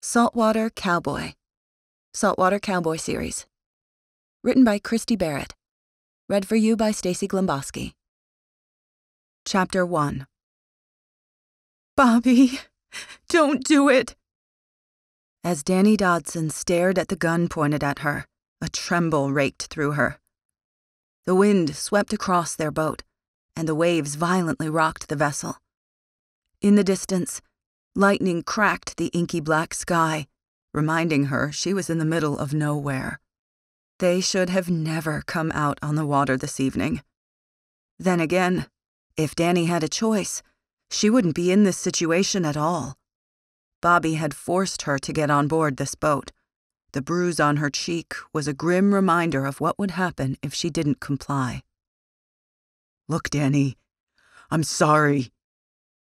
Saltwater Cowboy. Saltwater Cowboy series. Written by Christy Barritt. Read for you by Stacy Glomboski. Chapter 1. Bobby, don't do it. As Dani Dodson stared at the gun pointed at her, a tremble raked through her. The wind swept across their boat, and the waves violently rocked the vessel. In the distance, lightning cracked the inky black sky, reminding her she was in the middle of nowhere. They should have never come out on the water this evening. Then again, if Dani had a choice, she wouldn't be in this situation at all. Bobby had forced her to get on board this boat. The bruise on her cheek was a grim reminder of what would happen if she didn't comply. Look, Dani, I'm sorry.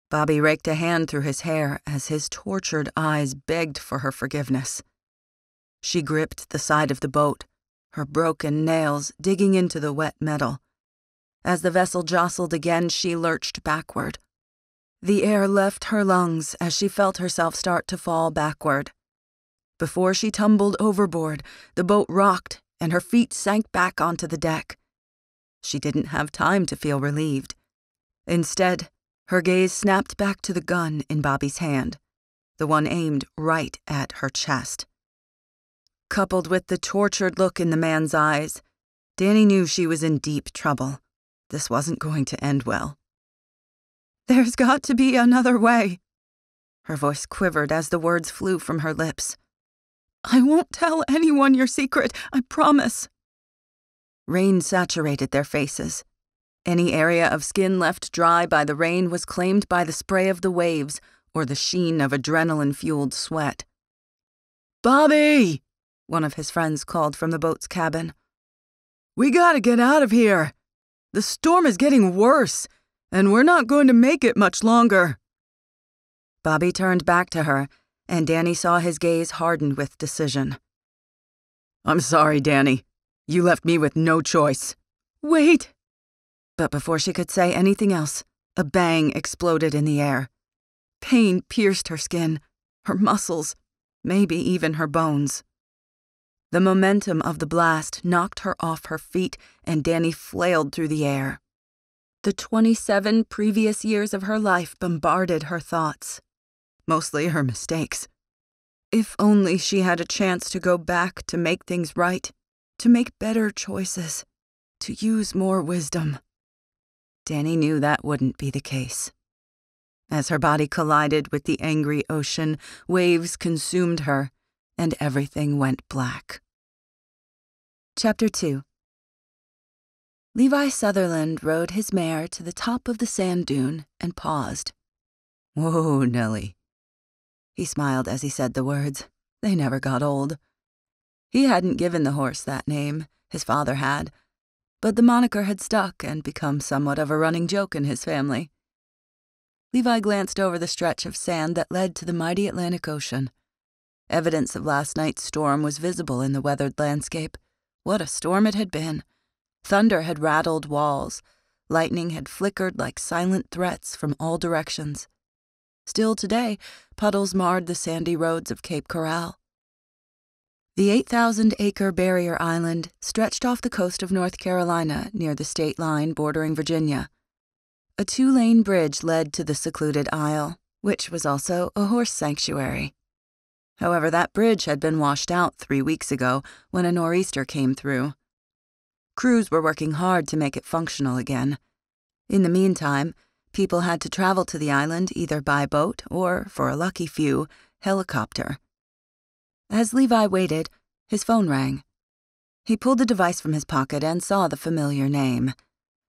Bobby raked a hand through his hair as his tortured eyes begged for her forgiveness. She gripped the side of the boat, her broken nails digging into the wet metal. As the vessel jostled again, she lurched backward. The air left her lungs as she felt herself start to fall backward. Before she tumbled overboard, the boat rocked and her feet sank back onto the deck. She didn't have time to feel relieved. Instead, her gaze snapped back to the gun in Bobby's hand, the one aimed right at her chest. Coupled with the tortured look in the man's eyes, Dani knew she was in deep trouble. This wasn't going to end well. There's got to be another way. Her voice quivered as the words flew from her lips. I won't tell anyone your secret, I promise. Rain saturated their faces. Any area of skin left dry by the rain was claimed by the spray of the waves or the sheen of adrenaline-fueled sweat. Bobby! One of his friends called from the boat's cabin. We gotta get out of here. The storm is getting worse, and we're not going to make it much longer. Bobby turned back to her, and Dani saw his gaze harden with decision. I'm sorry, Dani. You left me with no choice. Wait! But before she could say anything else, a bang exploded in the air. Pain pierced her skin, her muscles, maybe even her bones. The momentum of the blast knocked her off her feet, and Dani flailed through the air. The 27 previous years of her life bombarded her thoughts, mostly her mistakes. If only she had a chance to go back to make things right, to make better choices, to use more wisdom. Dani knew that wouldn't be the case. As her body collided with the angry ocean, waves consumed her, and everything went black. Chapter 2. Levi Sutherland rode his mare to the top of the sand dune and paused. Whoa, Nellie. He smiled as he said the words. They never got old. He hadn't given the horse that name, his father had, but the moniker had stuck and become somewhat of a running joke in his family. Levi glanced over the stretch of sand that led to the mighty Atlantic Ocean. Evidence of last night's storm was visible in the weathered landscape. What a storm it had been. Thunder had rattled walls. Lightning had flickered like silent threats from all directions. Still today, puddles marred the sandy roads of Cape Corral. The 8,000-acre barrier island stretched off the coast of North Carolina near the state line bordering Virginia. A 2-lane bridge led to the secluded isle, which was also a horse sanctuary. However, that bridge had been washed out 3 weeks ago when a nor'easter came through. Crews were working hard to make it functional again. In the meantime, people had to travel to the island either by boat or, for a lucky few, helicopter. As Levi waited, his phone rang. He pulled the device from his pocket and saw the familiar name.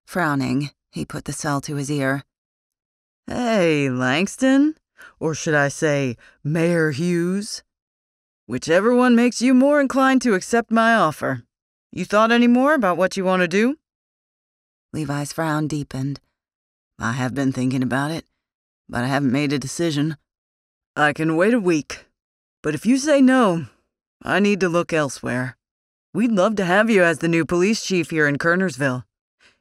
Frowning, he put the cell to his ear. Hey, Langston? Or should I say, Mayor Hughes? Whichever one makes you more inclined to accept my offer. You thought any more about what you want to do? Levi's frown deepened. I have been thinking about it, but I haven't made a decision. I can wait a week. But if you say no, I need to look elsewhere. We'd love to have you as the new police chief here in Kernersville.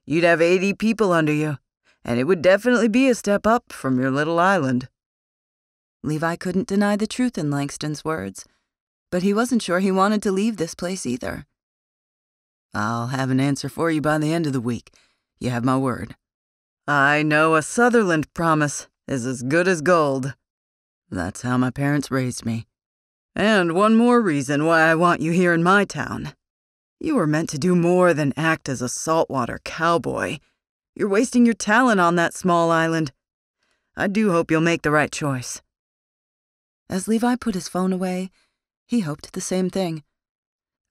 You'd have 80 people under you, and it would definitely be a step up from your little island. Levi couldn't deny the truth in Langston's words, but he wasn't sure he wanted to leave this place either. I'll have an answer for you by the end of the week. You have my word. I know a Sutherland promise is as good as gold. That's how my parents raised me. And one more reason why I want you here in my town. You were meant to do more than act as a saltwater cowboy. You're wasting your talent on that small island. I do hope you'll make the right choice. As Levi put his phone away, he hoped the same thing.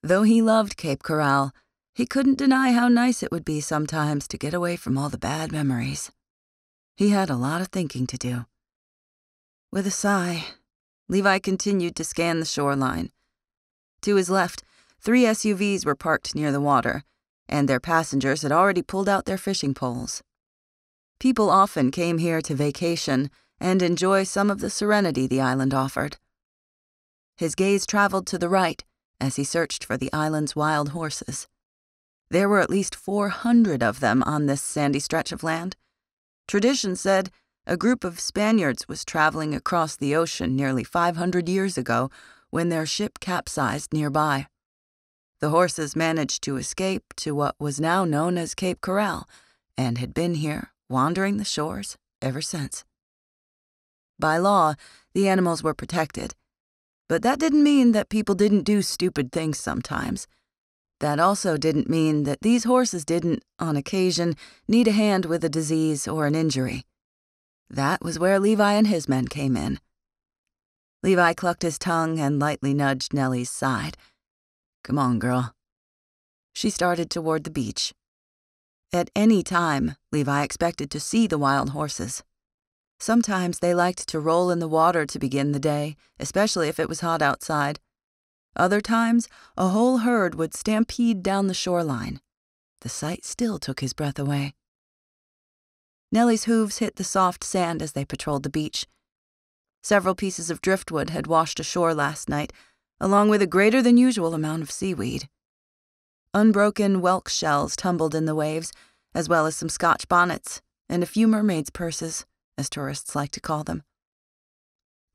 Though he loved Cape Corral, he couldn't deny how nice it would be sometimes to get away from all the bad memories. He had a lot of thinking to do. With a sigh, Levi continued to scan the shoreline. To his left, 3 SUVs were parked near the water, and their passengers had already pulled out their fishing poles. People often came here to vacation and enjoy some of the serenity the island offered. His gaze traveled to the right as he searched for the island's wild horses. There were at least 400 of them on this sandy stretch of land. Tradition said a group of Spaniards was traveling across the ocean nearly 500 years ago when their ship capsized nearby. The horses managed to escape to what was now known as Cape Corral and had been here, wandering the shores, ever since. By law, the animals were protected, but that didn't mean that people didn't do stupid things sometimes. That also didn't mean that these horses didn't, on occasion, need a hand with a disease or an injury. That was where Levi and his men came in. Levi clucked his tongue and lightly nudged Nellie's side. "Come on, girl." She started toward the beach. At any time, Levi expected to see the wild horses. Sometimes they liked to roll in the water to begin the day, especially if it was hot outside. Other times, a whole herd would stampede down the shoreline. The sight still took his breath away. Nellie's hooves hit the soft sand as they patrolled the beach. Several pieces of driftwood had washed ashore last night, along with a greater-than-usual amount of seaweed. Unbroken whelk shells tumbled in the waves, as well as some Scotch bonnets and a few mermaids' purses, as tourists like to call them.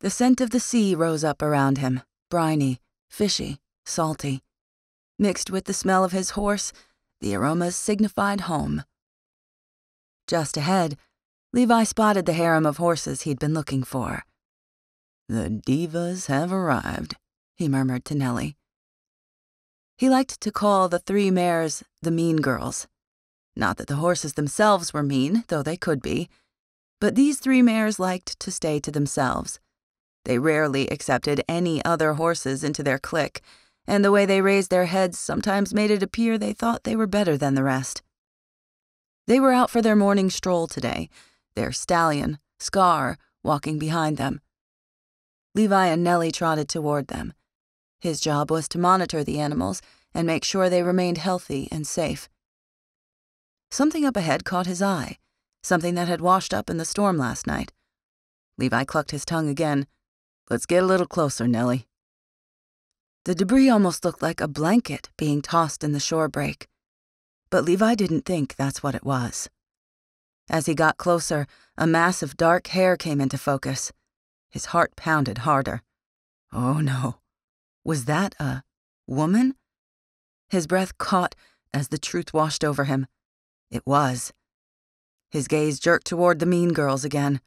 The scent of the sea rose up around him, briny, fishy, salty. Mixed with the smell of his horse, the aromas signified home. Just ahead, Levi spotted the harem of horses he'd been looking for. "The divas have arrived," he murmured to Nellie. He liked to call the 3 mares the mean girls. Not that the horses themselves were mean, though they could be, but these 3 mares liked to stay to themselves. They rarely accepted any other horses into their clique, and the way they raised their heads sometimes made it appear they thought they were better than the rest. They were out for their morning stroll today, their stallion, Scar, walking behind them. Levi and Nellie trotted toward them. His job was to monitor the animals and make sure they remained healthy and safe. Something up ahead caught his eye, something that had washed up in the storm last night. Levi clucked his tongue again. "Let's get a little closer, Nellie." The debris almost looked like a blanket being tossed in the shore break. But Levi didn't think that's what it was. As he got closer, a mass of dark hair came into focus. His heart pounded harder. Oh no. Was that a woman? His breath caught as the truth washed over him. It was. His gaze jerked toward the mean girls again.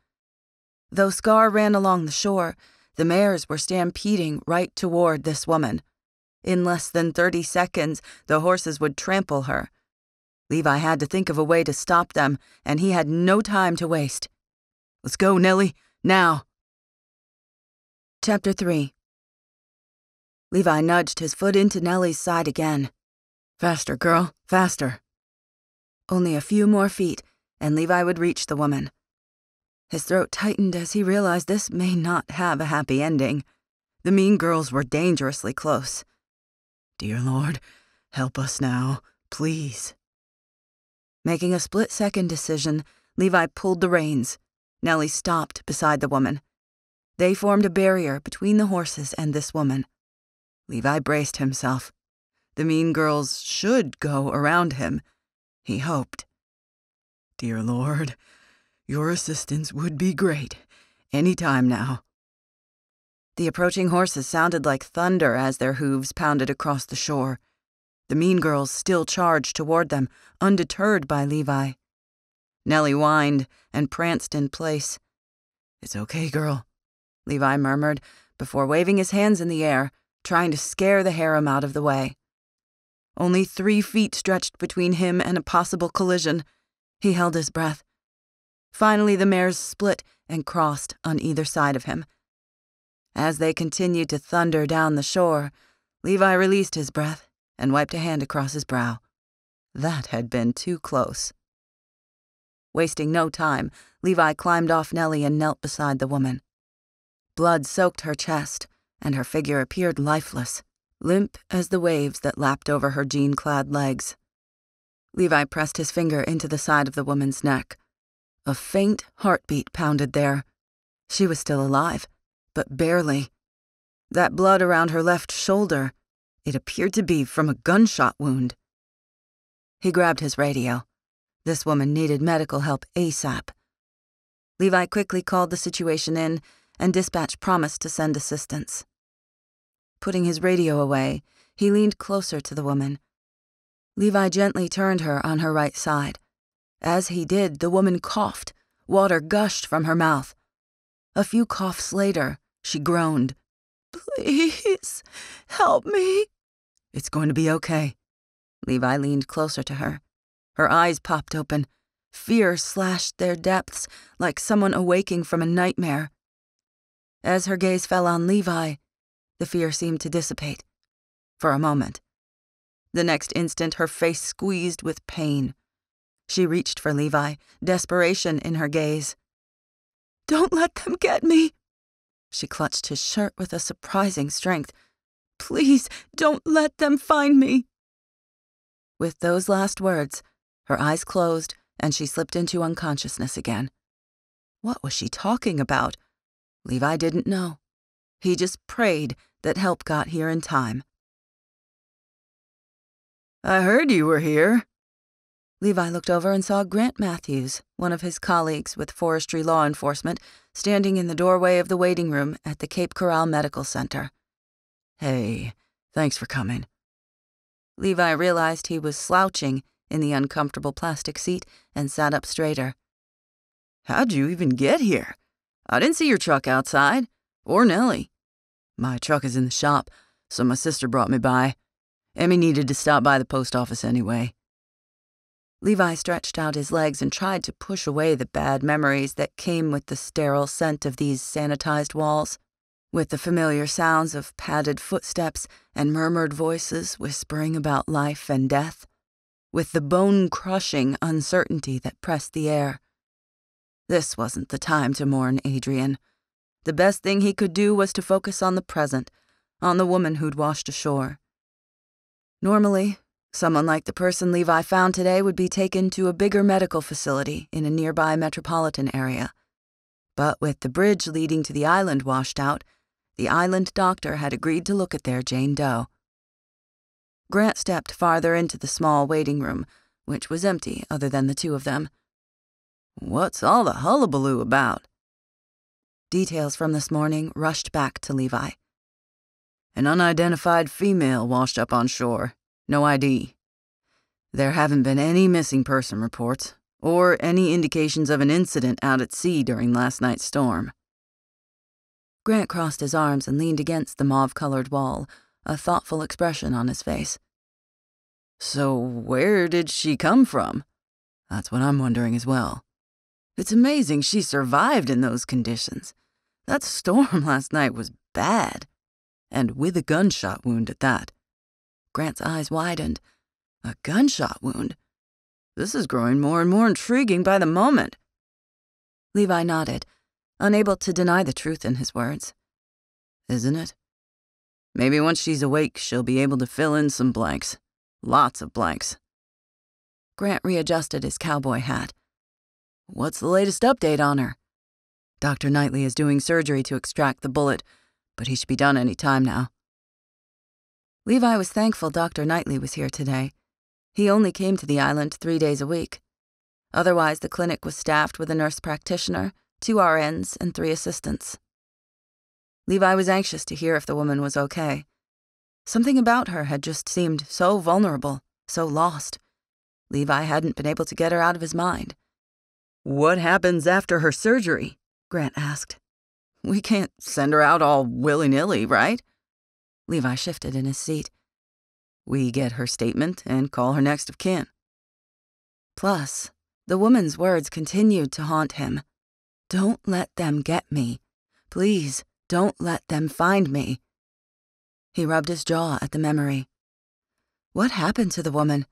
Though Scar ran along the shore, the mares were stampeding right toward this woman. In less than 30 seconds, the horses would trample her. Levi had to think of a way to stop them, and he had no time to waste. "Let's go, Nellie, now." Chapter 3. Levi nudged his foot into Nellie's side again. "Faster, girl, faster." Only a few more feet, and Levi would reach the woman. His throat tightened as he realized this may not have a happy ending. The mean girls were dangerously close. "Dear Lord, help us now, please." Making a split-second decision, Levi pulled the reins. Nellie stopped beside the woman. They formed a barrier between the horses and this woman. Levi braced himself. The mean girls should go around him, he hoped. "Dear Lord, your assistance would be great. Any time now. The approaching horses sounded like thunder as their hooves pounded across the shore. The mean girls still charged toward them, undeterred by Levi. Nellie whined and pranced in place. "It's okay, girl," Levi murmured before waving his hands in the air, trying to scare the harem out of the way. Only 3 feet stretched between him and a possible collision. He held his breath. Finally, the mares split and crossed on either side of him. As they continued to thunder down the shore, Levi released his breath and wiped a hand across his brow. That had been too close. Wasting no time, Levi climbed off Nellie and knelt beside the woman. Blood soaked her chest, and her figure appeared lifeless, limp as the waves that lapped over her jean-clad legs. Levi pressed his finger into the side of the woman's neck. A faint heartbeat pounded there. She was still alive, but barely. That blood around her left shoulder, it appeared to be from a gunshot wound. He grabbed his radio. This woman needed medical help ASAP. Levi quickly called the situation in, and dispatch promised to send assistance. Putting his radio away, he leaned closer to the woman. Levi gently turned her on her right side. As he did, the woman coughed. Water gushed from her mouth. A few coughs later, she groaned. "Please, help me." "It's going to be okay." Levi leaned closer to her. Her eyes popped open. Fear slashed their depths like someone awaking from a nightmare. As her gaze fell on Levi, the fear seemed to dissipate. For a moment. The next instant, her face squeezed with pain. She reached for Levi, desperation in her gaze. "Don't let them get me." She clutched his shirt with a surprising strength. "Please, don't let them find me." With those last words, her eyes closed and she slipped into unconsciousness again. What was she talking about? Levi didn't know. He just prayed that help got here in time. "I heard you were here." Levi looked over and saw Grant Matthews, one of his colleagues with forestry law enforcement, standing in the doorway of the waiting room at the Cape Corral Medical Center. "Hey, thanks for coming." Levi realized he was slouching in the uncomfortable plastic seat and sat up straighter. "How'd you even get here? I didn't see your truck outside, or Nellie. My truck is in the shop, so my sister brought me by. Emmy needed to stop by the post office anyway." Levi stretched out his legs and tried to push away the bad memories that came with the sterile scent of these sanitized walls, with the familiar sounds of padded footsteps and murmured voices whispering about life and death, with the bone-crushing uncertainty that pressed the air. This wasn't the time to mourn Adrian. The best thing he could do was to focus on the present, on the woman who'd washed ashore. Normally, someone like the person Levi found today would be taken to a bigger medical facility in a nearby metropolitan area. But with the bridge leading to the island washed out, the island doctor had agreed to look at their Jane Doe. Grant stepped farther into the small waiting room, which was empty other than the two of them. "What's all the hullabaloo about?" Details from this morning rushed back to Levi. "An unidentified female washed up on shore. No ID. There haven't been any missing person reports, or any indications of an incident out at sea during last night's storm." Grant crossed his arms and leaned against the mauve-colored wall, a thoughtful expression on his face. "So where did she come from? That's what I'm wondering as well. It's amazing she survived in those conditions. That storm last night was bad, and with a gunshot wound at that." Grant's eyes widened. A gunshot wound? This is growing more and more intriguing by the moment. Levi nodded, unable to deny the truth in his words. "Isn't it? Maybe once she's awake, she'll be able to fill in some blanks. Lots of blanks." Grant readjusted his cowboy hat. "What's the latest update on her?" "Dr. Knightley is doing surgery to extract the bullet, but he should be done any time now." Levi was thankful Dr. Knightley was here today. He only came to the island 3 days a week. Otherwise, the clinic was staffed with a nurse practitioner, 2 RNs, and 3 assistants. Levi was anxious to hear if the woman was okay. Something about her had just seemed so vulnerable, so lost. Levi hadn't been able to get her out of his mind. "What happens after her surgery?" Grant asked. "We can't send her out all willy-nilly, right?" Levi shifted in his seat. "We get her statement and call her next of kin." Plus, the woman's words continued to haunt him. "Don't let them get me. Please, don't let them find me." He rubbed his jaw at the memory. What happened to the woman?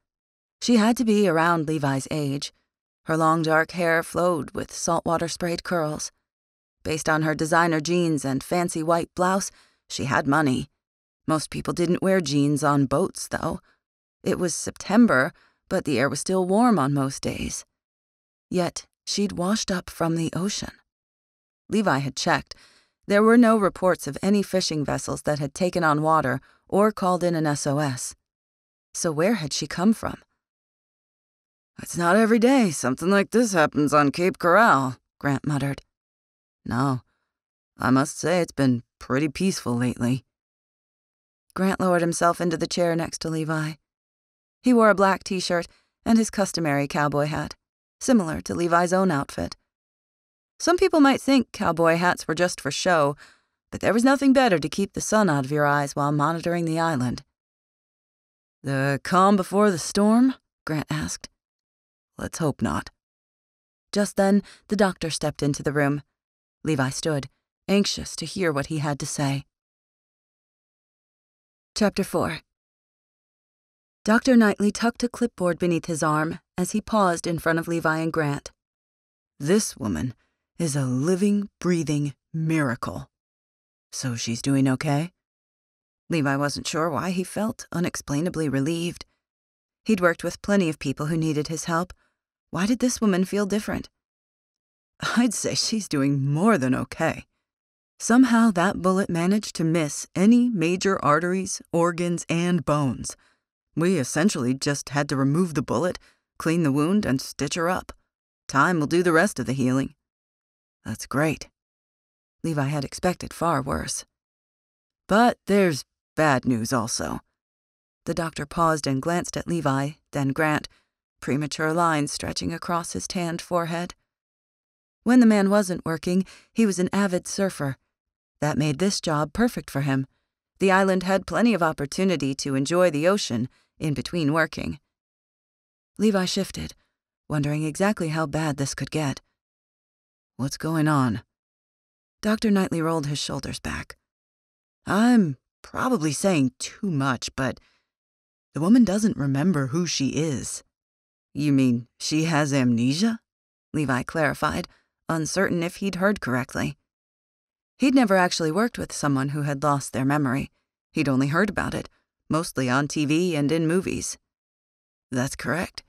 She had to be around Levi's age. Her long dark hair flowed with saltwater sprayed curls. Based on her designer jeans and fancy white blouse, she had money. Most people didn't wear jeans on boats, though. It was September, but the air was still warm on most days. Yet, she'd washed up from the ocean. Levi had checked. There were no reports of any fishing vessels that had taken on water or called in an SOS. So where had she come from? "It's not every day something like this happens on Cape Corral," Grant muttered. "No, I must say it's been pretty peaceful lately." Grant lowered himself into the chair next to Levi. He wore a black t-shirt and his customary cowboy hat, similar to Levi's own outfit. Some people might think cowboy hats were just for show, but there was nothing better to keep the sun out of your eyes while monitoring the island. "The calm before the storm?" Grant asked. "Let's hope not." Just then, the doctor stepped into the room. Levi stood, anxious to hear what he had to say. Chapter 4. Dr. Knightley tucked a clipboard beneath his arm as he paused in front of Levi and Grant. "This woman is a living, breathing miracle. So she's doing okay?" Levi wasn't sure why he felt unexplainably relieved. He'd worked with plenty of people who needed his help. Why did this woman feel different? "I'd say she's doing more than okay. Somehow that bullet managed to miss any major arteries, organs, and bones. We essentially just had to remove the bullet, clean the wound, and stitch her up. Time will do the rest of the healing." "That's great." Levi had expected far worse. "But there's bad news also." The doctor paused and glanced at Levi, then Grant, premature lines stretching across his tanned forehead. When the man wasn't working, he was an avid surfer. That made this job perfect for him. The island had plenty of opportunity to enjoy the ocean in between working. Levi shifted, wondering exactly how bad this could get. "What's going on?" Dr. Knightley rolled his shoulders back. "I'm probably saying too much, but the woman doesn't remember who she is." "You mean she has amnesia?" Levi clarified, uncertain if he'd heard correctly. He'd never actually worked with someone who had lost their memory. He'd only heard about it, mostly on TV and in movies. "That's correct.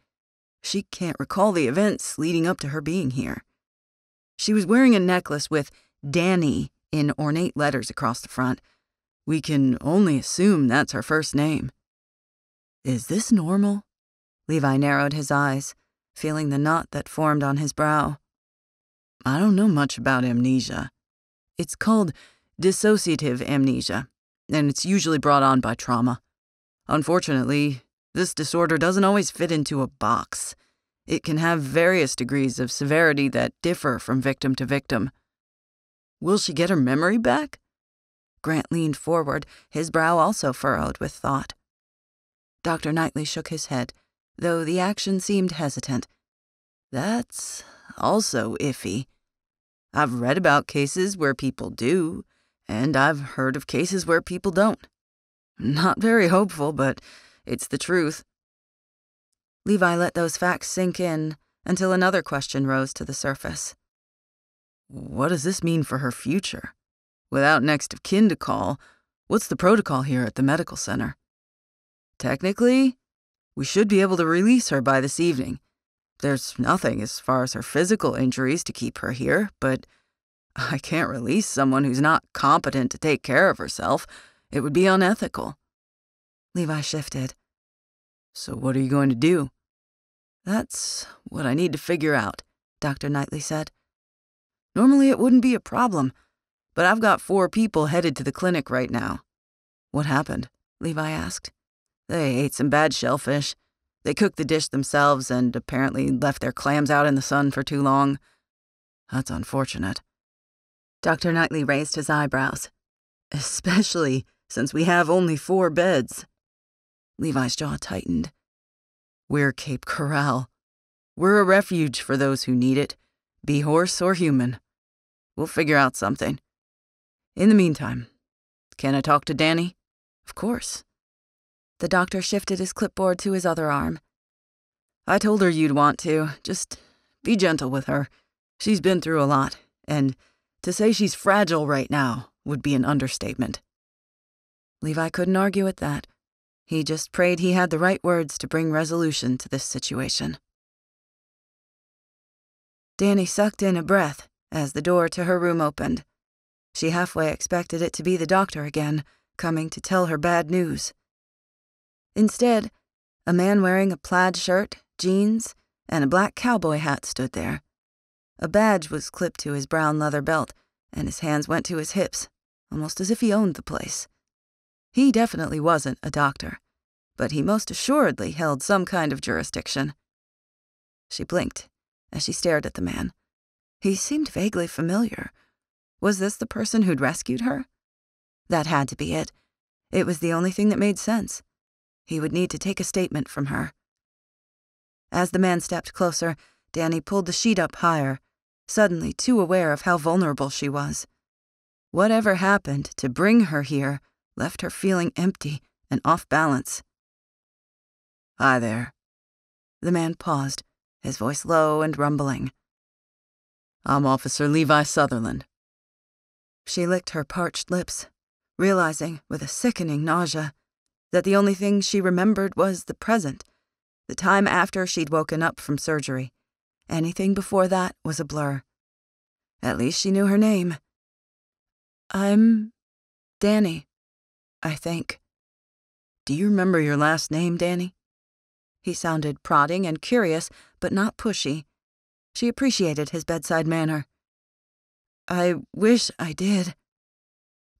She can't recall the events leading up to her being here. She was wearing a necklace with Dani in ornate letters across the front. We can only assume that's her first name." "Is this normal?" Levi narrowed his eyes, feeling the knot that formed on his brow. "I don't know much about amnesia. It's called dissociative amnesia, and it's usually brought on by trauma. Unfortunately, this disorder doesn't always fit into a box. It can have various degrees of severity that differ from victim to victim." "Will she get her memory back?" Grant leaned forward, his brow also furrowed with thought. Dr. Knightley shook his head, though the action seemed hesitant. "That's also iffy. I've read about cases where people do, and I've heard of cases where people don't. Not very hopeful, but it's the truth." Levi let those facts sink in until another question rose to the surface. "What does this mean for her future? Without next of kin to call, what's the protocol here at the medical center?" "Technically, we should be able to release her by this evening. There's nothing as far as her physical injuries to keep her here, but I can't release someone who's not competent to take care of herself. It would be unethical." Levi shifted. "So what are you going to do?" "That's what I need to figure out," Dr. Knightley said. "Normally it wouldn't be a problem, but I've got 4 people headed to the clinic right now." "What happened?" Levi asked. "They ate some bad shellfish. They cooked the dish themselves and apparently left their clams out in the sun for too long. That's unfortunate." Dr. Knightley raised his eyebrows. "Especially since we have only 4 beds." Levi's jaw tightened. "We're Cape Corral. We're a refuge for those who need it, be horse or human. We'll figure out something. In the meantime, can I talk to Dani?" "Of course." The doctor shifted his clipboard to his other arm. "I told her you'd want to. Just be gentle with her. She's been through a lot, and to say she's fragile right now would be an understatement." Levi couldn't argue with that. He just prayed he had the right words to bring resolution to this situation. Dani sucked in a breath as the door to her room opened. She halfway expected it to be the doctor again, coming to tell her bad news. Instead, a man wearing a plaid shirt, jeans, and a black cowboy hat stood there. A badge was clipped to his brown leather belt, and his hands went to his hips, almost as if he owned the place. He definitely wasn't a doctor, but he most assuredly held some kind of jurisdiction. She blinked as she stared at the man. He seemed vaguely familiar. Was this the person who'd rescued her? That had to be it. It was the only thing that made sense. He would need to take a statement from her. As the man stepped closer, Dani pulled the sheet up higher, suddenly too aware of how vulnerable she was. Whatever happened to bring her here left her feeling empty and off balance. "Hi there." The man paused, his voice low and rumbling. "I'm Officer Levi Sutherland." She licked her parched lips, realizing, with a sickening nausea, that the only thing she remembered was the present, the time after she'd woken up from surgery. Anything before that was a blur. At least she knew her name. "I'm Dani, I think." "Do you remember your last name, Dani?" He sounded prodding and curious, but not pushy. She appreciated his bedside manner. "I wish I did."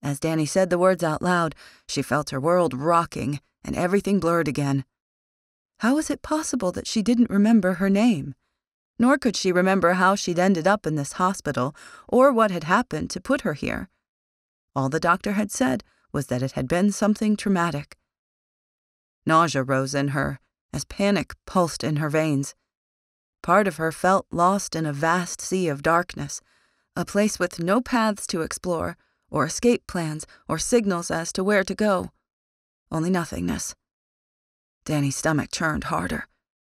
As Dani said the words out loud, she felt her world rocking and everything blurred again. How was it possible that she didn't remember her name? Nor could she remember how she'd ended up in this hospital or what had happened to put her here. All the doctor had said was that it had been something traumatic. Nausea rose in her as panic pulsed in her veins. Part of her felt lost in a vast sea of darkness, a place with no paths to explore, or escape plans, or signals as to where to go. Only nothingness. Dani's stomach churned harder.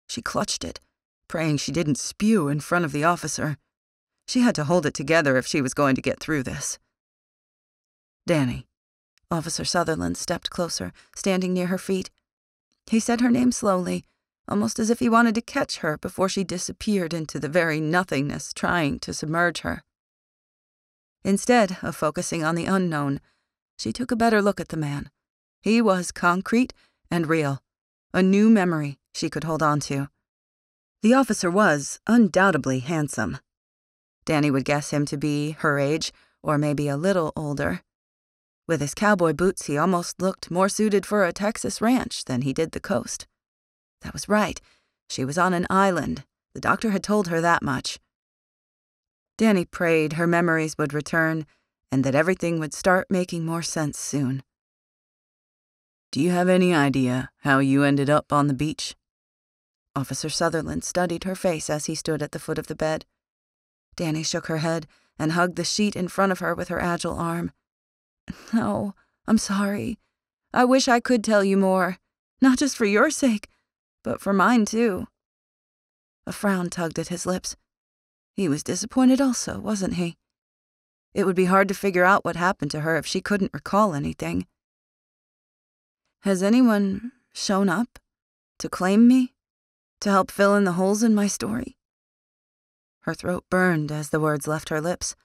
She clutched it, praying she didn't spew in front of the officer. She had to hold it together if she was going to get through this. "Dani." Officer Sutherland stepped closer, standing near her feet. He said her name slowly, almost as if he wanted to catch her before she disappeared into the very nothingness trying to submerge her. Instead of focusing on the unknown, she took a better look at the man. He was concrete and real, a new memory she could hold on to. The officer was undoubtedly handsome. Dani would guess him to be her age, or maybe a little older. With his cowboy boots, he almost looked more suited for a Texas ranch than he did the coast. That was right. She was on an island. The doctor had told her that much. Dani prayed her memories would return and that everything would start making more sense soon. "Do you have any idea how you ended up on the beach?" Officer Sutherland studied her face as he stood at the foot of the bed. Dani shook her head and hugged the sheet in front of her with her agile arm. "No, I'm sorry. I wish I could tell you more, not just for your sake, but for mine too." A frown tugged at his lips. He was disappointed also, wasn't he? It would be hard to figure out what happened to her if she couldn't recall anything. "Has anyone shown up to claim me, to help fill in the holes in my story?" Her throat burned as the words left her lips.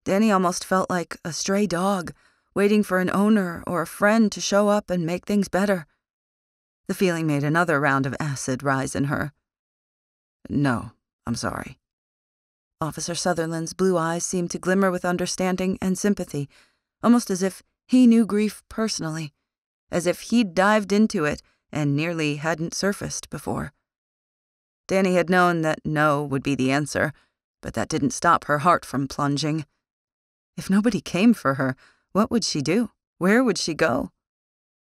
Dani almost felt like a stray dog, waiting for an owner or a friend to show up and make things better. The feeling made another round of acid rise in her. "No, I'm sorry." Officer Sutherland's blue eyes seemed to glimmer with understanding and sympathy, almost as if he knew grief personally, as if he'd dived into it and nearly hadn't surfaced before. Dani had known that no would be the answer, but that didn't stop her heart from plunging. If nobody came for her, what would she do? Where would she go?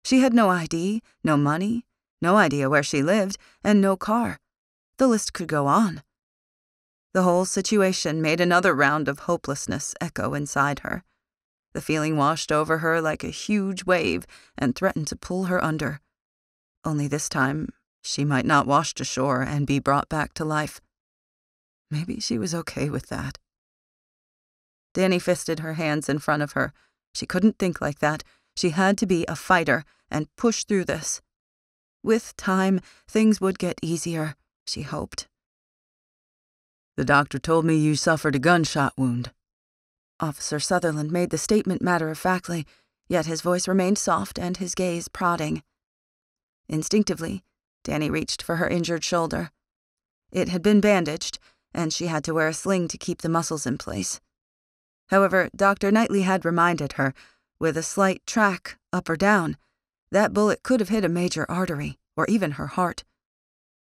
She had no ID, no money, no idea where she lived, and no car. The list could go on. The whole situation made another round of hopelessness echo inside her. The feeling washed over her like a huge wave and threatened to pull her under. Only this time, she might not wash to shore and be brought back to life. Maybe she was okay with that. Dani fisted her hands in front of her. She couldn't think like that. She had to be a fighter and push through this. With time, things would get easier, she hoped. The doctor told me you suffered a gunshot wound. Officer Sutherland made the statement matter-of-factly, yet his voice remained soft and his gaze prodding. Instinctively, Dani reached for her injured shoulder. It had been bandaged, and she had to wear a sling to keep the muscles in place. However, Dr. Knightley had reminded her, with a slight track up or down, that bullet could have hit a major artery, or even her heart.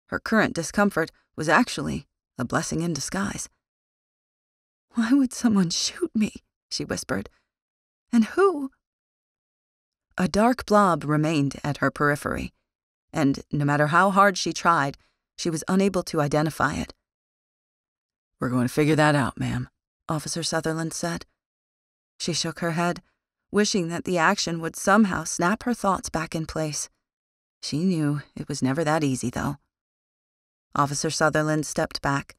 Her current discomfort was actually a blessing in disguise. "Why would someone shoot me?" she whispered. "And who?" A dark blob remained at her periphery, and no matter how hard she tried, she was unable to identify it. "We're going to figure that out, ma'am," Officer Sutherland said. She shook her head, wishing that the action would somehow snap her thoughts back in place. She knew it was never that easy, though. Officer Sutherland stepped back.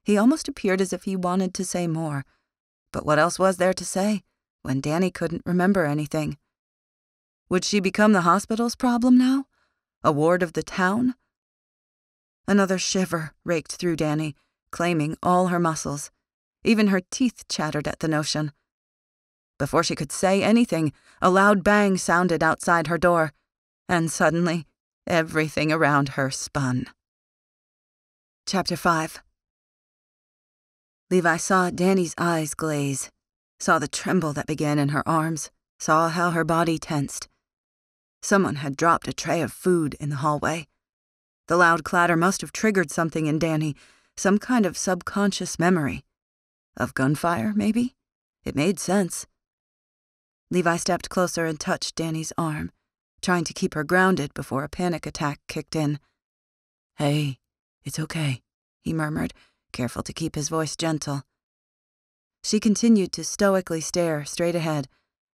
He almost appeared as if he wanted to say more, but what else was there to say when Dani couldn't remember anything? Would she become the hospital's problem now? A ward of the town? Another shiver raked through Dani, claiming all her muscles. Even her teeth chattered at the notion. Before she could say anything, a loud bang sounded outside her door, and suddenly, everything around her spun. Chapter 5. Levi saw Dani's eyes glaze, saw the tremble that began in her arms, saw how her body tensed. Someone had dropped a tray of food in the hallway. The loud clatter must have triggered something in Dani, some kind of subconscious memory. Of gunfire, maybe? It made sense. Levi stepped closer and touched Dani's arm, trying to keep her grounded before a panic attack kicked in. "Hey, it's okay," he murmured, careful to keep his voice gentle. She continued to stoically stare straight ahead,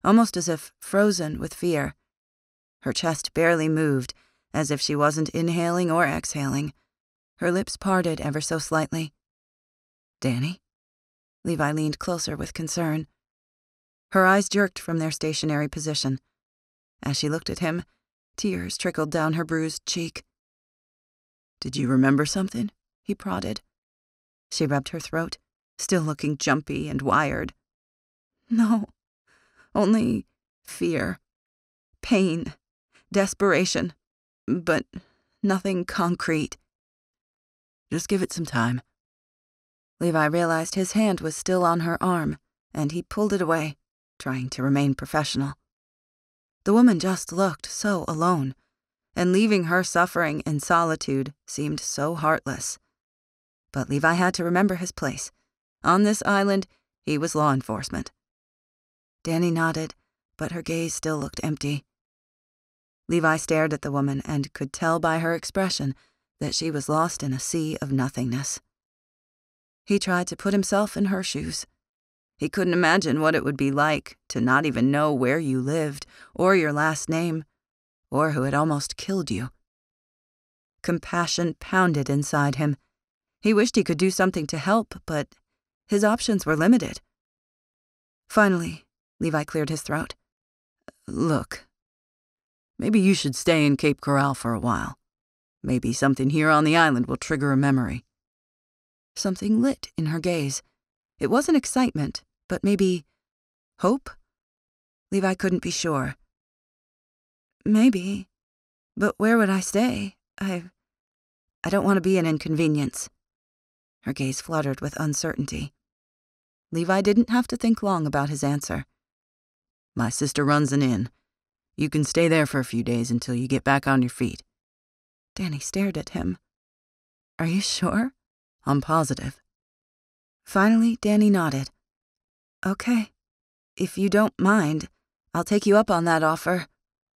almost as if frozen with fear. Her chest barely moved, as if she wasn't inhaling or exhaling. Her lips parted ever so slightly. "Dani?" Levi leaned closer with concern. Her eyes jerked from their stationary position. As she looked at him, tears trickled down her bruised cheek. "Did you remember something?" he prodded. She rubbed her throat, still looking jumpy and wired. "No, only fear, pain, desperation, but nothing concrete." "Just give it some time." Levi realized his hand was still on her arm, and he pulled it away, trying to remain professional. The woman just looked so alone, and leaving her suffering in solitude seemed so heartless. But Levi had to remember his place. On this island, he was law enforcement. Dani nodded, but her gaze still looked empty. Levi stared at the woman and could tell by her expression that she was lost in a sea of nothingness. He tried to put himself in her shoes. He couldn't imagine what it would be like to not even know where you lived, or your last name, or who had almost killed you. Compassion pounded inside him. He wished he could do something to help, but his options were limited. Finally, Levi cleared his throat. "Look, maybe you should stay in Cape Corral for a while. Maybe something here on the island will trigger a memory." Something lit in her gaze. It wasn't excitement, but maybe hope? Levi couldn't be sure. "Maybe, but where would I stay? I don't want to be an inconvenience." Her gaze fluttered with uncertainty. Levi didn't have to think long about his answer. My sister runs an inn. You can stay there for a few days until you get back on your feet. Dani stared at him. Are you sure? I'm positive. Finally, Dani nodded. Okay. If you don't mind, I'll take you up on that offer.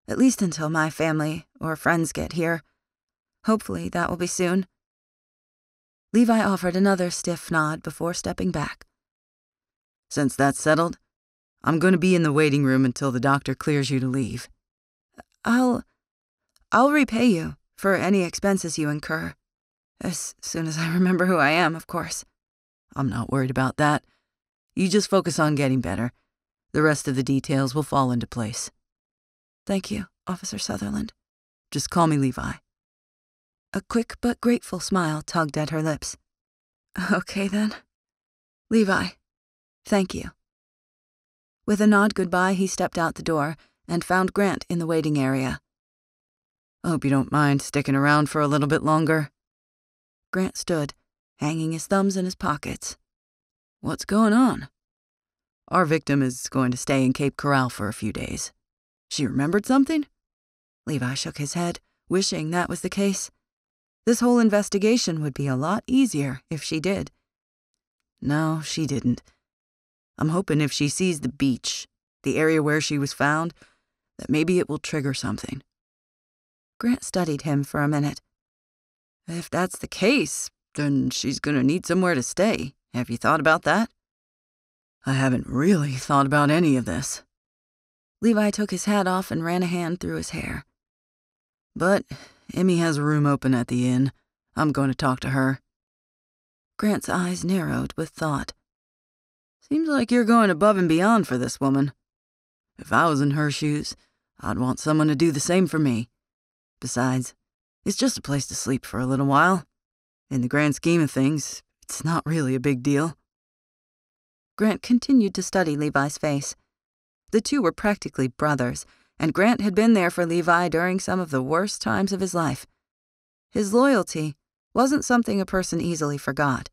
At least until my family or friends get here. Hopefully that will be soon. Levi offered another stiff nod before stepping back. Since that's settled, I'm going to be in the waiting room until the doctor clears you to leave. I'll repay you for any expenses you incur. As soon as I remember who I am, of course. I'm not worried about that. You just focus on getting better. The rest of the details will fall into place. Thank you, Officer Sutherland. Just call me Levi. A quick but grateful smile tugged at her lips. Okay, then. Levi, thank you. With a nod goodbye, he stepped out the door and found Grant in the waiting area. I hope you don't mind sticking around for a little bit longer. Grant stood, hanging his thumbs in his pockets. What's going on? Our victim is going to stay in Cape Corral for a few days. She remembered something? Levi shook his head, wishing that was the case. This whole investigation would be a lot easier if she did. No, she didn't. I'm hoping if she sees the beach, the area where she was found, that maybe it will trigger something. Grant studied him for a minute. If that's the case, then she's gonna need somewhere to stay. Have you thought about that? I haven't really thought about any of this. Levi took his hat off and ran a hand through his hair. But Emmy has a room open at the inn. I'm going to talk to her. Grant's eyes narrowed with thought. Seems like you're going above and beyond for this woman. If I was in her shoes, I'd want someone to do the same for me. Besides, it's just a place to sleep for a little while. In the grand scheme of things, it's not really a big deal. Grant continued to study Levi's face. The two were practically brothers, and Grant had been there for Levi during some of the worst times of his life. His loyalty wasn't something a person easily forgot.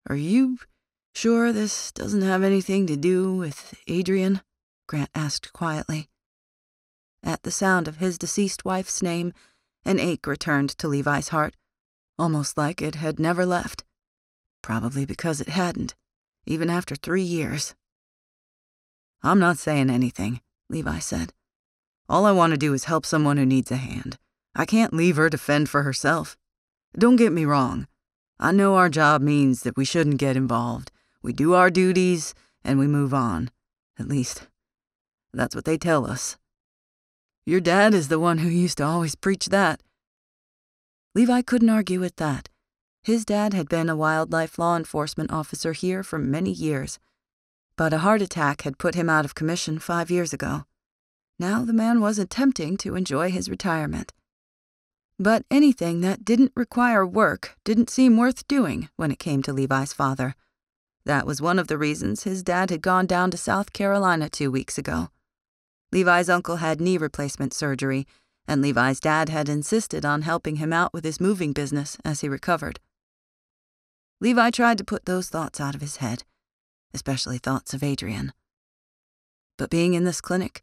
Are you sure this doesn't have anything to do with Adrian? Grant asked quietly. At the sound of his deceased wife's name, an ache returned to Levi's heart, almost like it had never left. Probably because it hadn't, even after 3 years. I'm not saying anything, Levi said. All I want to do is help someone who needs a hand. I can't leave her to fend for herself. Don't get me wrong. I know our job means that we shouldn't get involved. We do our duties, and we move on. At least, that's what they tell us. Your dad is the one who used to always preach that. Levi couldn't argue with that. His dad had been a wildlife law enforcement officer here for many years, but a heart attack had put him out of commission 5 years ago. Now the man was attempting to enjoy his retirement. But anything that didn't require work didn't seem worth doing when it came to Levi's father. That was one of the reasons his dad had gone down to South Carolina 2 weeks ago. Levi's uncle had knee replacement surgery, and Levi's dad had insisted on helping him out with his moving business as he recovered. Levi tried to put those thoughts out of his head, especially thoughts of Adrian. But being in this clinic,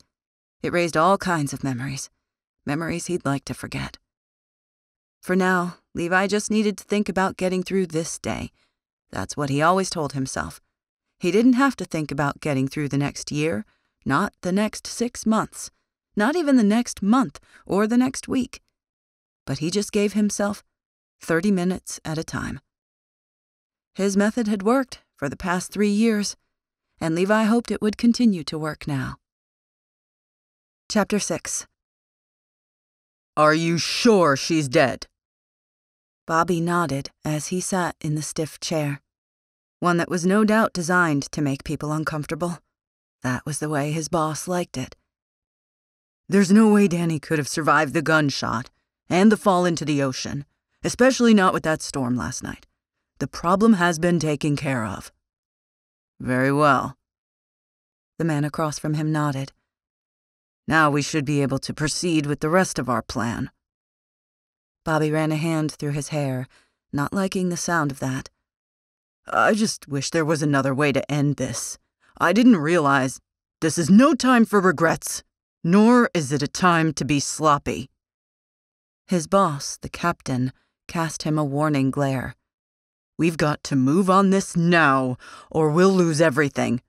it raised all kinds of memories he'd like to forget. For now, Levi just needed to think about getting through this day. That's what he always told himself. He didn't have to think about getting through the next year, not the next 6 months, not even the next month or the next week. But he just gave himself 30 minutes at a time. His method had worked for the past 3 years, and Levi hoped it would continue to work now. Chapter 6. Are you sure she's dead? Bobby nodded as he sat in the stiff chair, one that was no doubt designed to make people uncomfortable. That was the way his boss liked it. There's no way Dani could have survived the gunshot and the fall into the ocean, especially not with that storm last night. The problem has been taken care of. Very well. The man across from him nodded. Now we should be able to proceed with the rest of our plan. Bobby ran a hand through his hair, not liking the sound of that. I just wish there was another way to end this. I didn't realize this is no time for regrets, nor is it a time to be sloppy. His boss, the captain, cast him a warning glare. We've got to move on this now, or we'll lose everything.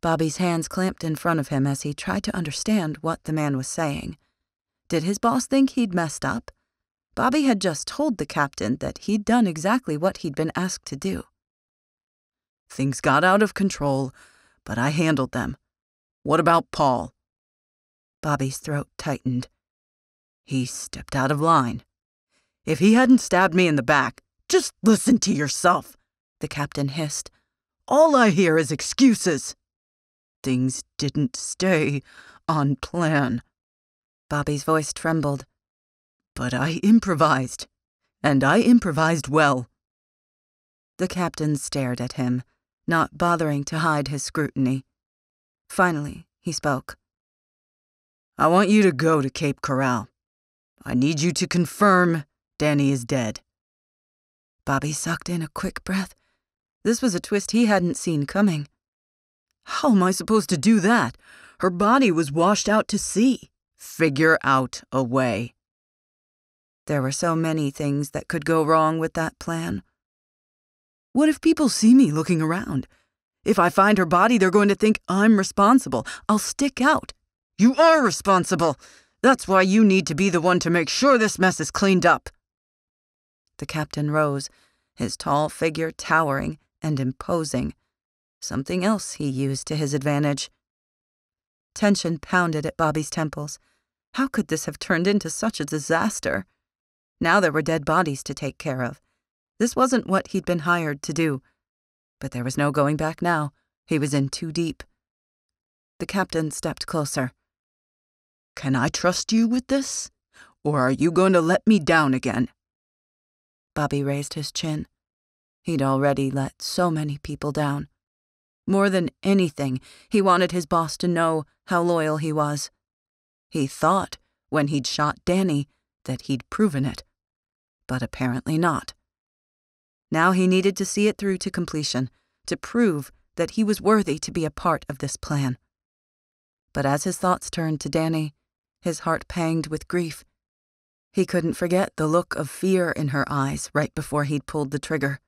Bobby's hands clamped in front of him as he tried to understand what the man was saying. Did his boss think he'd messed up? Bobby had just told the captain that he'd done exactly what he'd been asked to do. Things got out of control, but I handled them. What about Paul? Bobby's throat tightened. He stepped out of line. If he hadn't stabbed me in the back, just listen to yourself, the captain hissed. All I hear is excuses. Things didn't stay on plan. Bobby's voice trembled. But I improvised, and I improvised well. The captain stared at him, not bothering to hide his scrutiny. Finally, he spoke. I want you to go to Cape Corral. I need you to confirm Dani is dead. Bobby sucked in a quick breath. This was a twist he hadn't seen coming. How am I supposed to do that? Her body was washed out to sea. Figure out a way. There were so many things that could go wrong with that plan. What if people see me looking around? If I find her body, they're going to think I'm responsible. I'll stick out. You are responsible. That's why you need to be the one to make sure this mess is cleaned up. The captain rose, his tall figure towering and imposing. Something else he used to his advantage. Tension pounded at Bobby's temples. How could this have turned into such a disaster? Now there were dead bodies to take care of. This wasn't what he'd been hired to do. But there was no going back now. He was in too deep. The captain stepped closer. Can I trust you with this? Or are you going to let me down again? Bobby raised his chin. He'd already let so many people down. More than anything, he wanted his boss to know how loyal he was. He thought, when he'd shot Dani, that he'd proven it. But apparently not. Now he needed to see it through to completion, to prove that he was worthy to be a part of this plan. But as his thoughts turned to Dani, his heart panged with grief. He couldn't forget the look of fear in her eyes right before he'd pulled the trigger.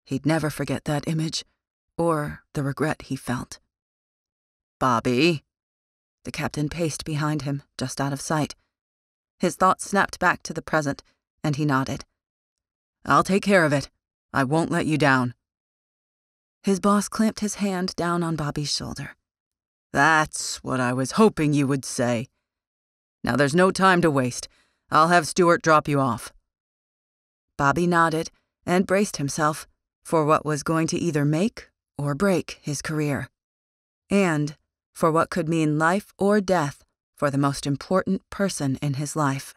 He'd never forget that image, or the regret he felt. Bobby. The captain paced behind him, just out of sight. His thoughts snapped back to the present, and he nodded. I'll take care of it. I won't let you down. His boss clamped his hand down on Bobby's shoulder. That's what I was hoping you would say. Now there's no time to waste. I'll have Stuart drop you off. Bobby nodded and braced himself for what was going to either make or break his career, and for what could mean life or death for the most important person in his life.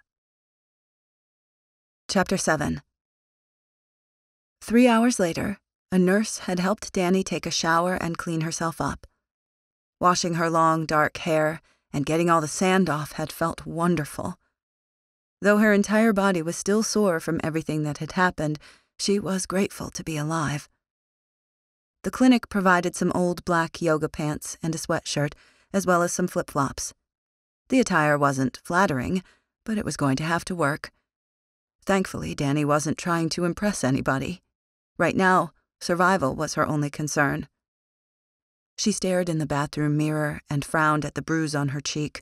Chapter 7. 3 hours later, a nurse had helped Dani take a shower and clean herself up. Washing her long, dark hair and getting all the sand off had felt wonderful. Though her entire body was still sore from everything that had happened, she was grateful to be alive. The clinic provided some old black yoga pants and a sweatshirt, as well as some flip-flops. The attire wasn't flattering, but it was going to have to work. Thankfully, Dani wasn't trying to impress anybody. Right now, survival was her only concern. She stared in the bathroom mirror and frowned at the bruise on her cheek.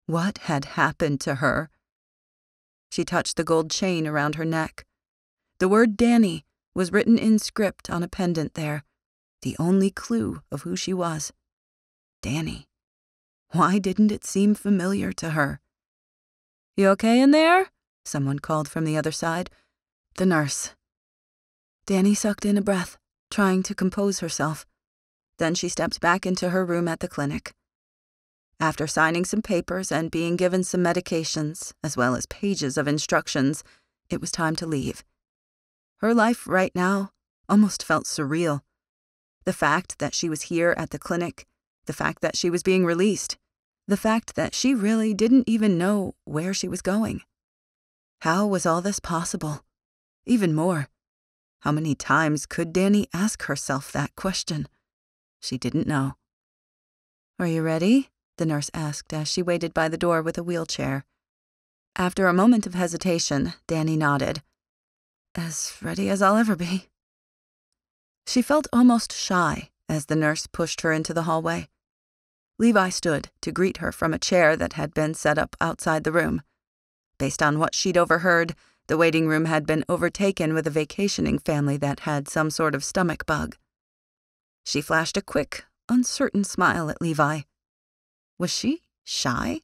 What had happened to her? She touched the gold chain around her neck. The word Dani was written in script on a pendant there, the only clue of who she was. Dani. Why didn't it seem familiar to her? "You okay in there?" someone called from the other side. The nurse. Dani sucked in a breath, trying to compose herself. Then she stepped back into her room at the clinic. After signing some papers and being given some medications, as well as pages of instructions, it was time to leave. Her life right now almost felt surreal. The fact that she was here at the clinic, the fact that she was being released, the fact that she really didn't even know where she was going. How was all this possible? Even more. How many times could Dani ask herself that question? She didn't know. "Are you ready?" the nurse asked as she waited by the door with a wheelchair. After a moment of hesitation, Dani nodded. "As ready as I'll ever be." She felt almost shy as the nurse pushed her into the hallway. Levi stood to greet her from a chair that had been set up outside the room. Based on what she'd overheard, the waiting room had been overtaken with a vacationing family that had some sort of stomach bug. She flashed a quick, uncertain smile at Levi. Was she shy?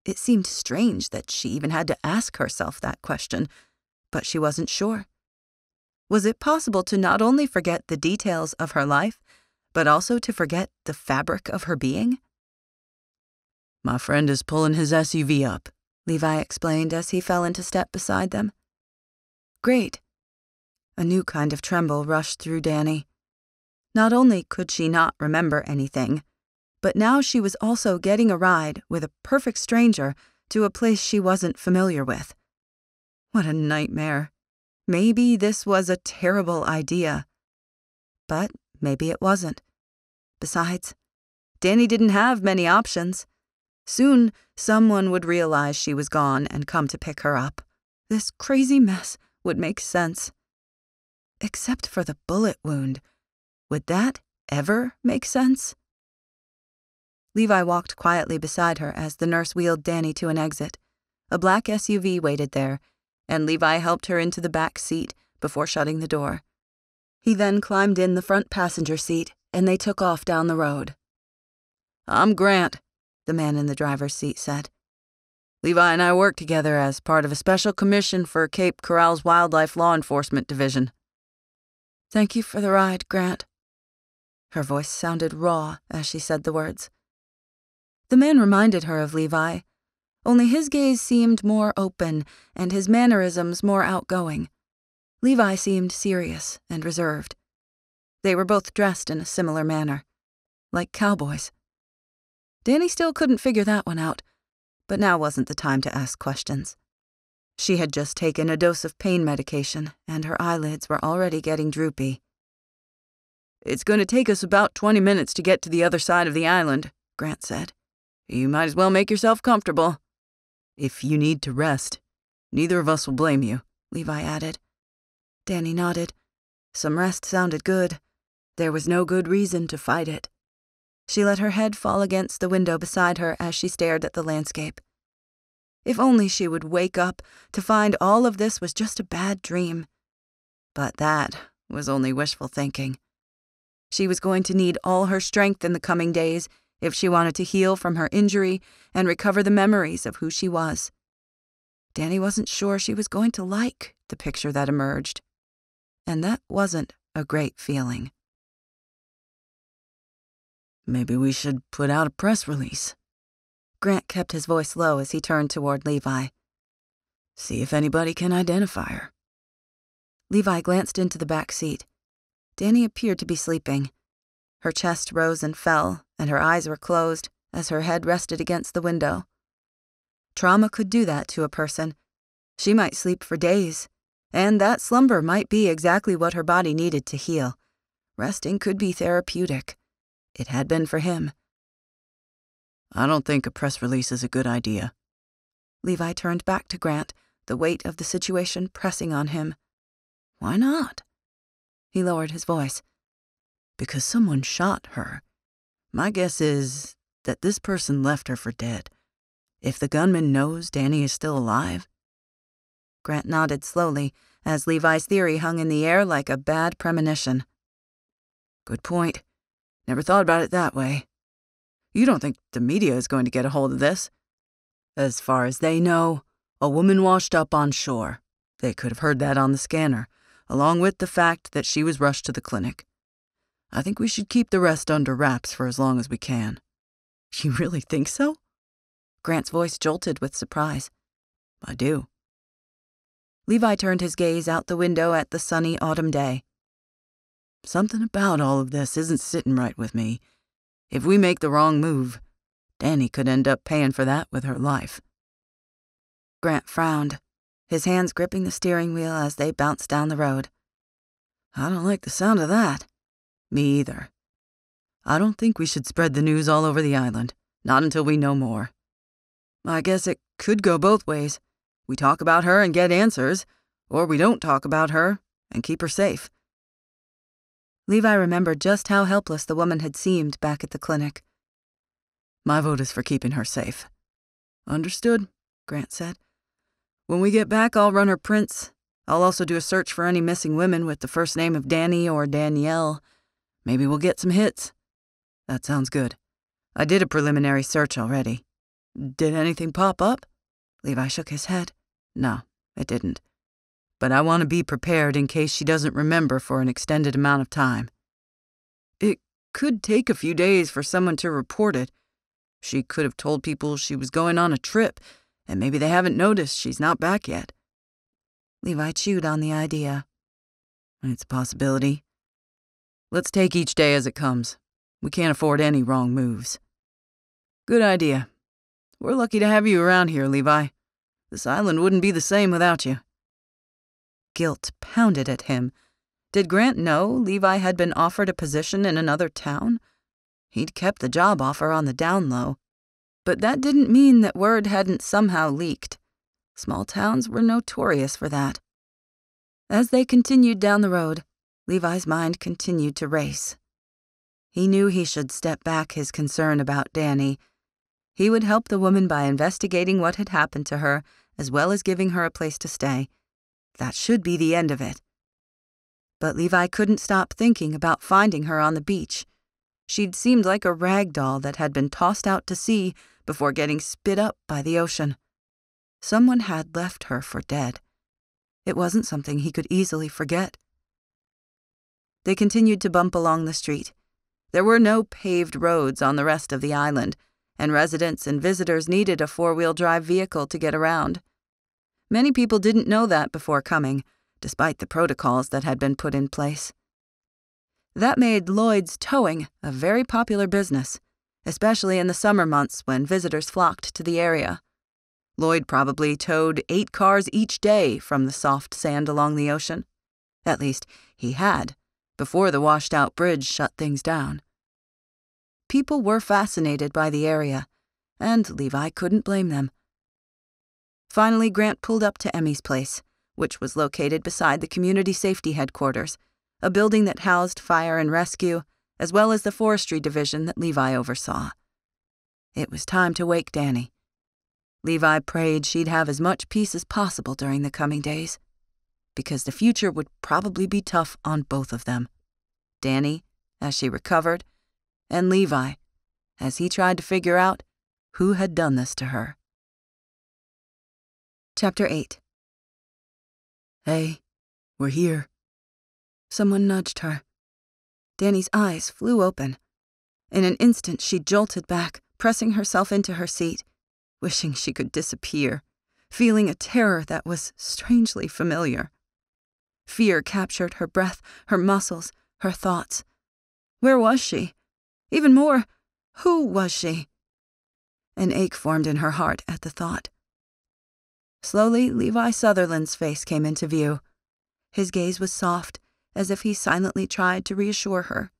It seemed strange that she even had to ask herself that question, but she wasn't sure. Was it possible to not only forget the details of her life, but also to forget the fabric of her being? "My friend is pulling his SUV up," Levi explained as he fell into step beside them. "Great." A new kind of tremble rushed through Dani. Not only could she not remember anything, but now she was also getting a ride with a perfect stranger to a place she wasn't familiar with. What a nightmare. Maybe this was a terrible idea. But maybe it wasn't. Besides, Dani didn't have many options. Soon, someone would realize she was gone and come to pick her up. This crazy mess would make sense. Except for the bullet wound. Would that ever make sense? Levi walked quietly beside her as the nurse wheeled Dani to an exit. A black SUV waited there, and Levi helped her into the back seat before shutting the door. He then climbed in the front passenger seat, and they took off down the road. "I'm Grant," the man in the driver's seat said. "Levi and I work together as part of a special commission for Cape Corral's Wildlife Law Enforcement Division." "Thank you for the ride, Grant." Her voice sounded raw as she said the words. The man reminded her of Levi, only his gaze seemed more open and his mannerisms more outgoing. Levi seemed serious and reserved. They were both dressed in a similar manner, like cowboys. Dani still couldn't figure that one out, but now wasn't the time to ask questions. She had just taken a dose of pain medication, and her eyelids were already getting droopy. "It's going to take us about 20 minutes to get to the other side of the island," Grant said. "You might as well make yourself comfortable. If you need to rest, neither of us will blame you," Levi added. Dani nodded. Some rest sounded good. There was no good reason to fight it. She let her head fall against the window beside her as she stared at the landscape. If only she would wake up to find all of this was just a bad dream. But that was only wishful thinking. She was going to need all her strength in the coming days if she wanted to heal from her injury and recover the memories of who she was. Dani wasn't sure she was going to like the picture that emerged, and that wasn't a great feeling. "Maybe we should put out a press release." Grant kept his voice low as he turned toward Levi. "See if anybody can identify her." Levi glanced into the back seat. Dani appeared to be sleeping. Her chest rose and fell, and her eyes were closed as her head rested against the window. Trauma could do that to a person. She might sleep for days, and that slumber might be exactly what her body needed to heal. Resting could be therapeutic. It had been for him. "I don't think a press release is a good idea." Levi turned back to Grant, the weight of the situation pressing on him. "Why not?" He lowered his voice. "Because someone shot her. My guess is that this person left her for dead. If the gunman knows Dani is still alive." Grant nodded slowly as Levi's theory hung in the air like a bad premonition. "Good point. Never thought about it that way. You don't think the media is going to get a hold of this? As far as they know, a woman washed up on shore. They could have heard that on the scanner, along with the fact that she was rushed to the clinic. I think we should keep the rest under wraps for as long as we can." "You really think so?" Grant's voice jolted with surprise. "I do." Levi turned his gaze out the window at the sunny autumn day. "Something about all of this isn't sitting right with me. If we make the wrong move, Dani could end up paying for that with her life." Grant frowned. his hands gripping the steering wheel as they bounced down the road. I don't like the sound of that. Me either. I don't think we should spread the news all over the island, not until we know more. I guess it could go both ways. We talk about her and get answers, or we don't talk about her and keep her safe. Levi remembered just how helpless the woman had seemed back at the clinic. My vote is for keeping her safe. Understood, Grant said. When we get back, I'll run her prints. I'll also do a search for any missing women with the first name of Dani or Danielle. Maybe we'll get some hits. That sounds good. I did a preliminary search already. Did anything pop up? Levi shook his head. No, it didn't. But I want to be prepared in case she doesn't remember for an extended amount of time. It could take a few days for someone to report it. She could have told people she was going on a trip, and maybe they haven't noticed she's not back yet. Levi chewed on the idea. It's a possibility. Let's take each day as it comes. We can't afford any wrong moves. Good idea. We're lucky to have you around here, Levi. This island wouldn't be the same without you. Guilt pounded at him. Did Grant know Levi had been offered a position in another town? He'd kept the job offer on the down low. But that didn't mean that word hadn't somehow leaked. Small towns were notorious for that. As they continued down the road, Levi's mind continued to race. He knew he should step back his concern about Dani. He would help the woman by investigating what had happened to her, as well as giving her a place to stay. That should be the end of it. But Levi couldn't stop thinking about finding her on the beach. She'd seemed like a rag doll that had been tossed out to sea before getting spit up by the ocean. Someone had left her for dead. It wasn't something he could easily forget. They continued to bump along the street. There were no paved roads on the rest of the island, and residents and visitors needed a four-wheel drive vehicle to get around. Many people didn't know that before coming, despite the protocols that had been put in place. That made Lloyd's towing a very popular business, especially in the summer months when visitors flocked to the area. Lloyd probably towed 8 cars each day from the soft sand along the ocean. At least, he had, before the washed-out bridge shut things down. People were fascinated by the area, and Levi couldn't blame them. Finally, Grant pulled up to Emmy's place, which was located beside the community safety headquarters, a building that housed fire and rescue, as well as the forestry division that Levi oversaw. It was time to wake Dani. Levi prayed she'd have as much peace as possible during the coming days, because the future would probably be tough on both of them. Dani, as she recovered, and Levi, as he tried to figure out who had done this to her. Chapter 8. Hey, we're here. Someone nudged her. Dani's eyes flew open. In an instant, she jolted back, pressing herself into her seat, wishing she could disappear, feeling a terror that was strangely familiar. Fear captured her breath, her muscles, her thoughts. Where was she? Even more, who was she? An ache formed in her heart at the thought. Slowly, Levi Sutherland's face came into view. His gaze was soft, as if he silently tried to reassure her.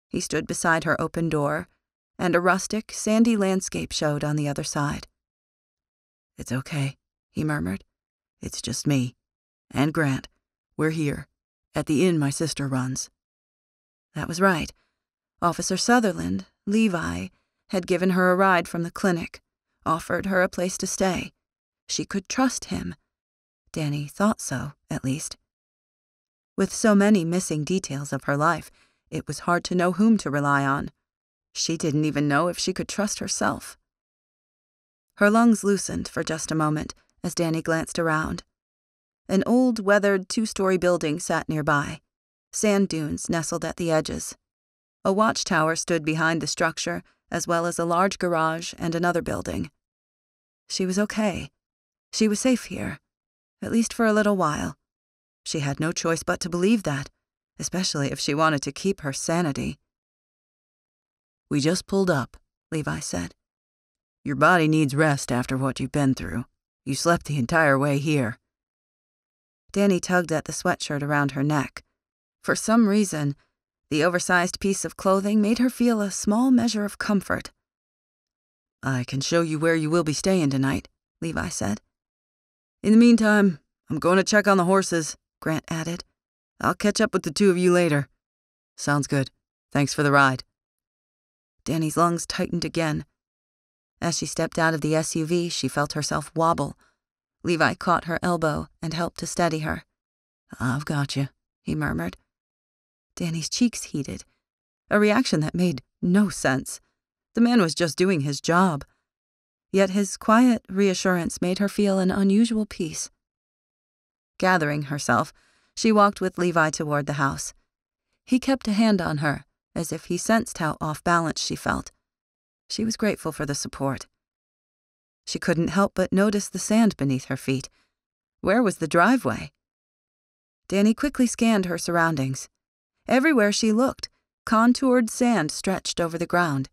He stood beside her open door, and a rustic, sandy landscape showed on the other side. It's okay, he murmured. It's just me. And Grant. We're here, at the inn my sister runs. That was right. Officer Sutherland, Levi, had given her a ride from the clinic, offered her a place to stay. She could trust him. Dani thought so, at least. With so many missing details of her life, it was hard to know whom to rely on. She didn't even know if she could trust herself. Her lungs loosened for just a moment as Dani glanced around. An old, weathered 2-story building sat nearby. Sand dunes nestled at the edges. A watchtower stood behind the structure, as well as a large garage and another building. She was okay. She was safe here, at least for a little while. She had no choice but to believe that, especially if she wanted to keep her sanity. We just pulled up, Levi said. Your body needs rest after what you've been through. You slept the entire way here. Dani tugged at the sweatshirt around her neck. For some reason, the oversized piece of clothing made her feel a small measure of comfort. I can show you where you will be staying tonight, Levi said. In the meantime, I'm going to check on the horses, Grant added. I'll catch up with the two of you later. Sounds good. Thanks for the ride. Dani's lungs tightened again. As she stepped out of the SUV, she felt herself wobble. Levi caught her elbow and helped to steady her. I've got you, he murmured. Dani's cheeks heated, a reaction that made no sense. The man was just doing his job. Yet his quiet reassurance made her feel an unusual peace. Gathering herself, she walked with Levi toward the house. He kept a hand on her, as if he sensed how off-balance she felt. She was grateful for the support. She couldn't help but notice the sand beneath her feet. Where was the driveway? Dani quickly scanned her surroundings. Everywhere she looked, contoured sand stretched over the ground.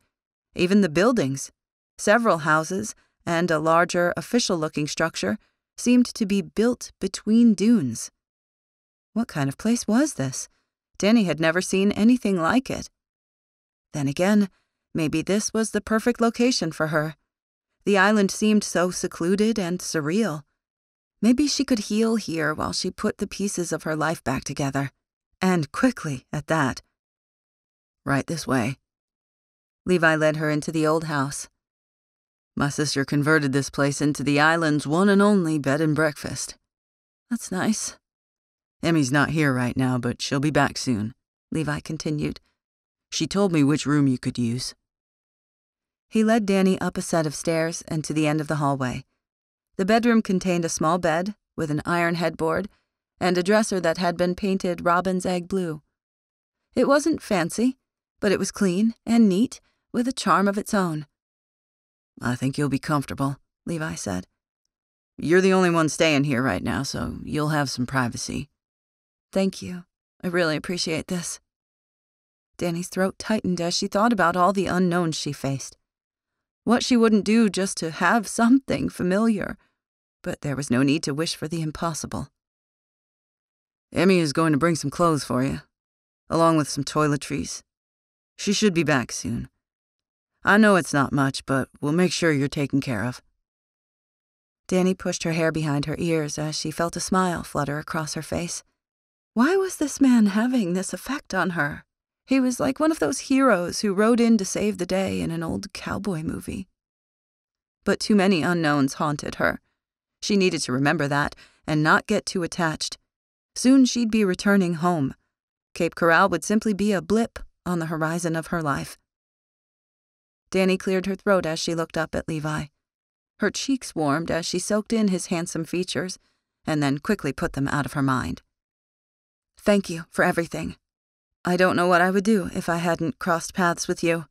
Even the buildings, several houses, and a larger, official-looking structure seemed to be built between dunes. What kind of place was this? Dani had never seen anything like it. Then again, maybe this was the perfect location for her. The island seemed so secluded and surreal. Maybe she could heal here while she put the pieces of her life back together. And quickly, at that. Right this way. Levi led her into the old house. My sister converted this place into the island's one and only bed and breakfast. That's nice. Emmy's not here right now, but she'll be back soon, Levi continued. She told me which room you could use. He led Dani up a set of stairs and to the end of the hallway. The bedroom contained a small bed with an iron headboard and a dresser that had been painted robin's egg blue. It wasn't fancy, but it was clean and neat, with a charm of its own. I think you'll be comfortable, Levi said. You're the only one staying here right now, so you'll have some privacy. Thank you. I really appreciate this. Dani's throat tightened as she thought about all the unknowns she faced. What she wouldn't do just to have something familiar. But there was no need to wish for the impossible. Emmy is going to bring some clothes for you, along with some toiletries. She should be back soon. I know it's not much, but we'll make sure you're taken care of. Dani pushed her hair behind her ears as she felt a smile flutter across her face. Why was this man having this effect on her? He was like one of those heroes who rode in to save the day in an old cowboy movie. But too many unknowns haunted her. She needed to remember that and not get too attached. Soon she'd be returning home. Cape Corral would simply be a blip on the horizon of her life. Dani cleared her throat as she looked up at Levi. Her cheeks warmed as she soaked in his handsome features and then quickly put them out of her mind. Thank you for everything. I don't know what I would do if I hadn't crossed paths with you.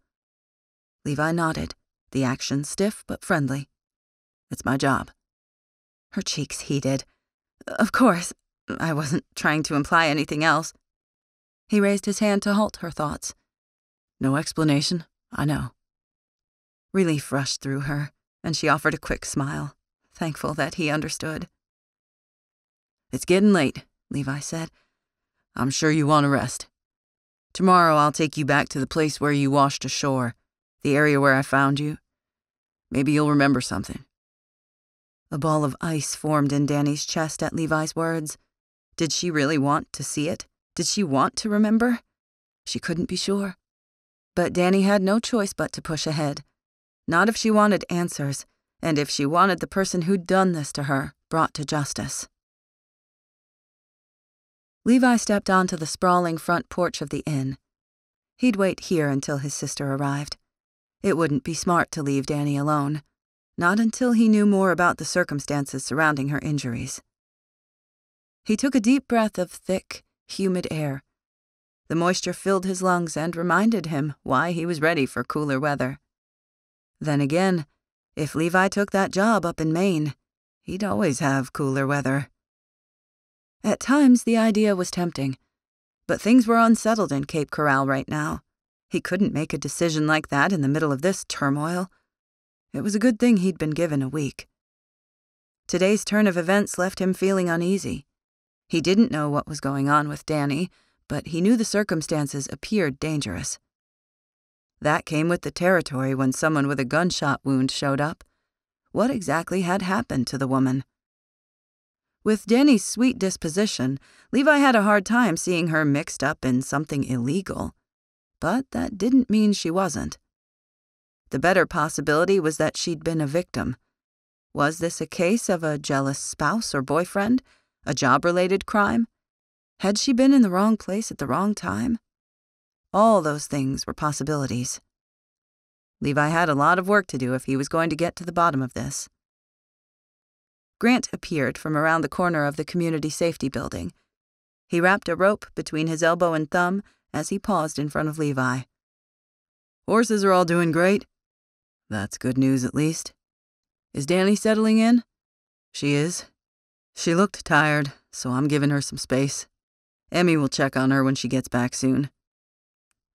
Levi nodded, the action stiff but friendly. It's my job. Her cheeks heated. Of course, I wasn't trying to imply anything else. He raised his hand to halt her thoughts. No explanation, I know. Relief rushed through her, and she offered a quick smile, thankful that he understood. It's getting late, Levi said. I'm sure you want to rest. Tomorrow I'll take you back to the place where you washed ashore, the area where I found you. Maybe you'll remember something. A ball of ice formed in Dani's chest at Levi's words. Did she really want to see it? Did she want to remember? She couldn't be sure. But Dani had no choice but to push ahead. Not if she wanted answers, and if she wanted the person who'd done this to her brought to justice. Levi stepped onto the sprawling front porch of the inn. He'd wait here until his sister arrived. It wouldn't be smart to leave Dani alone, not until he knew more about the circumstances surrounding her injuries. He took a deep breath of thick, humid air. The moisture filled his lungs and reminded him why he was ready for cooler weather. Then again, if Levi took that job up in Maine, he'd always have cooler weather. At times, the idea was tempting, but things were unsettled in Cape Corral right now. He couldn't make a decision like that in the middle of this turmoil. It was a good thing he'd been given a week. Today's turn of events left him feeling uneasy. He didn't know what was going on with Dani, but he knew the circumstances appeared dangerous. That came with the territory when someone with a gunshot wound showed up. What exactly had happened to the woman? With Dani's sweet disposition, Levi had a hard time seeing her mixed up in something illegal. But that didn't mean she wasn't. The better possibility was that she'd been a victim. Was this a case of a jealous spouse or boyfriend? A job-related crime? Had she been in the wrong place at the wrong time? All those things were possibilities. Levi had a lot of work to do if he was going to get to the bottom of this. Grant appeared from around the corner of the community safety building. He wrapped a rope between his elbow and thumb as he paused in front of Levi. Horses are all doing great. That's good news, at least. Is Dani settling in? She is. She looked tired, so I'm giving her some space. Emmy will check on her when she gets back soon.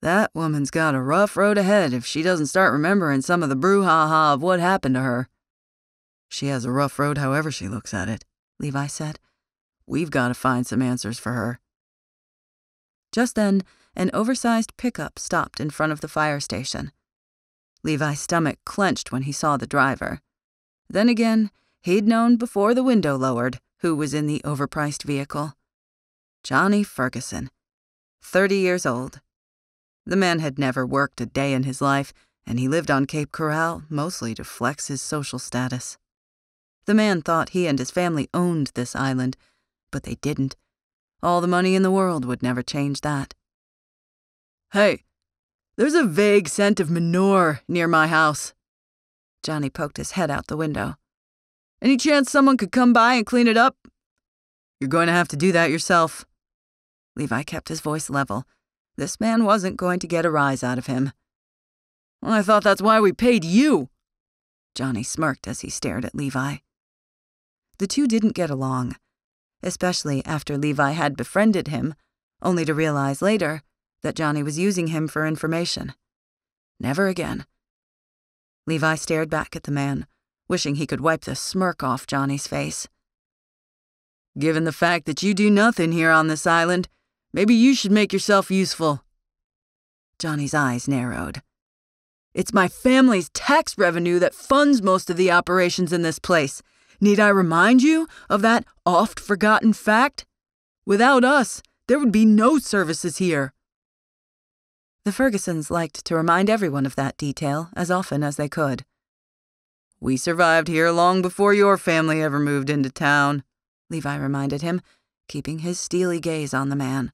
That woman's got a rough road ahead if she doesn't start remembering some of the brouhaha of what happened to her. She has a rough road however she looks at it, Levi said. We've got to find some answers for her. Just then, an oversized pickup stopped in front of the fire station. Levi's stomach clenched when he saw the driver. Then again, he'd known before the window lowered who was in the overpriced vehicle. Johnny Ferguson, 30 years old. The man had never worked a day in his life, and he lived on Cape Corral mostly to flex his social status. The man thought he and his family owned this island, but they didn't. All the money in the world would never change that. Hey, there's a vague scent of manure near my house. Johnny poked his head out the window. Any chance someone could come by and clean it up? You're going to have to do that yourself. Levi kept his voice level. This man wasn't going to get a rise out of him. Well, I thought that's why we paid you. Johnny smirked as he stared at Levi. The two didn't get along, especially after Levi had befriended him, only to realize later that Johnny was using him for information. Never again. Levi stared back at the man, wishing he could wipe the smirk off Johnny's face. Given the fact that you do nothing here on this island, maybe you should make yourself useful. Johnny's eyes narrowed. It's my family's tax revenue that funds most of the operations in this place. Need I remind you of that oft-forgotten fact? Without us, there would be no services here. The Fergusons liked to remind everyone of that detail as often as they could. We survived here long before your family ever moved into town, Levi reminded him, keeping his steely gaze on the man.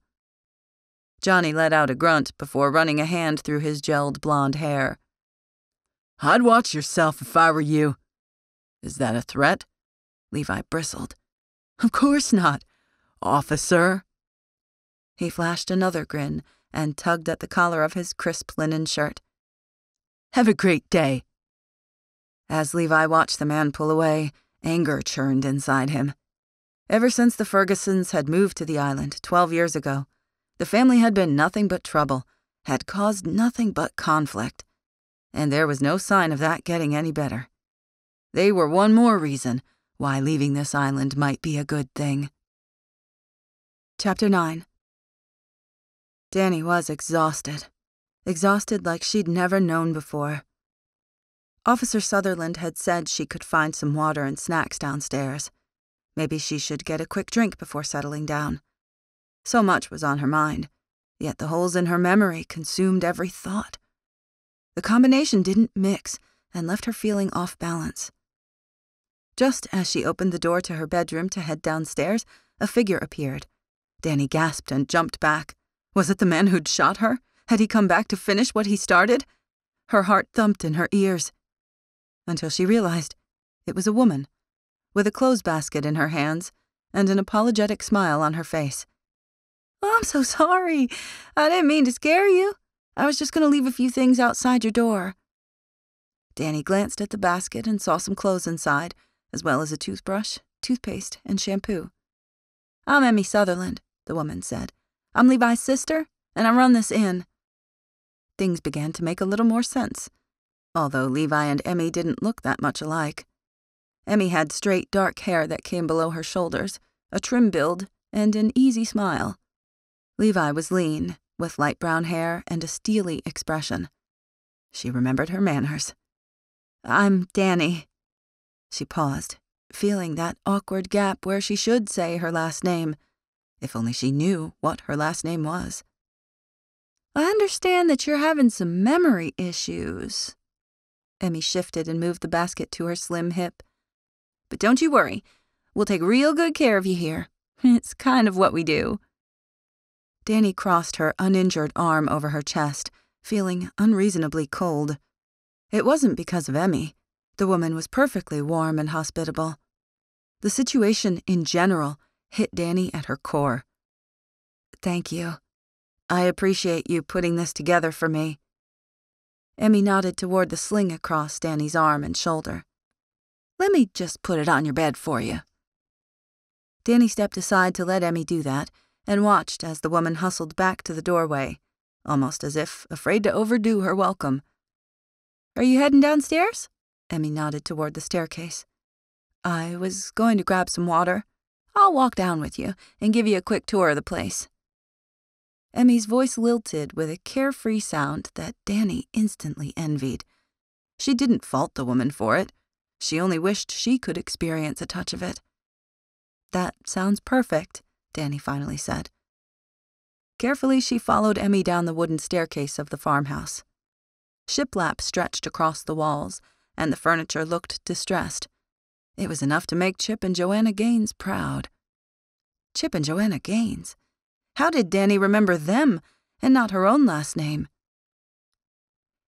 Johnny let out a grunt before running a hand through his gelled blonde hair. I'd watch yourself if I were you. Is that a threat? Levi bristled. Of course not, officer. He flashed another grin and tugged at the collar of his crisp linen shirt. Have a great day. As Levi watched the man pull away, anger churned inside him. Ever since the Fergusons had moved to the island 12 years ago, the family had been nothing but trouble, had caused nothing but conflict, and there was no sign of that getting any better. They were one more reason why leaving this island might be a good thing. Chapter 9. Dani was exhausted like she'd never known before. Officer Sutherland had said she could find some water and snacks downstairs. Maybe she should get a quick drink before settling down. So much was on her mind, yet the holes in her memory consumed every thought. The combination didn't mix and left her feeling off balance. Just as she opened the door to her bedroom to head downstairs, a figure appeared. Dani gasped and jumped back. Was it the man who'd shot her? Had he come back to finish what he started? Her heart thumped in her ears. Until she realized it was a woman, with a clothes basket in her hands and an apologetic smile on her face. "Oh, I'm so sorry. I didn't mean to scare you. I was just going to leave a few things outside your door." Dani glanced at the basket and saw some clothes inside, as well as a toothbrush, toothpaste, and shampoo. "I'm Emmy Sutherland," the woman said. "I'm Levi's sister, and I run this inn." Things began to make a little more sense, although Levi and Emmy didn't look that much alike. Emmy had straight, dark hair that came below her shoulders, a trim build, and an easy smile. Levi was lean, with light brown hair and a steely expression. She remembered her manners. "I'm Dani." She paused, feeling that awkward gap where she should say her last name, if only she knew what her last name was. "I understand that you're having some memory issues." Emmy shifted and moved the basket to her slim hip. "But don't you worry. We'll take real good care of you here. It's kind of what we do." Dani crossed her uninjured arm over her chest, feeling unreasonably cold. It wasn't because of Emmy. The woman was perfectly warm and hospitable. The situation in general hit Dani at her core. "Thank you. I appreciate you putting this together for me." Emmy nodded toward the sling across Dani's arm and shoulder. "Let me just put it on your bed for you." Dani stepped aside to let Emmy do that, and watched as the woman hustled back to the doorway, almost as if afraid to overdo her welcome. "Are you heading downstairs?" Emmy nodded toward the staircase. "I was going to grab some water. I'll walk down with you and give you a quick tour of the place." Emmy's voice lilted with a carefree sound that Dani instantly envied. She didn't fault the woman for it. She only wished she could experience a touch of it. "That sounds perfect," Dani finally said. Carefully, she followed Emmy down the wooden staircase of the farmhouse. Shiplap stretched across the walls, and the furniture looked distressed. It was enough to make Chip and Joanna Gaines proud. Chip and Joanna Gaines? How did Dani remember them, and not her own last name?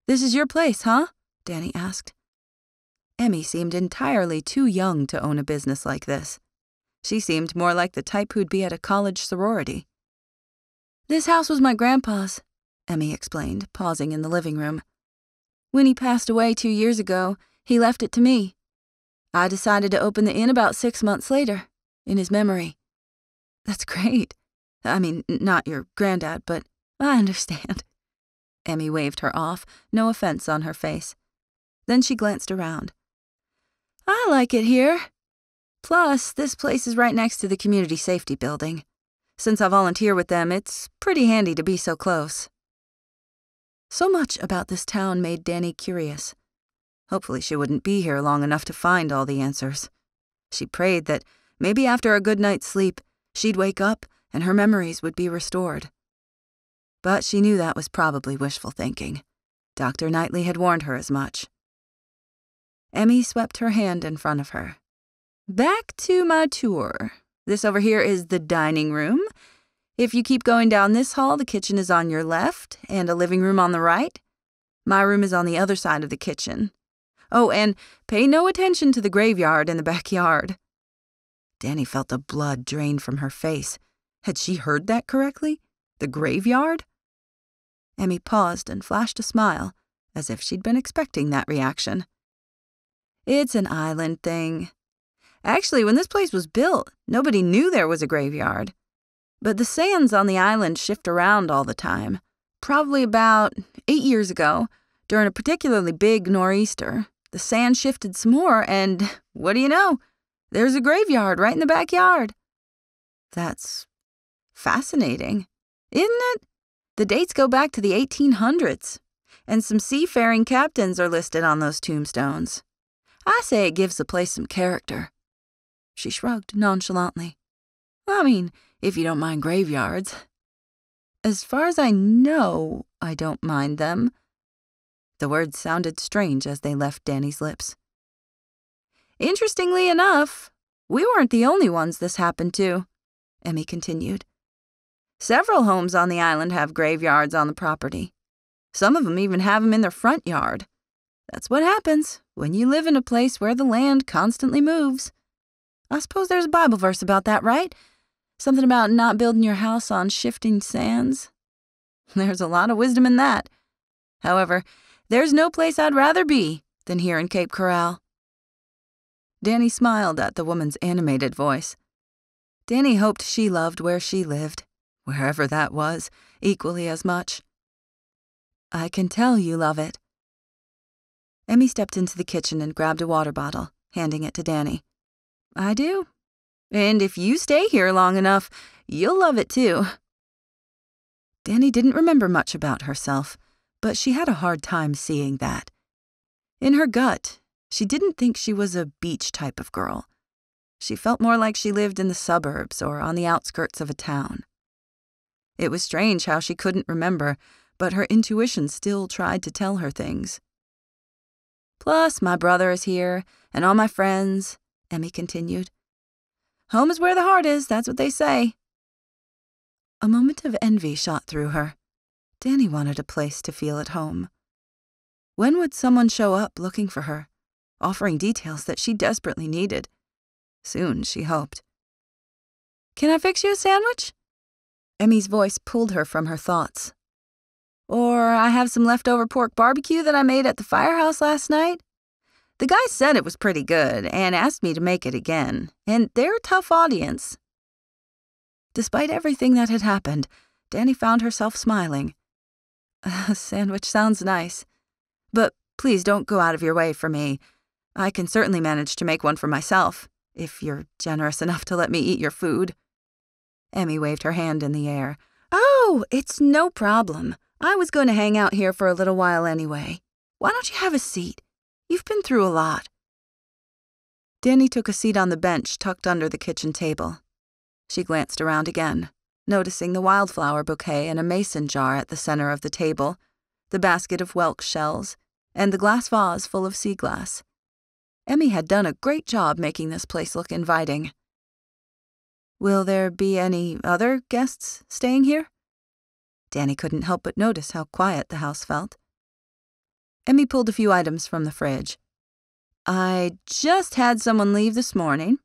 "This is your place, huh?" Dani asked. Emmy seemed entirely too young to own a business like this. She seemed more like the type who'd be at a college sorority. "This house was my grandpa's," Emmy explained, pausing in the living room. "When he passed away 2 years ago, he left it to me. I decided to open the inn about 6 months later, in his memory." "That's great. I mean, not your granddad, but I understand." Emmy waved her off, no offense on her face. Then she glanced around. "I like it here. Plus, this place is right next to the community safety building. Since I volunteer with them, it's pretty handy to be so close." So much about this town made Dani curious. Hopefully she wouldn't be here long enough to find all the answers. She prayed that maybe after a good night's sleep, she'd wake up and her memories would be restored. But she knew that was probably wishful thinking. Dr. Knightley had warned her as much. Emmy swept her hand in front of her. "Back to my tour. This over here is the dining room. If you keep going down this hall, the kitchen is on your left, and a living room on the right. My room is on the other side of the kitchen. Oh, and pay no attention to the graveyard in the backyard." Dani felt the blood drain from her face. Had she heard that correctly? The graveyard? Emmy paused and flashed a smile, as if she'd been expecting that reaction. "It's an island thing. Actually, when this place was built, nobody knew there was a graveyard. But the sands on the island shift around all the time. Probably about 8 years ago, during a particularly big nor'easter, the sand shifted some more, and what do you know? There's a graveyard right in the backyard." "That's fascinating, isn't it? The dates go back to the 1800s, and some seafaring captains are listed on those tombstones. I say it gives the place some character." She shrugged nonchalantly. "I mean, if you don't mind graveyards." "As far as I know, I don't mind them." The words sounded strange as they left Dani's lips. "Interestingly enough, we weren't the only ones this happened to," Emmy continued. "Several homes on the island have graveyards on the property. Some of them even have them in their front yard. That's what happens when you live in a place where the land constantly moves. I suppose there's a Bible verse about that, right? Something about not building your house on shifting sands. There's a lot of wisdom in that. However, there's no place I'd rather be than here in Cape Corral." Dani smiled at the woman's animated voice. Dani hoped she loved where she lived, wherever that was, equally as much. "I can tell you love it." Emmy stepped into the kitchen and grabbed a water bottle, handing it to Dani. "I do. And if you stay here long enough, you'll love it too. Dani didn't remember much about herself, but she had a hard time seeing that. In her gut, she didn't think she was a beach type of girl. She felt more like she lived in the suburbs or on the outskirts of a town. It was strange how she couldn't remember, but her intuition still tried to tell her things. Plus, my brother is here, and all my friends, Emmy continued. Home is where the heart is, that's what they say. A moment of envy shot through her. Dani wanted a place to feel at home. When would someone show up looking for her, offering details that she desperately needed? Soon, she hoped. Can I fix you a sandwich? Emmy's voice pulled her from her thoughts. Or I have some leftover pork barbecue that I made at the firehouse last night. The guy said it was pretty good and asked me to make it again, and they're a tough audience. Despite everything that had happened, Dani found herself smiling. A sandwich sounds nice, but please don't go out of your way for me. I can certainly manage to make one for myself, if you're generous enough to let me eat your food. Emmy waved her hand in the air. Oh, it's no problem. I was going to hang out here for a little while anyway. Why don't you have a seat? You've been through a lot. Dani took a seat on the bench tucked under the kitchen table. She glanced around again, noticing the wildflower bouquet in a mason jar at the center of the table, the basket of whelk shells, and the glass vase full of sea glass. Emmy had done a great job making this place look inviting. Will there be any other guests staying here? Dani couldn't help but notice how quiet the house felt. Emmy pulled a few items from the fridge. I just had someone leave this morning,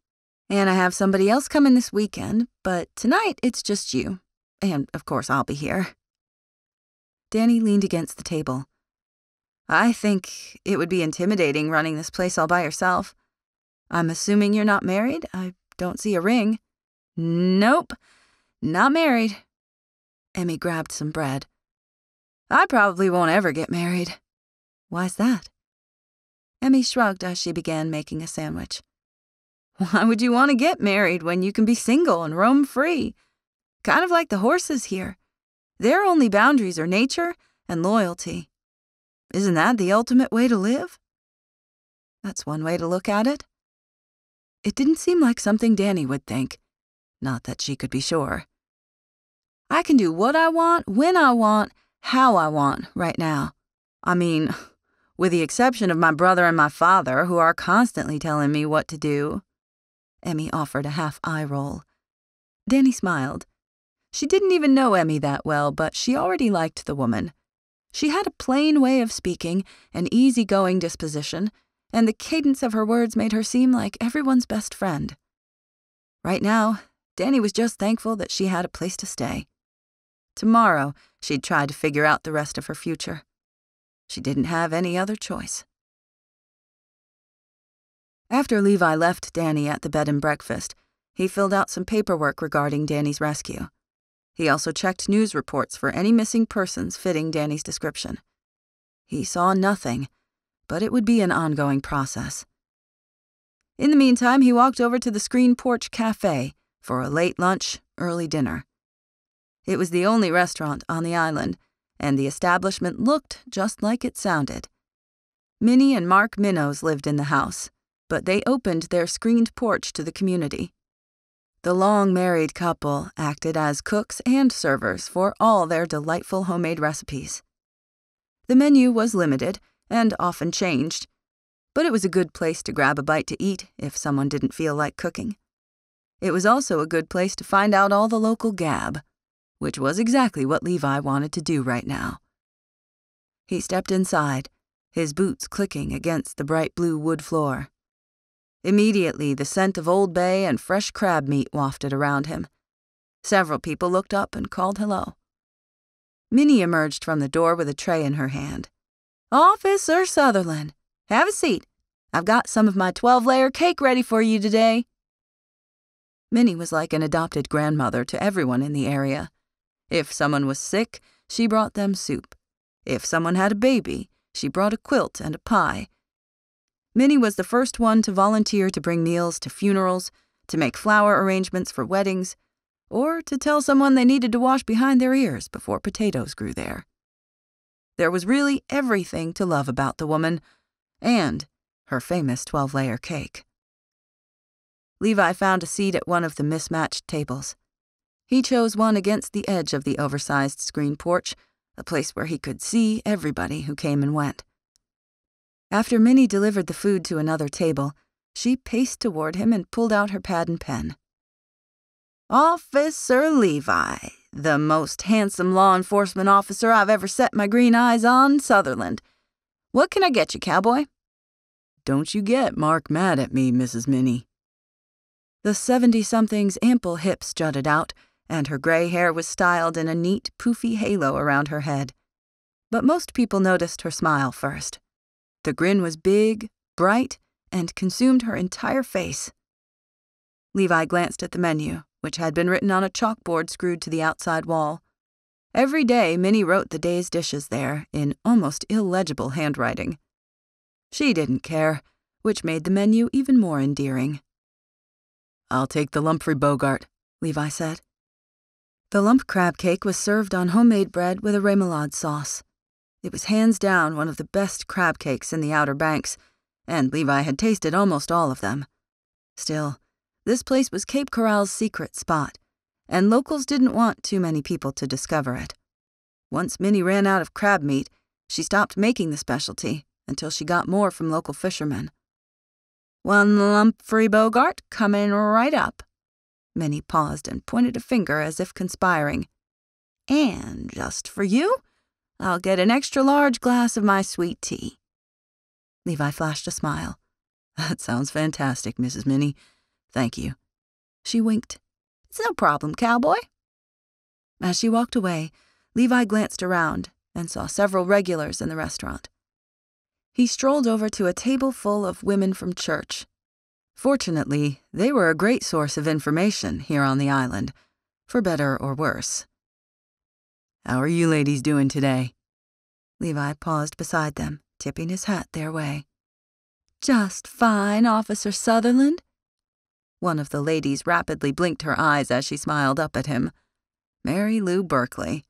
and I have somebody else coming this weekend, but tonight it's just you. And, of course, I'll be here. Dani leaned against the table. I think it would be intimidating running this place all by yourself. I'm assuming you're not married? I don't see a ring. Nope, not married. Emmy grabbed some bread. I probably won't ever get married. Why's that? Emmy shrugged as she began making a sandwich. Why would you want to get married when you can be single and roam free? Kind of like the horses here. Their only boundaries are nature and loyalty. Isn't that the ultimate way to live? That's one way to look at it. It didn't seem like something Dani would think. Not that she could be sure. I can do what I want, when I want, how I want right now. I mean, with the exception of my brother and my father, who are constantly telling me what to do. Emmy offered a half eye roll. Dani smiled. She didn't even know Emmy that well, but she already liked the woman. She had a plain way of speaking, an easygoing disposition, and the cadence of her words made her seem like everyone's best friend. Right now, Dani was just thankful that she had a place to stay. Tomorrow, she'd try to figure out the rest of her future. She didn't have any other choice. After Levi left Dani at the bed and breakfast, he filled out some paperwork regarding Dani's rescue. He also checked news reports for any missing persons fitting Dani's description. He saw nothing, but it would be an ongoing process. In the meantime, he walked over to the Screen Porch Cafe for a late lunch, early dinner. It was the only restaurant on the island, and the establishment looked just like it sounded. Minnie and Mark Minnows lived in the house, but they opened their screened porch to the community. The long-married couple acted as cooks and servers for all their delightful homemade recipes. The menu was limited and often changed, but it was a good place to grab a bite to eat if someone didn't feel like cooking. It was also a good place to find out all the local gab, which was exactly what Levi wanted to do right now. He stepped inside, his boots clicking against the bright blue wood floor. Immediately, the scent of Old Bay and fresh crab meat wafted around him. Several people looked up and called hello. Minnie emerged from the door with a tray in her hand. Officer Sutherland, have a seat. I've got some of my 12-layer cake ready for you today. Minnie was like an adopted grandmother to everyone in the area. If someone was sick, she brought them soup. If someone had a baby, she brought a quilt and a pie. Minnie was the first one to volunteer to bring meals to funerals, to make flower arrangements for weddings, or to tell someone they needed to wash behind their ears before potatoes grew there. There was really everything to love about the woman, and her famous 12-layer cake. Levi found a seat at one of the mismatched tables. He chose one against the edge of the oversized screen porch, a place where he could see everybody who came and went. After Minnie delivered the food to another table, she paced toward him and pulled out her pad and pen. "Officer Levi, the most handsome law enforcement officer I've ever set my green eyes on, Sutherland. What can I get you, cowboy?" "Don't you get Mark mad at me, Mrs. Minnie." The 70-something's ample hips jutted out, and her gray hair was styled in a neat, poofy halo around her head. But most people noticed her smile first. The grin was big, bright, and consumed her entire face. Levi glanced at the menu, which had been written on a chalkboard screwed to the outside wall. Every day, Minnie wrote the day's dishes there in almost illegible handwriting. She didn't care, which made the menu even more endearing. "I'll take the Lumphrey Bogart," Levi said. The lump crab cake was served on homemade bread with a remoulade sauce. It was hands down one of the best crab cakes in the Outer Banks, and Levi had tasted almost all of them. Still, this place was Cape Corral's secret spot, and locals didn't want too many people to discover it. Once Minnie ran out of crab meat, she stopped making the specialty until she got more from local fishermen. "One Lumphrey Bogart coming right up." Minnie paused and pointed a finger as if conspiring. "And just for you, I'll get an extra-large glass of my sweet tea." Levi flashed a smile. "That sounds fantastic, Mrs. Minnie. Thank you." She winked. "It's no problem, cowboy." As she walked away, Levi glanced around and saw several regulars in the restaurant. He strolled over to a table full of women from church. Fortunately, they were a great source of information here on the island, for better or worse. "How are you ladies doing today?" Levi paused beside them, tipping his hat their way. "Just fine, Officer Sutherland." One of the ladies rapidly blinked her eyes as she smiled up at him. Mary Lou Berkeley.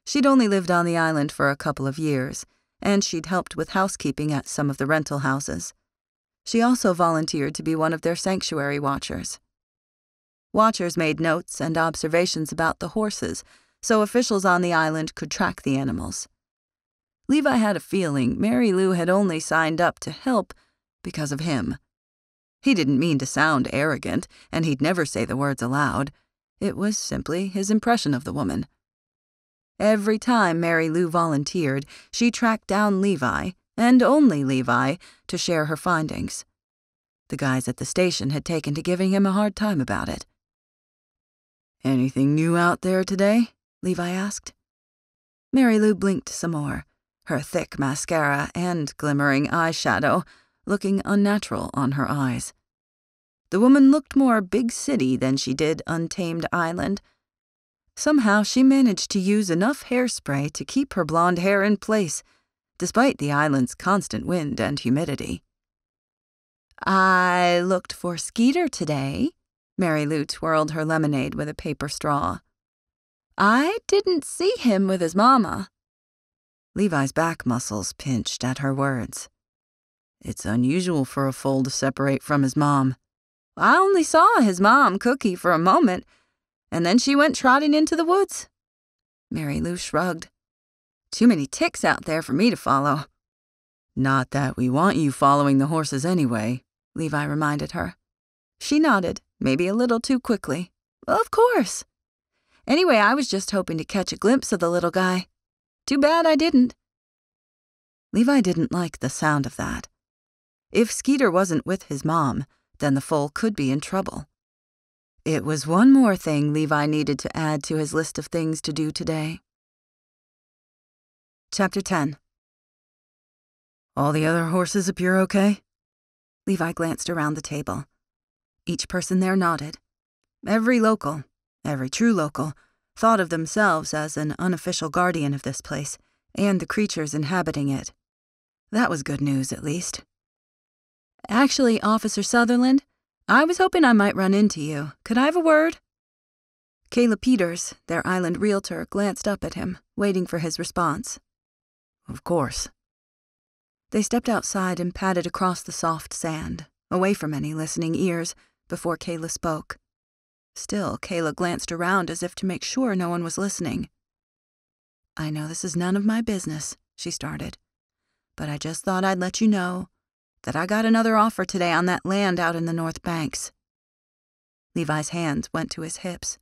She'd only lived on the island for a couple of years, and she'd helped with housekeeping at some of the rental houses. She also volunteered to be one of their sanctuary watchers. Watchers made notes and observations about the horses, so officials on the island could track the animals. Levi had a feeling Mary Lou had only signed up to help because of him. He didn't mean to sound arrogant, and he'd never say the words aloud. It was simply his impression of the woman. Every time Mary Lou volunteered, she tracked down Levi, and only Levi, to share her findings. The guys at the station had taken to giving him a hard time about it. "Anything new out there today?" Levi asked. Mary Lou blinked some more, her thick mascara and glimmering eyeshadow looking unnatural on her eyes. The woman looked more big city than she did untamed island. Somehow she managed to use enough hairspray to keep her blonde hair in place, despite the island's constant wind and humidity. "I looked for Skeeter today." Mary Lou twirled her lemonade with a paper straw. "I didn't see him with his mama." Levi's back muscles pinched at her words. "It's unusual for a foal to separate from his mom." "I only saw his mom, Cookie, for a moment, and then she went trotting into the woods." Mary Lou shrugged. "Too many ticks out there for me to follow." "Not that we want you following the horses anyway," Levi reminded her. She nodded, maybe a little too quickly. "Of course. Anyway, I was just hoping to catch a glimpse of the little guy. Too bad I didn't." Levi didn't like the sound of that. If Skeeter wasn't with his mom, then the foal could be in trouble. It was one more thing Levi needed to add to his list of things to do today. Chapter 10. "All the other horses appear okay?" Levi glanced around the table. Each person there nodded. Every local, every true local, thought of themselves as an unofficial guardian of this place and the creatures inhabiting it. That was good news, at least. "Actually, Officer Sutherland, I was hoping I might run into you. Could I have a word?" Kayla Peters, their island realtor, glanced up at him, waiting for his response. "Of course." They stepped outside and padded across the soft sand, away from any listening ears, before Kayla spoke. Still, Kayla glanced around as if to make sure no one was listening. "I know this is none of my business," she started, "but I just thought I'd let you know that I got another offer today on that land out in the North Banks." Levi's hands went to his hips.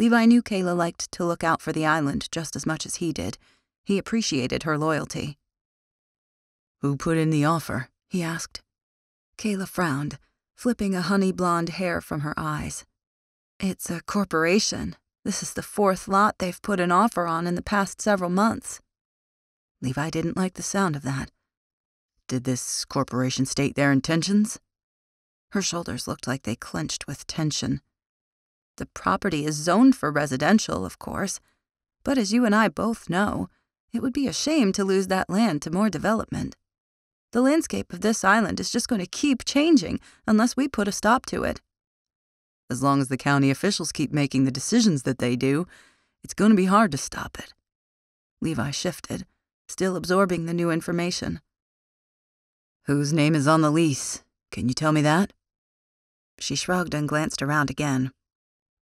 Levi knew Kayla liked to look out for the island just as much as he did. He appreciated her loyalty. "Who put in the offer?" he asked. Kayla frowned, flipping a honey-blonde hair from her eyes. "It's a corporation. This is the 4th lot they've put an offer on in the past several months." Levi didn't like the sound of that. "Did this corporation state their intentions?" Her shoulders looked like they clenched with tension. "The property is zoned for residential, of course, but as you and I both know, it would be a shame to lose that land to more development. The landscape of this island is just going to keep changing unless we put a stop to it." "As long as the county officials keep making the decisions that they do, it's going to be hard to stop it." Levi shifted, still absorbing the new information. "Whose name is on the lease? Can you tell me that?" She shrugged and glanced around again.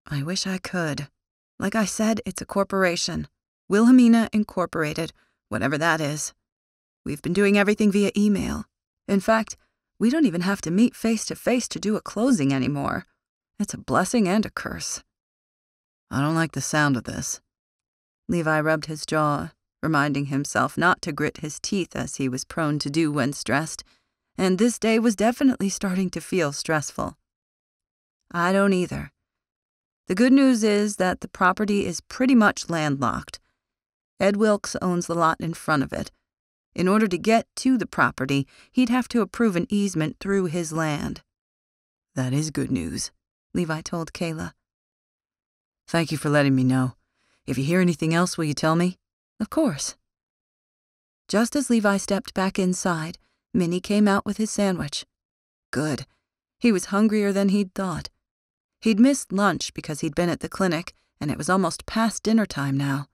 "I wish I could. Like I said, it's a corporation. Wilhelmina Incorporated, whatever that is. We've been doing everything via email. In fact, we don't even have to meet face-to-face to do a closing anymore. It's a blessing and a curse." "I don't like the sound of this." Levi rubbed his jaw, reminding himself not to grit his teeth as he was prone to do when stressed, and this day was definitely starting to feel stressful. "I don't either. The good news is that the property is pretty much landlocked. Ed Wilkes owns the lot in front of it. In order to get to the property, he'd have to approve an easement through his land." "That is good news," Levi told Kayla. "Thank you for letting me know. If you hear anything else, will you tell me?" "Of course." Just as Levi stepped back inside, Minnie came out with his sandwich. Good. He was hungrier than he'd thought. He'd missed lunch because he'd been at the clinic, and it was almost past dinner time now.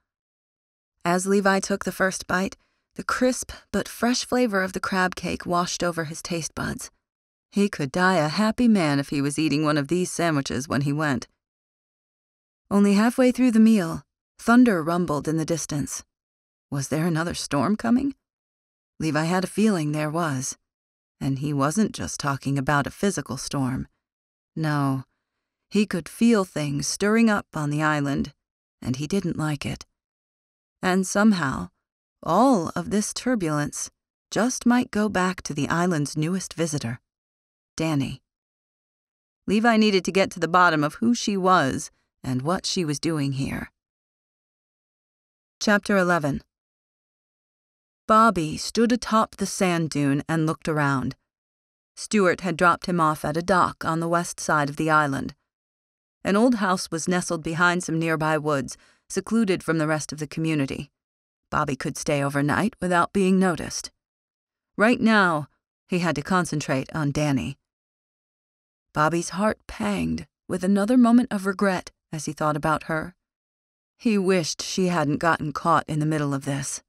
As Levi took the first bite, the crisp but fresh flavor of the crab cake washed over his taste buds. He could die a happy man if he was eating one of these sandwiches when he went. Only halfway through the meal, thunder rumbled in the distance. Was there another storm coming? Levi had a feeling there was. And he wasn't just talking about a physical storm. No, he could feel things stirring up on the island, and he didn't like it. And somehow, all of this turbulence just might go back to the island's newest visitor, Dani. Levi needed to get to the bottom of who she was and what she was doing here. Chapter 11. Bobby stood atop the sand dune and looked around. Stuart had dropped him off at a dock on the west side of the island. An old house was nestled behind some nearby woods, secluded from the rest of the community. Bobby could stay overnight without being noticed. Right now, he had to concentrate on Dani. Bobby's heart panged with another moment of regret as he thought about her. He wished she hadn't gotten caught in the middle of this.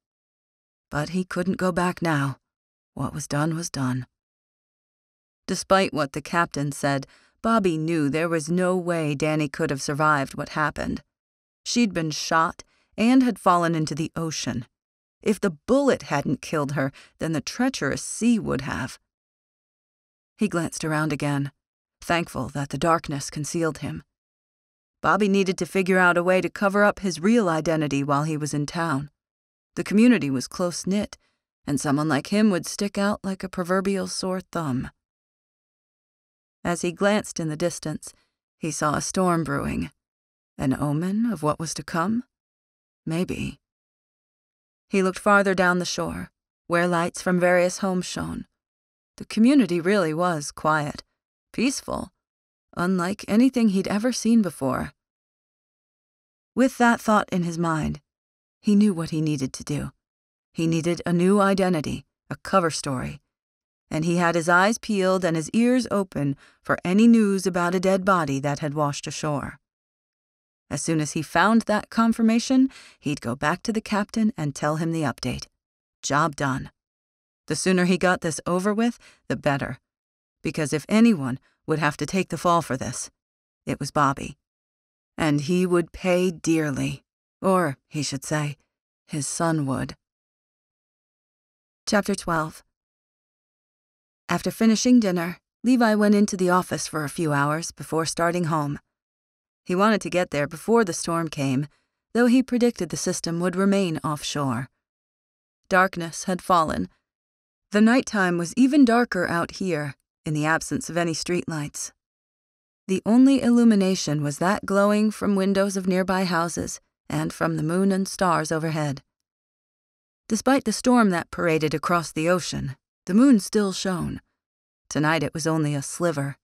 But he couldn't go back now. What was done was done. Despite what the captain said, Bobby knew there was no way Dani could have survived what happened. She'd been shot and had fallen into the ocean. If the bullet hadn't killed her, then the treacherous sea would have. He glanced around again, thankful that the darkness concealed him. Bobby needed to figure out a way to cover up his real identity while he was in town. The community was close-knit, and someone like him would stick out like a proverbial sore thumb. As he glanced in the distance, he saw a storm brewing. An omen of what was to come? Maybe. He looked farther down the shore, where lights from various homes shone. The community really was quiet, peaceful, unlike anything he'd ever seen before. With that thought in his mind, he knew what he needed to do. He needed a new identity, a cover story. and he had his eyes peeled and his ears open for any news about a dead body that had washed ashore. As soon as he found that confirmation, he'd go back to the captain and tell him the update. Job done. The sooner he got this over with, the better, because if anyone would have to take the fall for this, it was Bobby. And he would pay dearly, or, he should say, his son would. Chapter 12. After finishing dinner, Levi went into the office for a few hours before starting home. He wanted to get there before the storm came, though he predicted the system would remain offshore. Darkness had fallen. The nighttime was even darker out here, in the absence of any streetlights. The only illumination was that glowing from windows of nearby houses and from the moon and stars overhead. Despite the storm that paraded across the ocean, the moon still shone. Tonight it was only a sliver.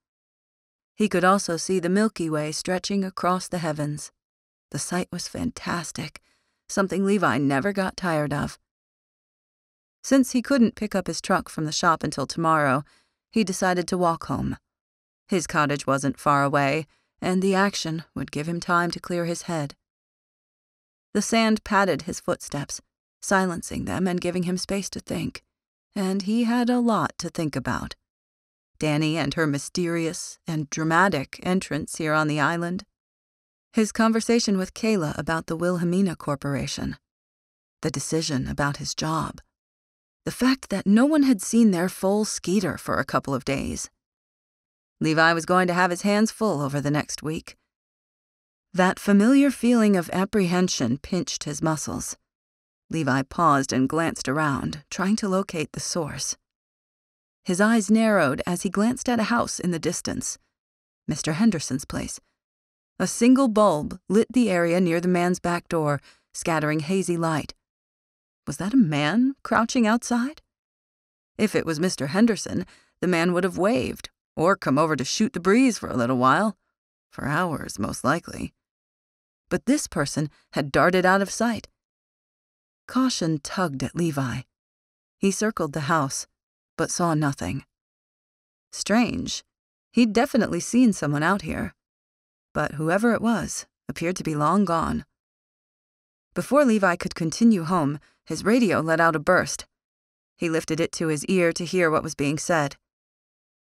He could also see the Milky Way stretching across the heavens. The sight was fantastic, something Levi never got tired of. Since he couldn't pick up his truck from the shop until tomorrow, he decided to walk home. His cottage wasn't far away, and the action would give him time to clear his head. The sand padded his footsteps, silencing them and giving him space to think, and he had a lot to think about. Dani and her mysterious and dramatic entrance here on the island. His conversation with Kayla about the Wilhelmina Corporation. The decision about his job. The fact that no one had seen their full Skeeter for a couple of days. Levi was going to have his hands full over the next week. That familiar feeling of apprehension pinched his muscles. Levi paused and glanced around, trying to locate the source. His eyes narrowed as he glanced at a house in the distance. Mr. Henderson's place. A single bulb lit the area near the man's back door, scattering hazy light. Was that a man crouching outside? If it was Mr. Henderson, the man would have waved, or come over to shoot the breeze for a little while. For hours, most likely. But this person had darted out of sight. Caution tugged at Levi. He circled the house, but saw nothing. Strange. He'd definitely seen someone out here. But whoever it was appeared to be long gone. Before Levi could continue home, his radio let out a burst. He lifted it to his ear to hear what was being said.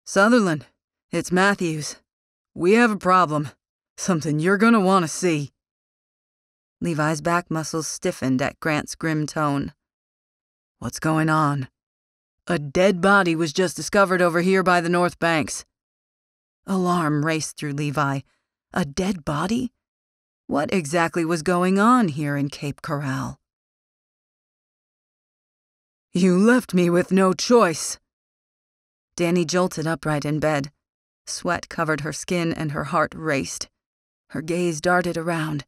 Sutherland, it's Matthews. We have a problem. Something you're gonna want to see. Levi's back muscles stiffened at Grant's grim tone. What's going on? A dead body was just discovered over here by the North Banks. Alarm raced through Levi. A dead body? What exactly was going on here in Cape Corral? You left me with no choice. Dani jolted upright in bed. Sweat covered her skin and her heart raced. Her gaze darted around.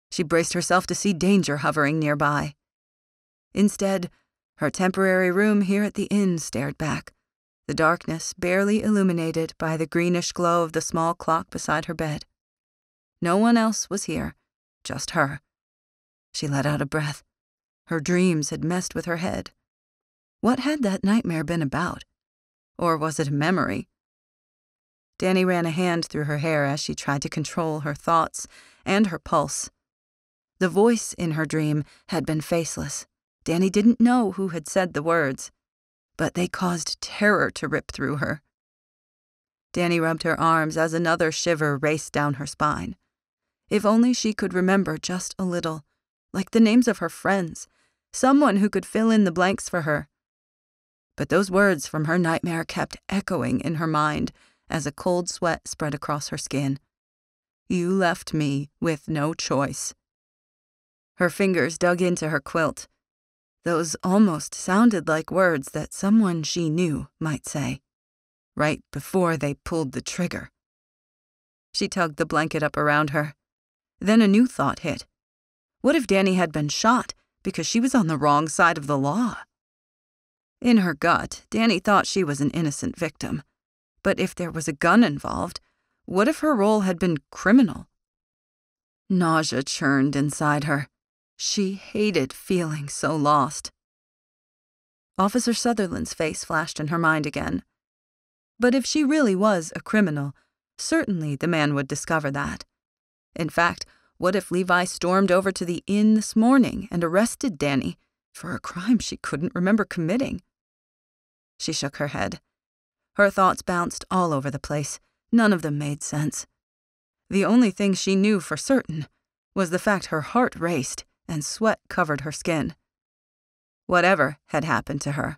She braced herself to see danger hovering nearby. Instead, her temporary room here at the inn stared back, the darkness barely illuminated by the greenish glow of the small clock beside her bed. No one else was here, just her. She let out a breath. Her dreams had messed with her head. What had that nightmare been about? Or was it a memory? Dani ran a hand through her hair as she tried to control her thoughts and her pulse. The voice in her dream had been faceless. Dani didn't know who had said the words, but they caused terror to rip through her. Dani rubbed her arms as another shiver raced down her spine. If only she could remember just a little, like the names of her friends, someone who could fill in the blanks for her. But those words from her nightmare kept echoing in her mind as a cold sweat spread across her skin. You left me with no choice. Her fingers dug into her quilt. Those almost sounded like words that someone she knew might say, right before they pulled the trigger. She tugged the blanket up around her. Then a new thought hit. What if Dani had been shot because she was on the wrong side of the law? In her gut, Dani thought she was an innocent victim. But if there was a gun involved, what if her role had been criminal? Nausea churned inside her. She hated feeling so lost. Officer Sutherland's face flashed in her mind again. But if she really was a criminal, certainly the man would discover that. In fact, what if Levi stormed over to the inn this morning and arrested Dani for a crime she couldn't remember committing? She shook her head. Her thoughts bounced all over the place. None of them made sense. The only thing she knew for certain was the fact her heart raced and sweat covered her skin. Whatever had happened to her,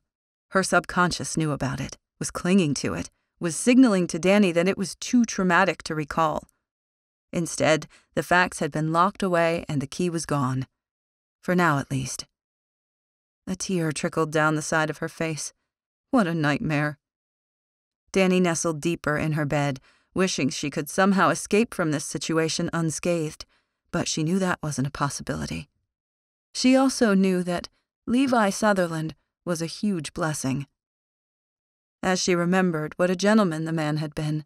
her subconscious knew about it, was clinging to it, was signaling to Dani that it was too traumatic to recall. Instead, the facts had been locked away and the key was gone. For now, at least. A tear trickled down the side of her face. What a nightmare. Dani nestled deeper in her bed, wishing she could somehow escape from this situation unscathed, but she knew that wasn't a possibility. She also knew that Levi Sutherland was a huge blessing. As she remembered what a gentleman the man had been,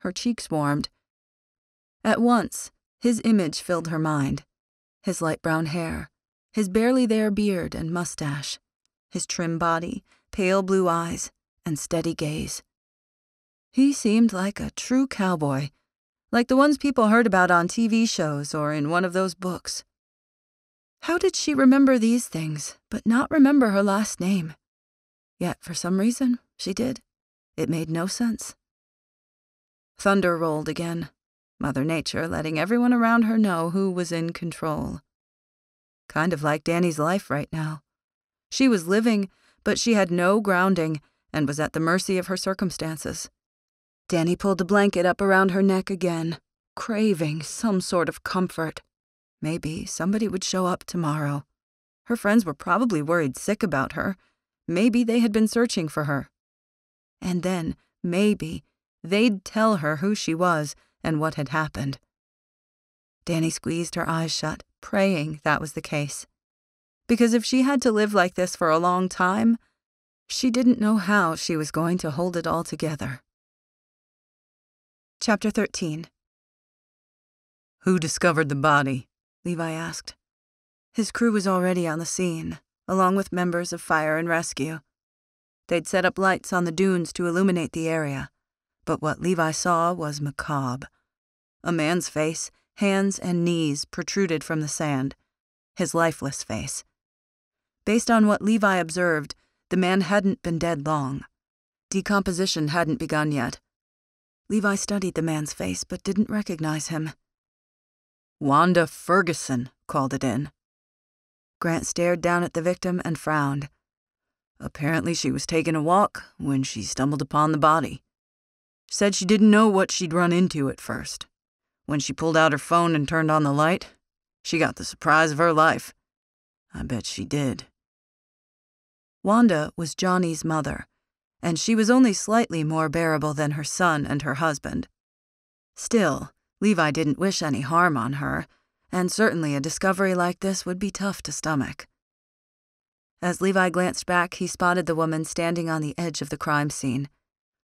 her cheeks warmed. At once, his image filled her mind. His light brown hair, his barely there beard and mustache, his trim body, pale blue eyes, and steady gaze. He seemed like a true cowboy, like the ones people heard about on TV shows or in one of those books. How did she remember these things, but not remember her last name? Yet, for some reason, she did. It made no sense. Thunder rolled again, Mother Nature letting everyone around her know who was in control. Kind of like Dani's life right now. She was living, but she had no grounding and was at the mercy of her circumstances. Dani pulled the blanket up around her neck again, craving some sort of comfort. Maybe somebody would show up tomorrow. Her friends were probably worried sick about her. Maybe they had been searching for her. And then, maybe, they'd tell her who she was and what had happened. Dani squeezed her eyes shut, praying that was the case. Because if she had to live like this for a long time, she didn't know how she was going to hold it all together. Chapter 13. Who discovered the body? Levi asked. His crew was already on the scene, along with members of fire and rescue. They'd set up lights on the dunes to illuminate the area, but what Levi saw was macabre. A man's face, hands and knees protruded from the sand, his lifeless face. Based on what Levi observed, the man hadn't been dead long. Decomposition hadn't begun yet. Levi studied the man's face but didn't recognize him. Wanda Ferguson called it in. Grant stared down at the victim and frowned. Apparently she was taking a walk when she stumbled upon the body. Said she didn't know what she'd run into at first. When she pulled out her phone and turned on the light, she got the surprise of her life. I bet she did. Wanda was Johnny's mother, and she was only slightly more bearable than her son and her husband. Still, Levi didn't wish any harm on her, and certainly a discovery like this would be tough to stomach. As Levi glanced back, he spotted the woman standing on the edge of the crime scene.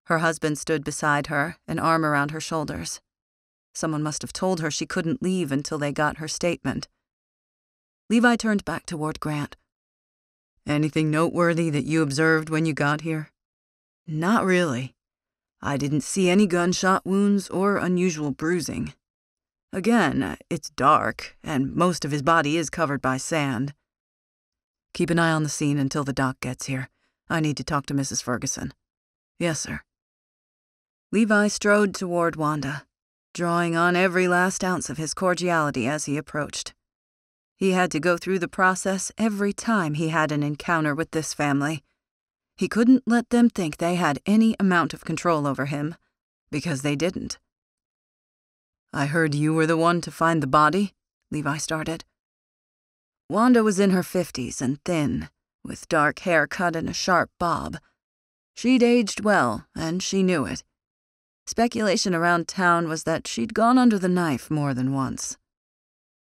Her husband stood beside her, an arm around her shoulders. Someone must have told her she couldn't leave until they got her statement. Levi turned back toward Grant. Anything noteworthy that you observed when you got here? Not really. I didn't see any gunshot wounds or unusual bruising. Again, it's dark, and most of his body is covered by sand. Keep an eye on the scene until the doc gets here. I need to talk to Mrs. Ferguson. Yes, sir. Levi strode toward Wanda, drawing on every last ounce of his cordiality as he approached. He had to go through the process every time he had an encounter with this family. He couldn't let them think they had any amount of control over him, because they didn't. I heard you were the one to find the body, Levi started. Wanda was in her 50s and thin, with dark hair cut in a sharp bob. She'd aged well, and she knew it. Speculation around town was that she'd gone under the knife more than once.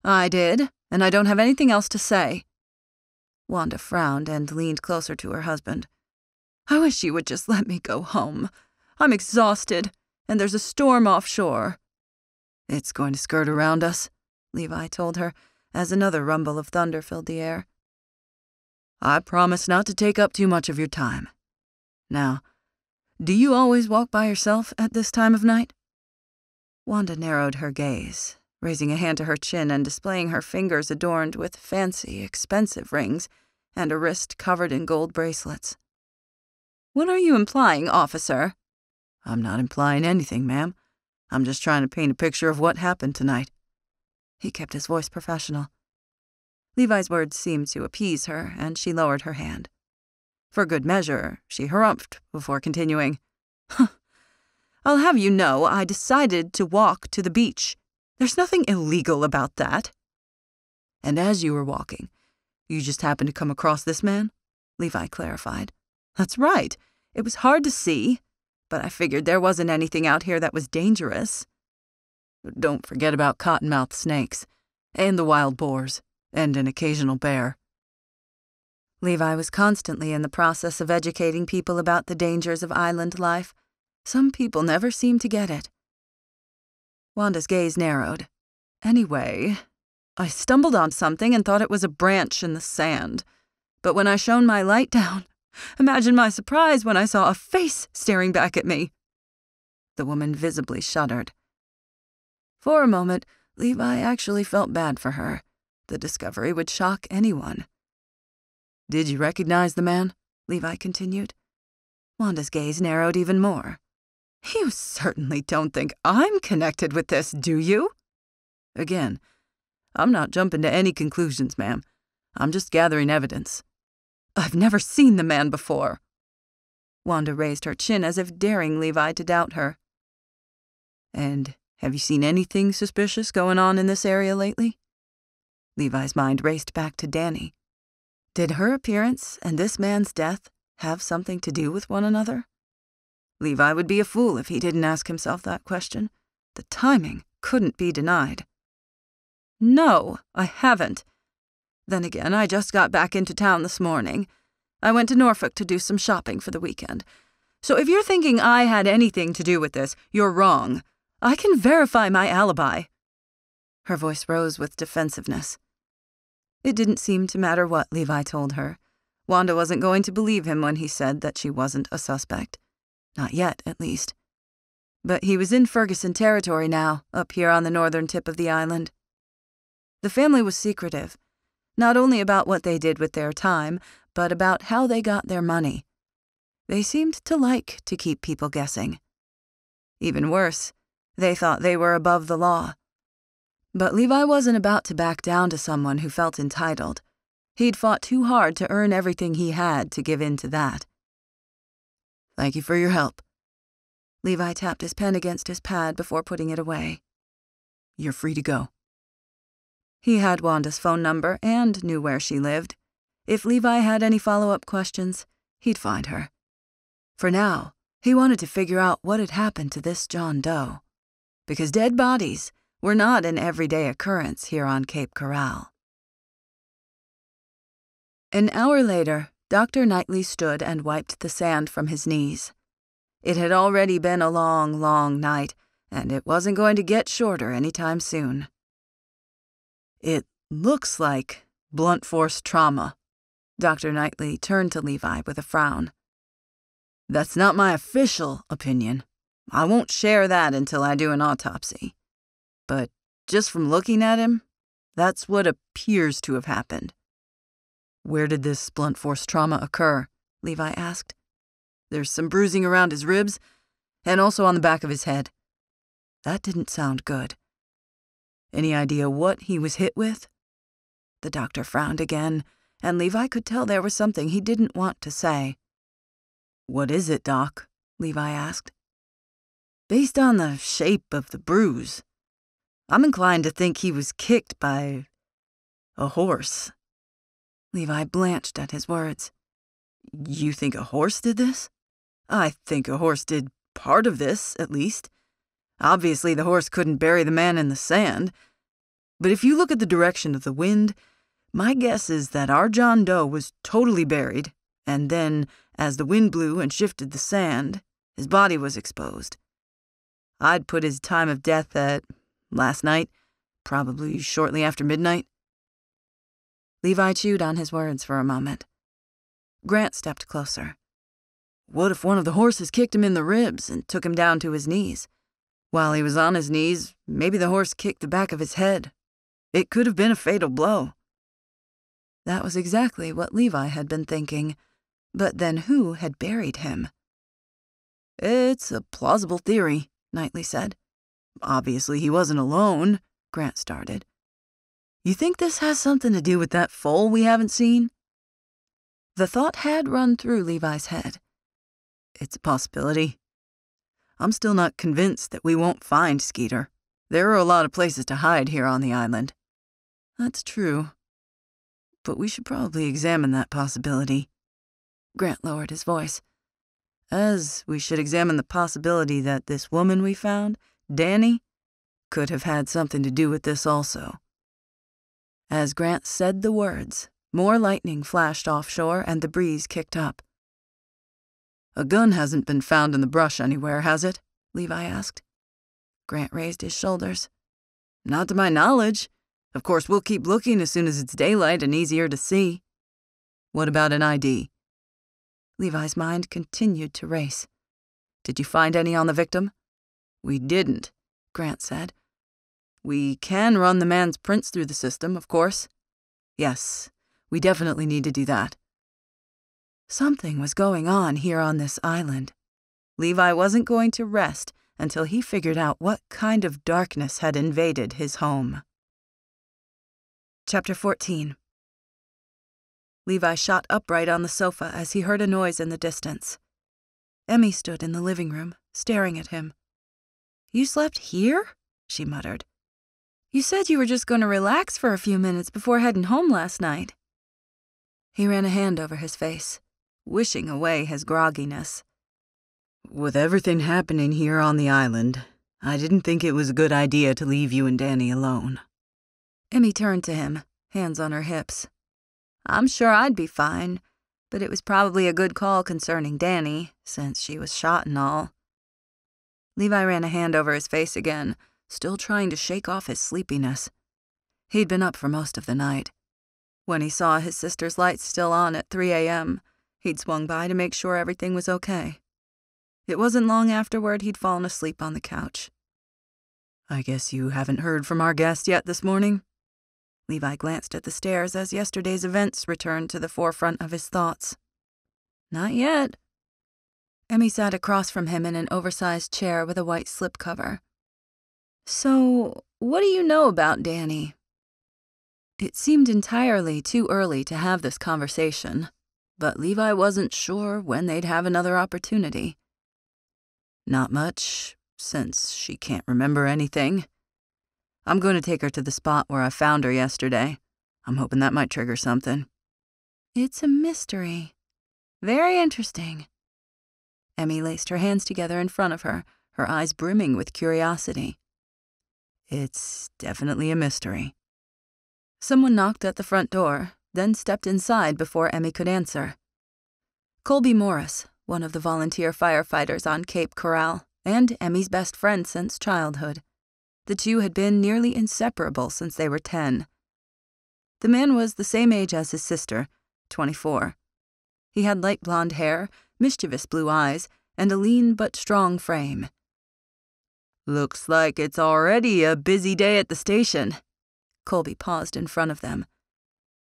I did, and I don't have anything else to say. Wanda frowned and leaned closer to her husband. I wish you would just let me go home. I'm exhausted, and there's a storm offshore. It's going to skirt around us, Levi told her, as another rumble of thunder filled the air. I promise not to take up too much of your time. Now, do you always walk by yourself at this time of night?" Wanda narrowed her gaze, raising a hand to her chin and displaying her fingers adorned with fancy, expensive rings and a wrist covered in gold bracelets. "What are you implying, officer?" "I'm not implying anything, ma'am. I'm just trying to paint a picture of what happened tonight." He kept his voice professional. Levi's words seemed to appease her, and she lowered her hand. For good measure, she harumphed before continuing. "I'll have you know I decided to walk to the beach. There's nothing illegal about that." "And as you were walking, you just happened to come across this man?" Levi clarified. "That's right. It was hard to see, but I figured there wasn't anything out here that was dangerous." "Don't forget about cottonmouth snakes, and the wild boars, and an occasional bear." Levi was constantly in the process of educating people about the dangers of island life. Some people never seem to get it. Wanda's gaze narrowed. "Anyway, I stumbled on something and thought it was a branch in the sand. But when I shone my light down, imagine my surprise when I saw a face staring back at me." The woman visibly shuddered. For a moment, Levi actually felt bad for her. The discovery would shock anyone. "Did you recognize the man?" Levi continued. Wanda's gaze narrowed even more. "You certainly don't think I'm connected with this, do you?" "Again, I'm not jumping to any conclusions, ma'am. I'm just gathering evidence." "I've never seen the man before." Wanda raised her chin as if daring Levi to doubt her. "And have you seen anything suspicious going on in this area lately?" Levi's mind raced back to Dani. Did her appearance and this man's death have something to do with one another? Levi would be a fool if he didn't ask himself that question. The timing couldn't be denied. "No, I haven't. Then again, I just got back into town this morning. I went to Norfolk to do some shopping for the weekend. So if you're thinking I had anything to do with this, you're wrong. I can verify my alibi." Her voice rose with defensiveness. It didn't seem to matter what Levi told her. Wanda wasn't going to believe him when he said that she wasn't a suspect. Not yet, at least. But he was in Ferguson territory now, up here on the northern tip of the island. The family was secretive, not only about what they did with their time, but about how they got their money. They seemed to like to keep people guessing. Even worse, they thought they were above the law. But Levi wasn't about to back down to someone who felt entitled. He'd fought too hard to earn everything he had to give in to that. "Thank you for your help." Levi tapped his pen against his pad before putting it away. "You're free to go." He had Wanda's phone number and knew where she lived. If Levi had any follow-up questions, he'd find her. For now, he wanted to figure out what had happened to this John Doe. Because dead bodies were not an everyday occurrence here on Cape Corral. An hour later, Dr. Knightley stood and wiped the sand from his knees. It had already been a long, long night, and it wasn't going to get shorter anytime soon. "It looks like blunt force trauma." Dr. Knightley turned to Levi with a frown. "That's not my official opinion. I won't share that until I do an autopsy. But just from looking at him, that's what appears to have happened." "Where did this blunt force trauma occur?" Levi asked. "There's some bruising around his ribs, and also on the back of his head." That didn't sound good. "Any idea what he was hit with?" The doctor frowned again, and Levi could tell there was something he didn't want to say. "What is it, Doc?" Levi asked. "Based on the shape of the bruise, I'm inclined to think he was kicked by a horse." Levi blanched at his words. "You think a horse did this?" "I think a horse did part of this, at least. Obviously, the horse couldn't bury the man in the sand. But if you look at the direction of the wind, my guess is that our John Doe was totally buried, and then, as the wind blew and shifted the sand, his body was exposed. I'd put his time of death at last night, probably shortly after midnight." Levi chewed on his words for a moment, Grant stepped closer. What if one of the horses kicked him in the ribs and took him down to his knees? While he was on his knees, maybe the horse kicked the back of his head. It could have been a fatal blow. That was exactly what Levi had been thinking. But then who had buried him? It's a plausible theory, Knightley said. Obviously he wasn't alone, Grant started. You think this has something to do with that foal we haven't seen? The thought had run through Levi's head. It's a possibility. I'm still not convinced that we won't find Skeeter. There are a lot of places to hide here on the island. That's true. But we should probably examine that possibility. Grant lowered his voice. As we should examine the possibility that this woman we found, Dani, could have had something to do with this also. As Grant said the words, more lightning flashed offshore and the breeze kicked up. A gun hasn't been found in the brush anywhere, has it? Levi asked. Grant raised his shoulders. Not to my knowledge. Of course, we'll keep looking as soon as it's daylight and easier to see. What about an ID? Levi's mind continued to race. Did you find any on the victim? We didn't, Grant said. We can run the man's prints through the system, of course. Yes, we definitely need to do that. Something was going on here on this island. Levi wasn't going to rest until he figured out what kind of darkness had invaded his home. Chapter 14. Levi shot upright on the sofa as he heard a noise in the distance. Emmy stood in the living room, staring at him. "You slept here?" she muttered. "You said you were just going to relax for a few minutes before heading home last night." He ran a hand over his face, wishing away his grogginess. With everything happening here on the island, I didn't think it was a good idea to leave you and Dani alone. Emmy turned to him, hands on her hips. "I'm sure I'd be fine, but it was probably a good call concerning Dani, since she was shot and all." Levi ran a hand over his face again, still trying to shake off his sleepiness. He'd been up for most of the night. When he saw his sister's lights still on at 3 a.m., he'd swung by to make sure everything was okay. It wasn't long afterward he'd fallen asleep on the couch. "I guess you haven't heard from our guest yet this morning?" Levi glanced at the stairs as yesterday's events returned to the forefront of his thoughts. "Not yet." Emmy sat across from him in an oversized chair with a white slipcover. "So, what do you know about Dani?" It seemed entirely too early to have this conversation, but Levi wasn't sure when they'd have another opportunity. "Not much, since she can't remember anything. I'm going to take her to the spot where I found her yesterday. I'm hoping that might trigger something." "It's a mystery. Very interesting." Emmy laced her hands together in front of her, her eyes brimming with curiosity. "It's definitely a mystery." Someone knocked at the front door, then stepped inside before Emmy could answer. Colby Morris, one of the volunteer firefighters on Cape Corral, and Emmy's best friend since childhood. The two had been nearly inseparable since they were 10. The man was the same age as his sister, 24. He had light blonde hair, mischievous blue eyes, and a lean but strong frame. "Looks like it's already a busy day at the station." Colby paused in front of them.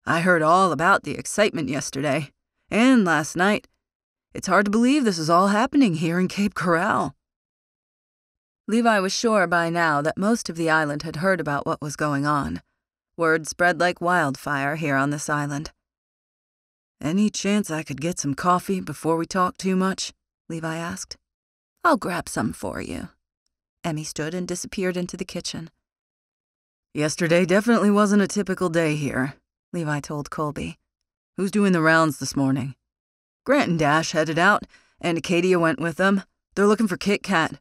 "I heard all about the excitement yesterday, and last night. It's hard to believe this is all happening here in Cape Corral." Levi was sure by now that most of the island had heard about what was going on. Word spread like wildfire here on this island. "Any chance I could get some coffee before we talk too much?" Levi asked. "I'll grab some for you." Emmy stood and disappeared into the kitchen. "Yesterday definitely wasn't a typical day here," Levi told Colby. "Who's doing the rounds this morning?" "Grant and Dash headed out, and Acadia went with them. They're looking for Kit Kat."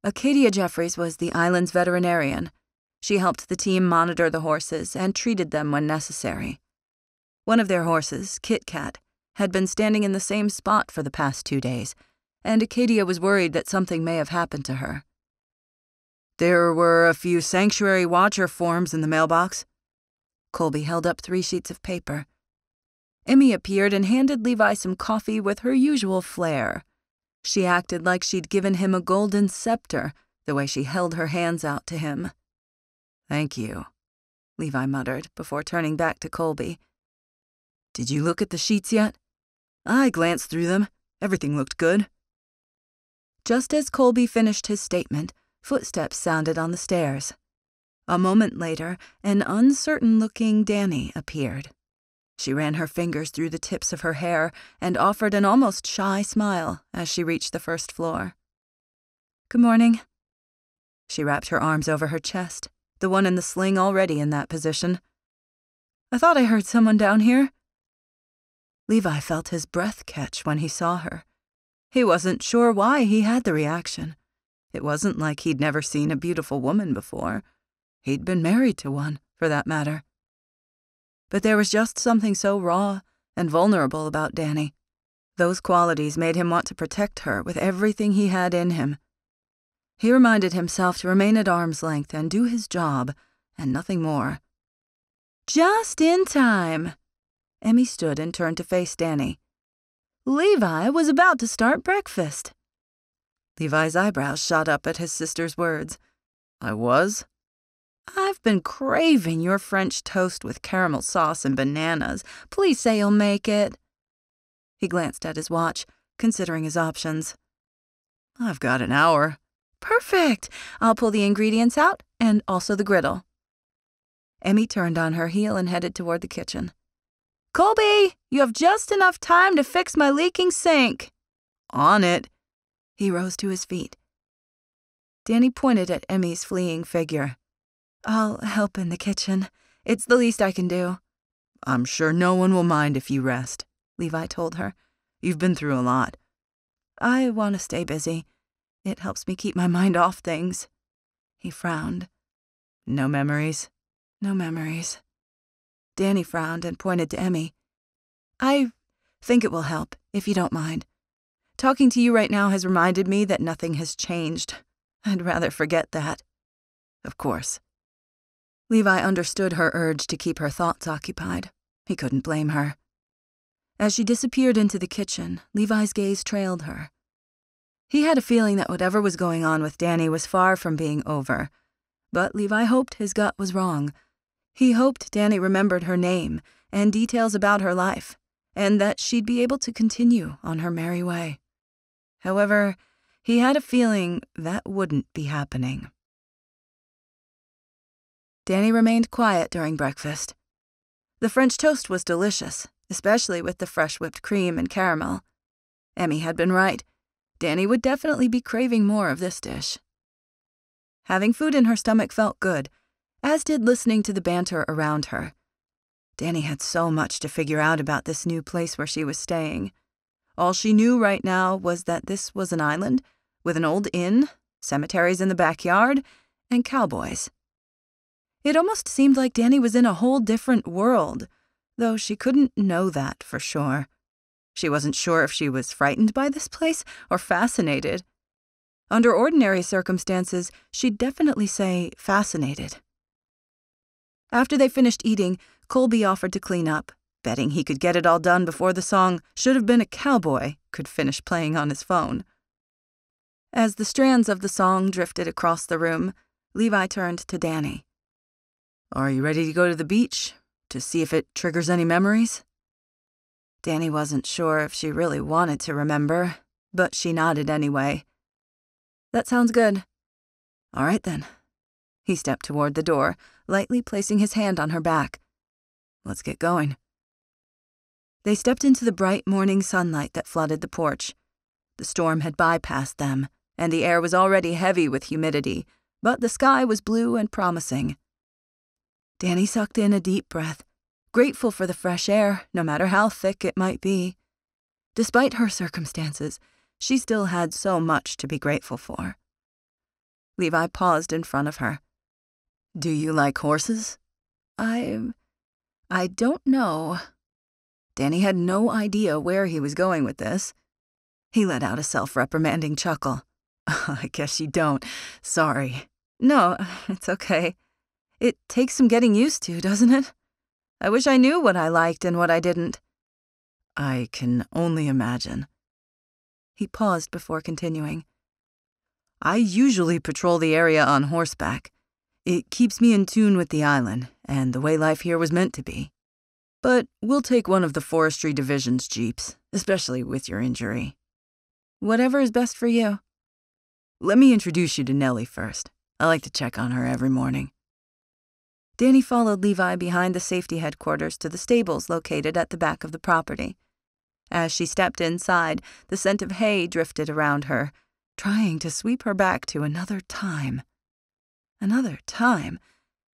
Acadia Jeffries was the island's veterinarian. She helped the team monitor the horses and treated them when necessary. One of their horses, Kit Kat, had been standing in the same spot for the past 2 days, and Acadia was worried that something may have happened to her. "There were a few sanctuary watcher forms in the mailbox." Colby held up 3 sheets of paper. Emmy appeared and handed Levi some coffee with her usual flair. She acted like she'd given him a golden scepter, the way she held her hands out to him. "Thank you," Levi muttered before turning back to Colby. "Did you look at the sheets yet?" I glanced through them. Everything looked good. Just as Colby finished his statement, footsteps sounded on the stairs. A moment later, an uncertain-looking Dani appeared. She ran her fingers through the tips of her hair and offered an almost shy smile as she reached the first floor. "Good morning." She wrapped her arms over her chest, the one in the sling already in that position. "I thought I heard someone down here." Levi felt his breath catch when he saw her. He wasn't sure why he had the reaction. It wasn't like he'd never seen a beautiful woman before. He'd been married to one, for that matter. But there was just something so raw and vulnerable about Dani. Those qualities made him want to protect her with everything he had in him. He reminded himself to remain at arm's length and do his job, and nothing more. "Just in time." Emmy stood and turned to face Dani. "Levi was about to start breakfast." Levi's eyebrows shot up at his sister's words. "I was?" "I've been craving your French toast with caramel sauce and bananas. Please say you'll make it." He glanced at his watch, considering his options. "I've got an hour." "Perfect. I'll pull the ingredients out, and also the griddle." Emmy turned on her heel and headed toward the kitchen. "Colby, you have just enough time to fix my leaking sink." "On it." He rose to his feet. Dani pointed at Emmy's fleeing figure. "I'll help in the kitchen. It's the least I can do." "I'm sure no one will mind if you rest," Levi told her. "You've been through a lot." "I want to stay busy. It helps me keep my mind off things." He frowned. "No memories?" "No memories." Dani frowned and pointed to Emmy. "I think it will help, if you don't mind. Talking to you right now has reminded me that nothing has changed. I'd rather forget that." "Of course." Levi understood her urge to keep her thoughts occupied. He couldn't blame her. As she disappeared into the kitchen, Levi's gaze trailed her. He had a feeling that whatever was going on with Dani was far from being over, but Levi hoped his gut was wrong. He hoped Dani remembered her name and details about her life, and that she'd be able to continue on her merry way. However, he had a feeling that wouldn't be happening. Dani remained quiet during breakfast. The French toast was delicious, especially with the fresh whipped cream and caramel. Emmy had been right. Dani would definitely be craving more of this dish. Having food in her stomach felt good, as did listening to the banter around her. Dani had so much to figure out about this new place where she was staying. All she knew right now was that this was an island with an old inn, cemeteries in the backyard, and cowboys. It almost seemed like Dani was in a whole different world, though she couldn't know that for sure. She wasn't sure if she was frightened by this place or fascinated. Under ordinary circumstances, she'd definitely say fascinated. After they finished eating, Colby offered to clean up, betting he could get it all done before the song "Should Have Been a Cowboy" could finish playing on his phone. As the strands of the song drifted across the room, Levi turned to Dani. "Are you ready to go to the beach, to see if it triggers any memories?" Dani wasn't sure if she really wanted to remember, but she nodded anyway. "That sounds good." "All right then." He stepped toward the door, lightly placing his hand on her back. "Let's get going." They stepped into the bright morning sunlight that flooded the porch. The storm had bypassed them, and the air was already heavy with humidity, but the sky was blue and promising. Dani sucked in a deep breath, grateful for the fresh air, no matter how thick it might be. Despite her circumstances, she still had so much to be grateful for. Levi paused in front of her. "Do you like horses?" I don't know." Dani had no idea where he was going with this. He let out a self-reprimanding chuckle. "I guess you don't. Sorry." "No, it's okay. It takes some getting used to, doesn't it? I wish I knew what I liked and what I didn't." I can only imagine. He paused before continuing. I usually patrol the area on horseback. It keeps me in tune with the island and the way life here was meant to be. But we'll take one of the Forestry Division's jeeps, especially with your injury. Whatever is best for you. Let me introduce you to Nellie first. I like to check on her every morning. Dani followed Levi behind the safety headquarters to the stables located at the back of the property. As she stepped inside, the scent of hay drifted around her, trying to sweep her back to another time. Another time?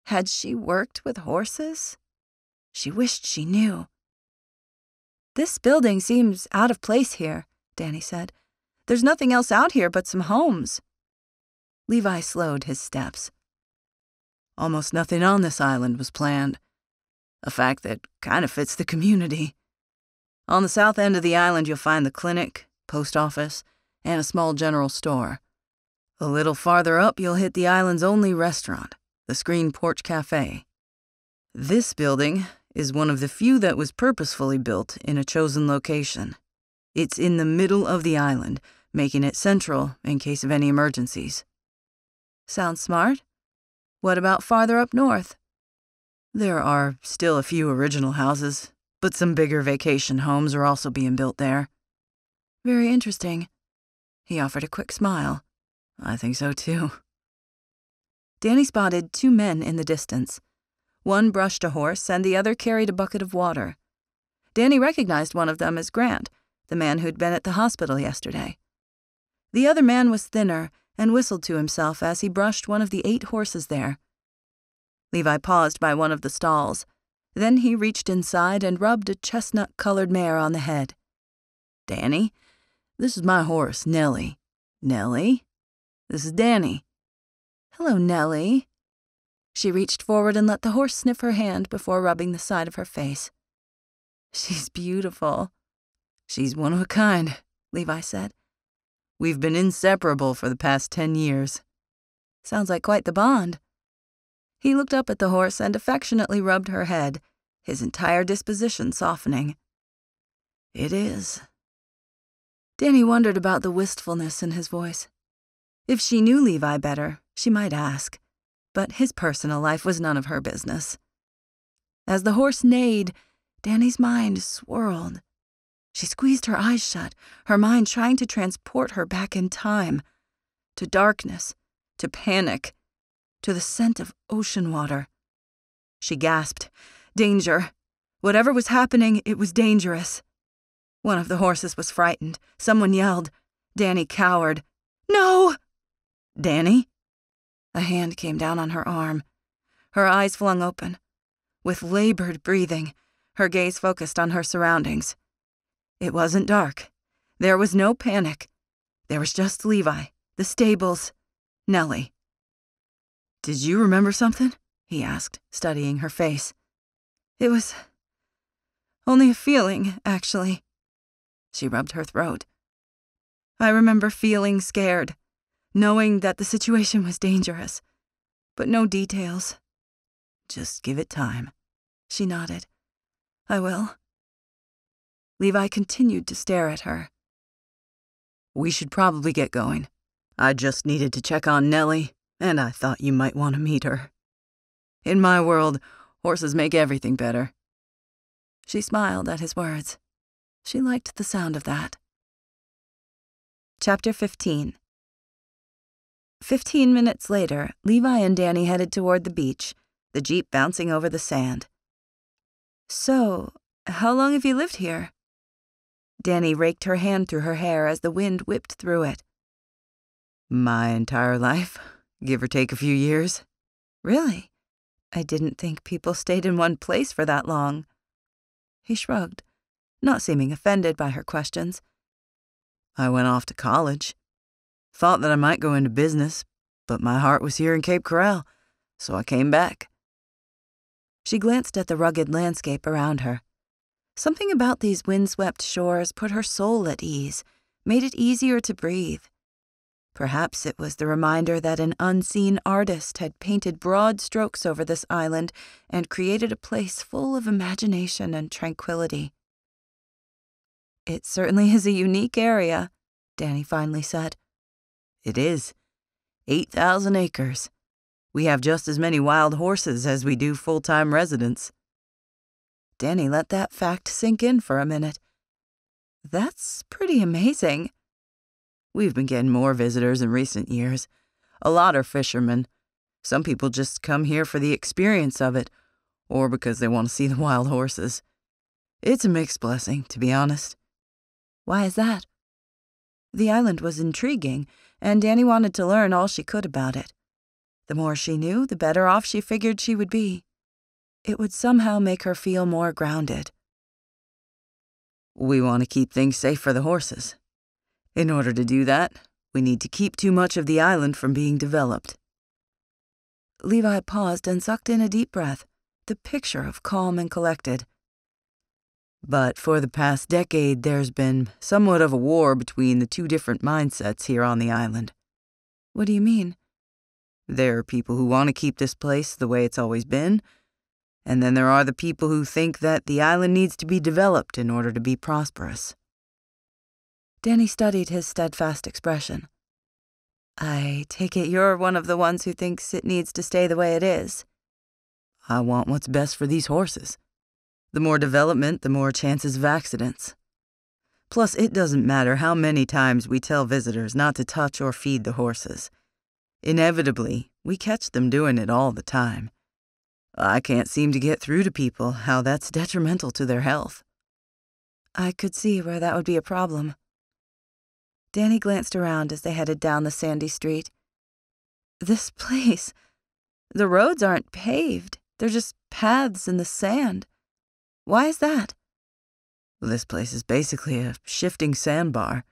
Had she worked with horses? She wished she knew. This building seems out of place here, Dani said. There's nothing else out here but some homes. Levi slowed his steps. Almost nothing on this island was planned. A fact that kind of fits the community. On the south end of the island, you'll find the clinic, post office, and a small general store. A little farther up, you'll hit the island's only restaurant, the Screen Porch Cafe. This building is one of the few that was purposefully built in a chosen location. It's in the middle of the island, making it central in case of any emergencies. Sounds smart. What about farther up north? There are still a few original houses, but some bigger vacation homes are also being built there. Very interesting. He offered a quick smile. I think so too. Dani spotted 2 men in the distance. One brushed a horse and the other carried a bucket of water. Dani recognized one of them as Grant, the man who'd been at the hospital yesterday. The other man was thinner and whistled to himself as he brushed one of the 8 horses there. Levi paused by one of the stalls. Then he reached inside and rubbed a chestnut-colored mare on the head. Dani, this is my horse, Nellie. Nellie, this is Dani. Hello, Nellie. She reached forward and let the horse sniff her hand before rubbing the side of her face. She's beautiful. She's one of a kind, Levi said. We've been inseparable for the past 10 years. Sounds like quite the bond. He looked up at the horse and affectionately rubbed her head, his entire disposition softening. It is. Dani wondered about the wistfulness in his voice. If she knew Levi better, she might ask, but his personal life was none of her business. As the horse neighed, Dani's mind swirled. She squeezed her eyes shut, her mind trying to transport her back in time, to darkness, to panic, to the scent of ocean water. She gasped. Danger. Whatever was happening, it was dangerous. One of the horses was frightened. Someone yelled. Dani cowered. No! Dani? A hand came down on her arm. Her eyes flung open. With labored breathing, her gaze focused on her surroundings. It wasn't dark. There was no panic. There was just Levi, the stables, Nellie. Did you remember something? He asked, studying her face. It was only a feeling, actually. She rubbed her throat. I remember feeling scared, knowing that the situation was dangerous, but no details. Just give it time. She nodded. I will. Levi continued to stare at her. We should probably get going. I just needed to check on Nellie, and I thought you might want to meet her. In my world, horses make everything better. She smiled at his words. She liked the sound of that. Chapter 15. 15 minutes later, Levi and Dani headed toward the beach, the jeep bouncing over the sand. So, how long have you lived here? Dani raked her hand through her hair as the wind whipped through it. My entire life, give or take a few years. Really? I didn't think people stayed in one place for that long. He shrugged, not seeming offended by her questions. I went off to college. Thought that I might go into business, but my heart was here in Cape Corral, so I came back. She glanced at the rugged landscape around her. Something about these windswept shores put her soul at ease, made it easier to breathe. Perhaps it was the reminder that an unseen artist had painted broad strokes over this island and created a place full of imagination and tranquility. It certainly is a unique area, Dani finally said. It is. 8,000 acres. We have just as many wild horses as we do full-time residents. Dani let that fact sink in for a minute. That's pretty amazing. We've been getting more visitors in recent years. A lot are fishermen. Some people just come here for the experience of it, or because they want to see the wild horses. It's a mixed blessing, to be honest. Why is that? The island was intriguing, and Dani wanted to learn all she could about it. The more she knew, the better off she figured she would be. It would somehow make her feel more grounded. We want to keep things safe for the horses. In order to do that, we need to keep too much of the island from being developed. Levi paused and sucked in a deep breath, the picture of calm and collected. But for the past decade, there's been somewhat of a war between the two different mindsets here on the island. What do you mean? There are people who want to keep this place the way it's always been, and then there are the people who think that the island needs to be developed in order to be prosperous. Dani studied his steadfast expression. I take it you're one of the ones who thinks it needs to stay the way it is. I want what's best for these horses. The more development, the more chances of accidents. Plus, it doesn't matter how many times we tell visitors not to touch or feed the horses. Inevitably, we catch them doing it all the time. I can't seem to get through to people how that's detrimental to their health. I could see where that would be a problem. Dani glanced around as they headed down the sandy street. This place, the roads aren't paved. They're just paths in the sand. Why is that? This place is basically a shifting sandbar.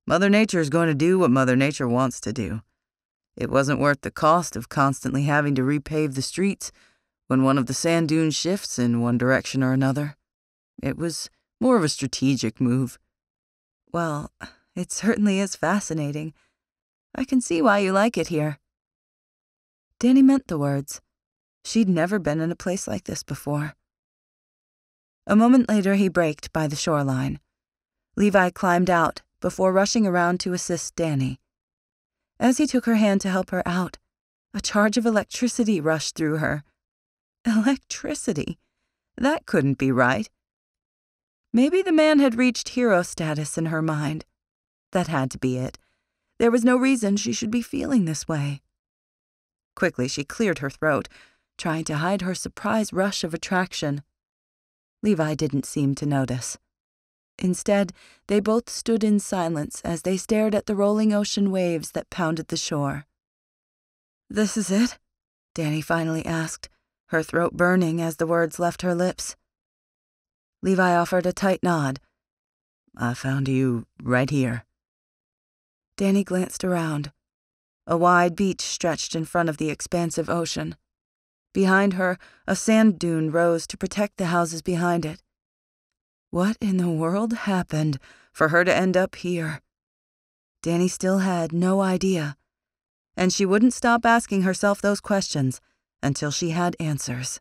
Mother Nature is going to do what Mother Nature wants to do. It wasn't worth the cost of constantly having to repave the streets when one of the sand dunes shifts in one direction or another. It was more of a strategic move. Well, it certainly is fascinating. I can see why you like it here. Dani meant the words. She'd never been in a place like this before. A moment later, he braked by the shoreline. Levi climbed out before rushing around to assist Dani. As he took her hand to help her out, a charge of electricity rushed through her. Electricity? That couldn't be right. Maybe the man had reached hero status in her mind. That had to be it. There was no reason she should be feeling this way. Quickly, she cleared her throat, trying to hide her surprise rush of attraction. Levi didn't seem to notice. Instead, they both stood in silence as they stared at the rolling ocean waves that pounded the shore. "This is it?" Dani finally asked, her throat burning as the words left her lips. Levi offered a tight nod. I found you right here. Dani glanced around. A wide beach stretched in front of the expansive ocean. Behind her, a sand dune rose to protect the houses behind it. What in the world happened for her to end up here? Dani still had no idea, and she wouldn't stop asking herself those questions until she had answers.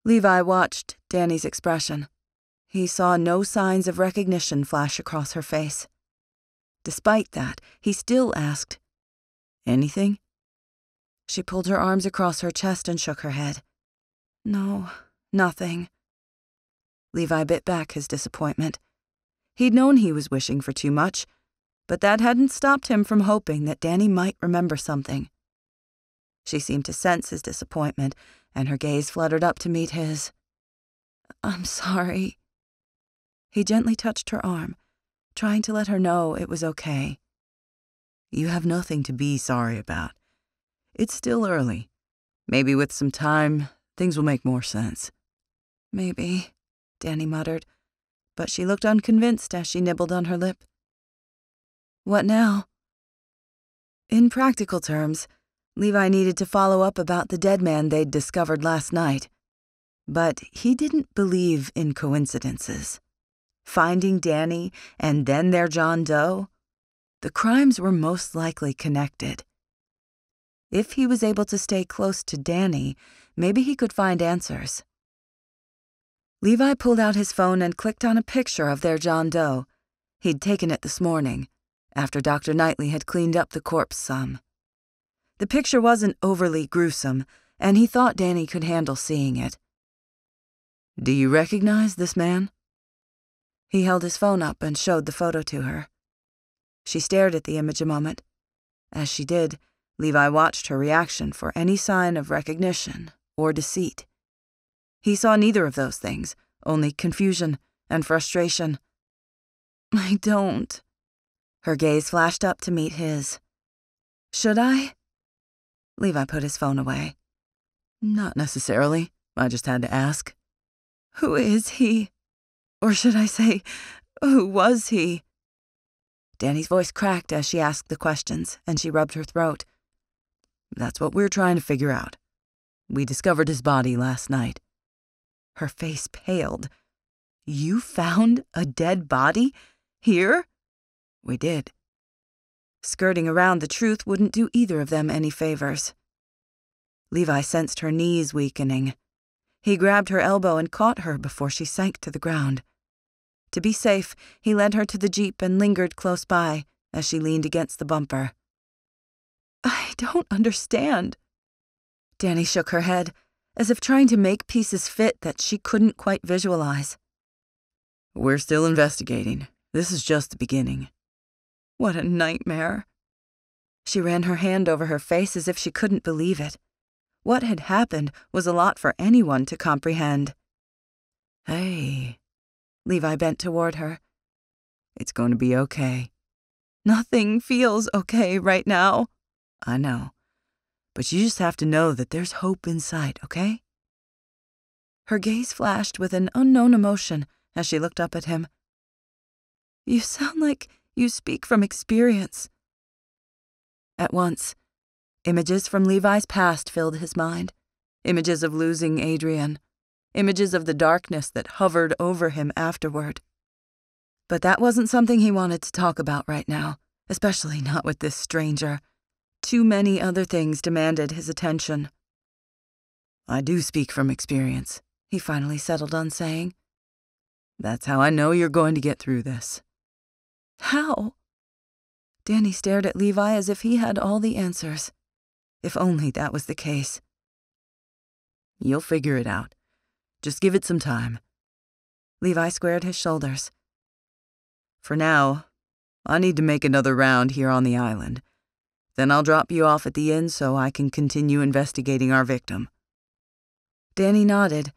Levi watched Dani's expression. He saw no signs of recognition flash across her face. Despite that, he still asked, "Anything?" She pulled her arms across her chest and shook her head. "No, nothing." Levi bit back his disappointment. He'd known he was wishing for too much, but that hadn't stopped him from hoping that Dani might remember something. She seemed to sense his disappointment, and her gaze fluttered up to meet his. "I'm sorry." He gently touched her arm, trying to let her know it was okay. You have nothing to be sorry about. It's still early. Maybe with some time, things will make more sense. "Maybe," Dani muttered, but she looked unconvinced as she nibbled on her lip. "What now?" In practical terms, Levi needed to follow up about the dead man they'd discovered last night. But he didn't believe in coincidences. Finding Dani and then their John Doe, the crimes were most likely connected. If he was able to stay close to Dani, maybe he could find answers. Levi pulled out his phone and clicked on a picture of their John Doe. He'd taken it this morning, after Dr. Knightley had cleaned up the corpse some. The picture wasn't overly gruesome, and he thought Dani could handle seeing it. Do you recognize this man? He held his phone up and showed the photo to her. She stared at the image a moment. As she did, Levi watched her reaction for any sign of recognition or deceit. He saw neither of those things, only confusion and frustration. I don't. Her gaze flashed up to meet his. Should I? Levi put his phone away. Not necessarily. I just had to ask. Who is he? Or should I say, who was he? Dani's voice cracked as she asked the questions, and she rubbed her throat. That's what we're trying to figure out. We discovered his body last night. Her face paled. You found a dead body? Here? We did. Skirting around the truth wouldn't do either of them any favors. Levi sensed her knees weakening. He grabbed her elbow and caught her before she sank to the ground. To be safe, he led her to the Jeep and lingered close by as she leaned against the bumper. I don't understand. Dani shook her head, as if trying to make pieces fit that she couldn't quite visualize. We're still investigating. This is just the beginning. What a nightmare. She ran her hand over her face as if she couldn't believe it. What had happened was a lot for anyone to comprehend. Hey. Levi bent toward her. It's going to be okay. Nothing feels okay right now. I know. But you just have to know that there's hope in sight, okay? Her gaze flashed with an unknown emotion as she looked up at him. You sound like you speak from experience. At once, images from Levi's past filled his mind. Images of losing Adrian. Images of the darkness that hovered over him afterward. But that wasn't something he wanted to talk about right now, especially not with this stranger. Too many other things demanded his attention. I do speak from experience, he finally settled on saying. That's how I know you're going to get through this. How? Dani stared at Levi as if he had all the answers. If only that was the case. You'll figure it out. Just give it some time. Levi squared his shoulders. For now, I need to make another round here on the island. Then I'll drop you off at the inn so I can continue investigating our victim. Dani nodded,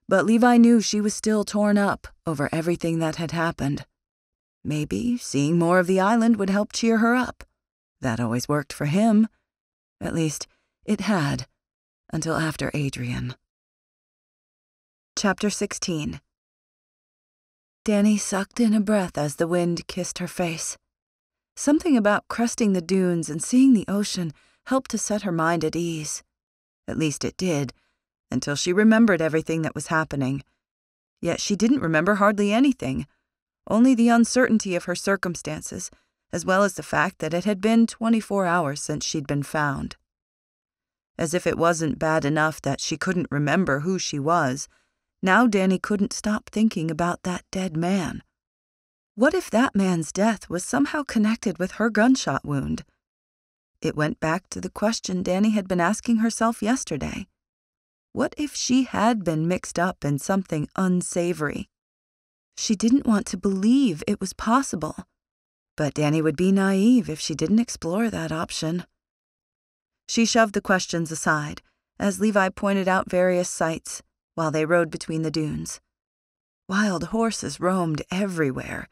but Levi knew she was still torn up over everything that had happened. Maybe seeing more of the island would help cheer her up. That always worked for him. At least, it had, until after Adrian. Chapter 16. Dani sucked in a breath as the wind kissed her face. Something about cresting the dunes and seeing the ocean helped to set her mind at ease. At least it did, until she remembered everything that was happening. Yet she didn't remember hardly anything, only the uncertainty of her circumstances, as well as the fact that it had been 24 hours since she'd been found. As if it wasn't bad enough that she couldn't remember who she was, now Dani couldn't stop thinking about that dead man. What if that man's death was somehow connected with her gunshot wound? It went back to the question Dani had been asking herself yesterday. What if she had been mixed up in something unsavory? She didn't want to believe it was possible, but Dani would be naive if she didn't explore that option. She shoved the questions aside as Levi pointed out various sights while they rode between the dunes. Wild horses roamed everywhere,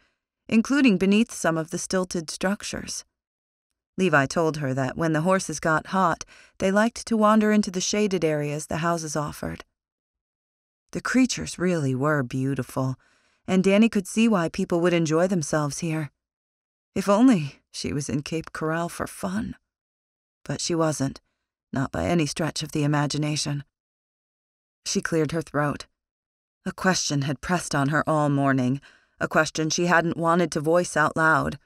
including beneath some of the stilted structures. Levi told her that when the horses got hot, they liked to wander into the shaded areas the houses offered. The creatures really were beautiful, and Dani could see why people would enjoy themselves here. If only she was in Cape Corral for fun. But she wasn't, not by any stretch of the imagination. She cleared her throat. A question had pressed on her all morning, a question she hadn't wanted to voice out loud,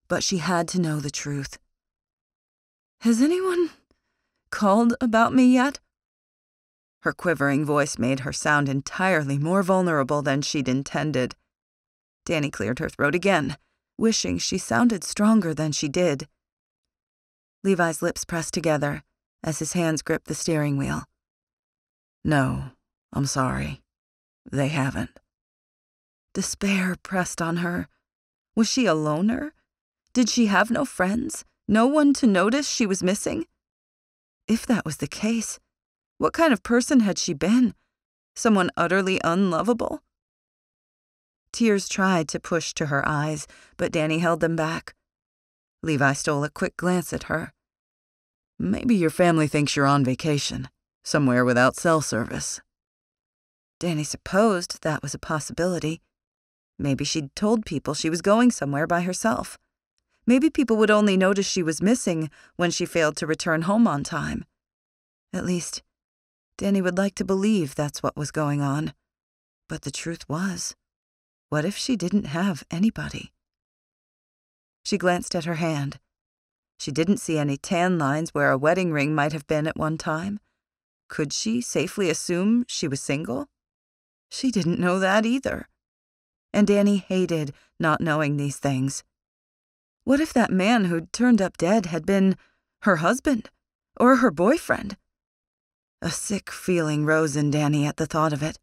but she had to know the truth. Has anyone called about me yet? Her quivering voice made her sound entirely more vulnerable than she'd intended. Dani cleared her throat again, wishing she sounded stronger than she did. Levi's lips pressed together as his hands gripped the steering wheel. No, I'm sorry. They haven't. Despair pressed on her. Was she a loner? Did she have no friends? No one to notice she was missing? If that was the case, what kind of person had she been? Someone utterly unlovable? Tears tried to push to her eyes, but Dani held them back. Levi stole a quick glance at her. Maybe your family thinks you're on vacation, somewhere without cell service. Dani supposed that was a possibility. Maybe she'd told people she was going somewhere by herself. Maybe people would only notice she was missing when she failed to return home on time. At least, Dani would like to believe that's what was going on. But the truth was, what if she didn't have anybody? She glanced at her hand. She didn't see any tan lines where a wedding ring might have been at one time. Could she safely assume she was single? She didn't know that either. And Dani hated not knowing these things. What if that man who'd turned up dead had been her husband or her boyfriend? A sick feeling rose in Dani at the thought of it.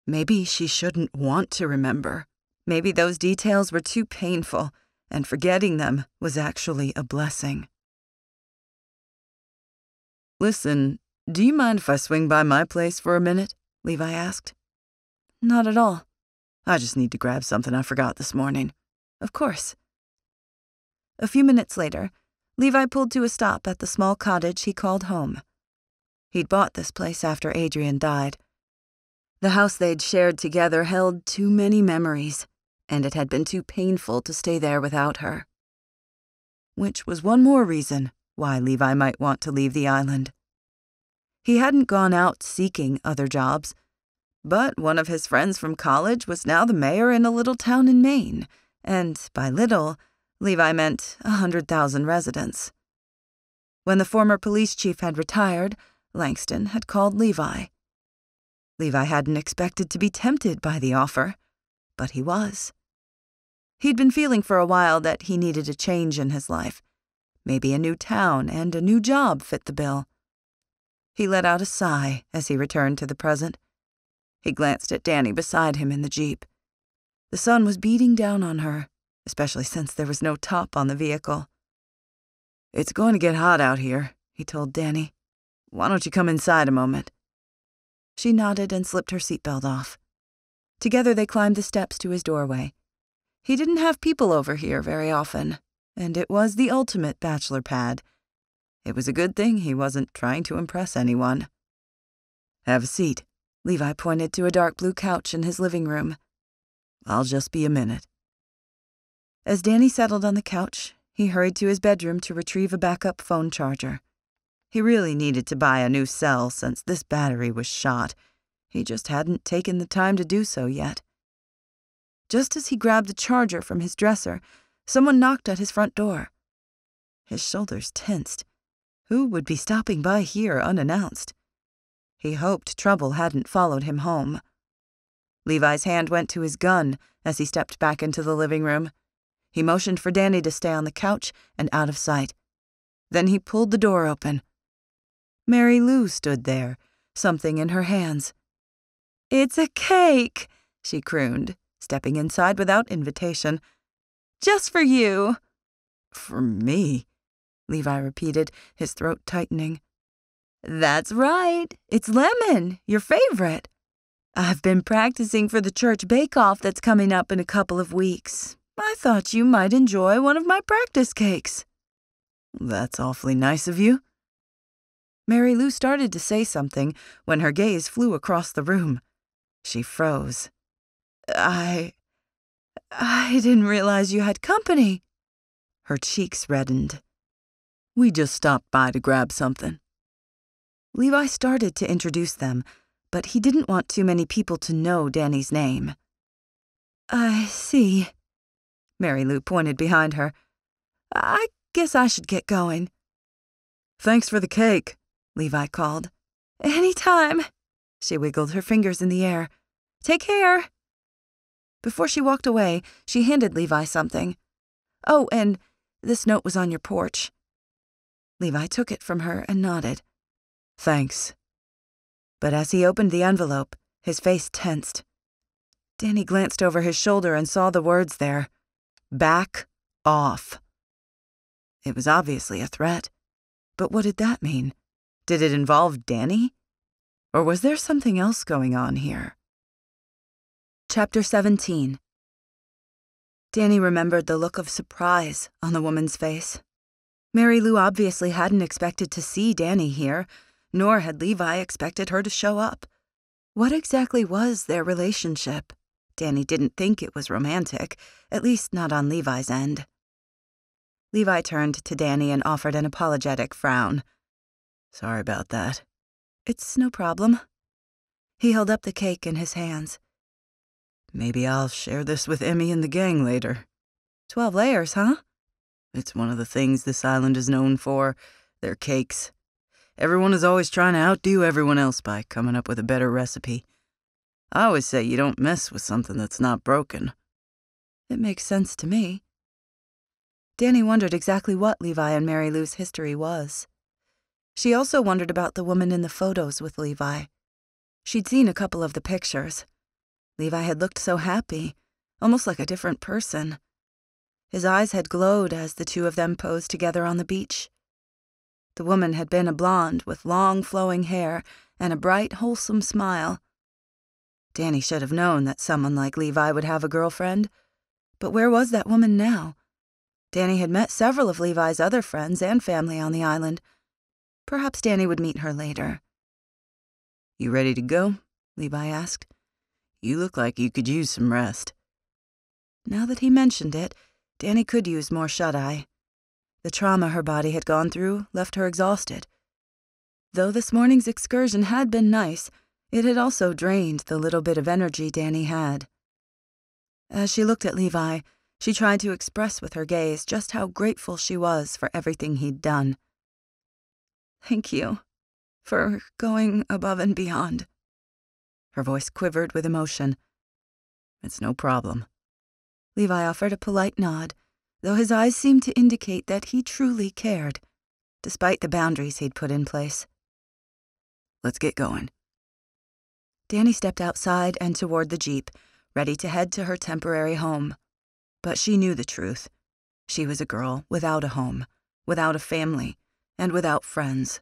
Maybe she shouldn't want to remember. Maybe those details were too painful, and forgetting them was actually a blessing. Listen, do you mind if I swing by my place for a minute? Levi asked. Not at all. I just need to grab something I forgot this morning. Of course. A few minutes later, Levi pulled to a stop at the small cottage he called home. He'd bought this place after Adrian died. The house they'd shared together held too many memories, and it had been too painful to stay there without her. Which was one more reason why Levi might want to leave the island. He hadn't gone out seeking other jobs, but one of his friends from college was now the mayor in a little town in Maine, and by little, Levi meant 100,000 residents. When the former police chief had retired, Langston had called Levi. Levi hadn't expected to be tempted by the offer, but he was. He'd been feeling for a while that he needed a change in his life. Maybe a new town and a new job fit the bill. He let out a sigh as he returned to the present. He glanced at Dani beside him in the Jeep. The sun was beating down on her, especially since there was no top on the vehicle. It's going to get hot out here, he told Dani. Why don't you come inside a moment? She nodded and slipped her seatbelt off. Together they climbed the steps to his doorway. He didn't have people over here very often, and it was the ultimate bachelor pad. It was a good thing he wasn't trying to impress anyone. Have a seat. Levi pointed to a dark blue couch in his living room. I'll just be a minute. As Dani settled on the couch, he hurried to his bedroom to retrieve a backup phone charger. He really needed to buy a new cell since this battery was shot. He just hadn't taken the time to do so yet. Just as he grabbed the charger from his dresser, someone knocked at his front door. His shoulders tensed. Who would be stopping by here unannounced? He hoped trouble hadn't followed him home. Levi's hand went to his gun as he stepped back into the living room. He motioned for Dani to stay on the couch and out of sight. Then he pulled the door open. Mary Lou stood there, something in her hands. "It's a cake," she crooned, stepping inside without invitation. "Just for you." "For me?" Levi repeated, his throat tightening. "That's right. It's lemon, your favorite. I've been practicing for the church bake-off that's coming up in a couple of weeks. I thought you might enjoy one of my practice cakes." "That's awfully nice of you." Mary Lou started to say something when her gaze flew across the room. She froze. I didn't realize you had company." Her cheeks reddened. "We just stopped by to grab something." Levi started to introduce them, but he didn't want too many people to know Dani's name. "I see." Mary Lou pointed behind her. "I guess I should get going." "Thanks for the cake," Levi called. "Anytime." She wiggled her fingers in the air. "Take care!" Before she walked away, she handed Levi something. "Oh, and this note was on your porch." Levi took it from her and nodded. "Thanks." But as he opened the envelope, his face tensed. Dani glanced over his shoulder and saw the words there. "Back off." It was obviously a threat. But what did that mean? Did it involve Dani? Or was there something else going on here? Chapter 17. Dani remembered the look of surprise on the woman's face. Mary Lou obviously hadn't expected to see Dani here, nor had Levi expected her to show up. What exactly was their relationship? Dani didn't think it was romantic, at least not on Levi's end. Levi turned to Dani and offered an apologetic frown. "Sorry about that." "It's no problem." He held up the cake in his hands. "Maybe I'll share this with Emmy and the gang later." 12 layers, huh? It's one of the things this island is known for, their cakes. Everyone is always trying to outdo everyone else by coming up with a better recipe. I always say you don't mess with something that's not broken. It makes sense to me. Dani wondered exactly what Levi and Mary Lou's history was. She also wondered about the woman in the photos with Levi. She'd seen a couple of the pictures. Levi had looked so happy, almost like a different person. His eyes had glowed as the two of them posed together on the beach. The woman had been a blonde with long flowing hair and a bright, wholesome smile. Dani should have known that someone like Levi would have a girlfriend. But where was that woman now? Dani had met several of Levi's other friends and family on the island. Perhaps Dani would meet her later. "You ready to go?" Levi asked. "You look like you could use some rest." Now that he mentioned it, Dani could use more shut-eye. The trauma her body had gone through left her exhausted. Though this morning's excursion had been nice, it had also drained the little bit of energy Dani had. As she looked at Levi, she tried to express with her gaze just how grateful she was for everything he'd done. "Thank you for going above and beyond." Her voice quivered with emotion. "It's no problem." Levi offered a polite nod, though his eyes seemed to indicate that he truly cared, despite the boundaries he'd put in place. "Let's get going." Dani stepped outside and toward the Jeep, ready to head to her temporary home. But she knew the truth. She was a girl without a home, without a family, and without friends.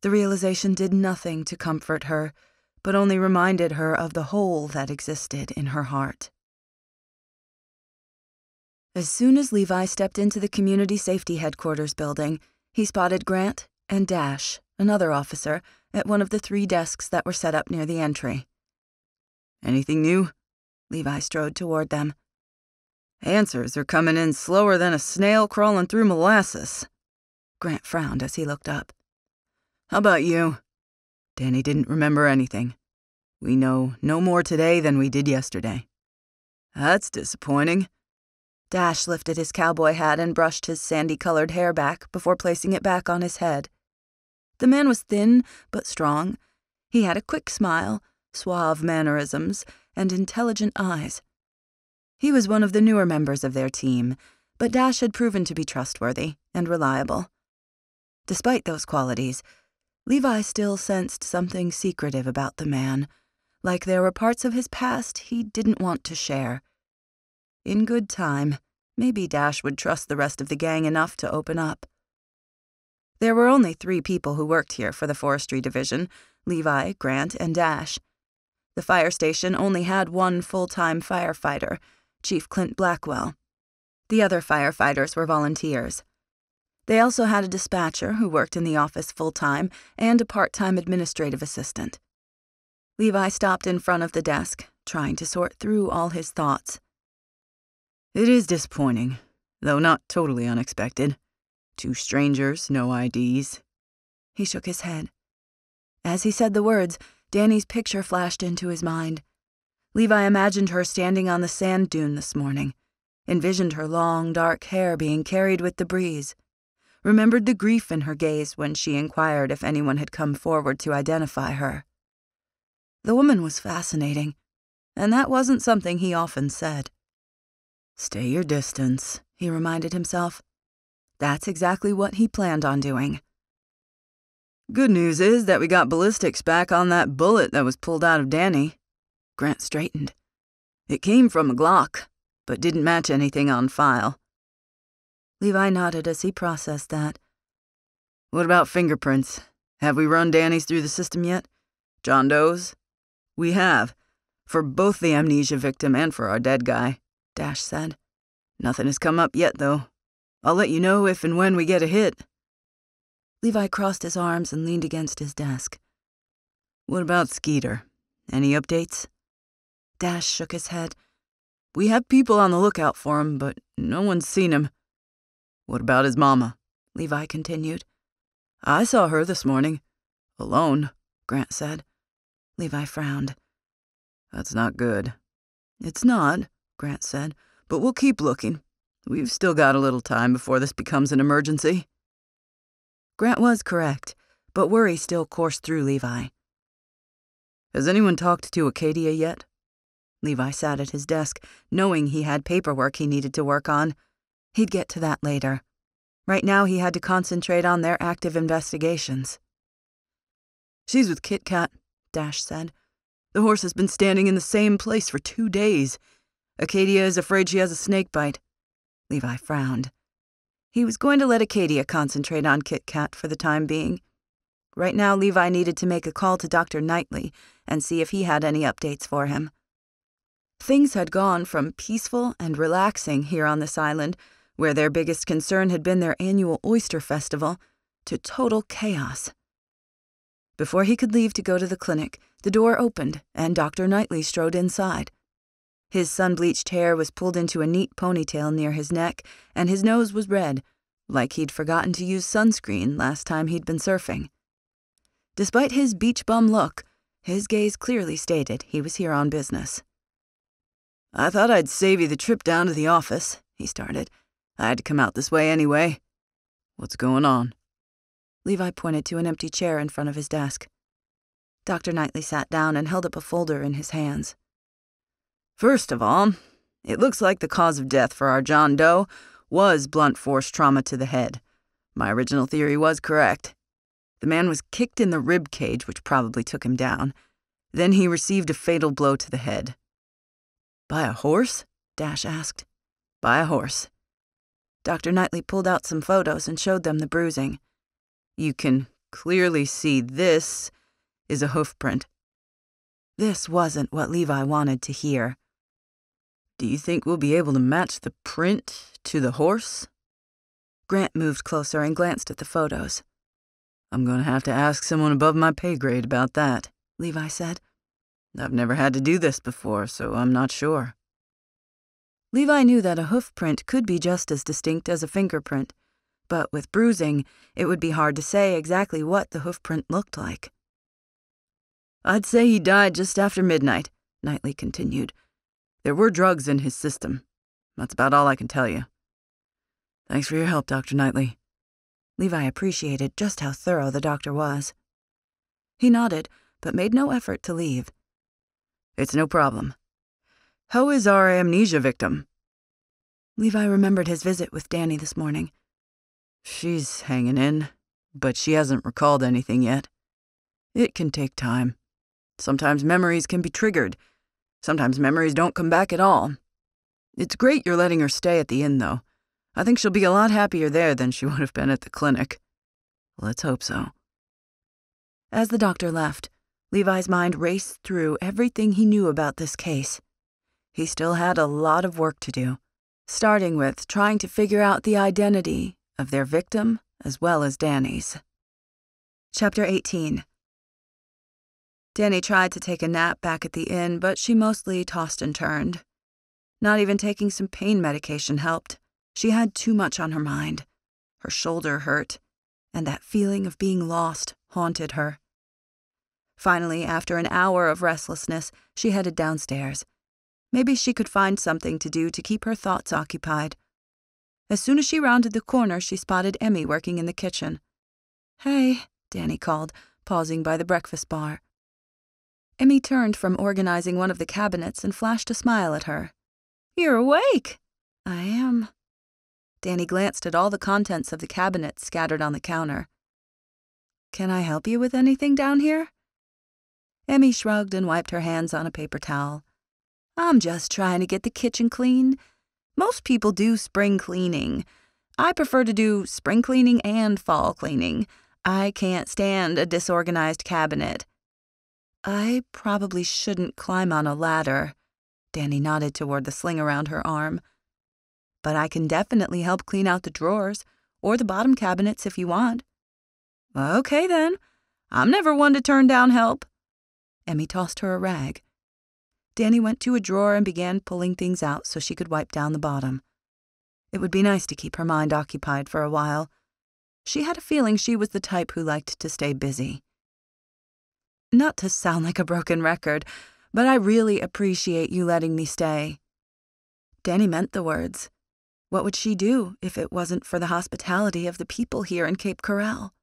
The realization did nothing to comfort her, but only reminded her of the hole that existed in her heart. As soon as Levi stepped into the Community Safety Headquarters building, he spotted Grant and Dash, another officer, at one of the 3 desks that were set up near the entry. "Anything new?" Levi strode toward them. "Answers are coming in slower than a snail crawling through molasses." Grant frowned as he looked up. "How about you?" Dani didn't remember anything. "We know no more today than we did yesterday." "That's disappointing." Dash lifted his cowboy hat and brushed his sandy-colored hair back before placing it back on his head. The man was thin but strong. He had a quick smile, suave mannerisms, and intelligent eyes. He was one of the newer members of their team, but Dash had proven to be trustworthy and reliable. Despite those qualities, Levi still sensed something secretive about the man, like there were parts of his past he didn't want to share. In good time, maybe Dash would trust the rest of the gang enough to open up. There were only 3 people who worked here for the Forestry Division: Levi, Grant, and Dash. The fire station only had 1 full-time firefighter, Chief Clint Blackwell. The other firefighters were volunteers. They also had a dispatcher who worked in the office full-time and a part-time administrative assistant. Levi stopped in front of the desk, trying to sort through all his thoughts. "It is disappointing, though not totally unexpected. 2 strangers, no IDs. He shook his head. As he said the words, Dani's picture flashed into his mind. Levi imagined her standing on the sand dune this morning, envisioned her long, dark hair being carried with the breeze, remembered the grief in her gaze when she inquired if anyone had come forward to identify her. The woman was fascinating, and that wasn't something he often said. Stay your distance, he reminded himself. That's exactly what he planned on doing. Good news is that we got ballistics back on that bullet that was pulled out of Dani. Grant straightened. It came from a Glock, but didn't match anything on file. Levi nodded as he processed that. What about fingerprints? Have we run Dani's through the system yet? John Doe's? We have. For both the amnesia victim and for our dead guy, Dash said. Nothing has come up yet, though. I'll let you know if and when we get a hit. Levi crossed his arms and leaned against his desk. What about Skeeter? Any updates? Dash shook his head. We have people on the lookout for him, but no one's seen him. What about his mama? Levi continued. I saw her this morning. Alone, Grant said. Levi frowned. That's not good. It's not, Grant said, but we'll keep looking. We've still got a little time before this becomes an emergency. Grant was correct, but worry still coursed through Levi. Has anyone talked to Acadia yet? Levi sat at his desk, knowing he had paperwork he needed to work on. He'd get to that later. Right now he had to concentrate on their active investigations. She's with Kit Kat, Dash said. The horse has been standing in the same place for 2 days. Acadia is afraid she has a snake bite. Levi frowned. He was going to let Acadia concentrate on Kit Kat for the time being. Right now, Levi needed to make a call to Dr. Knightley and see if he had any updates for him. Things had gone from peaceful and relaxing here on this island, where their biggest concern had been their annual oyster festival, to total chaos. Before he could leave to go to the clinic, the door opened and Dr. Knightley strode inside. His sun-bleached hair was pulled into a neat ponytail near his neck, and his nose was red, like he'd forgotten to use sunscreen last time he'd been surfing. Despite his beach bum look, his gaze clearly stated he was here on business. I thought I'd save you the trip down to the office, he started. I had to come out this way anyway. What's going on? Levi pointed to an empty chair in front of his desk. Dr. Knightley sat down and held up a folder in his hands. First of all, it looks like the cause of death for our John Doe was blunt force trauma to the head. My original theory was correct. The man was kicked in the rib cage, which probably took him down. Then he received a fatal blow to the head. By a horse? Dash asked. By a horse. Dr. Knightley pulled out some photos and showed them the bruising. You can clearly see this is a hoof print. This wasn't what Levi wanted to hear. Do you think we'll be able to match the print to the horse? Grant moved closer and glanced at the photos. I'm going to have to ask someone above my pay grade about that, Levi said. I've never had to do this before, so I'm not sure. Levi knew that a hoof print could be just as distinct as a fingerprint, but with bruising, it would be hard to say exactly what the hoof print looked like. I'd say he died just after midnight, Knightley continued. There were drugs in his system. That's about all I can tell you. Thanks for your help, Dr. Knightley. Levi appreciated just how thorough the doctor was. He nodded, but made no effort to leave. It's no problem. How is our amnesia victim? Levi remembered his visit with Dani this morning. She's hanging in, but she hasn't recalled anything yet. It can take time. Sometimes memories can be triggered. Sometimes memories don't come back at all. It's great you're letting her stay at the inn, though. I think she'll be a lot happier there than she would have been at the clinic. Let's hope so. As the doctor left, Levi's mind raced through everything he knew about this case. He still had a lot of work to do, starting with trying to figure out the identity of their victim as well as Dani's. Chapter 18. Dani tried to take a nap back at the inn, but she mostly tossed and turned. Not even taking some pain medication helped. She had too much on her mind. Her shoulder hurt, and that feeling of being lost haunted her. Finally, after an hour of restlessness, she headed downstairs. Maybe she could find something to do to keep her thoughts occupied. As soon as she rounded the corner, she spotted Emmy working in the kitchen. "Hey," Dani called, pausing by the breakfast bar. Emmy turned from organizing one of the cabinets and flashed a smile at her. "You're awake." "I am." Dani glanced at all the contents of the cabinet scattered on the counter. "Can I help you with anything down here?" Emmy shrugged and wiped her hands on a paper towel. "I'm just trying to get the kitchen clean. Most people do spring cleaning. I prefer to do spring cleaning and fall cleaning. I can't stand a disorganized cabinet." "I probably shouldn't climb on a ladder." Dani nodded toward the sling around her arm. "But I can definitely help clean out the drawers, or the bottom cabinets if you want." "Okay, then. I'm never one to turn down help." Emmy tossed her a rag. Dani went to a drawer and began pulling things out so she could wipe down the bottom. It would be nice to keep her mind occupied for a while. She had a feeling she was the type who liked to stay busy. "Not to sound like a broken record, but I really appreciate you letting me stay." Dani meant the words. What would she do if it wasn't for the hospitality of the people here in Cape Corral?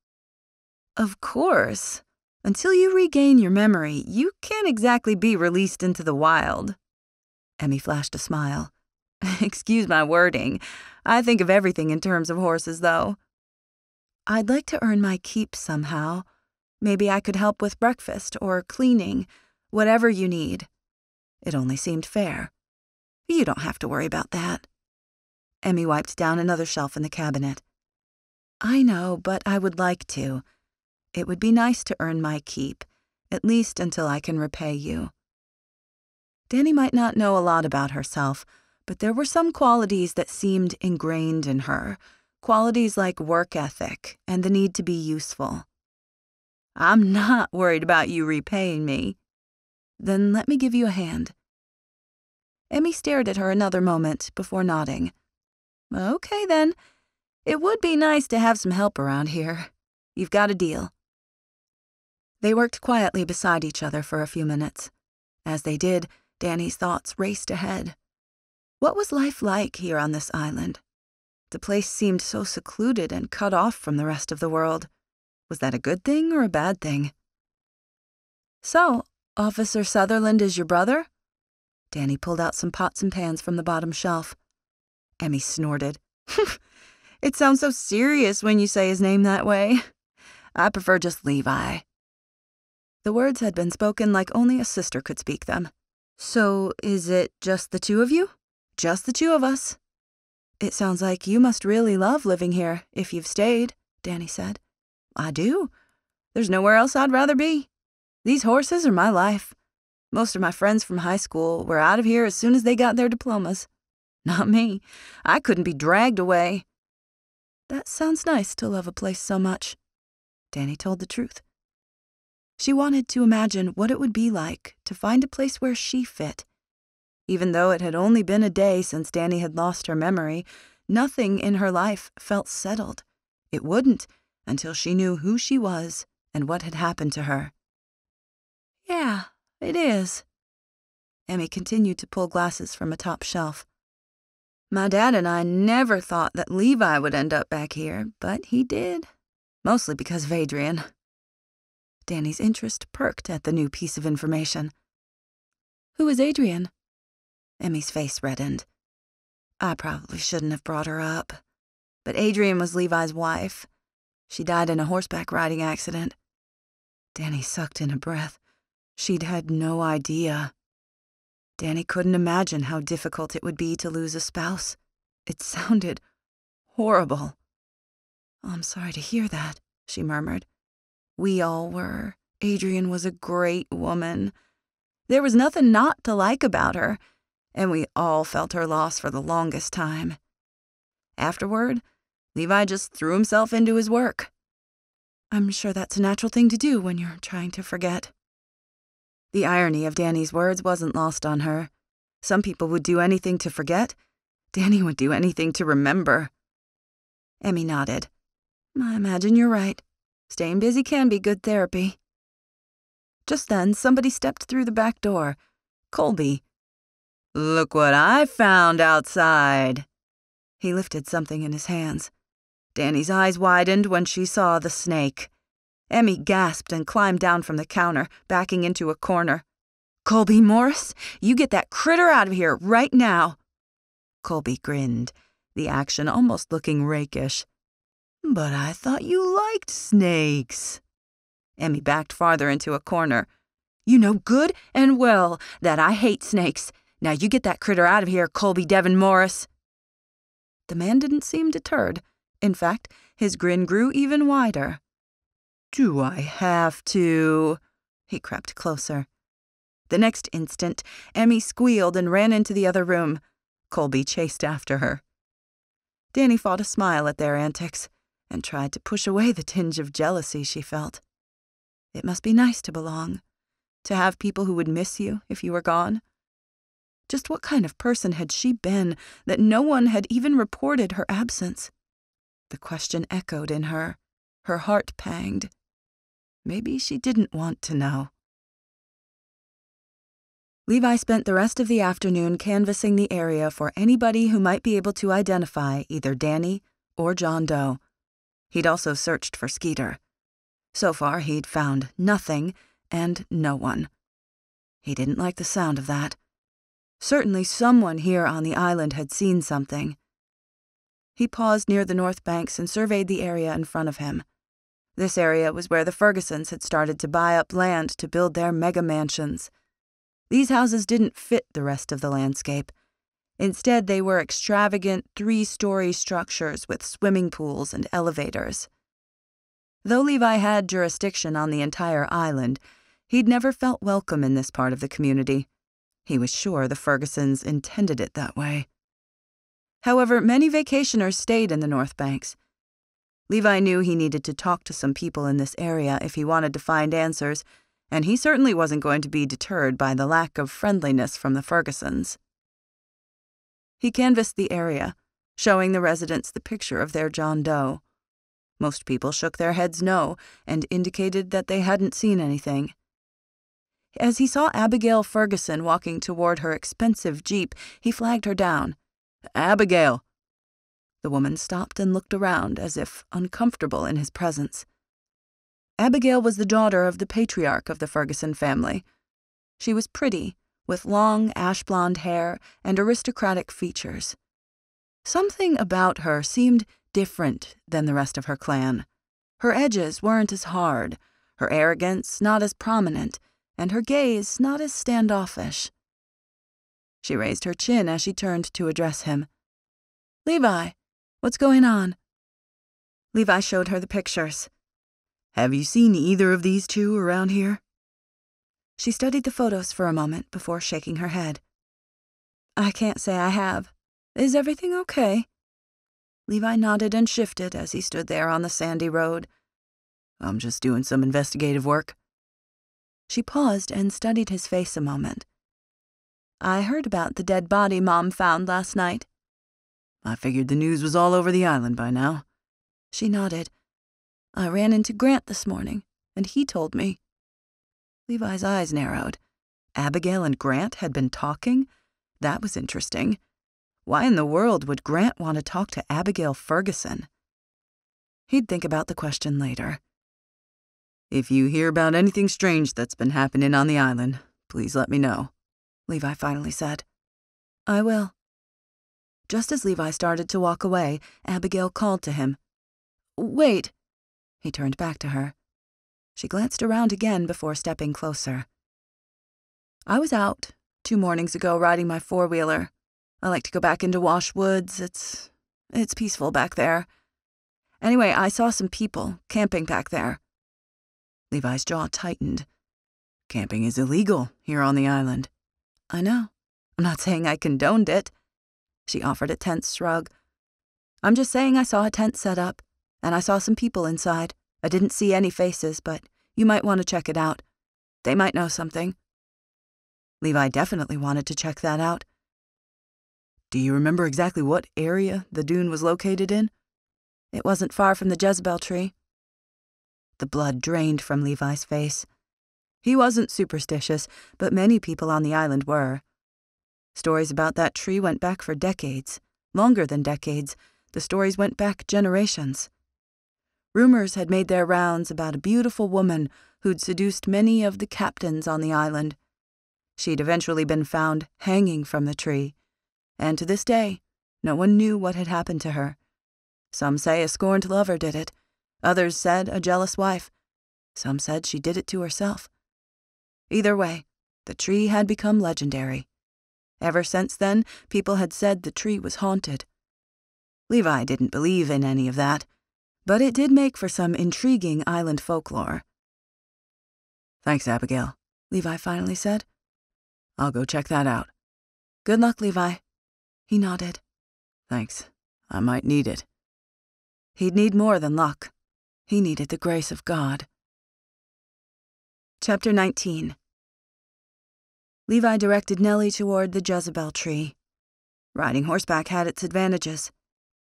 "Of course. Until you regain your memory, you can't exactly be released into the wild." Emmy flashed a smile. "Excuse my wording. I think of everything in terms of horses, though." "I'd like to earn my keep somehow. Maybe I could help with breakfast or cleaning, whatever you need." It only seemed fair. "You don't have to worry about that." Emmy wiped down another shelf in the cabinet. "I know, but I would like to. It would be nice to earn my keep, at least until I can repay you." Dani might not know a lot about herself, but there were some qualities that seemed ingrained in her, qualities like work ethic and the need to be useful. "I'm not worried about you repaying me." "Then let me give you a hand." Emmy stared at her another moment before nodding. "Okay, then. It would be nice to have some help around here. You've got a deal." They worked quietly beside each other for a few minutes. As they did, Dani's thoughts raced ahead. What was life like here on this island? The place seemed so secluded and cut off from the rest of the world. Was that a good thing or a bad thing? "So, Officer Sutherland is your brother?" Dani pulled out some pots and pans from the bottom shelf. Emmy snorted. "It sounds so serious when you say his name that way. I prefer just Levi." The words had been spoken like only a sister could speak them. "So, is it just the two of you?" "Just the two of us." "It sounds like you must really love living here, if you've stayed," Dani said. "I do. There's nowhere else I'd rather be. These horses are my life. Most of my friends from high school were out of here as soon as they got their diplomas. Not me. I couldn't be dragged away." "That sounds nice to love a place so much." Dani told the truth. She wanted to imagine what it would be like to find a place where she fit. Even though it had only been a day since Dani had lost her memory, nothing in her life felt settled. It wouldn't until she knew who she was and what had happened to her. "Yeah, it is." Emmy continued to pull glasses from a top shelf. "My dad and I never thought that Levi would end up back here, but he did. Mostly because of Adrian." Dani's interest perked at the new piece of information. "Who is Adrian?" Emmy's face reddened. "I probably shouldn't have brought her up. But Adrian was Levi's wife. She died in a horseback riding accident." Dani sucked in a breath. She'd had no idea. Dani couldn't imagine how difficult it would be to lose a spouse. It sounded horrible. "I'm sorry to hear that," she murmured. "We all were. Adrian was a great woman. There was nothing not to like about her, and we all felt her loss for the longest time. Afterward, Levi just threw himself into his work." "I'm sure that's a natural thing to do when you're trying to forget." The irony of Dani's words wasn't lost on her. Some people would do anything to forget. Dani would do anything to remember. Emmy nodded. "I imagine you're right. Staying busy can be good therapy." Just then, somebody stepped through the back door. Colby. "Look what I found outside." He lifted something in his hands. Dani's eyes widened when she saw the snake. Emmy gasped and climbed down from the counter, backing into a corner. "Colby Morris, you get that critter out of here right now." Colby grinned, the action almost looking rakish. "But I thought you liked snakes." Emmy backed farther into a corner. "You know good and well that I hate snakes. Now you get that critter out of here, Colby Devin Morris." The man didn't seem deterred. In fact, his grin grew even wider. "Do I have to?" He crept closer. The next instant, Emmy squealed and ran into the other room. Colby chased after her. Dani fought a smile at their antics and tried to push away the tinge of jealousy she felt. It must be nice to belong, to have people who would miss you if you were gone. Just what kind of person had she been that no one had even reported her absence? The question echoed in her. Her heart panged. Maybe she didn't want to know. Levi spent the rest of the afternoon canvassing the area for anybody who might be able to identify either Dani or John Doe. He'd also searched for Skeeter. So far, he'd found nothing and no one. He didn't like the sound of that. Certainly someone here on the island had seen something. He paused near the north banks and surveyed the area in front of him. This area was where the Fergusons had started to buy up land to build their mega mansions. These houses didn't fit the rest of the landscape. Instead, they were extravagant 3-story structures with swimming pools and elevators. Though Levi had jurisdiction on the entire island, he'd never felt welcome in this part of the community. He was sure the Fergusons intended it that way. However, many vacationers stayed in the North Banks. Levi knew he needed to talk to some people in this area if he wanted to find answers, and he certainly wasn't going to be deterred by the lack of friendliness from the Fergusons. He canvassed the area, showing the residents the picture of their John Doe. Most people shook their heads no and indicated that they hadn't seen anything. As he saw Abigail Ferguson walking toward her expensive Jeep, he flagged her down. "Abigail!" The woman stopped and looked around as if uncomfortable in his presence. Abigail was the daughter of the patriarch of the Ferguson family. She was pretty, with long ash-blonde hair and aristocratic features. Something about her seemed different than the rest of her clan. Her edges weren't as hard, her arrogance not as prominent, and her gaze not as standoffish. She raised her chin as she turned to address him. "Levi, what's going on?" Levi showed her the pictures. "Have you seen either of these two around here?" She studied the photos for a moment before shaking her head. "I can't say I have. Is everything okay?" Levi nodded and shifted as he stood there on the sandy road. "I'm just doing some investigative work." She paused and studied his face a moment. "I heard about the dead body Mom found last night." "I figured the news was all over the island by now." She nodded. "I ran into Grant this morning, and he told me." Levi's eyes narrowed. Abigail and Grant had been talking? That was interesting. Why in the world would Grant want to talk to Abigail Ferguson? He'd think about the question later. "If you hear about anything strange that's been happening on the island, please let me know," Levi finally said. "I will." Just as Levi started to walk away, Abigail called to him. "Wait." He turned back to her. She glanced around again before stepping closer. "I was out 2 mornings ago riding my 4-wheeler. I like to go back into Wash Woods. It's peaceful back there. Anyway, I saw some people camping back there." Levi's jaw tightened. "Camping is illegal here on the island." "I know. I'm not saying I condoned it." She offered a tense shrug. "I'm just saying I saw a tent set up, and I saw some people inside. I didn't see any faces, but you might want to check it out. They might know something." Levi definitely wanted to check that out. "Do you remember exactly what area the dune was located in?" "It wasn't far from the Jezebel tree." The blood drained from Levi's face. He wasn't superstitious, but many people on the island were. Stories about that tree went back for decades. Longer than decades. The stories went back generations. Rumors had made their rounds about a beautiful woman who'd seduced many of the captains on the island. She'd eventually been found hanging from the tree, and to this day, no one knew what had happened to her. Some say a scorned lover did it. Others said a jealous wife. Some said she did it to herself. Either way, the tree had become legendary. Ever since then, people had said the tree was haunted. Levi didn't believe in any of that, but it did make for some intriguing island folklore. "Thanks, Abigail," Levi finally said. "I'll go check that out." "Good luck, Levi." He nodded. "Thanks. I might need it." He'd need more than luck. He needed the grace of God. Chapter 19. Levi directed Nellie toward the Jezebel tree. Riding horseback had its advantages.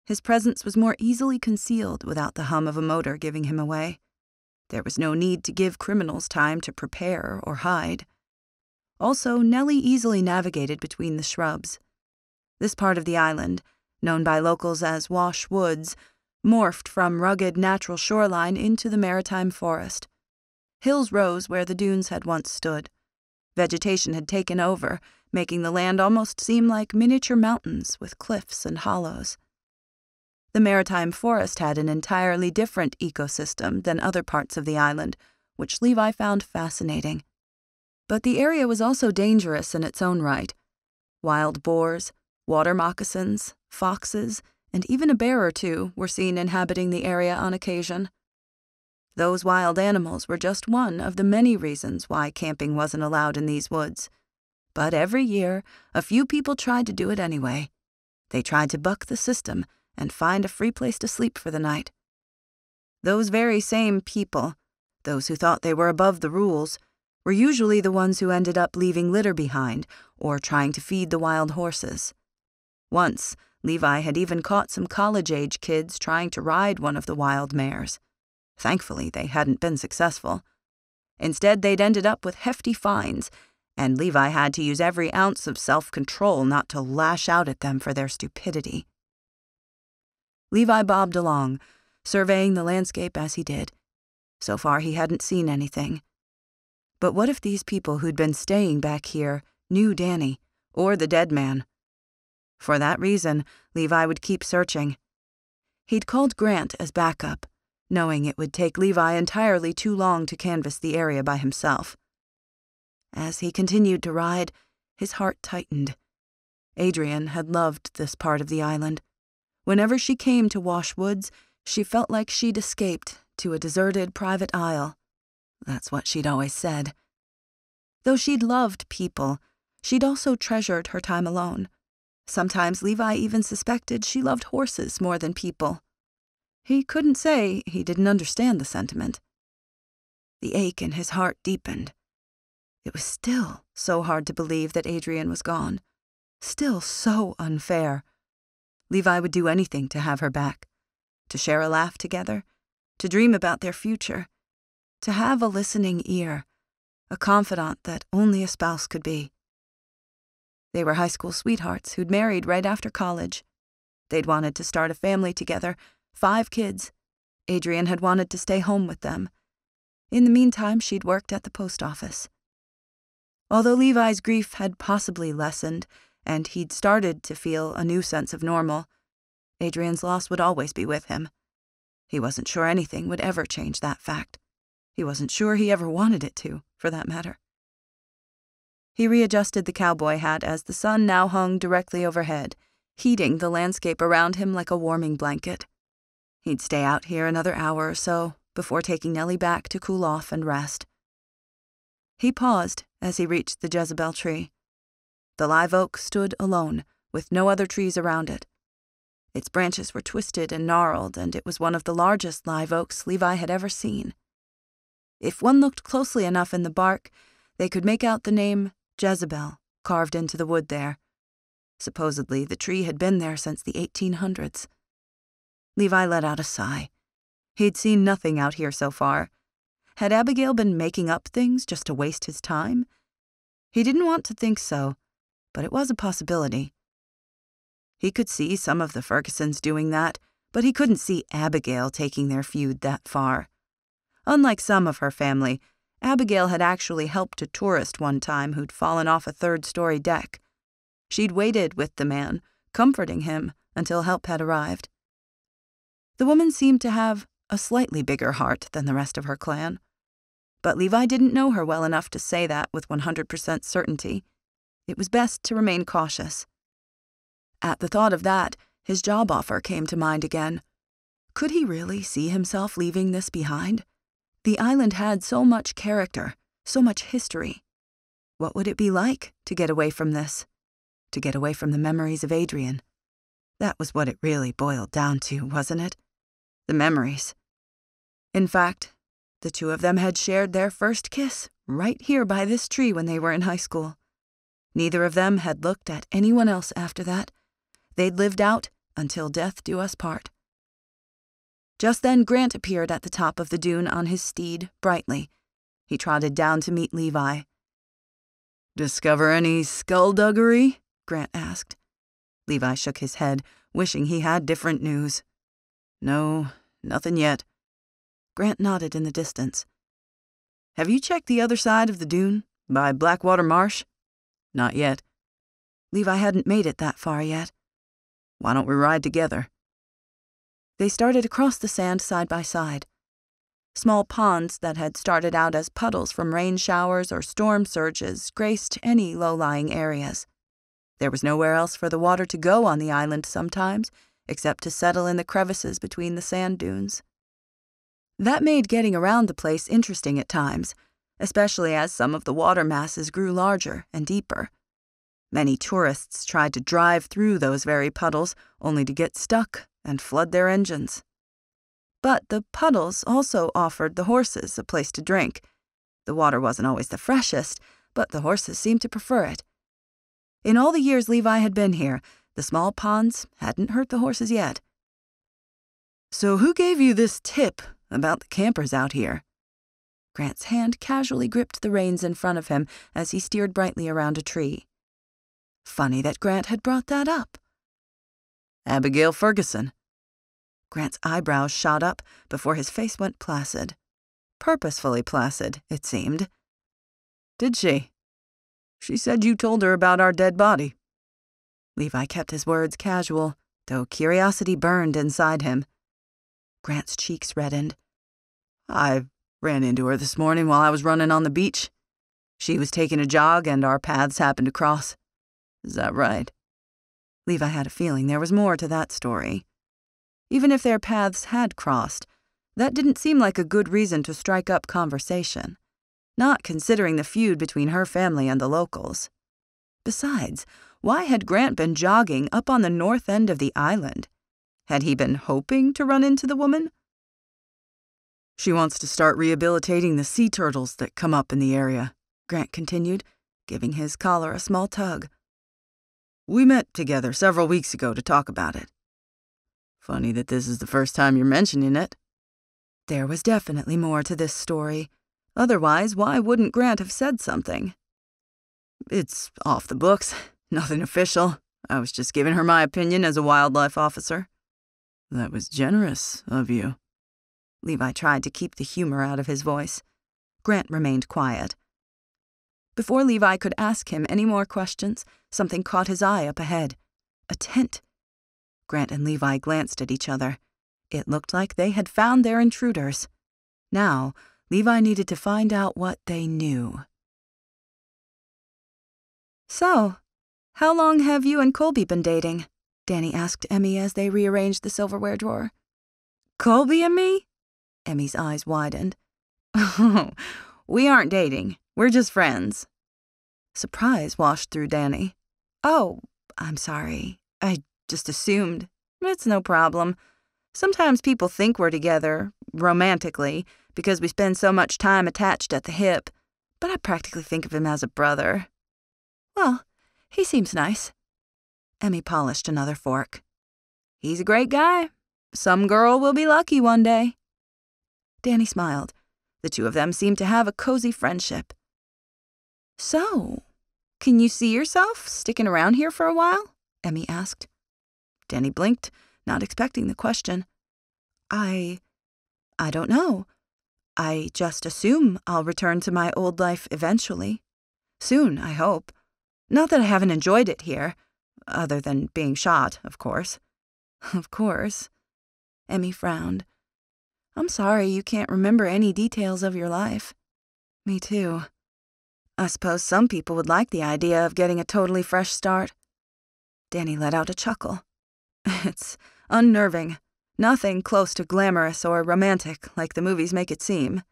His presence was more easily concealed without the hum of a motor giving him away. There was no need to give criminals time to prepare or hide. Also, Nellie easily navigated between the shrubs. This part of the island, known by locals as Wash Woods, morphed from rugged natural shoreline into the maritime forest. Hills rose where the dunes had once stood. Vegetation had taken over, making the land almost seem like miniature mountains with cliffs and hollows. The maritime forest had an entirely different ecosystem than other parts of the island, which Levi found fascinating. But the area was also dangerous in its own right. Wild boars, water moccasins, foxes, and even a bear or two were seen inhabiting the area on occasion. Those wild animals were just one of the many reasons why camping wasn't allowed in these woods. But every year, a few people tried to do it anyway. They tried to buck the system and find a free place to sleep for the night. Those very same people, those who thought they were above the rules, were usually the ones who ended up leaving litter behind or trying to feed the wild horses. Once, Levi had even caught some college-age kids trying to ride one of the wild mares. Thankfully, they hadn't been successful. Instead, they'd ended up with hefty fines, and Levi had to use every ounce of self-control not to lash out at them for their stupidity. Levi bobbed along, surveying the landscape as he did. So far, he hadn't seen anything. But what if these people who'd been staying back here knew Dani, or the dead man? For that reason, Levi would keep searching. He'd called Grant as backup, knowing it would take Levi entirely too long to canvass the area by himself. As he continued to ride, his heart tightened. Adrian had loved this part of the island. Whenever she came to Wash Woods, she felt like she'd escaped to a deserted private isle. That's what she'd always said. Though she'd loved people, she'd also treasured her time alone. Sometimes Levi even suspected she loved horses more than people. He couldn't say he didn't understand the sentiment. The ache in his heart deepened. It was still so hard to believe that Adrian was gone. Still so unfair. Levi would do anything to have her back, to share a laugh together, to dream about their future, to have a listening ear, a confidant that only a spouse could be. They were high school sweethearts who'd married right after college. They'd wanted to start a family together, 5 kids. Adrian had wanted to stay home with them. In the meantime, she'd worked at the post office. Although Levi's grief had possibly lessened, and he'd started to feel a new sense of normal, Adrian's loss would always be with him. He wasn't sure anything would ever change that fact. He wasn't sure he ever wanted it to, for that matter. He readjusted the cowboy hat as the sun now hung directly overhead, heating the landscape around him like a warming blanket. He'd stay out here another hour or so before taking Nellie back to cool off and rest. He paused as he reached the Jezebel tree. The live oak stood alone, with no other trees around it. Its branches were twisted and gnarled, and it was one of the largest live oaks Levi had ever seen. If one looked closely enough in the bark, they could make out the name Jezebel carved into the wood there. Supposedly, the tree had been there since the 1800s. Levi let out a sigh. He'd seen nothing out here so far. Had Abigail been making up things just to waste his time? He didn't want to think so, but it was a possibility. He could see some of the Fergusons doing that, but he couldn't see Abigail taking their feud that far. Unlike some of her family, Abigail had actually helped a tourist one time who'd fallen off a third-story deck. She'd waited with the man, comforting him until help had arrived. The woman seemed to have a slightly bigger heart than the rest of her clan, but Levi didn't know her well enough to say that with 100% certainty. It was best to remain cautious. At the thought of that, his job offer came to mind again. Could he really see himself leaving this behind? The island had so much character, so much history. What would it be like to get away from this? To get away from the memories of Adrian? That was what it really boiled down to, wasn't it? The memories. In fact, the two of them had shared their first kiss right here by this tree when they were in high school. Neither of them had looked at anyone else after that. They'd lived out until death do us part. Just then Grant appeared at the top of the dune on his steed, brightly. He trotted down to meet Levi. "Discover any skullduggery?" Grant asked. Levi shook his head, wishing he had different news. "No, nothing yet." Grant nodded in the distance. "Have you checked the other side of the dune, by Blackwater Marsh?" "Not yet." Levi hadn't made it that far yet. "Why don't we ride together?" They started across the sand side by side. Small ponds that had started out as puddles from rain showers or storm surges graced any low-lying areas. There was nowhere else for the water to go on the island sometimes, except to settle in the crevices between the sand dunes. That made getting around the place interesting at times, especially as some of the water masses grew larger and deeper. Many tourists tried to drive through those very puddles, only to get stuck and flood their engines. But the puddles also offered the horses a place to drink. The water wasn't always the freshest, but the horses seemed to prefer it. In all the years Levi had been here, the small ponds hadn't hurt the horses yet. "So who gave you this tip about the campers out here?" Grant's hand casually gripped the reins in front of him as he steered brightly around a tree. Funny that Grant had brought that up. "Abigail Ferguson." Grant's eyebrows shot up before his face went placid. Purposefully placid, it seemed. "Did she? She said you told her about our dead body." Levi kept his words casual, though curiosity burned inside him. Grant's cheeks reddened. "I ran into her this morning while I was running on the beach. She was taking a jog and our paths happened to cross. Is that right?" Levi had a feeling there was more to that story. Even if their paths had crossed, that didn't seem like a good reason to strike up conversation, not considering the feud between her family and the locals. Besides, why had Grant been jogging up on the north end of the island? Had he been hoping to run into the woman? "She wants to start rehabilitating the sea turtles that come up in the area," Grant continued, giving his collar a small tug. "We met together several weeks ago to talk about it. Funny that this is the first time you're mentioning it." There was definitely more to this story. Otherwise, why wouldn't Grant have said something? "It's off the books. Nothing official. I was just giving her my opinion as a wildlife officer." "That was generous of you." Levi tried to keep the humor out of his voice. Grant remained quiet. Before Levi could ask him any more questions, something caught his eye up ahead. A tent. Grant and Levi glanced at each other. It looked like they had found their intruders. Now, Levi needed to find out what they knew. "So, how long have you and Colby been dating?" Dani asked Emmy as they rearranged the silverware drawer. "Colby and me?" Emmy's eyes widened. "Oh, we aren't dating. We're just friends." Surprise washed through Dani. "Oh, I'm sorry. I just assumed. It's no problem. Sometimes people think we're together, romantically, because we spend so much time attached at the hip, but I practically think of him as a brother." "Well, he seems nice." Emmy polished another fork. "He's a great guy. Some girl will be lucky one day." Dani smiled. The two of them seemed to have a cozy friendship. "So, can you see yourself sticking around here for a while?" Emmy asked. Dani blinked, not expecting the question. I don't know. I just assume I'll return to my old life eventually. Soon, I hope. Not that I haven't enjoyed it here, other than being shot, of course. Of course. Emmy frowned. I'm sorry you can't remember any details of your life. Me too. I suppose some people would like the idea of getting a totally fresh start. Dani let out a chuckle. It's unnerving. Nothing close to glamorous or romantic like the movies make it seem.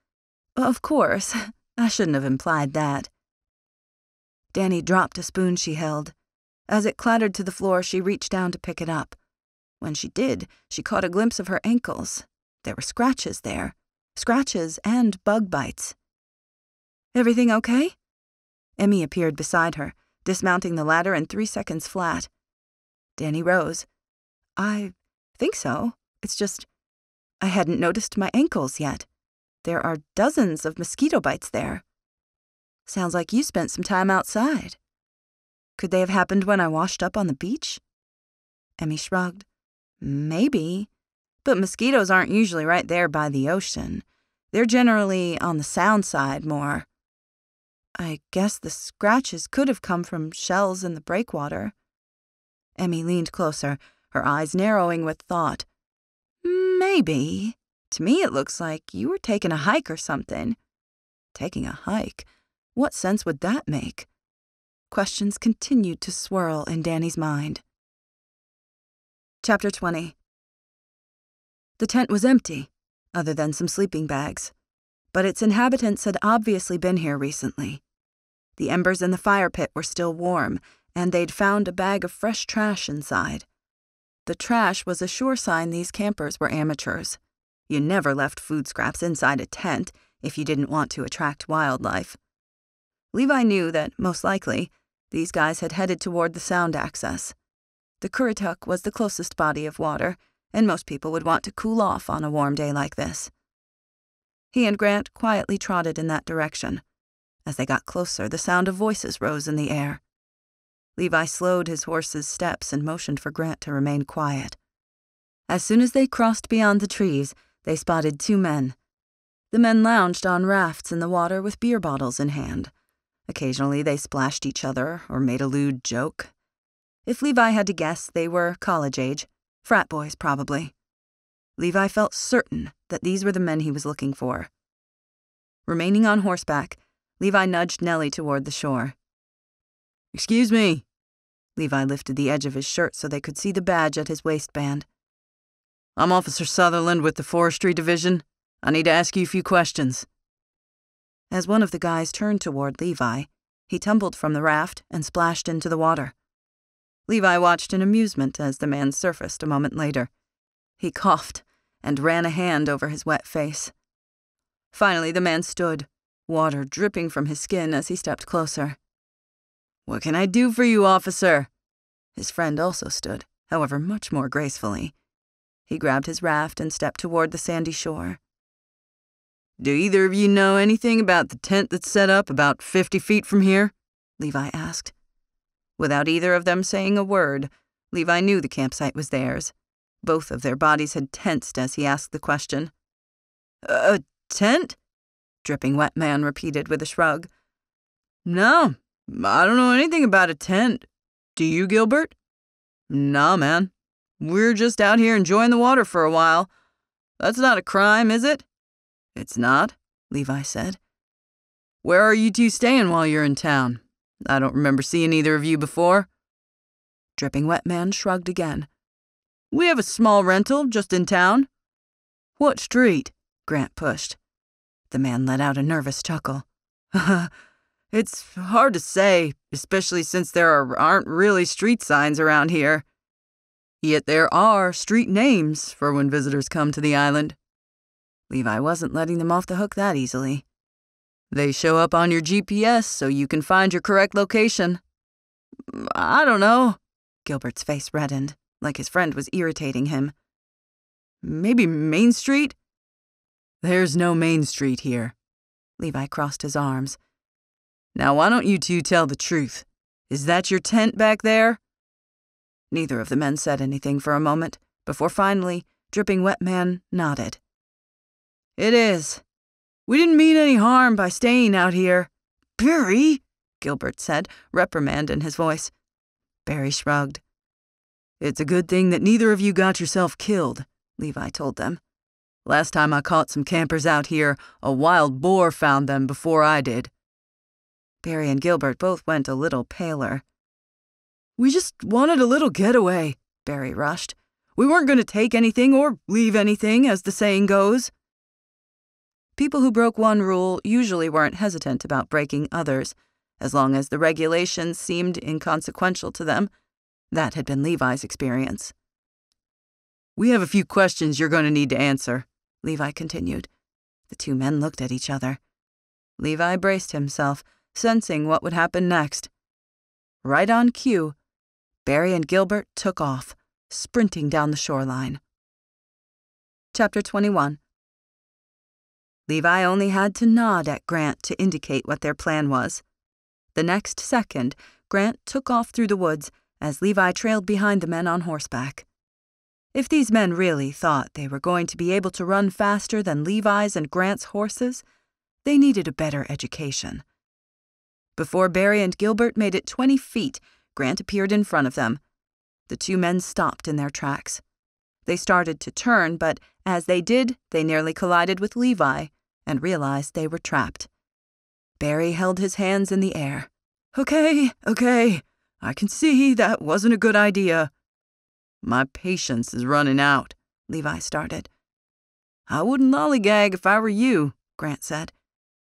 Of course, I shouldn't have implied that. Dani dropped a spoon she held. As it clattered to the floor, she reached down to pick it up. When she did, she caught a glimpse of her ankles. There were scratches there. Scratches and bug bites. Everything okay? Emmy appeared beside her, dismounting the ladder in 3 seconds flat. Dani rose. I think so. It's just, I hadn't noticed my ankles yet. There are dozens of mosquito bites there. Sounds like you spent some time outside. Could they have happened when I washed up on the beach? Emmy shrugged. Maybe. But mosquitoes aren't usually right there by the ocean. They're generally on the sound side more. I guess the scratches could have come from shells in the breakwater. Emmy leaned closer, her eyes narrowing with thought. Maybe. To me it looks like you were taking a hike or something. Taking a hike? What sense would that make? Questions continued to swirl in Dani's mind. Chapter 20. The tent was empty, other than some sleeping bags, but its inhabitants had obviously been here recently. The embers in the fire pit were still warm, and they'd found a bag of fresh trash inside. The trash was a sure sign these campers were amateurs. You never left food scraps inside a tent if you didn't want to attract wildlife. Levi knew that, most likely, these guys had headed toward the sound access. The Currituck was the closest body of water, and most people would want to cool off on a warm day like this. He and Grant quietly trotted in that direction. As they got closer, the sound of voices rose in the air. Levi slowed his horse's steps and motioned for Grant to remain quiet. As soon as they crossed beyond the trees, they spotted 2 men. The men lounged on rafts in the water with beer bottles in hand. Occasionally they splashed each other or made a lewd joke. If Levi had to guess, they were college age, frat boys probably. Levi felt certain that these were the men he was looking for. Remaining on horseback, Levi nudged Nellie toward the shore. Excuse me. Levi lifted the edge of his shirt so they could see the badge at his waistband. I'm Officer Sutherland with the Forestry Division. I need to ask you a few questions. As one of the guys turned toward Levi, he tumbled from the raft and splashed into the water. Levi watched in amusement as the man surfaced a moment later. He coughed and ran a hand over his wet face. Finally, the man stood, water dripping from his skin as he stepped closer. What can I do for you, officer? His friend also stood, however much more gracefully. He grabbed his raft and stepped toward the sandy shore. Do either of you know anything about the tent that's set up about 50 feet from here? Levi asked. Without either of them saying a word, Levi knew the campsite was theirs. Both of their bodies had tensed as he asked the question. A tent? Dripping Wet Man repeated with a shrug. No, I don't know anything about a tent. Do you, Gilbert? Nah, man. We're just out here enjoying the water for a while. That's not a crime, is it? It's not, Levi said. Where are you two staying while you're in town? I don't remember seeing either of you before. Dripping Wet Man shrugged again. We have a small rental just in town. What street? Grant pushed. The man let out a nervous chuckle. It's hard to say, especially since there aren't really street signs around here. Yet there are street names for when visitors come to the island. Levi wasn't letting them off the hook that easily. They show up on your GPS so you can find your correct location. I don't know. Gilbert's face reddened, like his friend was irritating him. Maybe Main Street? There's no Main Street here. Levi crossed his arms. Now why don't you two tell the truth? Is that your tent back there? Neither of the men said anything for a moment, before finally, Dripping Wet Man nodded. "It is. We didn't mean any harm by staying out here." "Barry," Gilbert said, reprimand in his voice. Barry shrugged. "It's a good thing that neither of you got yourself killed," Levi told them. "Last time I caught some campers out here, a wild boar found them before I did." Barry and Gilbert both went a little paler. "We just wanted a little getaway," Barry rushed. "We weren't going to take anything or leave anything, as the saying goes." People who broke one rule usually weren't hesitant about breaking others, as long as the regulations seemed inconsequential to them. That had been Levi's experience. "We have a few questions you're going to need to answer," Levi continued. The two men looked at each other. Levi braced himself, sensing what would happen next. Right on cue, Barry and Gilbert took off, sprinting down the shoreline. Chapter 21. Levi only had to nod at Grant to indicate what their plan was. The next second, Grant took off through the woods as Levi trailed behind the men on horseback. If these men really thought they were going to be able to run faster than Levi's and Grant's horses, they needed a better education. Before Barry and Gilbert made it 20 feet, Grant appeared in front of them. The two men stopped in their tracks. They started to turn, but as they did, they nearly collided with Levi and realized they were trapped. Barry held his hands in the air. Okay, I can see that wasn't a good idea." "My patience is running out," Levi started. "I wouldn't lollygag if I were you," Grant said.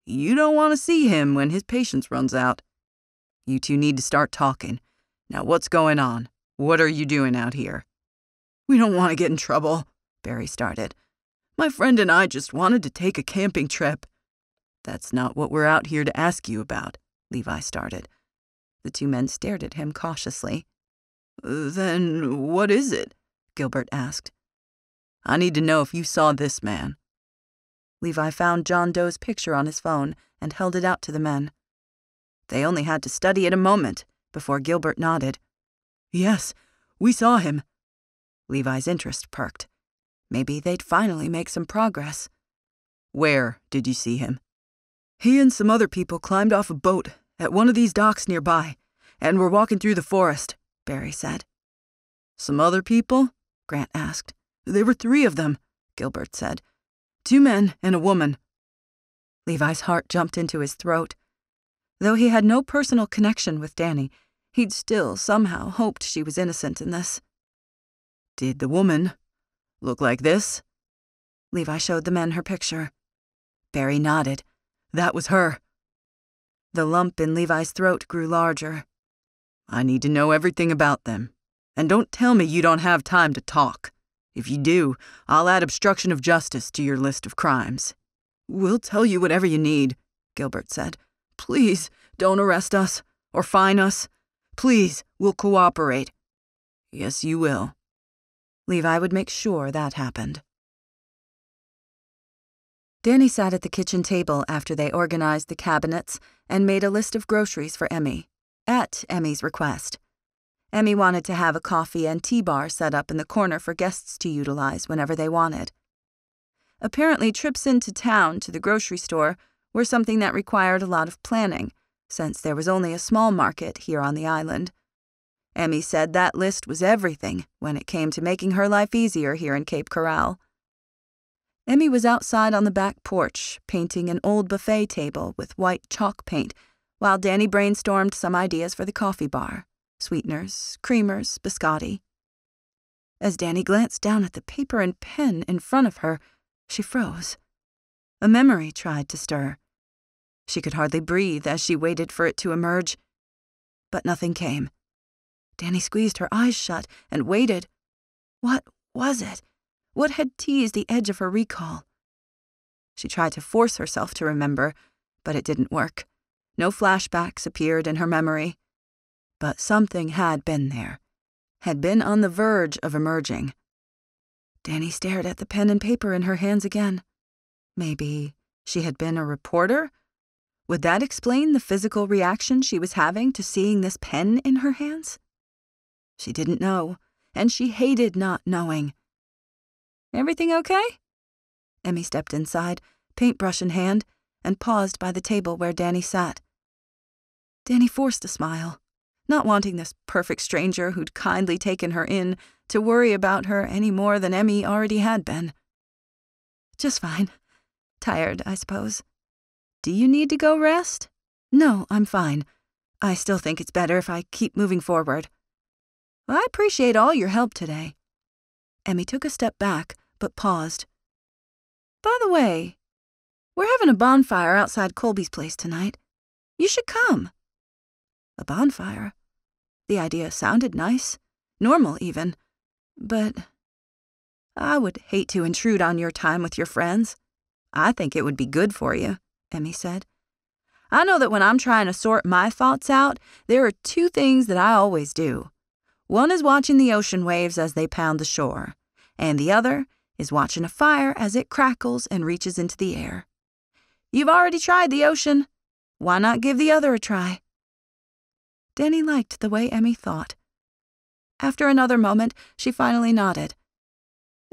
"You don't want to see him when his patience runs out. You two need to start talking. Now what's going on? What are you doing out here?" "We don't want to get in trouble," Barry started. "My friend and I just wanted to take a camping trip." "That's not what we're out here to ask you about," Levi started. The two men stared at him cautiously. "Then what is it?" Gilbert asked. "I need to know if you saw this man." Levi found John Doe's picture on his phone and held it out to the men. They only had to study it a moment before Gilbert nodded. "Yes, we saw him." Levi's interest perked. Maybe they'd finally make some progress. "Where did you see him?" "He and some other people climbed off a boat at one of these docks nearby, and were walking through the forest," Barry said. "Some other people?" Grant asked. "There were 3 of them," Gilbert said. 2 men and a woman." Levi's heart jumped into his throat. Though he had no personal connection with Dani, he'd still somehow hoped she was innocent in this. "Did the woman look like this?" Levi showed the men her picture. Barry nodded. "That was her." The lump in Levi's throat grew larger. "I need to know everything about them. And don't tell me you don't have time to talk. If you do, I'll add obstruction of justice to your list of crimes." "We'll tell you whatever you need," Gilbert said. "Please, don't arrest us or fine us. Please, we'll cooperate." "Yes, you will." Levi would make sure that happened. Dani sat at the kitchen table after they organized the cabinets and made a list of groceries for Emmy, at Emmy's request. Emmy wanted to have a coffee and tea bar set up in the corner for guests to utilize whenever they wanted. Apparently, trips into town to the grocery store were something that required a lot of planning, since there was only a small market here on the island. Emmy said that list was everything when it came to making her life easier here in Cape Corral. Emmy was outside on the back porch, painting an old buffet table with white chalk paint, while Dani brainstormed some ideas for the coffee bar. Sweeteners, creamers, biscotti. As Dani glanced down at the paper and pen in front of her, she froze. A memory tried to stir. She could hardly breathe as she waited for it to emerge. But nothing came. Dani squeezed her eyes shut and waited. What was it? What had teased the edge of her recall? She tried to force herself to remember, but it didn't work. No flashbacks appeared in her memory. But something had been there, had been on the verge of emerging. Dani stared at the pen and paper in her hands again. Maybe she had been a reporter? Would that explain the physical reaction she was having to seeing this pen in her hands? She didn't know, and she hated not knowing. Everything okay?" Emmy stepped inside, paintbrush in hand, and paused by the table where Dani sat. Dani forced a smile, not wanting this perfect stranger who'd kindly taken her in to worry about her any more than Emmy already had been. "Just fine. Tired, I suppose. Do you need to go rest?" "No, I'm fine. I still think it's better if I keep moving forward." "Well, I appreciate all your help today." Emmy took a step back, but paused. "By the way, we're having a bonfire outside Colby's place tonight. You should come." A bonfire? The idea sounded nice, normal even, but I would hate to intrude on your time with your friends. "I think it would be good for you," Emmy said. "I know that when I'm trying to sort my thoughts out, there are two things that I always do. One is watching the ocean waves as they pound the shore, and the other is watching a fire as it crackles and reaches into the air. You've already tried the ocean. Why not give the other a try?" Dani liked the way Emmy thought. After another moment, she finally nodded.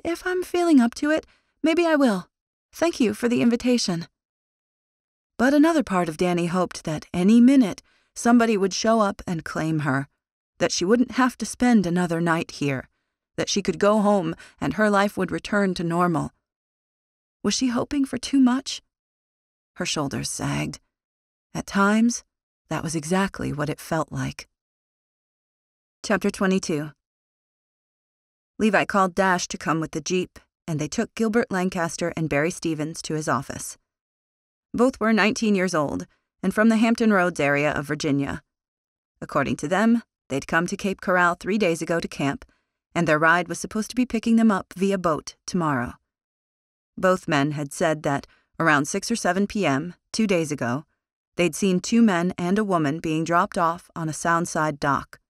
"If I'm feeling up to it, maybe I will. Thank you for the invitation." But another part of Dani hoped that any minute somebody would show up and claim her, that she wouldn't have to spend another night here, that she could go home and her life would return to normal. Was she hoping for too much? Her shoulders sagged. At times, that was exactly what it felt like. Chapter 22. Levi called Dash to come with the Jeep, and they took Gilbert Lancaster and Barry Stevens to his office. Both were 19 years old and from the Hampton Roads area of Virginia. According to them, they'd come to Cape Corral 3 days ago to camp, and their ride was supposed to be picking them up via boat tomorrow. Both men had said that around 6 or 7 p.m., 2 days ago, they'd seen 2 men and a woman being dropped off on a Soundside dock.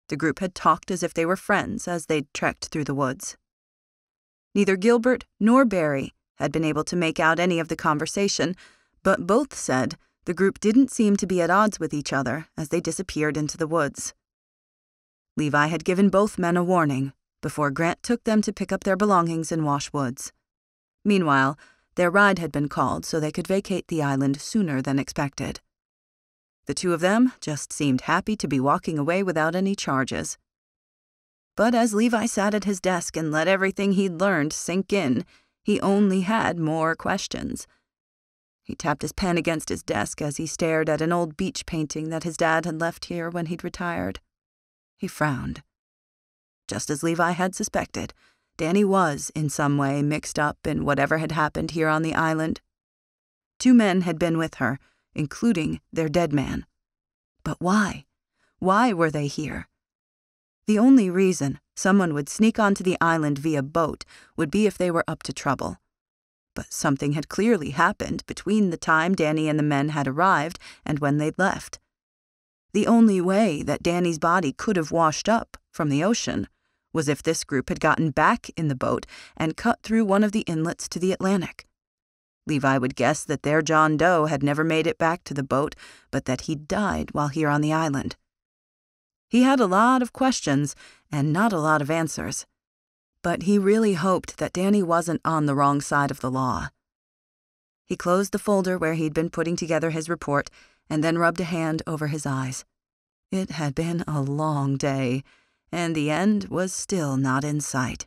The group had talked as if they were friends as they'd trekked through the woods. Neither Gilbert nor Barry had been able to make out any of the conversation, but both said the group didn't seem to be at odds with each other as they disappeared into the woods. Levi had given both men a warning before Grant took them to pick up their belongings in Wash Woods. Meanwhile, their ride had been called so they could vacate the island sooner than expected. The two of them just seemed happy to be walking away without any charges. But as Levi sat at his desk and let everything he'd learned sink in, he only had more questions. He tapped his pen against his desk as he stared at an old beach painting that his dad had left here when he'd retired. He frowned. Just as Levi had suspected, Dani was, in some way, mixed up in whatever had happened here on the island. 2 men had been with her, including their dead man. But why? Why were they here? The only reason someone would sneak onto the island via boat would be if they were up to trouble. But something had clearly happened between the time Dani and the men had arrived and when they'd left. The only way that Dani's body could have washed up from the ocean was if this group had gotten back in the boat and cut through one of the inlets to the Atlantic. Levi would guess that their John Doe had never made it back to the boat, but that he'd died while here on the island. He had a lot of questions and not a lot of answers, but he really hoped that Dani wasn't on the wrong side of the law. He closed the folder where he'd been putting together his report and then rubbed a hand over his eyes. It had been a long day, and the end was still not in sight.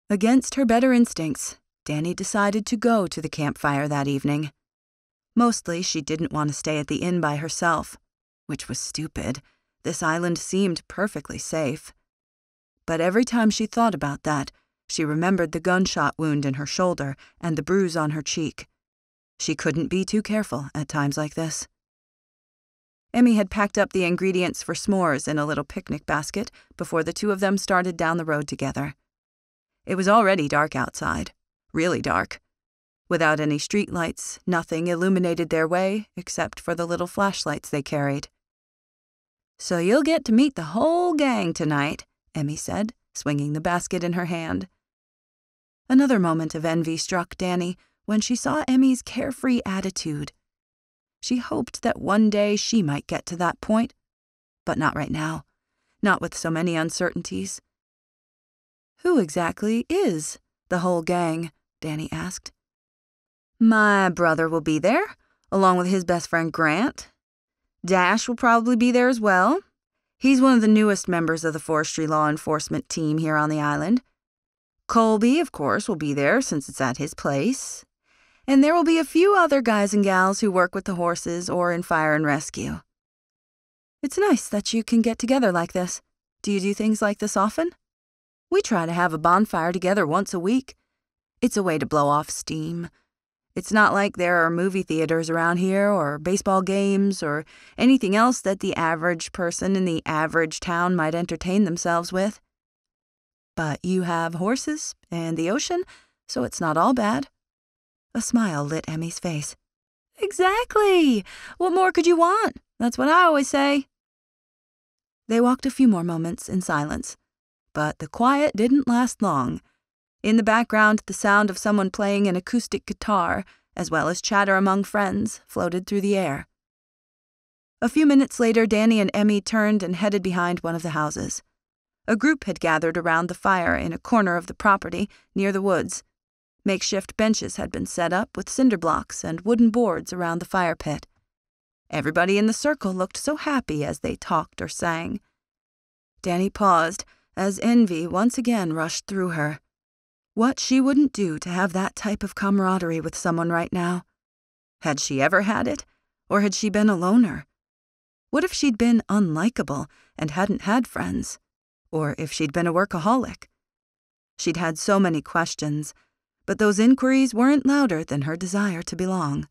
Against her better instincts, Dani decided to go to the campfire that evening. Mostly she didn't want to stay at the inn by herself, which was stupid. This island seemed perfectly safe. But every time she thought about that, she remembered the gunshot wound in her shoulder and the bruise on her cheek. She couldn't be too careful at times like this. Emmy had packed up the ingredients for s'mores in a little picnic basket before the two of them started down the road together. It was already dark outside, really dark. Without any streetlights, nothing illuminated their way except for the little flashlights they carried. "So you'll get to meet the whole gang tonight," Emmy said, swinging the basket in her hand. Another moment of envy struck Dani when she saw Emmy's carefree attitude. She hoped that one day she might get to that point, but not right now, not with so many uncertainties. Who exactly is the whole gang? Dani asked. My brother will be there, along with his best friend Grant. Dash will probably be there as well. He's one of the newest members of the forestry law enforcement team here on the island. Colby, of course, will be there since it's at his place. And there will be a few other guys and gals who work with the horses or in fire and rescue. It's nice that you can get together like this. Do you do things like this often? We try to have a bonfire together once a week. It's a way to blow off steam. It's not like there are movie theaters around here or baseball games or anything else that the average person in the average town might entertain themselves with. But you have horses and the ocean, so it's not all bad. A smile lit Emmy's face. Exactly! What more could you want? That's what I always say. They walked a few more moments in silence, but the quiet didn't last long. In the background, the sound of someone playing an acoustic guitar, as well as chatter among friends, floated through the air. A few minutes later, Dani and Emmy turned and headed behind one of the houses. A group had gathered around the fire in a corner of the property, near the woods. Makeshift benches had been set up with cinder blocks and wooden boards around the fire pit. Everybody in the circle looked so happy as they talked or sang. Dani paused as envy once again rushed through her. What she wouldn't do to have that type of camaraderie with someone right now. Had she ever had it, or had she been a loner? What if she'd been unlikable and hadn't had friends? Or if she'd been a workaholic? She'd had so many questions, but those inquiries weren't louder than her desire to belong.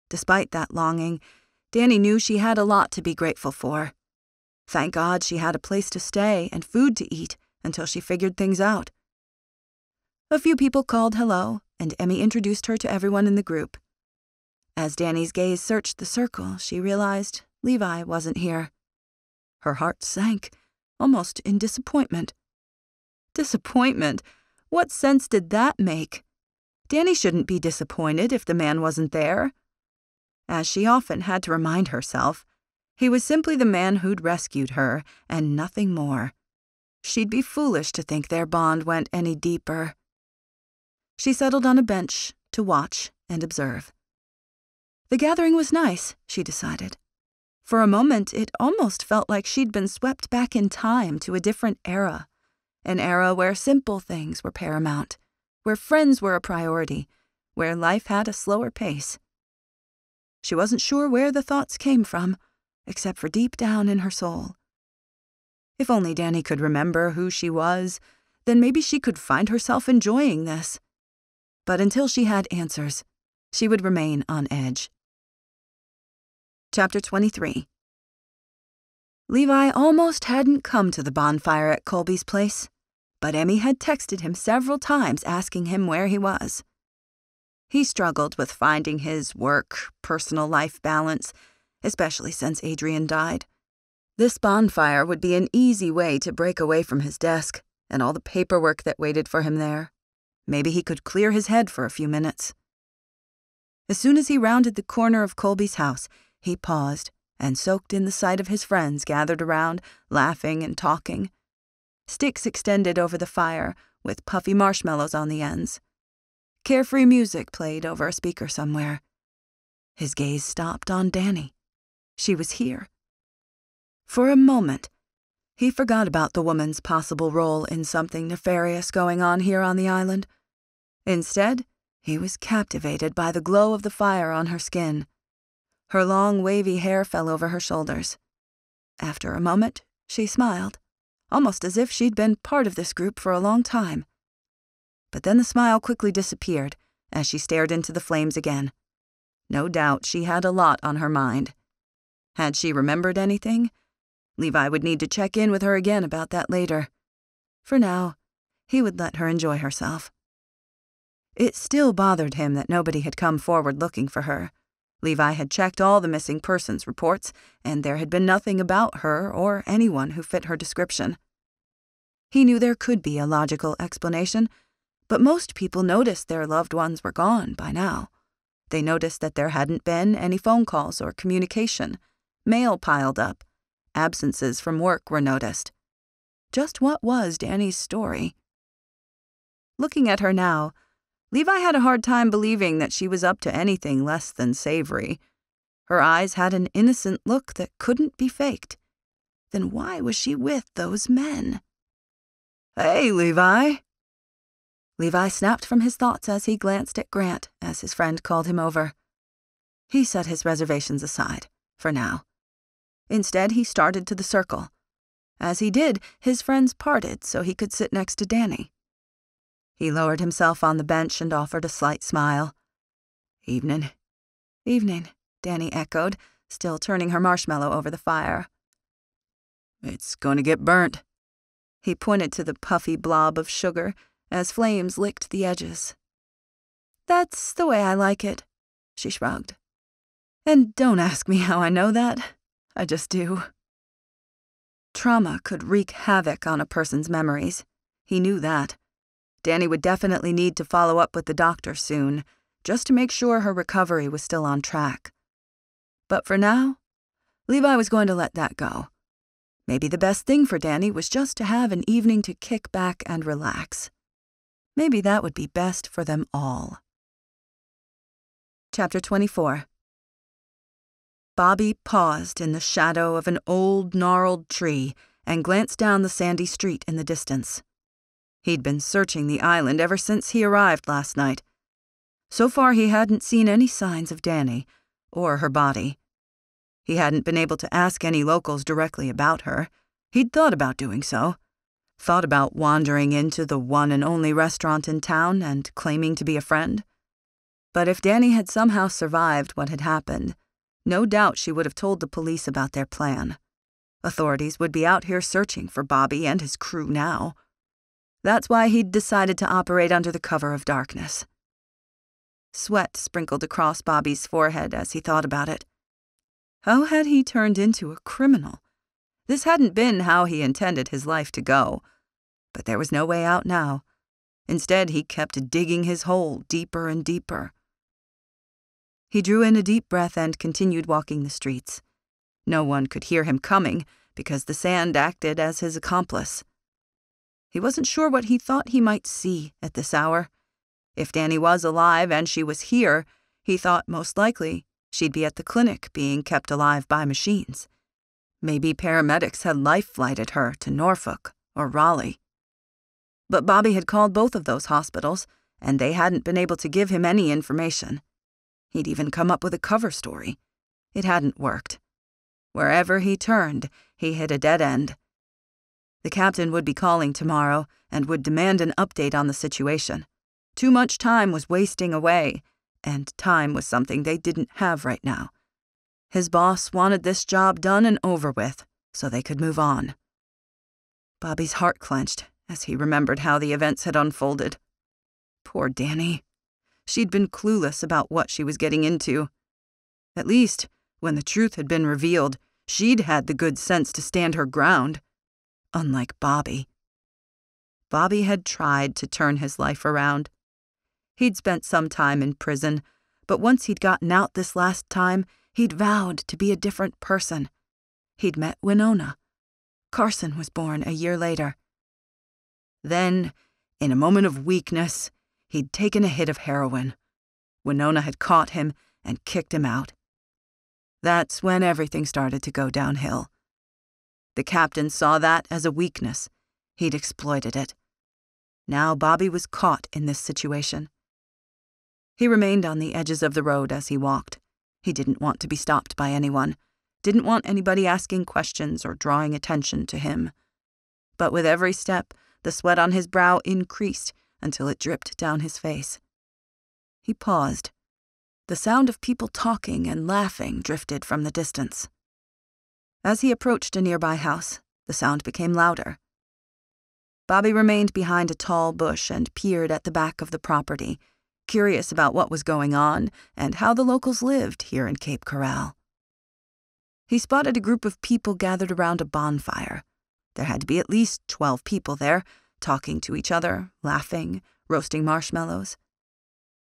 Despite that longing, Dani knew she had a lot to be grateful for. Thank God she had a place to stay and food to eat until she figured things out. A few people called hello, and Emmy introduced her to everyone in the group. As Dani's gaze searched the circle, she realized Levi wasn't here. Her heart sank, almost in disappointment. Disappointment? What sense did that make? Dani shouldn't be disappointed if the man wasn't there. As she often had to remind herself, he was simply the man who'd rescued her, and nothing more. She'd be foolish to think their bond went any deeper. She settled on a bench to watch and observe. The gathering was nice, she decided. For a moment, it almost felt like she'd been swept back in time to a different era, an era where simple things were paramount, where friends were a priority, where life had a slower pace. She wasn't sure where the thoughts came from, except for deep down in her soul. If only Dani could remember who she was, then maybe she could find herself enjoying this. But until she had answers, she would remain on edge. Chapter 23. Levi almost hadn't come to the bonfire at Colby's place, but Emmy had texted him several times asking him where he was. He struggled with finding his work-personal life balance, especially since Adrian died. This bonfire would be an easy way to break away from his desk and all the paperwork that waited for him there. Maybe he could clear his head for a few minutes. As soon as he rounded the corner of Colby's house, he paused and soaked in the sight of his friends gathered around, laughing and talking. Sticks extended over the fire, with puffy marshmallows on the ends. Carefree music played over a speaker somewhere. His gaze stopped on Dani. She was here. For a moment, he forgot about the woman's possible role in something nefarious going on here on the island. Instead, he was captivated by the glow of the fire on her skin. Her long, wavy hair fell over her shoulders. After a moment, she smiled, almost as if she'd been part of this group for a long time. But then the smile quickly disappeared as she stared into the flames again. No doubt she had a lot on her mind. Had she remembered anything? Levi would need to check in with her again about that later. For now, he would let her enjoy herself. It still bothered him that nobody had come forward looking for her. Levi had checked all the missing persons reports, and there had been nothing about her or anyone who fit her description. He knew there could be a logical explanation, but most people noticed their loved ones were gone by now. They noticed that there hadn't been any phone calls or communication. Mail piled up. Absences from work were noticed. Just what was Dani's story? Looking at her now, Levi had a hard time believing that she was up to anything less than savory. Her eyes had an innocent look that couldn't be faked. Then why was she with those men? "Hey, Levi." Levi snapped from his thoughts as he glanced at Grant as his friend called him over. He set his reservations aside, for now. Instead, he started to the circle. As he did, his friends parted so he could sit next to Dani. He lowered himself on the bench and offered a slight smile. "Evening." "Evening," Dani echoed, still turning her marshmallow over the fire. "It's going to get burnt." He pointed to the puffy blob of sugar as flames licked the edges. "That's the way I like it," she shrugged. "And don't ask me how I know that. I just do." Trauma could wreak havoc on a person's memories. He knew that. Dani would definitely need to follow up with the doctor soon, just to make sure her recovery was still on track. But for now, Levi was going to let that go. Maybe the best thing for Dani was just to have an evening to kick back and relax. Maybe that would be best for them all. Chapter 24. Bobby paused in the shadow of an old, gnarled tree and glanced down the sandy street in the distance. He'd been searching the island ever since he arrived last night. So far, he hadn't seen any signs of Dani or her body. He hadn't been able to ask any locals directly about her. He'd thought about doing so. Thought about wandering into the one and only restaurant in town and claiming to be a friend. But if Dani had somehow survived what had happened, no doubt she would have told the police about their plan. Authorities would be out here searching for Bobby and his crew now. That's why he'd decided to operate under the cover of darkness. Sweat sprinkled across Bobby's forehead as he thought about it. How had he turned into a criminal? This hadn't been how he intended his life to go. But there was no way out now. Instead, he kept digging his hole deeper and deeper. He drew in a deep breath and continued walking the streets. No one could hear him coming because the sand acted as his accomplice. He wasn't sure what he thought he might see at this hour. If Dani was alive and she was here, he thought most likely she'd be at the clinic being kept alive by machines. Maybe paramedics had life-flighted her to Norfolk or Raleigh. But Bobby had called both of those hospitals, and they hadn't been able to give him any information. He'd even come up with a cover story. It hadn't worked. Wherever he turned, he hit a dead end. The captain would be calling tomorrow and would demand an update on the situation. Too much time was wasting away, and time was something they didn't have right now. His boss wanted this job done and over with, so they could move on. Bobby's heart clenched as he remembered how the events had unfolded. Poor Dani. She'd been clueless about what she was getting into. At least, when the truth had been revealed, she'd had the good sense to stand her ground. Unlike Bobby. Bobby had tried to turn his life around. He'd spent some time in prison, but once he'd gotten out this last time, he'd vowed to be a different person. He'd met Winona. Carson was born a year later. Then, in a moment of weakness, he'd taken a hit of heroin. Winona had caught him and kicked him out. That's when everything started to go downhill. The captain saw that as a weakness. He'd exploited it. Now Bobby was caught in this situation. He remained on the edges of the road as he walked. He didn't want to be stopped by anyone. Didn't want anybody asking questions or drawing attention to him. But with every step, the sweat on his brow increased until it dripped down his face. He paused. The sound of people talking and laughing drifted from the distance. As he approached a nearby house, the sound became louder. Bobby remained behind a tall bush and peered at the back of the property, curious about what was going on and how the locals lived here in Cape Corral. He spotted a group of people gathered around a bonfire. There had to be at least 12 people there, talking to each other, laughing, roasting marshmallows.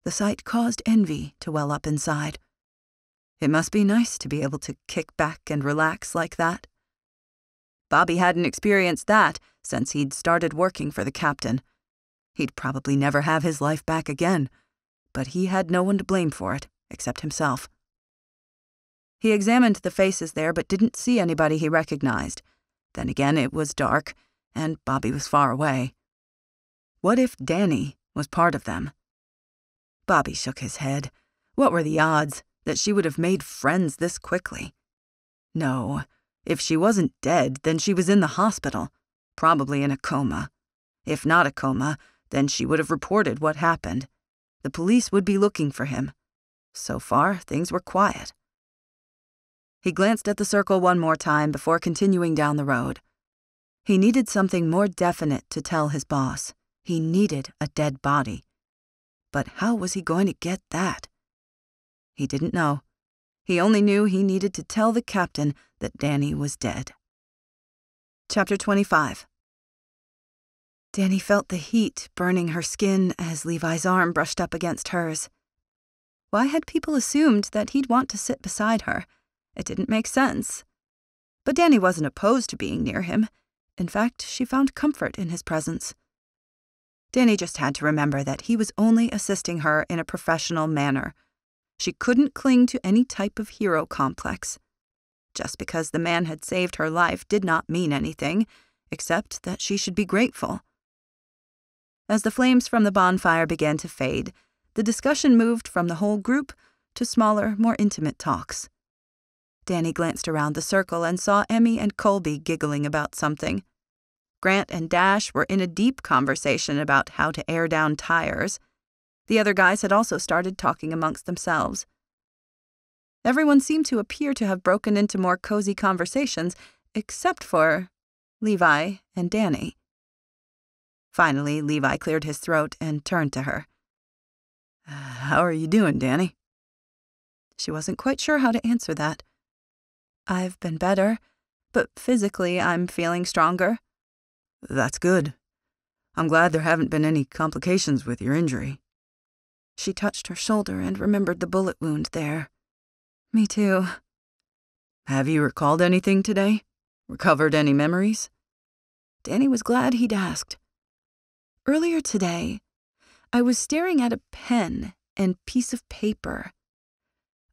The sight caused envy to well up inside. It must be nice to be able to kick back and relax like that. Bobby hadn't experienced that since he'd started working for the captain. He'd probably never have his life back again, but he had no one to blame for it, except himself. He examined the faces there, but didn't see anybody he recognized. Then again, it was dark, and Bobby was far away. What if Dani was part of them? Bobby shook his head. What were the odds that she would have made friends this quickly? No, if she wasn't dead, then she was in the hospital, probably in a coma. If not a coma, then she would have reported what happened. The police would be looking for him. So far, things were quiet. He glanced at the circle one more time before continuing down the road. He needed something more definite to tell his boss. He needed a dead body. But how was he going to get that? He didn't know. He only knew he needed to tell the captain that Dani was dead. Chapter 25. Dani felt the heat burning her skin as Levi's arm brushed up against hers. Why had people assumed that he'd want to sit beside her? It didn't make sense. But Dani wasn't opposed to being near him. In fact, she found comfort in his presence. Dani just had to remember that he was only assisting her in a professional manner. She couldn't cling to any type of hero complex. Just because the man had saved her life did not mean anything, except that she should be grateful. As the flames from the bonfire began to fade, the discussion moved from the whole group to smaller, more intimate talks. Dani glanced around the circle and saw Emmy and Colby giggling about something. Grant and Dash were in a deep conversation about how to air down tires. The other guys had also started talking amongst themselves. Everyone seemed to appear to have broken into more cozy conversations, except for Levi and Dani. Finally, Levi cleared his throat and turned to her. How are you doing, Dani? She wasn't quite sure how to answer that. I've been better, but physically I'm feeling stronger. That's good. I'm glad there haven't been any complications with your injury. She touched her shoulder and remembered the bullet wound there. Me too. Have you recalled anything today? Recovered any memories? Dani was glad he'd asked. Earlier today, I was staring at a pen and piece of paper.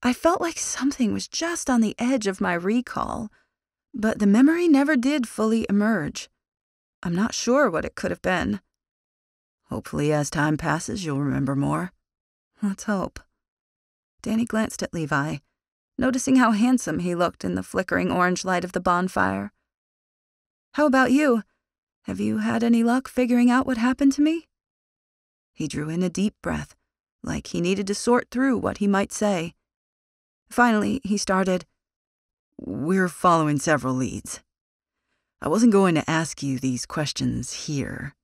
I felt like something was just on the edge of my recall, but the memory never did fully emerge. I'm not sure what it could have been. Hopefully, as time passes, you'll remember more. Let's hope. Dani glanced at Levi, noticing how handsome he looked in the flickering orange light of the bonfire. How about you? Have you had any luck figuring out what happened to me? He drew in a deep breath, like he needed to sort through what he might say. Finally, he started, We're following several leads. I wasn't going to ask you these questions here.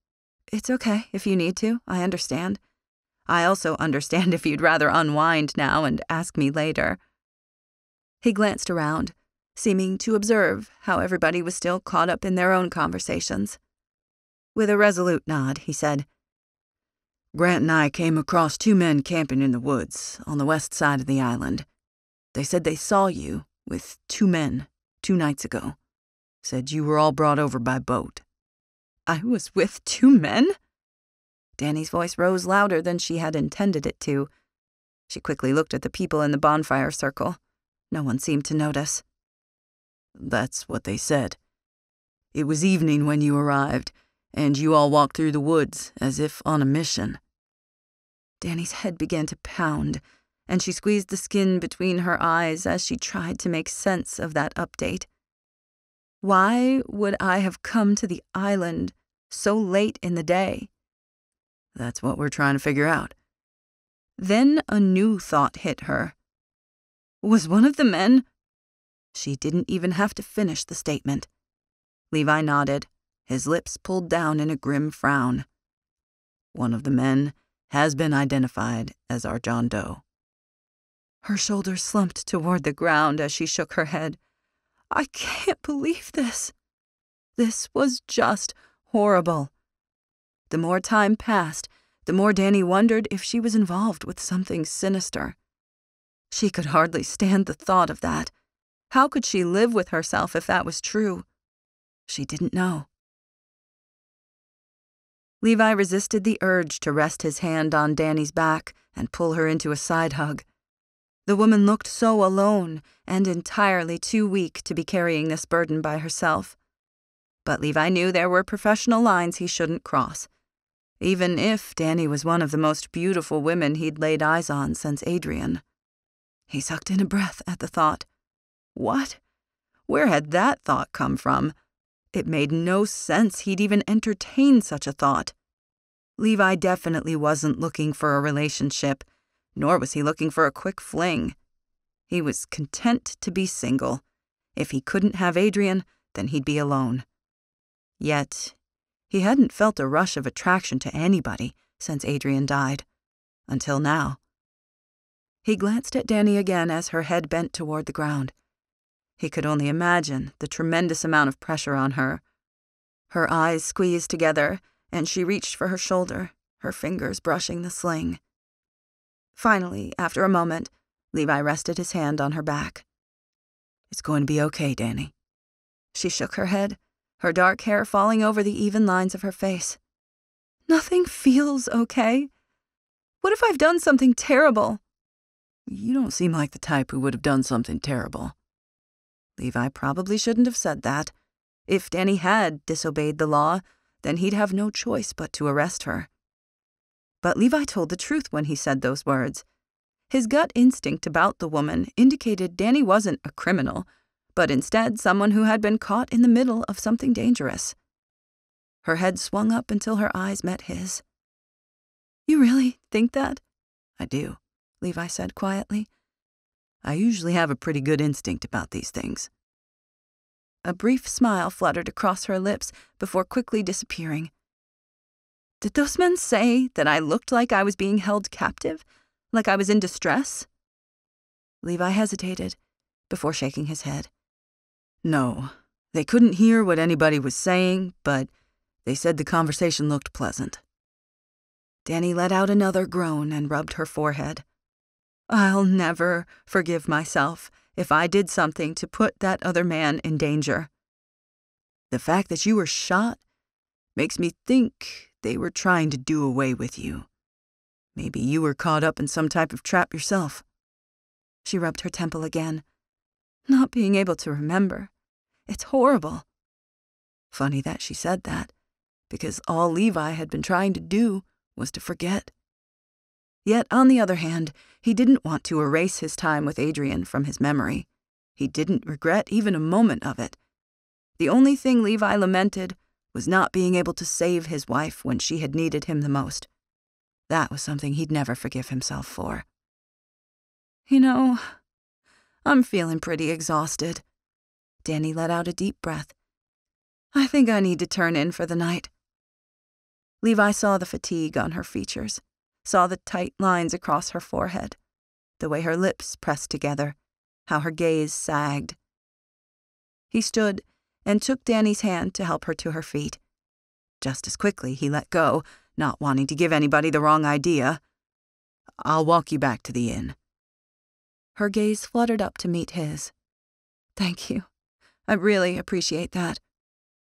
It's okay if you need to, I understand. I also understand if you'd rather unwind now and ask me later. He glanced around, seeming to observe how everybody was still caught up in their own conversations. With a resolute nod, he said, Grant and I came across 2 men camping in the woods on the west side of the island. They said they saw you with 2 men 2 nights ago. Said you were all brought over by boat. I was with 2 men? Dani's voice rose louder than she had intended it to. She quickly looked at the people in the bonfire circle. No one seemed to notice. That's what they said. It was evening when you arrived, and you all walked through the woods as if on a mission. Dani's head began to pound, and she squeezed the skin between her eyes as she tried to make sense of that update. Why would I have come to the island so late in the day? That's what we're trying to figure out. Then a new thought hit her. Was one of the men? She didn't even have to finish the statement. Levi nodded, his lips pulled down in a grim frown. One of the men has been identified as our John Doe. Her shoulders slumped toward the ground as she shook her head. I can't believe this. This was just horrible. The more time passed, the more Dani wondered if she was involved with something sinister. She could hardly stand the thought of that. How could she live with herself if that was true? She didn't know. Levi resisted the urge to rest his hand on Dani's back and pull her into a side hug. The woman looked so alone and entirely too weak to be carrying this burden by herself. But Levi knew there were professional lines he shouldn't cross, even if Dani was one of the most beautiful women he'd laid eyes on since Adrian. He sucked in a breath at the thought. What? Where had that thought come from? It made no sense he'd even entertain such a thought. Levi definitely wasn't looking for a relationship, nor was he looking for a quick fling. He was content to be single. If he couldn't have Adrian, then he'd be alone. Yet, he hadn't felt a rush of attraction to anybody since Adrian died. Until now. He glanced at Dani again as her head bent toward the ground. He could only imagine the tremendous amount of pressure on her. Her eyes squeezed together, and she reached for her shoulder, her fingers brushing the sling. Finally, after a moment, Levi rested his hand on her back. It's going to be okay, Dani. She shook her head, her dark hair falling over the even lines of her face. Nothing feels okay. What if I've done something terrible? You don't seem like the type who would have done something terrible. Levi probably shouldn't have said that. If Dani had disobeyed the law, then he'd have no choice but to arrest her. But Levi told the truth when he said those words. His gut instinct about the woman indicated Dani wasn't a criminal, but instead someone who had been caught in the middle of something dangerous. Her head swung up until her eyes met his. You really think that? I do, Levi said quietly. I usually have a pretty good instinct about these things. A brief smile fluttered across her lips before quickly disappearing. Did those men say that I looked like I was being held captive? Like I was in distress? Levi hesitated before shaking his head. No, they couldn't hear what anybody was saying, but they said the conversation looked pleasant. Dani let out another groan and rubbed her forehead. I'll never forgive myself if I did something to put that other man in danger. The fact that you were shot makes me think they were trying to do away with you. Maybe you were caught up in some type of trap yourself. She rubbed her temple again. Not being able to remember. It's horrible. Funny that she said that, because all Levi had been trying to do was to forget. Yet, on the other hand, he didn't want to erase his time with Adrian from his memory. He didn't regret even a moment of it. The only thing Levi lamented was not being able to save his wife when she had needed him the most. That was something he'd never forgive himself for. You know, I'm feeling pretty exhausted. Dani let out a deep breath. I think I need to turn in for the night. Levi saw the fatigue on her features, saw the tight lines across her forehead, the way her lips pressed together, how her gaze sagged. He stood and took Dani's hand to help her to her feet. Just as quickly, he let go, not wanting to give anybody the wrong idea. I'll walk you back to the inn. Her gaze fluttered up to meet his. Thank you. I really appreciate that.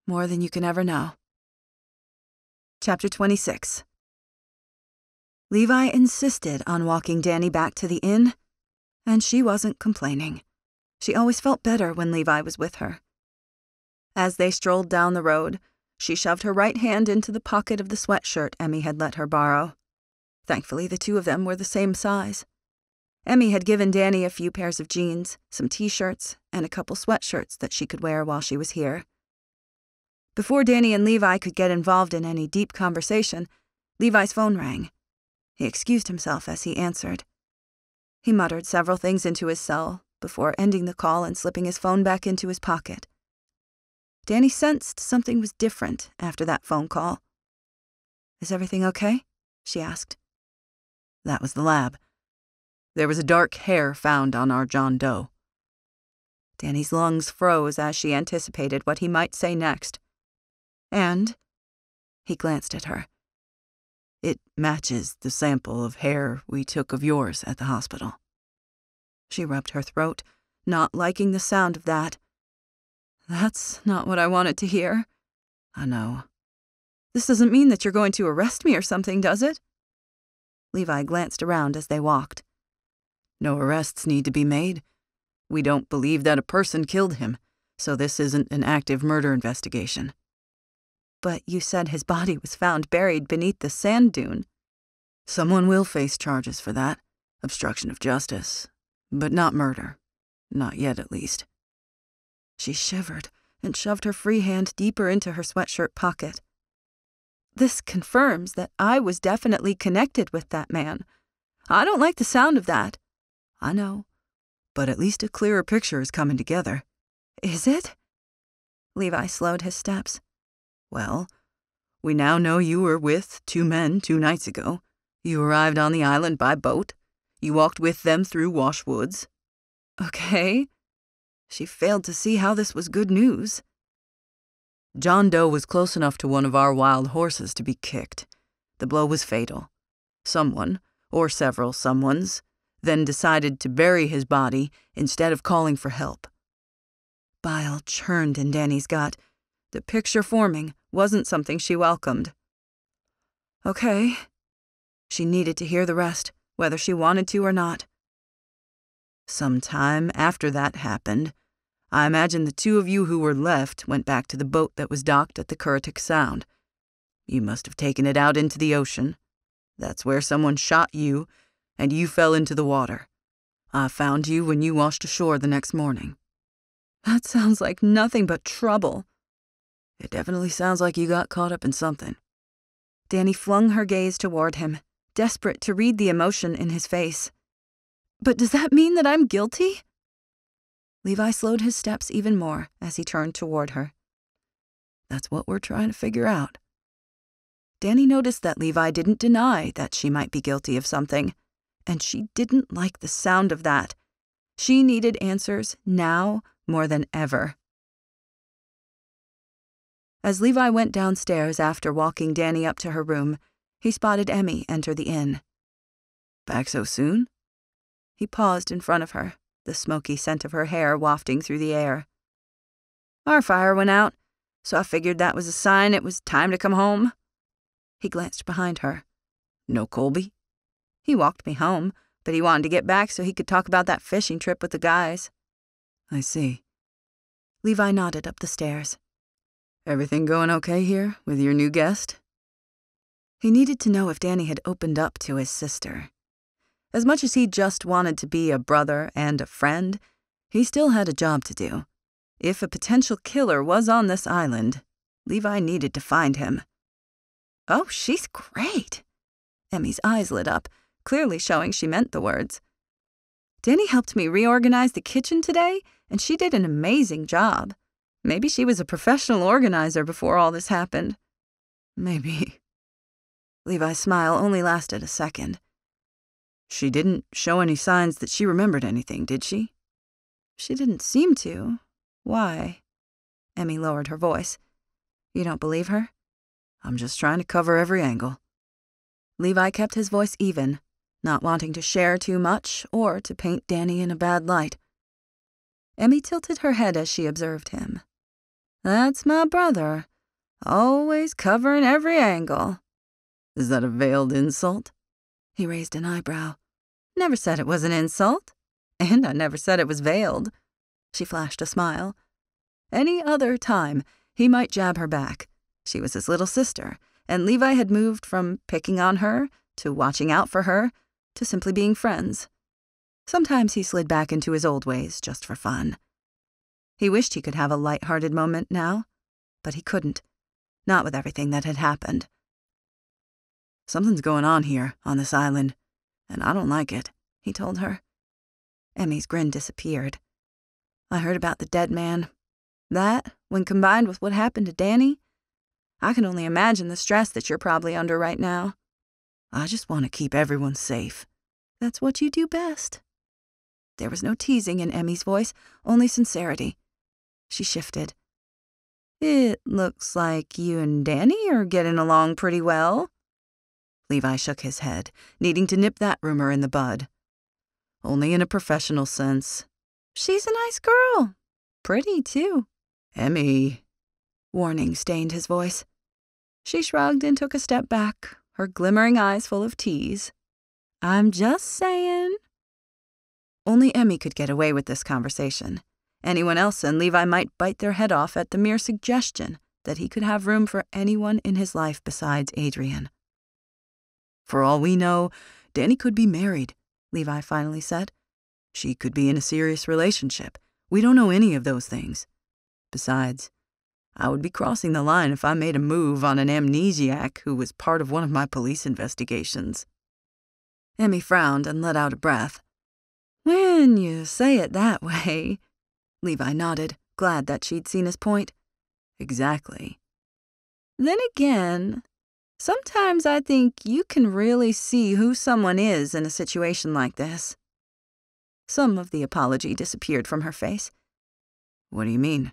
More than you can ever know. Chapter 26. Levi insisted on walking Dani back to the inn, and she wasn't complaining. She always felt better when Levi was with her. As they strolled down the road, she shoved her right hand into the pocket of the sweatshirt Emmy had let her borrow. Thankfully, the two of them were the same size. Emmy had given Dani a few pairs of jeans, some t-shirts, and a couple sweatshirts that she could wear while she was here. Before Dani and Levi could get involved in any deep conversation, Levi's phone rang. He excused himself as he answered. He muttered several things into his cell before ending the call and slipping his phone back into his pocket. Dani sensed something was different after that phone call. Is everything okay? She asked. That was the lab. There was a dark hair found on our John Doe. Dani's lungs froze as she anticipated what he might say next. And? He glanced at her. It matches the sample of hair we took of yours at the hospital. She rubbed her throat, not liking the sound of that. That's not what I wanted to hear. I know. This doesn't mean that you're going to arrest me or something, does it? Levi glanced around as they walked. No arrests need to be made. We don't believe that a person killed him, so this isn't an active murder investigation. But you said his body was found buried beneath the sand dune. Someone will face charges for that, obstruction of justice, but not murder. Not yet, at least. She shivered and shoved her free hand deeper into her sweatshirt pocket. This confirms that I was definitely connected with that man. I don't like the sound of that. I know, but at least a clearer picture is coming together. Is it? Levi slowed his steps. Well, we now know you were with 2 men 2 nights ago. You arrived on the island by boat. You walked with them through Wash Woods. Okay. She failed to see how this was good news. John Doe was close enough to one of our wild horses to be kicked. The blow was fatal. Someone, or several someones, then decided to bury his body instead of calling for help. Bile churned in Dani's gut. The picture forming wasn't something she welcomed. Okay. She needed to hear the rest, whether she wanted to or not. Some time after that happened, I imagine the 2 of you who were left went back to the boat that was docked at the Currituck Sound. You must have taken it out into the ocean. That's where someone shot you, and you fell into the water. I found you when you washed ashore the next morning. That sounds like nothing but trouble. It definitely sounds like you got caught up in something. Dani flung her gaze toward him, desperate to read the emotion in his face. But does that mean that I'm guilty? Levi slowed his steps even more as he turned toward her. That's what we're trying to figure out. Dani noticed that Levi didn't deny that she might be guilty of something, and she didn't like the sound of that. She needed answers now more than ever. As Levi went downstairs after walking Dani up to her room, he spotted Emmy enter the inn. Back so soon? He paused in front of her, the smoky scent of her hair wafting through the air. Our fire went out, so I figured that was a sign it was time to come home. He glanced behind her. No Colby? He walked me home, but he wanted to get back so he could talk about that fishing trip with the guys. I see. Levi nodded up the stairs. Everything going okay here with your new guest? He needed to know if Dani had opened up to his sister. As much as he just wanted to be a brother and a friend, he still had a job to do. If a potential killer was on this island, Levi needed to find him. Oh, she's great. Emmy's eyes lit up, clearly showing she meant the words. Dani helped me reorganize the kitchen today, and she did an amazing job. Maybe she was a professional organizer before all this happened. Maybe. Levi's smile only lasted a second. She didn't show any signs that she remembered anything, did she? She didn't seem to. Why? Emmy lowered her voice. You don't believe her? I'm just trying to cover every angle. Levi kept his voice even, not wanting to share too much or to paint Dani in a bad light. Emmy tilted her head as she observed him. That's my brother, always covering every angle. Is that a veiled insult? He raised an eyebrow. Never said it was an insult, and I never said it was veiled. She flashed a smile. Any other time, he might jab her back. She was his little sister, and Levi had moved from picking on her to watching out for her to simply being friends. Sometimes he slid back into his old ways just for fun. He wished he could have a light-hearted moment now, but he couldn't. Not with everything that had happened. Something's going on here, on this island, and I don't like it, he told her. Emmy's grin disappeared. I heard about the dead man. That, when combined with what happened to Dani, I can only imagine the stress that you're probably under right now. I just want to keep everyone safe. That's what you do best. There was no teasing in Emmy's voice, only sincerity. She shifted. It looks like you and Dani are getting along pretty well. Levi shook his head, needing to nip that rumor in the bud. Only in a professional sense. She's a nice girl. Pretty, too. Emmy. Warning stained his voice. She shrugged and took a step back, her glimmering eyes full of tease. I'm just saying. Only Emmy could get away with this conversation. Anyone else and Levi might bite their head off at the mere suggestion that he could have room for anyone in his life besides Adrian. For all we know, Dani could be married, Levi finally said. She could be in a serious relationship. We don't know any of those things. Besides, I would be crossing the line if I made a move on an amnesiac who was part of one of my police investigations. Emmy frowned and let out a breath. When you say it that way, Levi nodded, glad that she'd seen his point. Exactly. Then again, sometimes I think you can really see who someone is in a situation like this. Some of the apology disappeared from her face. What do you mean?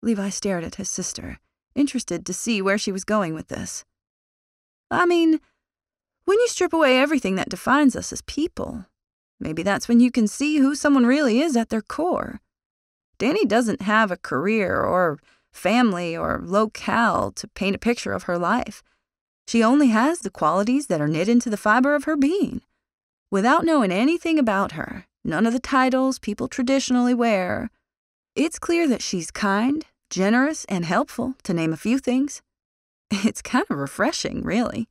Levi stared at his sister, interested to see where she was going with this. I mean, when you strip away everything that defines us as people, maybe that's when you can see who someone really is at their core. Dani doesn't have a career or family or locale to paint a picture of her life. She only has the qualities that are knit into the fiber of her being. Without knowing anything about her, none of the titles people traditionally wear, it's clear that she's kind, generous, and helpful, to name a few things. It's kind of refreshing, really.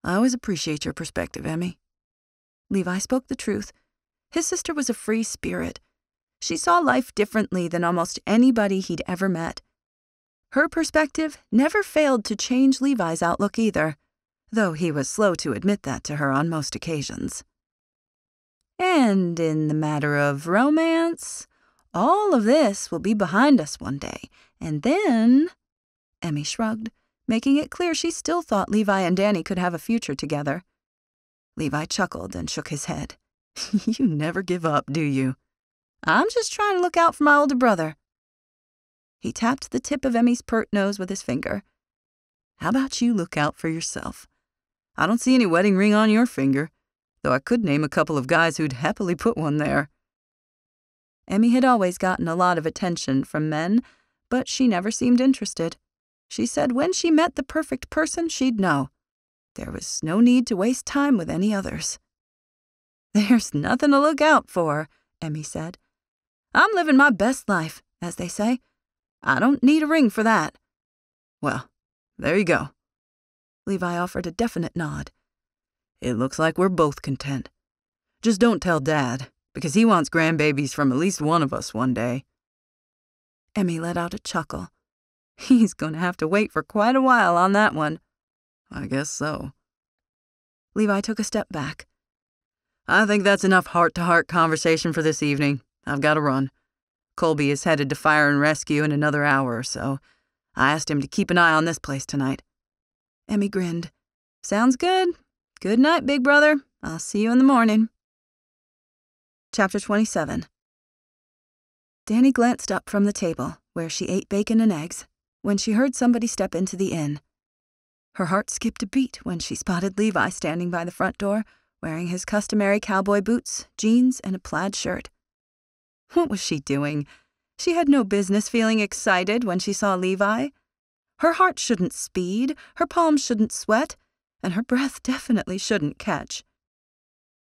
I always appreciate your perspective, Emmy. Levi spoke the truth. His sister was a free spirit. She saw life differently than almost anybody he'd ever met. Her perspective never failed to change Levi's outlook either, though he was slow to admit that to her on most occasions. And in the matter of romance, all of this will be behind us one day, and then... Emmy shrugged, making it clear she still thought Levi and Dani could have a future together. Levi chuckled and shook his head. You never give up, do you? I'm just trying to look out for my older brother. He tapped the tip of Emmy's pert nose with his finger. How about you look out for yourself? I don't see any wedding ring on your finger, though I could name a couple of guys who'd happily put one there. Emmy had always gotten a lot of attention from men, but she never seemed interested. She said when she met the perfect person, she'd know. There was no need to waste time with any others. There's nothing to look out for, Emmy said. I'm living my best life, as they say. I don't need a ring for that. Well, there you go. Levi offered a definite nod. It looks like we're both content. Just don't tell Dad, because he wants grandbabies from at least one of us one day. Emmy let out a chuckle. He's going to have to wait for quite a while on that one. I guess so. Levi took a step back. I think that's enough heart-to-heart conversation for this evening. I've got to run. Colby is headed to fire and rescue in another hour or so. I asked him to keep an eye on this place tonight. Emmy grinned. Sounds good. Good night, big brother. I'll see you in the morning. Chapter 27. Dani glanced up from the table, where she ate bacon and eggs, when she heard somebody step into the inn. Her heart skipped a beat when she spotted Levi standing by the front door, wearing his customary cowboy boots, jeans, and a plaid shirt. What was she doing? She had no business feeling excited when she saw Levi. Her heart shouldn't speed, her palms shouldn't sweat, and her breath definitely shouldn't catch.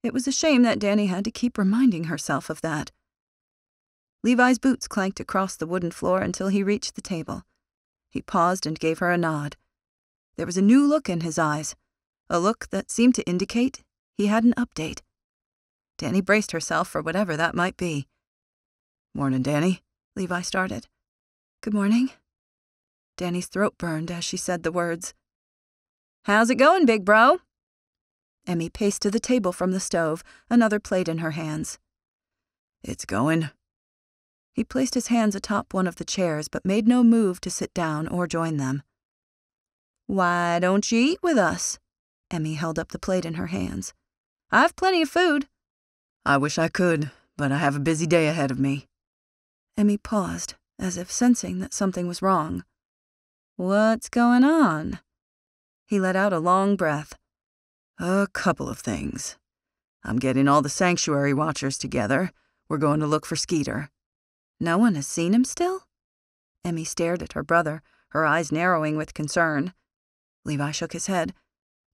It was a shame that Dani had to keep reminding herself of that. Levi's boots clanked across the wooden floor until he reached the table. He paused and gave her a nod. There was a new look in his eyes, a look that seemed to indicate he had an update. Dani braced herself for whatever that might be. Morning, Dani, Levi started. Good morning. Dani's throat burned as she said the words. How's it going, big bro? Emmy paced to the table from the stove, another plate in her hands. It's going. He placed his hands atop one of the chairs, but made no move to sit down or join them. Why don't you eat with us? Emmy held up the plate in her hands. I've plenty of food. I wish I could, but I have a busy day ahead of me. Emmy paused, as if sensing that something was wrong. What's going on? He let out a long breath. A couple of things. I'm getting all the sanctuary watchers together. We're going to look for Skeeter. No one has seen him still? Emmy stared at her brother, her eyes narrowing with concern. Levi shook his head.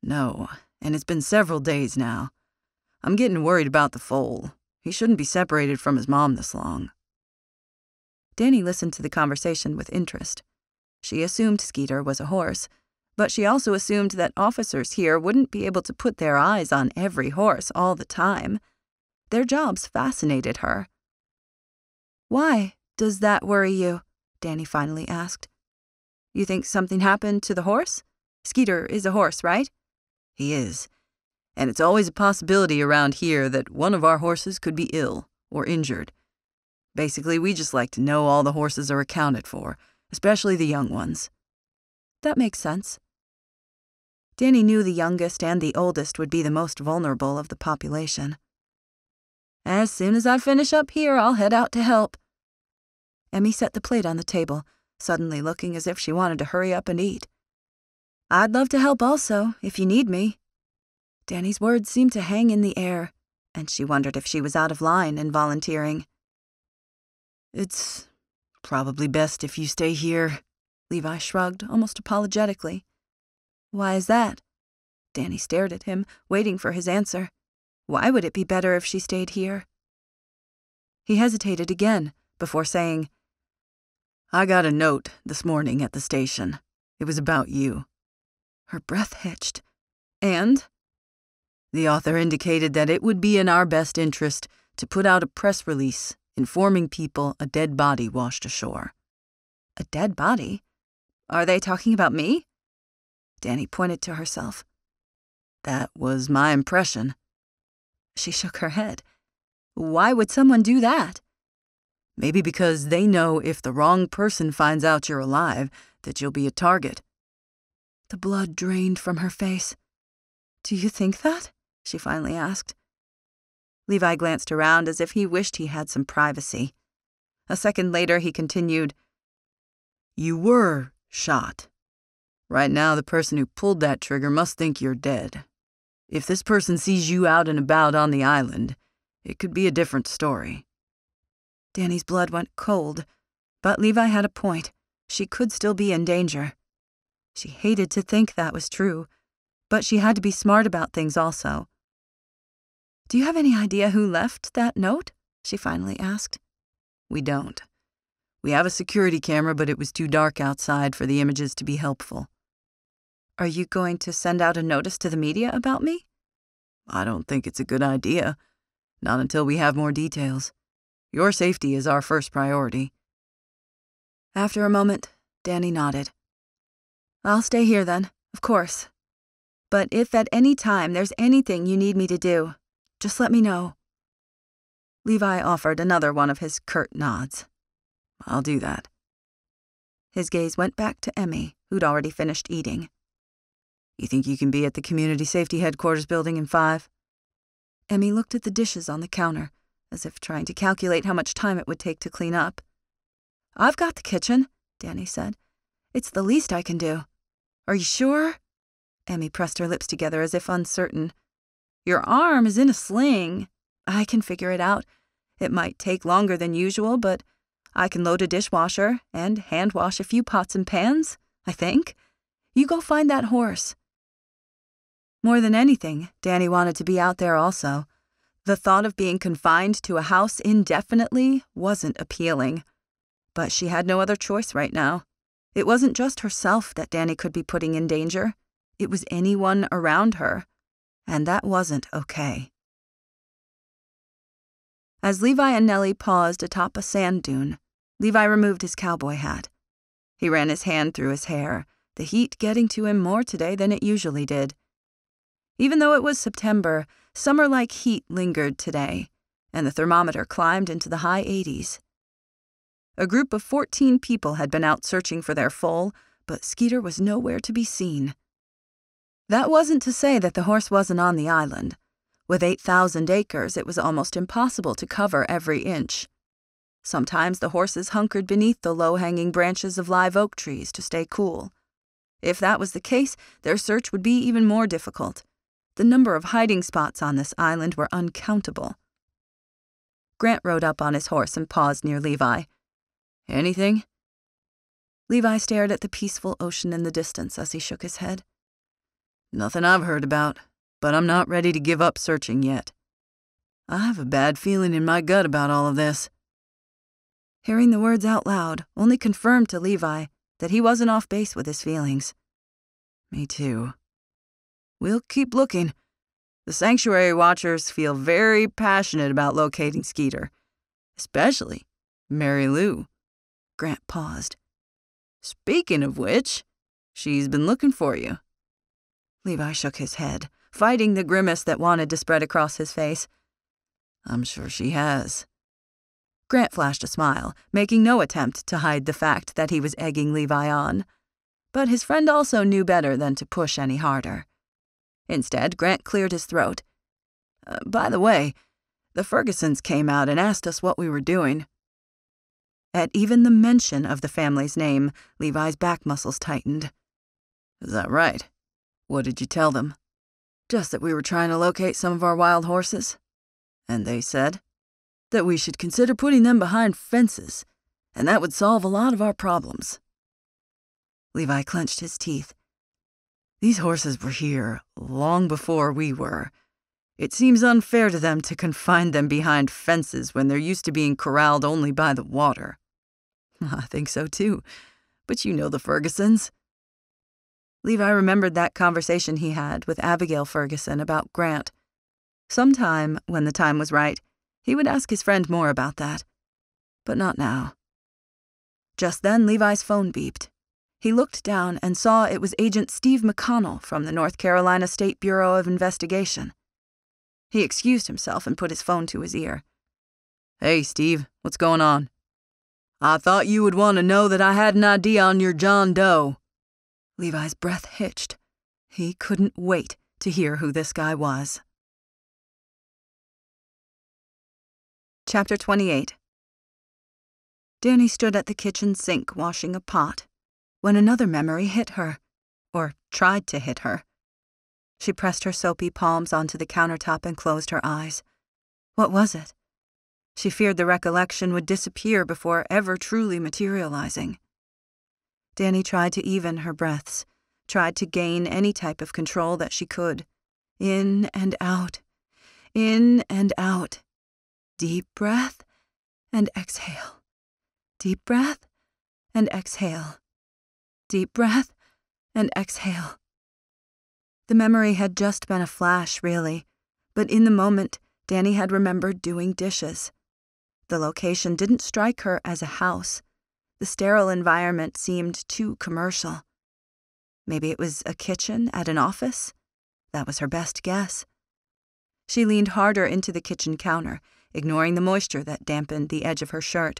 No, and it's been several days now. I'm getting worried about the foal. He shouldn't be separated from his mom this long. Dani listened to the conversation with interest. She assumed Skeeter was a horse, but she also assumed that officers here wouldn't be able to put their eyes on every horse all the time. Their jobs fascinated her. "Why does that worry you?" Dani finally asked. "You think something happened to the horse? Skeeter is a horse, right?" He is. And it's always a possibility around here that one of our horses could be ill or injured. Basically, we just like to know all the horses are accounted for, especially the young ones. That makes sense. Dani knew the youngest and the oldest would be the most vulnerable of the population. "As soon as I finish up here, I'll head out to help." Emmy set the plate on the table, suddenly looking as if she wanted to hurry up and eat. "I'd love to help also, if you need me." Dani's words seemed to hang in the air, and she wondered if she was out of line in volunteering. "It's probably best if you stay here," Levi shrugged, almost apologetically. "Why is that?" Dani stared at him, waiting for his answer. Why would it be better if she stayed here? He hesitated again before saying, "I got a note this morning at the station. It was about you." Her breath hitched. "And?" "The author indicated that it would be in our best interest to put out a press release informing people a dead body washed ashore." "A dead body? Are they talking about me?" Dani pointed to herself. "That was my impression." She shook her head. "Why would someone do that?" "Maybe because they know if the wrong person finds out you're alive, that you'll be a target." The blood drained from her face. "Do you think that?" she finally asked. Levi glanced around as if he wished he had some privacy. A second later, he continued, "You were shot. Right now, the person who pulled that trigger must think you're dead. If this person sees you out and about on the island, it could be a different story." Dani's blood went cold, but Levi had a point. She could still be in danger. She hated to think that was true, but she had to be smart about things also. "Do you have any idea who left that note?" she finally asked. "We don't. We have a security camera, but it was too dark outside for the images to be helpful." "Are you going to send out a notice to the media about me?" "I don't think it's a good idea. Not until we have more details. Your safety is our first priority." After a moment, Dani nodded. "I'll stay here then, of course. But if at any time there's anything you need me to do, just let me know." Levi offered another one of his curt nods. "I'll do that." His gaze went back to Emmy, who'd already finished eating. "You think you can be at the Community Safety Headquarters building in 5? Emmy looked at the dishes on the counter, as if trying to calculate how much time it would take to clean up. "I've got the kitchen," Dani said. "It's the least I can do." "Are you sure?" Emmy pressed her lips together as if uncertain. "Your arm is in a sling. I can figure it out. It might take longer than usual, but I can load a dishwasher and hand wash a few pots and pans, I think. You go find that horse." More than anything, Dani wanted to be out there also. The thought of being confined to a house indefinitely wasn't appealing. But she had no other choice right now. It wasn't just herself that Dani could be putting in danger. It was anyone around her. And that wasn't okay. As Levi and Nellie paused atop a sand dune, Levi removed his cowboy hat. He ran his hand through his hair, the heat getting to him more today than it usually did. Even though it was September, summer-like heat lingered today, and the thermometer climbed into the high 80s. A group of 14 people had been out searching for their foal, but Skeeter was nowhere to be seen. That wasn't to say that the horse wasn't on the island. With 8,000 acres, it was almost impossible to cover every inch. Sometimes the horses hunkered beneath the low-hanging branches of live oak trees to stay cool. If that was the case, their search would be even more difficult. The number of hiding spots on this island were uncountable. Grant rode up on his horse and paused near Levi. "Anything?" Levi stared at the peaceful ocean in the distance as he shook his head. Nothing I've heard about, but I'm not ready to give up searching yet. I have a bad feeling in my gut about all of this. Hearing the words out loud only confirmed to Levi that he wasn't off base with his feelings. Me too. We'll keep looking. The sanctuary watchers feel very passionate about locating Skeeter, especially Mary Lou. Grant paused. Speaking of which, she's been looking for you. Levi shook his head, fighting the grimace that wanted to spread across his face. I'm sure she has. Grant flashed a smile, making no attempt to hide the fact that he was egging Levi on. But his friend also knew better than to push any harder. Instead, Grant cleared his throat. By the way, the Fergusons came out and asked us what we were doing. At even the mention of the family's name, Levi's back muscles tightened. Is that right? What did you tell them? Just that we were trying to locate some of our wild horses. And they said? That we should consider putting them behind fences, and that would solve a lot of our problems. Levi clenched his teeth. These horses were here long before we were. It seems unfair to them to confine them behind fences when they're used to being corralled only by the water. I think so too, but you know the Fergusons. Levi remembered that conversation he had with Abigail Ferguson about Grant. Sometime, when the time was right, he would ask his friend more about that. But not now. Just then, Levi's phone beeped. He looked down and saw it was Agent Steve McConnell from the North Carolina State Bureau of Investigation. He excused himself and put his phone to his ear. Hey, Steve, what's going on? I thought you would want to know that I had an ID on your John Doe. Levi's breath hitched. He couldn't wait to hear who this guy was. Chapter 28. Dani stood at the kitchen sink washing a pot, when another memory hit her, or tried to hit her. She pressed her soapy palms onto the countertop and closed her eyes. What was it? She feared the recollection would disappear before ever truly materializing. Dani tried to even her breaths, tried to gain any type of control that she could. In and out, in and out. Deep breath and exhale. Deep breath and exhale. Deep breath and exhale. The memory had just been a flash, really, but in the moment, Dani had remembered doing dishes. The location didn't strike her as a house. The sterile environment seemed too commercial. Maybe it was a kitchen at an office? That was her best guess. She leaned harder into the kitchen counter, ignoring the moisture that dampened the edge of her shirt.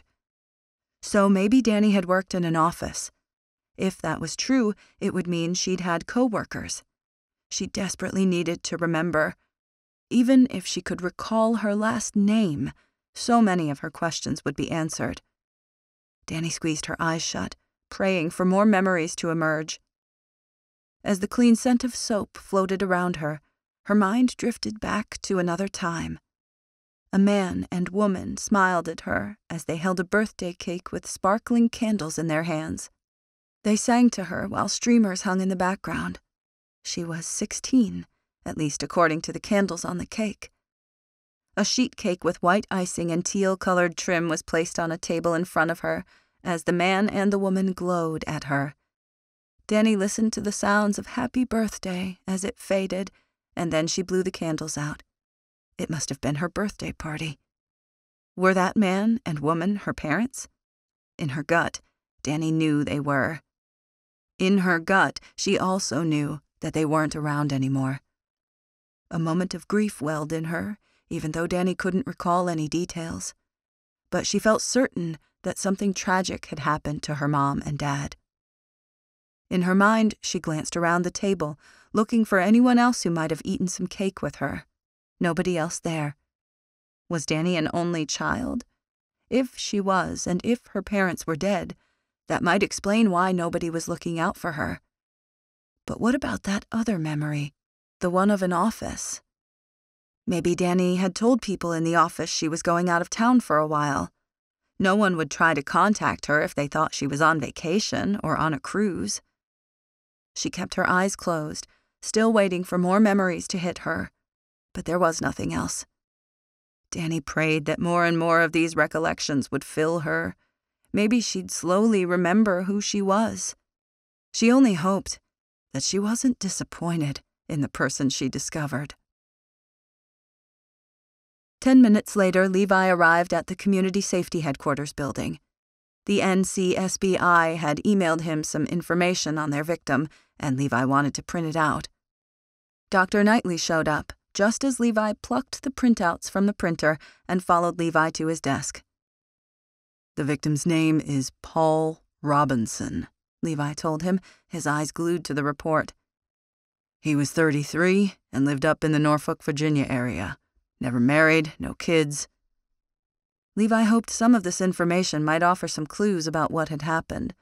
So maybe Dani had worked in an office. If that was true, it would mean she'd had co-workers. She desperately needed to remember. Even if she could recall her last name, so many of her questions would be answered. Dani squeezed her eyes shut, praying for more memories to emerge. As the clean scent of soap floated around her, her mind drifted back to another time. A man and woman smiled at her as they held a birthday cake with sparkling candles in their hands. They sang to her while streamers hung in the background. She was 16, at least according to the candles on the cake. A sheet cake with white icing and teal-colored trim was placed on a table in front of her as the man and the woman glowed at her. Dani listened to the sounds of happy birthday as it faded, and then she blew the candles out. It must have been her birthday party. Were that man and woman her parents? In her gut, Dani knew they were. In her gut, she also knew that they weren't around anymore. A moment of grief welled in her, even though Dani couldn't recall any details. But she felt certain that something tragic had happened to her mom and dad. In her mind, she glanced around the table, looking for anyone else who might have eaten some cake with her. Nobody else there. Was Dani an only child? If she was, and if her parents were dead, that might explain why nobody was looking out for her. But what about that other memory, the one of an office? Maybe Dani had told people in the office she was going out of town for a while. No one would try to contact her if they thought she was on vacation or on a cruise. She kept her eyes closed, still waiting for more memories to hit her, but there was nothing else. Dani prayed that more and more of these recollections would fill her. Maybe she'd slowly remember who she was. She only hoped that she wasn't disappointed in the person she discovered. 10 minutes later, Levi arrived at the Community Safety Headquarters building. The NCSBI had emailed him some information on their victim, and Levi wanted to print it out. Dr. Knightley showed up, just as Levi plucked the printouts from the printer and followed Levi to his desk. The victim's name is Paul Robinson, Levi told him, his eyes glued to the report. He was 33 and lived up in the Norfolk, Virginia area. Never married, no kids. Levi hoped some of this information might offer some clues about what had happened.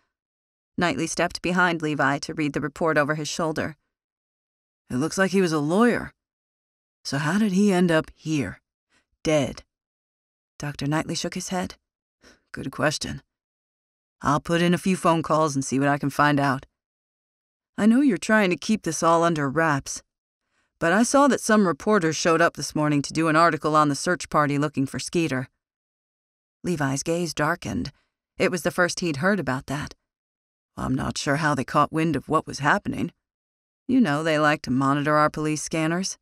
Knightley stepped behind Levi to read the report over his shoulder. It looks like he was a lawyer. So how did he end up here, dead? Dr. Knightley shook his head. Good question. I'll put in a few phone calls and see what I can find out. I know you're trying to keep this all under wraps, but I saw that some reporters showed up this morning to do an article on the search party looking for Skeeter. Levi's gaze darkened. It was the first he'd heard about that. I'm not sure how they caught wind of what was happening. You know they like to monitor our police scanners.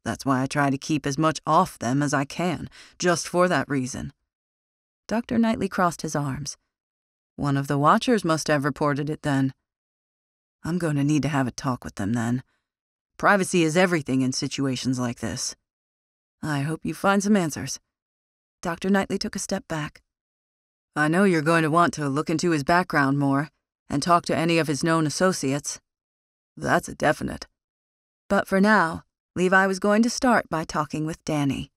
That's why I try to keep as much off them as I can, just for that reason. Dr. Knightley crossed his arms. One of the watchers must have reported it then. I'm going to need to have a talk with them then. Privacy is everything in situations like this. I hope you find some answers. Dr. Knightley took a step back. I know you're going to want to look into his background more and talk to any of his known associates. That's a definite. But for now, Levi was going to start by talking with Dani.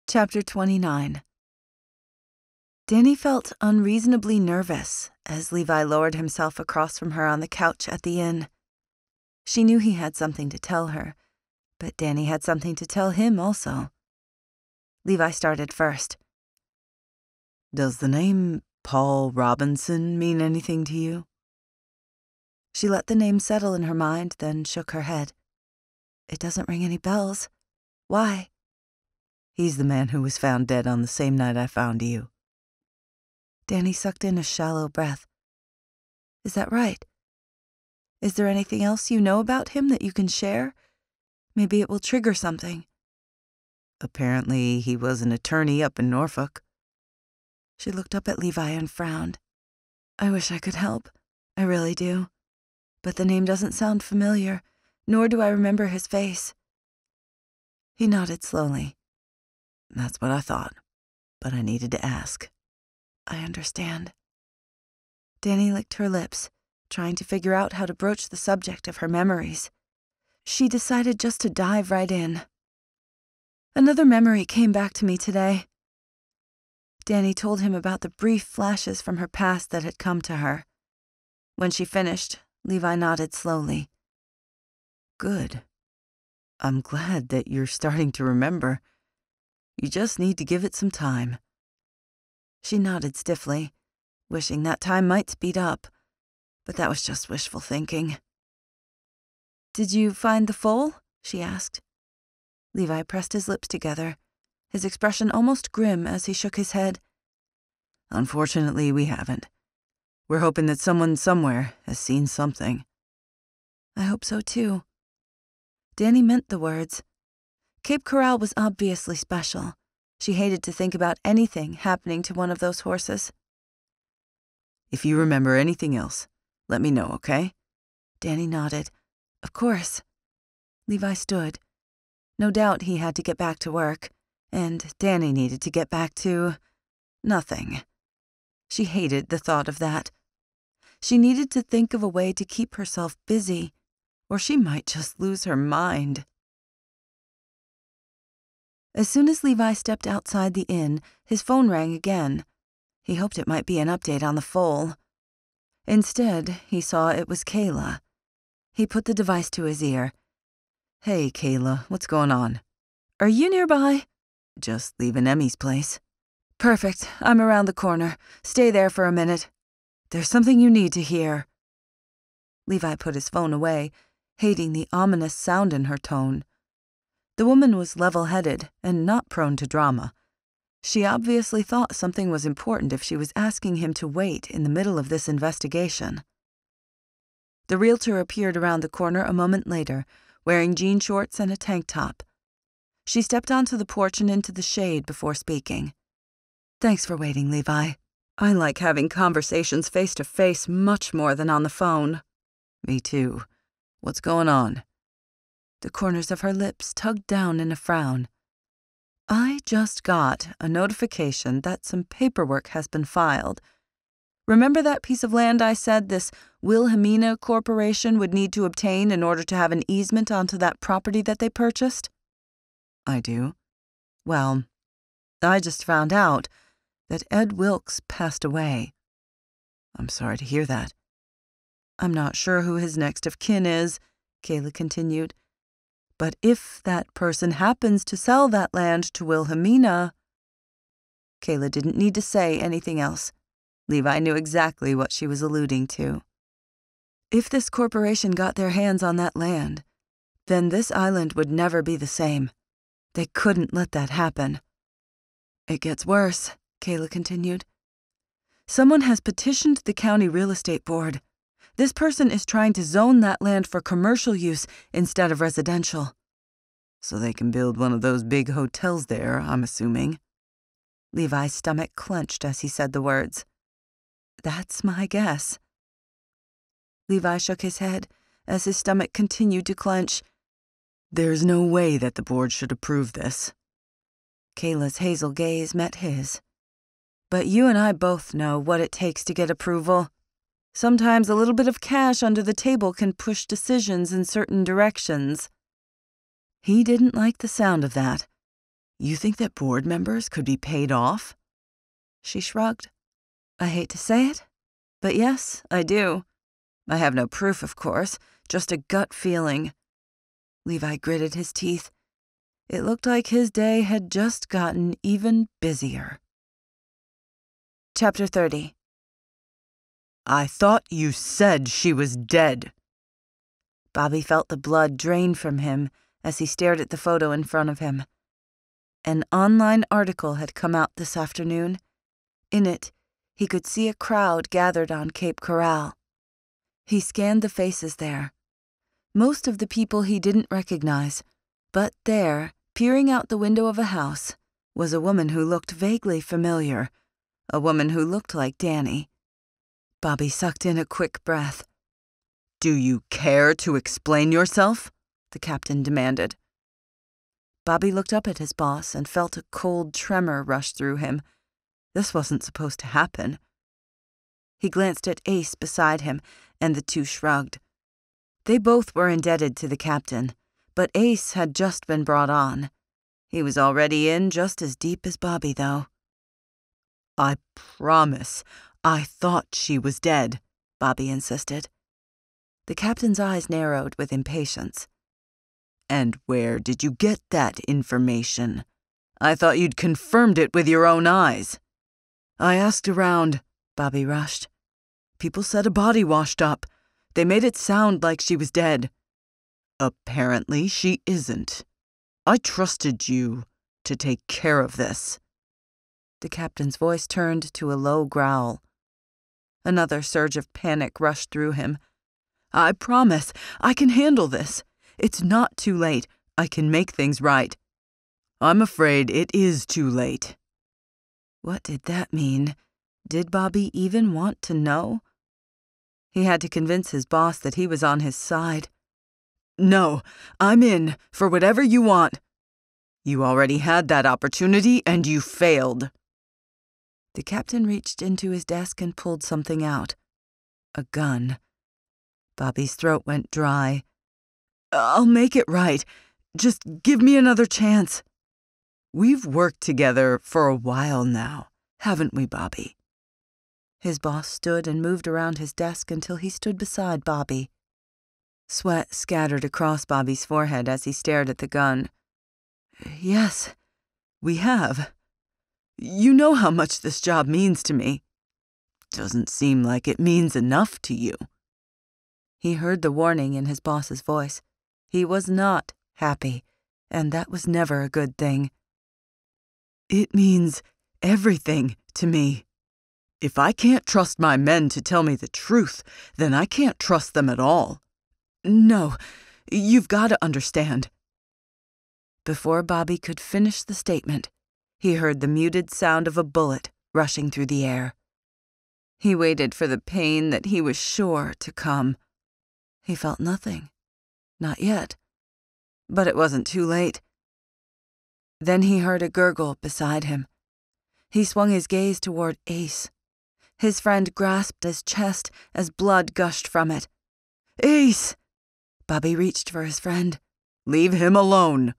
Chapter 29. Dani felt unreasonably nervous as Levi lowered himself across from her on the couch at the inn. She knew he had something to tell her, but Dani had something to tell him also. Levi started first. Does the name Paul Robinson mean anything to you? She let the name settle in her mind, then shook her head. It doesn't ring any bells. Why? He's the man who was found dead on the same night I found you. Dani sucked in a shallow breath. Is that right? Is there anything else you know about him that you can share? Maybe it will trigger something. Apparently, he was an attorney up in Norfolk. She looked up at Levi and frowned. I wish I could help. I really do. But the name doesn't sound familiar, nor do I remember his face. He nodded slowly. That's what I thought, but I needed to ask. I understand. Dani licked her lips, trying to figure out how to broach the subject of her memories. She decided just to dive right in. Another memory came back to me today. Dani told him about the brief flashes from her past that had come to her. When she finished, Levi nodded slowly. Good. I'm glad that you're starting to remember. You just need to give it some time. She nodded stiffly, wishing that time might speed up, but that was just wishful thinking. Did you find the foal? She asked. Levi pressed his lips together, his expression almost grim as he shook his head. Unfortunately, we haven't. We're hoping that someone somewhere has seen something. I hope so too. Dani meant the words. Cape Corral was obviously special. She hated to think about anything happening to one of those horses. If you remember anything else, let me know, okay? Dani nodded. Of course. Levi stood. No doubt he had to get back to work, and Dani needed to get back to nothing. She hated the thought of that. She needed to think of a way to keep herself busy, or she might just lose her mind. As soon as Levi stepped outside the inn, his phone rang again. He hoped it might be an update on the foal. Instead, he saw it was Kayla. He put the device to his ear. Hey, Kayla, what's going on? Are you nearby? Just leaving Emmy's place. Perfect. I'm around the corner. Stay there for a minute. There's something you need to hear. Levi put his phone away, hating the ominous sound in her tone. The woman was level-headed and not prone to drama. She obviously thought something was important if she was asking him to wait in the middle of this investigation. The realtor appeared around the corner a moment later, wearing jean shorts and a tank top. She stepped onto the porch and into the shade before speaking. Thanks for waiting, Levi. I like having conversations face-to-face much more than on the phone. Me too. What's going on? The corners of her lips tugged down in a frown. I just got a notification that some paperwork has been filed. Remember that piece of land I said this Wilhelmina Corporation would need to obtain in order to have an easement onto that property that they purchased? I do. Well, I just found out that Ed Wilkes passed away. I'm sorry to hear that. I'm not sure who his next of kin is, Kayla continued. But if that person happens to sell that land to Wilhelmina... Kayla didn't need to say anything else. Levi knew exactly what she was alluding to. If this corporation got their hands on that land, then this island would never be the same. They couldn't let that happen. It gets worse, Kayla continued. Someone has petitioned the county real estate board. This person is trying to zone that land for commercial use instead of residential. So they can build one of those big hotels there, I'm assuming. Levi's stomach clenched as he said the words. That's my guess. Levi shook his head as his stomach continued to clench. There's no way that the board should approve this. Kayla's hazel gaze met his. But you and I both know what it takes to get approval. Sometimes a little bit of cash under the table can push decisions in certain directions. He didn't like the sound of that. You think that board members could be paid off? She shrugged. I hate to say it, but yes, I do. I have no proof, of course, just a gut feeling. Levi gritted his teeth. It looked like his day had just gotten even busier. Chapter 30. I thought you said she was dead. Bobby felt the blood drain from him as he stared at the photo in front of him. An online article had come out this afternoon. In it, he could see a crowd gathered on Cape Corral. He scanned the faces there. Most of the people he didn't recognize, but there, peering out the window of a house, was a woman who looked vaguely familiar, a woman who looked like Dani. Bobby sucked in a quick breath. Do you care to explain yourself? The captain demanded. Bobby looked up at his boss and felt a cold tremor rush through him. This wasn't supposed to happen. He glanced at Ace beside him, and the two shrugged. They both were indebted to the captain, but Ace had just been brought on. He was already in just as deep as Bobby, though. I promise, I thought she was dead, Bobby insisted. The captain's eyes narrowed with impatience. And where did you get that information? I thought you'd confirmed it with your own eyes. I asked around, Bobby rushed. People said a body washed up. They made it sound like she was dead. Apparently she isn't. I trusted you to take care of this. The captain's voice turned to a low growl. Another surge of panic rushed through him. I promise, I can handle this. It's not too late. I can make things right. I'm afraid it is too late. What did that mean? Did Bobby even want to know? He had to convince his boss that he was on his side. No, I'm in for whatever you want. You already had that opportunity and you failed. The captain reached into his desk and pulled something out. A gun. Bobby's throat went dry. I'll make it right. Just give me another chance. We've worked together for a while now, haven't we, Bobby? His boss stood and moved around his desk until he stood beside Bobby. Sweat scattered across Bobby's forehead as he stared at the gun. Yes, we have. You know how much this job means to me. Doesn't seem like it means enough to you." He heard the warning in his boss's voice. He was not happy, and that was never a good thing. "It means everything to me. If I can't trust my men to tell me the truth, then I can't trust them at all. No, you've got to understand." Before Bobby could finish the statement, he heard the muted sound of a bullet rushing through the air. He waited for the pain that he was sure to come. He felt nothing. Not yet. But it wasn't too late. Then he heard a gurgle beside him. He swung his gaze toward Ace. His friend grasped his chest as blood gushed from it. "Ace!" Bobby reached for his friend. "Leave him alone."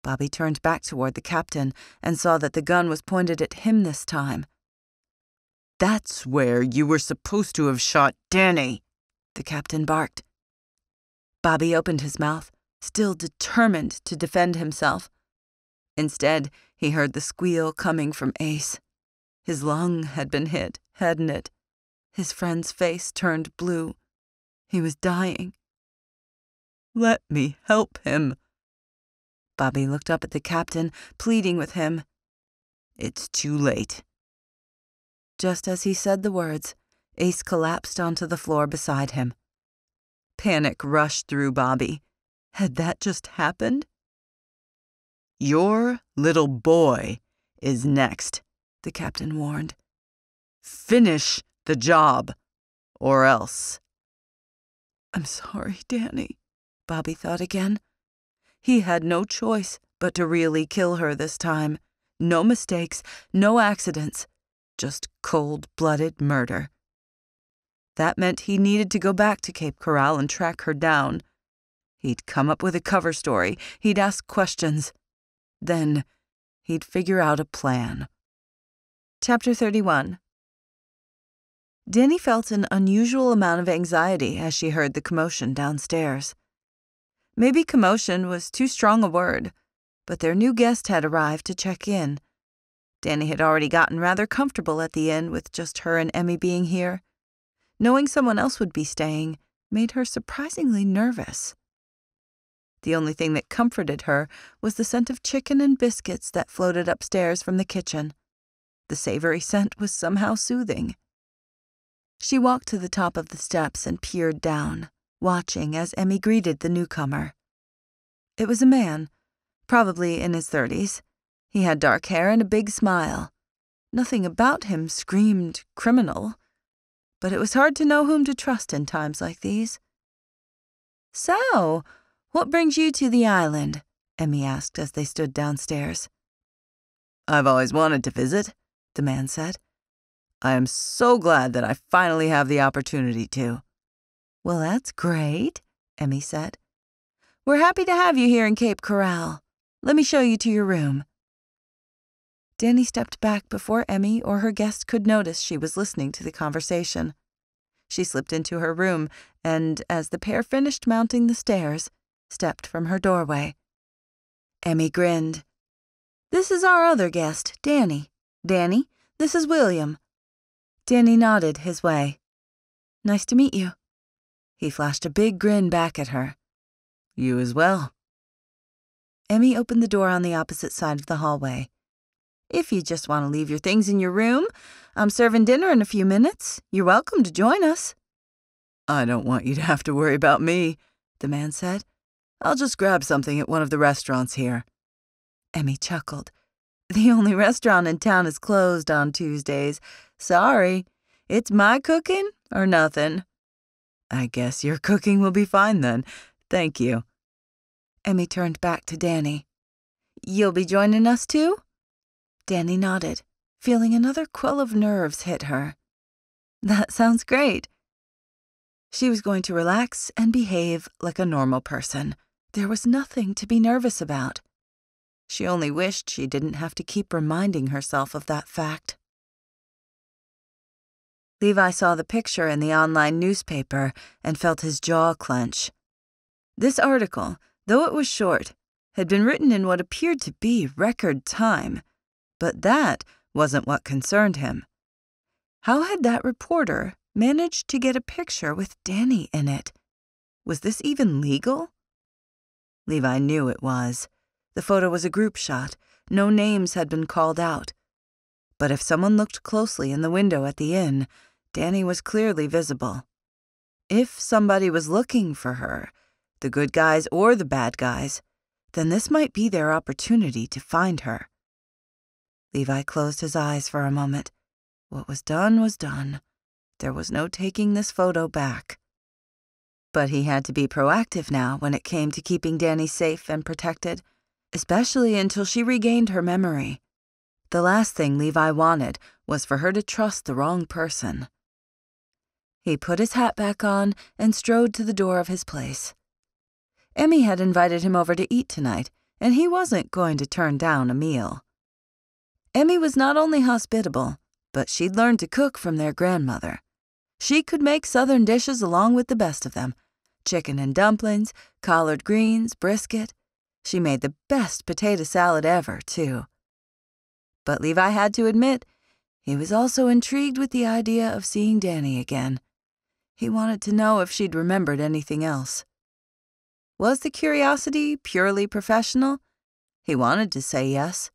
Bobby turned back toward the captain and saw that the gun was pointed at him this time. "That's where you were supposed to have shot Dani," the captain barked. Bobby opened his mouth, still determined to defend himself. Instead, he heard the squeal coming from Ace. His lung had been hit, hadn't it? His friend's face turned blue. He was dying. "Let me help him." Bobby looked up at the captain, pleading with him. "It's too late." Just as he said the words, Ace collapsed onto the floor beside him. Panic rushed through Bobby. Had that just happened? "Your little boy is next," the captain warned. "Finish the job, or else." "I'm sorry, Dani," Bobby thought again. He had no choice but to really kill her this time. No mistakes, no accidents, just cold-blooded murder. That meant he needed to go back to Cape Corral and track her down. He'd come up with a cover story. He'd ask questions. Then he'd figure out a plan. Chapter 31. Dani felt an unusual amount of anxiety as she heard the commotion downstairs. Maybe commotion was too strong a word, but their new guest had arrived to check in. Dani had already gotten rather comfortable at the inn with just her and Emmy being here. Knowing someone else would be staying made her surprisingly nervous. The only thing that comforted her was the scent of chicken and biscuits that floated upstairs from the kitchen. The savory scent was somehow soothing. She walked to the top of the steps and peered down, watching as Emmy greeted the newcomer. It was a man, probably in his 30s. He had dark hair and a big smile. Nothing about him screamed criminal, but it was hard to know whom to trust in times like these. "So, what brings you to the island?" Emmy asked as they stood downstairs. "I've always wanted to visit," the man said. "I am so glad that I finally have the opportunity to." "Well, that's great," Emmy said. "We're happy to have you here in Cape Corral. Let me show you to your room." Dani stepped back before Emmy or her guest could notice she was listening to the conversation. She slipped into her room and, as the pair finished mounting the stairs, stepped from her doorway. Emmy grinned. "This is our other guest, Dani. Dani, this is William." Dani nodded his way. "Nice to meet you." He flashed a big grin back at her. "You as well." Emmy opened the door on the opposite side of the hallway. "If you just want to leave your things in your room, I'm serving dinner in a few minutes. You're welcome to join us." "I don't want you to have to worry about me," the man said. "I'll just grab something at one of the restaurants here." Emmy chuckled. "The only restaurant in town is closed on Tuesdays. Sorry. It's my cooking or nothing." "I guess your cooking will be fine then. Thank you." Emmy turned back to Dani. "You'll be joining us too?" Dani nodded, feeling another quell of nerves hit her. "That sounds great." She was going to relax and behave like a normal person. There was nothing to be nervous about. She only wished she didn't have to keep reminding herself of that fact. Levi saw the picture in the online newspaper and felt his jaw clench. This article, though it was short, had been written in what appeared to be record time. But that wasn't what concerned him. How had that reporter managed to get a picture with Dani in it? Was this even legal? Levi knew it was. The photo was a group shot. No names had been called out. But if someone looked closely in the window at the inn, Dani was clearly visible. If somebody was looking for her, the good guys or the bad guys, then this might be their opportunity to find her. Levi closed his eyes for a moment. What was done was done. There was no taking this photo back. But he had to be proactive now when it came to keeping Dani safe and protected, especially until she regained her memory. The last thing Levi wanted was for her to trust the wrong person. He put his hat back on and strode to the door of his place. Emmy had invited him over to eat tonight, and he wasn't going to turn down a meal. Emmy was not only hospitable, but she'd learned to cook from their grandmother. She could make Southern dishes along with the best of them: chicken and dumplings, collard greens, brisket. She made the best potato salad ever, too. But Levi had to admit, he was also intrigued with the idea of seeing Dani again. He wanted to know if she'd remembered anything else. Was the curiosity purely professional? He wanted to say yes.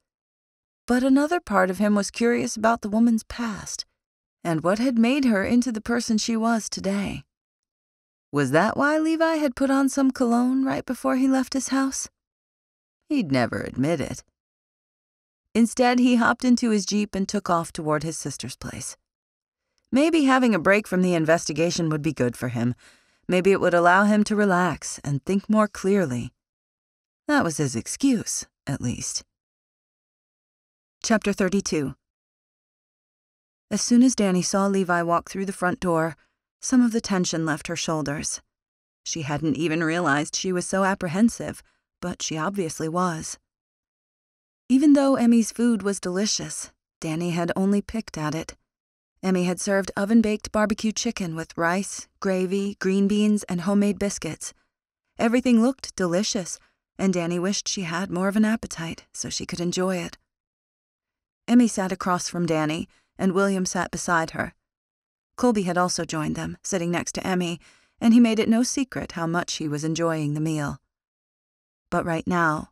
But another part of him was curious about the woman's past, and what had made her into the person she was today. Was that why Levi had put on some cologne right before he left his house? He'd never admit it. Instead, he hopped into his Jeep and took off toward his sister's place. Maybe having a break from the investigation would be good for him. Maybe it would allow him to relax and think more clearly. That was his excuse, at least. Chapter 32. As soon as Dani saw Levi walk through the front door, some of the tension left her shoulders. She hadn't even realized she was so apprehensive, but she obviously was. Even though Emmy's food was delicious, Dani had only picked at it. Emmy had served oven-baked barbecue chicken with rice, gravy, green beans, and homemade biscuits. Everything looked delicious, and Dani wished she had more of an appetite so she could enjoy it. Emmy sat across from Dani, and William sat beside her. Colby had also joined them, sitting next to Emmy, and he made it no secret how much he was enjoying the meal. But right now,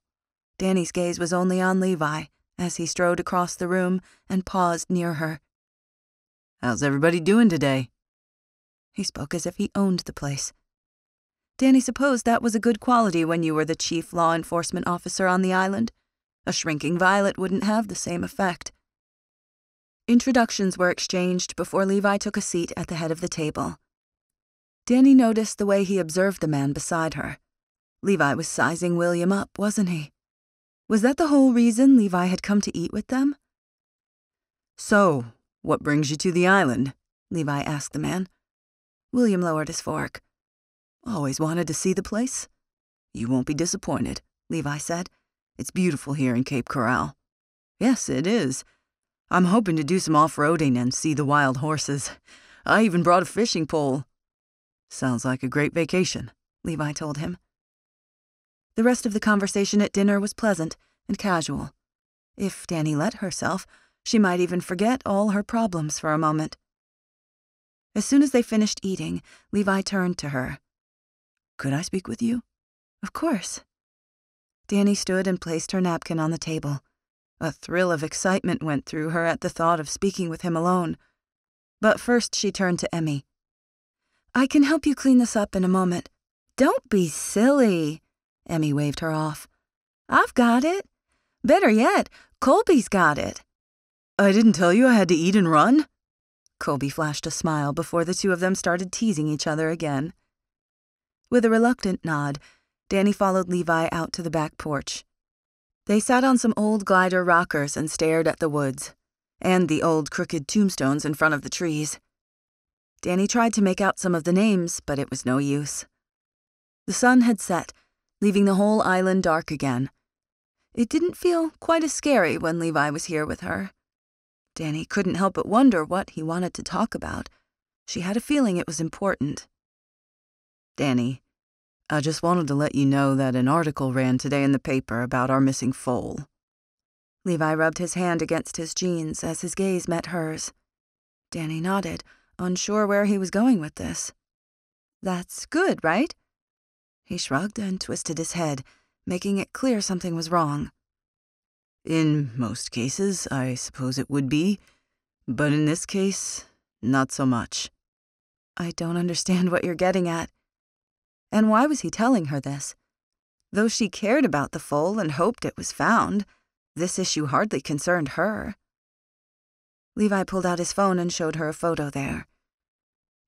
Dani's gaze was only on Levi as he strode across the room and paused near her. "How's everybody doing today?" He spoke as if he owned the place. Dani supposed that was a good quality when you were the chief law enforcement officer on the island. A shrinking violet wouldn't have the same effect. Introductions were exchanged before Levi took a seat at the head of the table. Dani noticed the way he observed the man beside her. Levi was sizing William up, wasn't he? Was that the whole reason Levi had come to eat with them? "So, what brings you to the island?" Levi asked the man. William lowered his fork. "Always wanted to see the place? You won't be disappointed," Levi said. "It's beautiful here in Cape Corral." "Yes, it is. I'm hoping to do some off-roading and see the wild horses. I even brought a fishing pole." "Sounds like a great vacation," Levi told him. The rest of the conversation at dinner was pleasant and casual. If Dani let herself, she might even forget all her problems for a moment. As soon as they finished eating, Levi turned to her. "Could I speak with you?" "Of course." Dani stood and placed her napkin on the table. A thrill of excitement went through her at the thought of speaking with him alone. But first she turned to Emmy. "I can help you clean this up in a moment." "Don't be silly," Emmy waved her off. "I've got it. Better yet, Colby's got it." "I didn't tell you I had to eat and run?" Colby flashed a smile before the two of them started teasing each other again. With a reluctant nod, Dani followed Levi out to the back porch. They sat on some old glider rockers and stared at the woods, and the old crooked tombstones in front of the trees. Dani tried to make out some of the names, but it was no use. The sun had set, leaving the whole island dark again. It didn't feel quite as scary when Levi was here with her. Dani couldn't help but wonder what he wanted to talk about. She had a feeling it was important. "Dani, I just wanted to let you know that an article ran today in the paper about our missing foal." Levi rubbed his hand against his jeans as his gaze met hers. Dani nodded, unsure where he was going with this. That's good, right? He shrugged and twisted his head, making it clear something was wrong. In most cases, I suppose it would be, but in this case, not so much. I don't understand what you're getting at. And why was he telling her this? Though she cared about the foal and hoped it was found, this issue hardly concerned her. Levi pulled out his phone and showed her a photo there.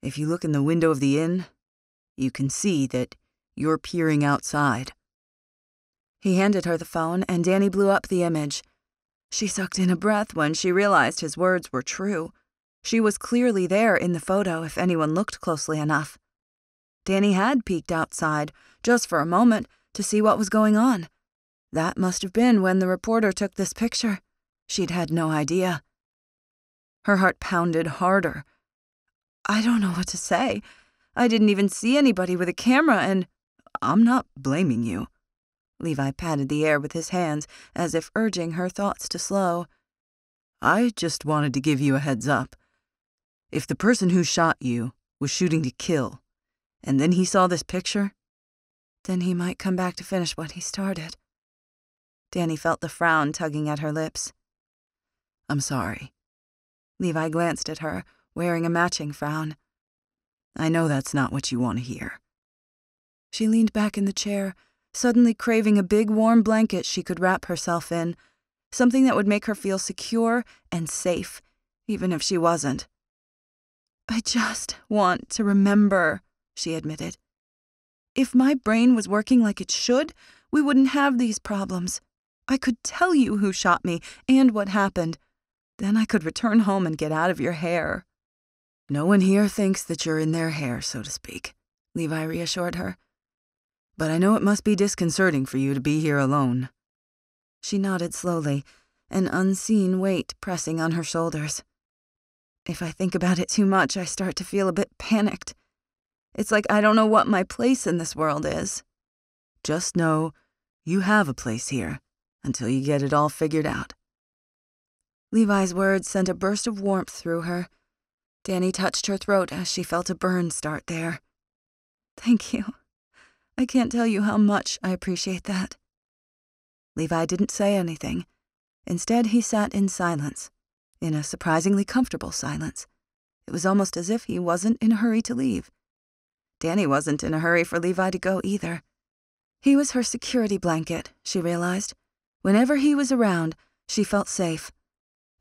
If you look in the window of the inn, you can see that you're peering outside. He handed her the phone, and Dani blew up the image. She sucked in a breath when she realized his words were true. She was clearly there in the photo if anyone looked closely enough. Dani had peeked outside, just for a moment, to see what was going on. That must have been when the reporter took this picture. She'd had no idea. Her heart pounded harder. I don't know what to say. I didn't even see anybody with a camera, and I'm not blaming you. Levi patted the air with his hands, as if urging her thoughts to slow. I just wanted to give you a heads up. If the person who shot you was shooting to kill, and then he saw this picture, then he might come back to finish what he started. Dani felt the frown tugging at her lips. I'm sorry. Levi glanced at her, wearing a matching frown. I know that's not what you want to hear. She leaned back in the chair, suddenly craving a big warm blanket she could wrap herself in, something that would make her feel secure and safe, even if she wasn't. I just want to remember, she admitted. If my brain was working like it should, we wouldn't have these problems. I could tell you who shot me and what happened. Then I could return home and get out of your hair. No one here thinks that you're in their hair, so to speak, Levi reassured her. But I know it must be disconcerting for you to be here alone. She nodded slowly, an unseen weight pressing on her shoulders. If I think about it too much, I start to feel a bit panicked. It's like I don't know what my place in this world is. Just know you have a place here until you get it all figured out. Levi's words sent a burst of warmth through her. Dani touched her throat as she felt a burn start there. Thank you. I can't tell you how much I appreciate that. Levi didn't say anything. Instead, he sat in silence, in a surprisingly comfortable silence. It was almost as if he wasn't in a hurry to leave. Dani wasn't in a hurry for Levi to go either. He was her security blanket, she realized. Whenever he was around, she felt safe.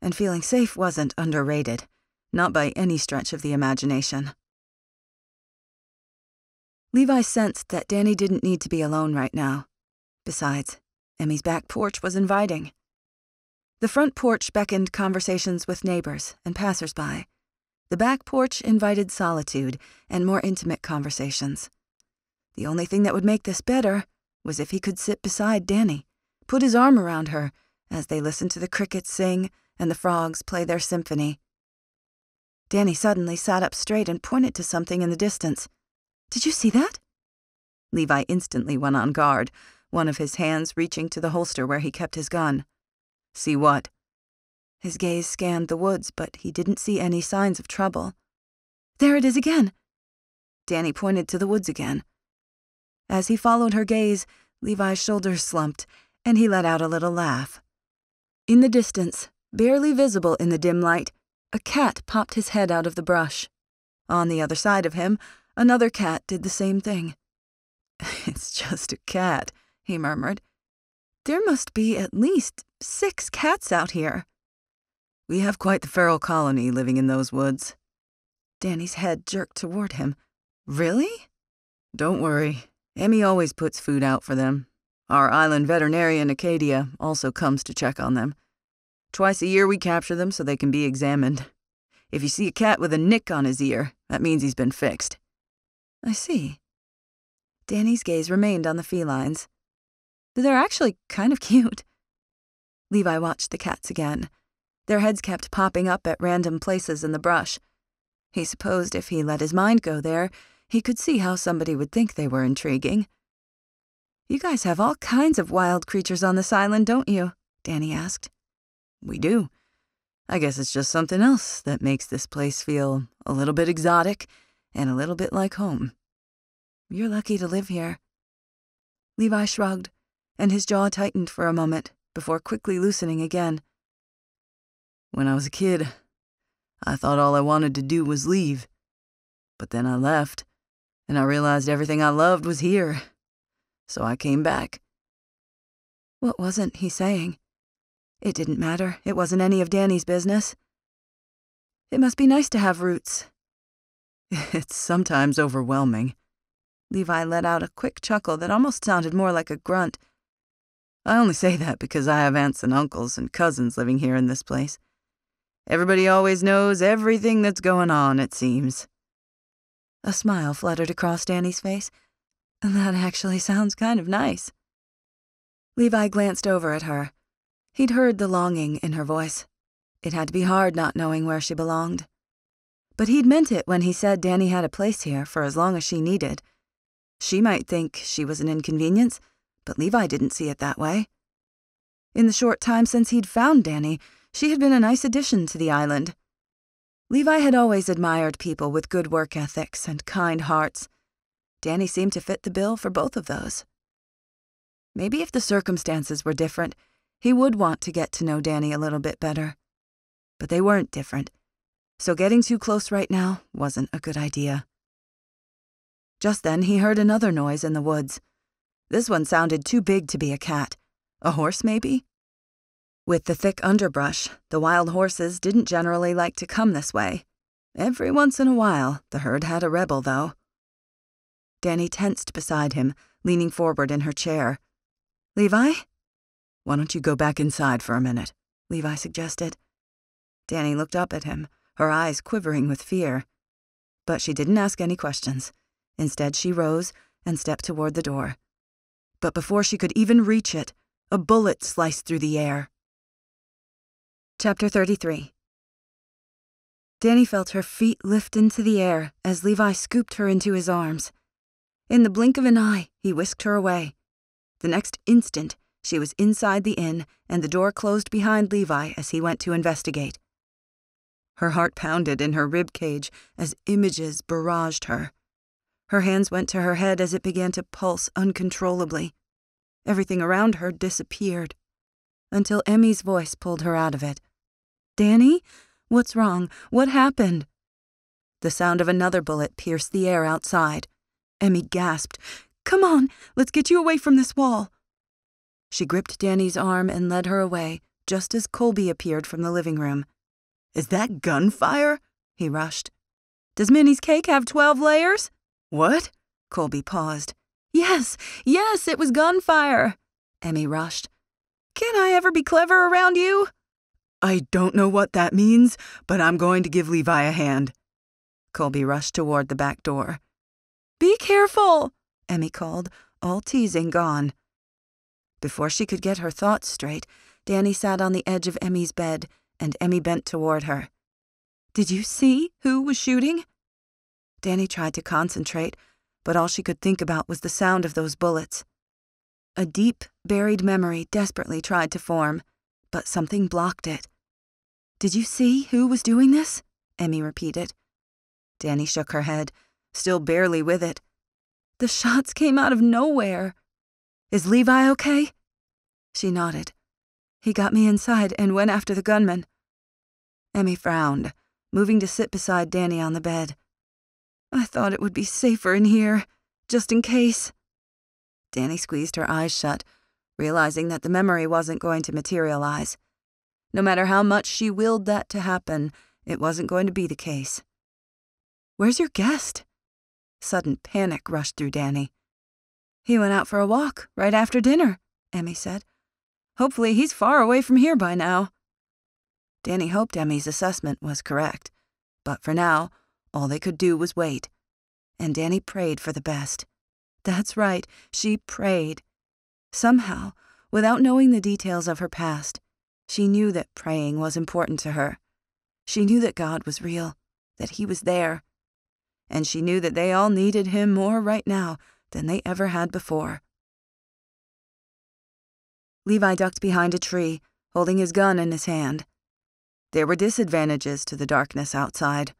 And feeling safe wasn't underrated, not by any stretch of the imagination. Levi sensed that Dani didn't need to be alone right now. Besides, Emmy's back porch was inviting. The front porch beckoned conversations with neighbors and passersby. The back porch invited solitude and more intimate conversations. The only thing that would make this better was if he could sit beside Dani, put his arm around her as they listened to the crickets sing and the frogs play their symphony. Dani suddenly sat up straight and pointed to something in the distance. Did you see that? Levi instantly went on guard, one of his hands reaching to the holster where he kept his gun. See what? His gaze scanned the woods, but he didn't see any signs of trouble. There it is again. Dani pointed to the woods again. As he followed her gaze, Levi's shoulders slumped, and he let out a little laugh. In the distance, barely visible in the dim light, a cat popped his head out of the brush. On the other side of him, another cat did the same thing. It's just a cat, he murmured. There must be at least 6 cats out here. We have quite the feral colony living in those woods. Dani's head jerked toward him. Really? Don't worry. Emmy always puts food out for them. Our island veterinarian, Acadia, also comes to check on them. Twice a year we capture them so they can be examined. If you see a cat with a nick on his ear, that means he's been fixed. I see. Dani's gaze remained on the felines. They're actually kind of cute. Levi watched the cats again. Their heads kept popping up at random places in the brush. He supposed if he let his mind go there, he could see how somebody would think they were intriguing. You guys have all kinds of wild creatures on this island, don't you? Dani asked. We do. I guess it's just something else that makes this place feel a little bit exotic and a little bit like home. You're lucky to live here. Levi shrugged, and his jaw tightened for a moment before quickly loosening again. When I was a kid, I thought all I wanted to do was leave. But then I left, and I realized everything I loved was here. So I came back. What wasn't he saying? It didn't matter. It wasn't any of Dani's business. It must be nice to have roots. It's sometimes overwhelming. Levi let out a quick chuckle that almost sounded more like a grunt. I only say that because I have aunts and uncles and cousins living here in this place. Everybody always knows everything that's going on, it seems. A smile fluttered across Dani's face. That actually sounds kind of nice. Levi glanced over at her. He'd heard the longing in her voice. It had to be hard not knowing where she belonged. But he'd meant it when he said Dani had a place here for as long as she needed. She might think she was an inconvenience, but Levi didn't see it that way. In the short time since he'd found Dani, she had been a nice addition to the island. Levi had always admired people with good work ethics and kind hearts. Dani seemed to fit the bill for both of those. Maybe if the circumstances were different, he would want to get to know Dani a little bit better. But they weren't different, so getting too close right now wasn't a good idea. Just then he heard another noise in the woods. This one sounded too big to be a cat. A horse, maybe? With the thick underbrush, the wild horses didn't generally like to come this way. Every once in a while, the herd had a rebel, though. Dani tensed beside him, leaning forward in her chair. Levi? Why don't you go back inside for a minute? Levi suggested. Dani looked up at him, her eyes quivering with fear. But she didn't ask any questions. Instead, she rose and stepped toward the door. But before she could even reach it, a bullet sliced through the air. Chapter 33. Dani felt her feet lift into the air as Levi scooped her into his arms. In the blink of an eye, he whisked her away. The next instant, she was inside the inn, and the door closed behind Levi as he went to investigate. Her heart pounded in her rib cage as images barraged her. Her hands went to her head as it began to pulse uncontrollably. Everything around her disappeared, until Emmy's voice pulled her out of it. Dani? What's wrong? What happened? The sound of another bullet pierced the air outside. Emmy gasped. Come on, let's get you away from this wall. She gripped Dani's arm and led her away, just as Colby appeared from the living room. Is that gunfire? He rushed. Does Minnie's cake have 12 layers? What? Colby paused. Yes, it was gunfire. Emmy rushed. Can I ever be clever around you? I don't know what that means, but I'm going to give Levi a hand. Colby rushed toward the back door. Be careful, Emmy called, all teasing gone. Before she could get her thoughts straight, Dani sat on the edge of Emmy's bed, and Emmy bent toward her. Did you see who was shooting? Dani tried to concentrate, but all she could think about was the sound of those bullets. A deep, buried memory desperately tried to form, but something blocked it. Did you see who was doing this? Emmy repeated. Dani shook her head, still barely with it. The shots came out of nowhere. Is Levi okay? She nodded. He got me inside and went after the gunman. Emmy frowned, moving to sit beside Dani on the bed. I thought it would be safer in here, just in case. Dani squeezed her eyes shut, realizing that the memory wasn't going to materialize. No matter how much she willed that to happen, it wasn't going to be the case. Where's your guest? Sudden panic rushed through Dani. He went out for a walk right after dinner, Emmy said. Hopefully he's far away from here by now. Dani hoped Emmy's assessment was correct, but for now, all they could do was wait. And Dani prayed for the best. That's right, she prayed. Somehow, without knowing the details of her past, she knew that praying was important to her. She knew that God was real, that he was there. And she knew that they all needed him more right now than they ever had before. Levi ducked behind a tree, holding his gun in his hand. There were disadvantages to the darkness outside.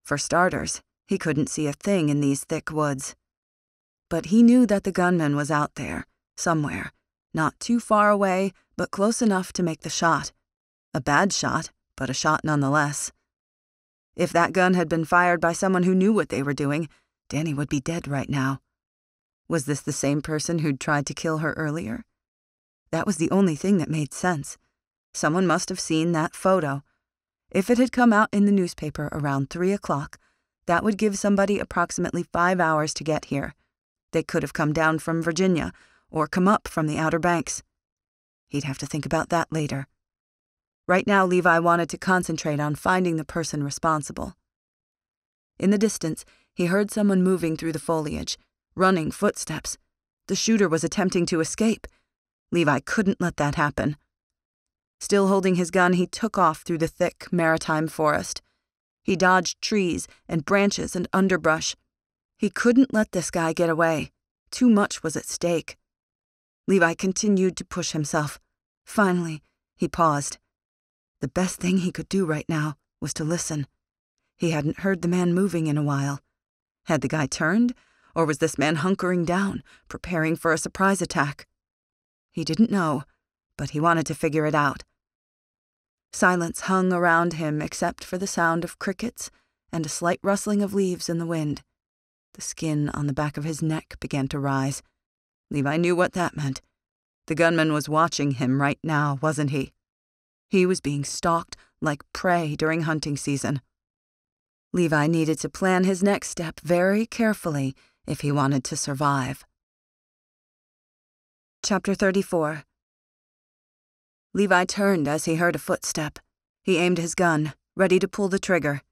For starters, he couldn't see a thing in these thick woods. But he knew that the gunman was out there, somewhere, not too far away, but close enough to make the shot. A bad shot, but a shot nonetheless. If that gun had been fired by someone who knew what they were doing, Dani would be dead right now. Was this the same person who'd tried to kill her earlier? That was the only thing that made sense. Someone must have seen that photo. If it had come out in the newspaper around 3 o'clock, that would give somebody approximately 5 hours to get here. They could have come down from Virginia, or come up from the Outer Banks. He'd have to think about that later. Right now, Levi wanted to concentrate on finding the person responsible. In the distance, he heard someone moving through the foliage, running footsteps. The shooter was attempting to escape. Levi couldn't let that happen. Still holding his gun, he took off through the thick maritime forest. He dodged trees and branches and underbrush. He couldn't let this guy get away. Too much was at stake. Levi continued to push himself. Finally, he paused. The best thing he could do right now was to listen. He hadn't heard the man moving in a while. Had the guy turned, or was this man hunkering down, preparing for a surprise attack? He didn't know, but he wanted to figure it out. Silence hung around him except for the sound of crickets and a slight rustling of leaves in the wind. The skin on the back of his neck began to rise. Levi knew what that meant. The gunman was watching him right now, wasn't he? He was being stalked like prey during hunting season. Levi needed to plan his next step very carefully if he wanted to survive. Chapter 34. Levi turned as he heard a footstep. He aimed his gun, ready to pull the trigger.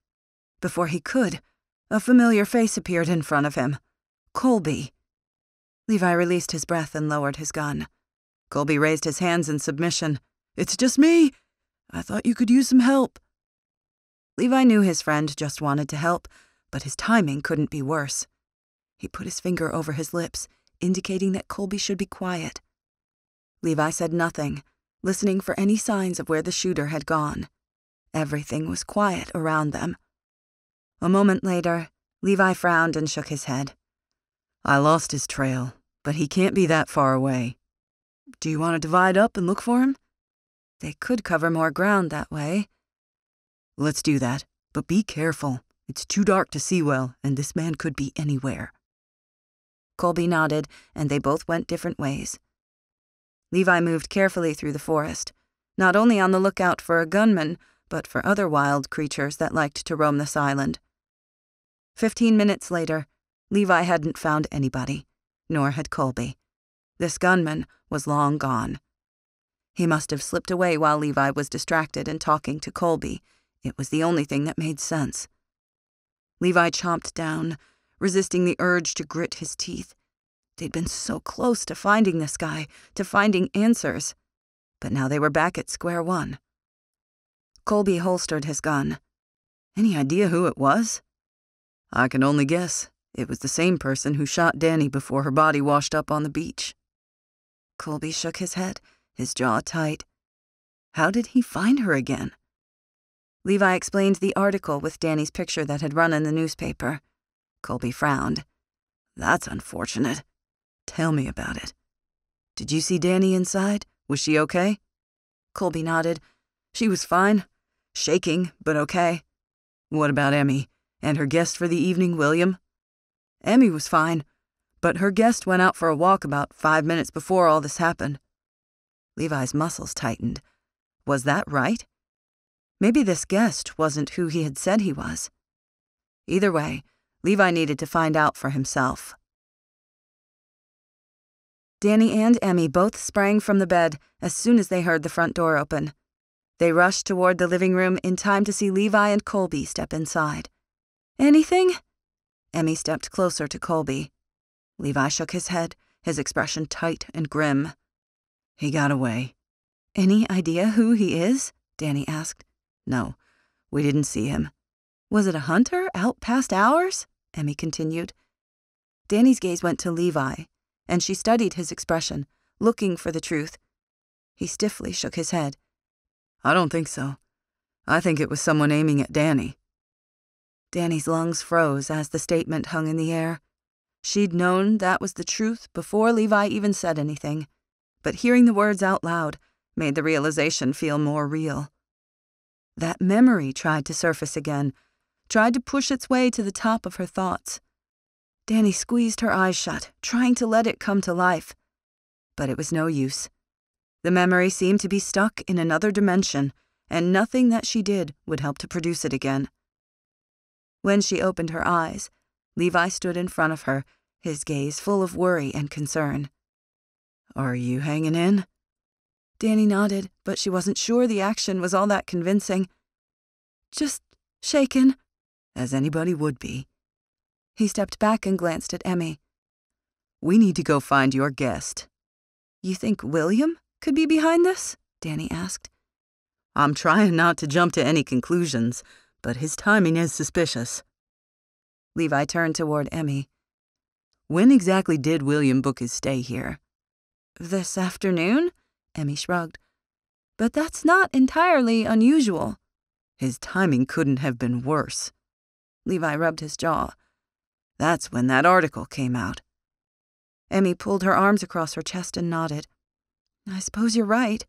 Before he could, a familiar face appeared in front of him. Colby. Levi released his breath and lowered his gun. Colby raised his hands in submission. "It's just me. I thought you could use some help." Levi knew his friend just wanted to help, but his timing couldn't be worse. He put his finger over his lips, indicating that Colby should be quiet. Levi said nothing, listening for any signs of where the shooter had gone. Everything was quiet around them. A moment later, Levi frowned and shook his head. "I lost his trail, but he can't be that far away. Do you want to divide up and look for him? They could cover more ground that way." "Let's do that, but be careful. It's too dark to see well, and this man could be anywhere." Colby nodded, and they both went different ways. Levi moved carefully through the forest, not only on the lookout for a gunman, but for other wild creatures that liked to roam this island. 15 minutes later, Levi hadn't found anybody, nor had Colby. This gunman was long gone. He must have slipped away while Levi was distracted and talking to Colby. It was the only thing that made sense. Levi chomped down, resisting the urge to grit his teeth. They'd been so close to finding this guy, to finding answers. But now they were back at square one. Colby holstered his gun. "Any idea who it was?" "I can only guess. It was the same person who shot Dani before her body washed up on the beach." Colby shook his head, his jaw tight. How did he find her again? Levi explained the article with Dani's picture that had run in the newspaper. Colby frowned. "That's unfortunate. Tell me about it. Did you see Dani inside? Was she okay?" Colby nodded. "She was fine. Shaking, but okay." "What about Emmy? And her guest for the evening, William?" "Emmy was fine, but her guest went out for a walk about 5 minutes before all this happened." Levi's muscles tightened. Was that right? Maybe this guest wasn't who he had said he was. Either way, Levi needed to find out for himself. Dani and Emmy both sprang from the bed as soon as they heard the front door open. They rushed toward the living room in time to see Levi and Colby step inside. "Anything?" Emmy stepped closer to Colby. Levi shook his head, his expression tight and grim. "He got away." "Any idea who he is?" Dani asked. "No, we didn't see him." "Was it a hunter out past hours?" Emmy continued. Dani's gaze went to Levi, and she studied his expression, looking for the truth. He stiffly shook his head. I don't think so. I think it was someone aiming at Dani. Dani's lungs froze as the statement hung in the air. She'd known that was the truth before Levi even said anything, but hearing the words out loud made the realization feel more real. That memory tried to surface again, tried to push its way to the top of her thoughts. Dani squeezed her eyes shut, trying to let it come to life. But it was no use. The memory seemed to be stuck in another dimension, and nothing that she did would help to produce it again. When she opened her eyes, Levi stood in front of her, his gaze full of worry and concern. Are you hanging in? Dani nodded, but she wasn't sure the action was all that convincing. Just shaken. As anybody would be. He stepped back and glanced at Emmy. We need to go find your guest. You think William could be behind this? Dani asked. I'm trying not to jump to any conclusions, but his timing is suspicious. Levi turned toward Emmy. When exactly did William book his stay here? This afternoon? Emmy shrugged. But that's not entirely unusual. His timing couldn't have been worse. Levi rubbed his jaw. That's when that article came out. Emmy pulled her arms across her chest and nodded. I suppose you're right.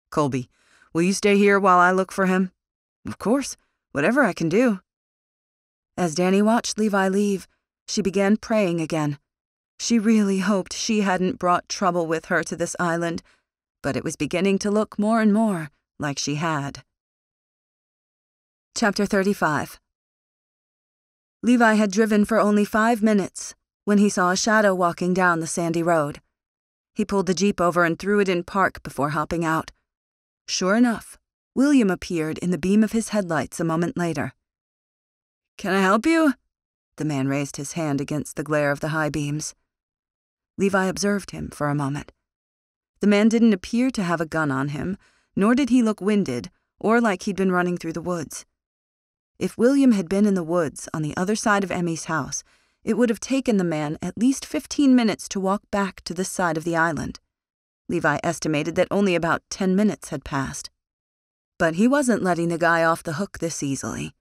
Colby, will you stay here while I look for him? Of course, whatever I can do. As Dani watched Levi leave, she began praying again. She really hoped she hadn't brought trouble with her to this island, but it was beginning to look more and more like she had. Chapter 35. Levi had driven for only 5 minutes when he saw a shadow walking down the sandy road. He pulled the Jeep over and threw it in park before hopping out. Sure enough, William appeared in the beam of his headlights a moment later. Can I help you? The man raised his hand against the glare of the high beams. Levi observed him for a moment. The man didn't appear to have a gun on him, nor did he look winded or like he'd been running through the woods. If William had been in the woods on the other side of Emmy's house, it would have taken the man at least 15 minutes to walk back to this side of the island. Levi estimated that only about 10 minutes had passed. But he wasn't letting the guy off the hook this easily.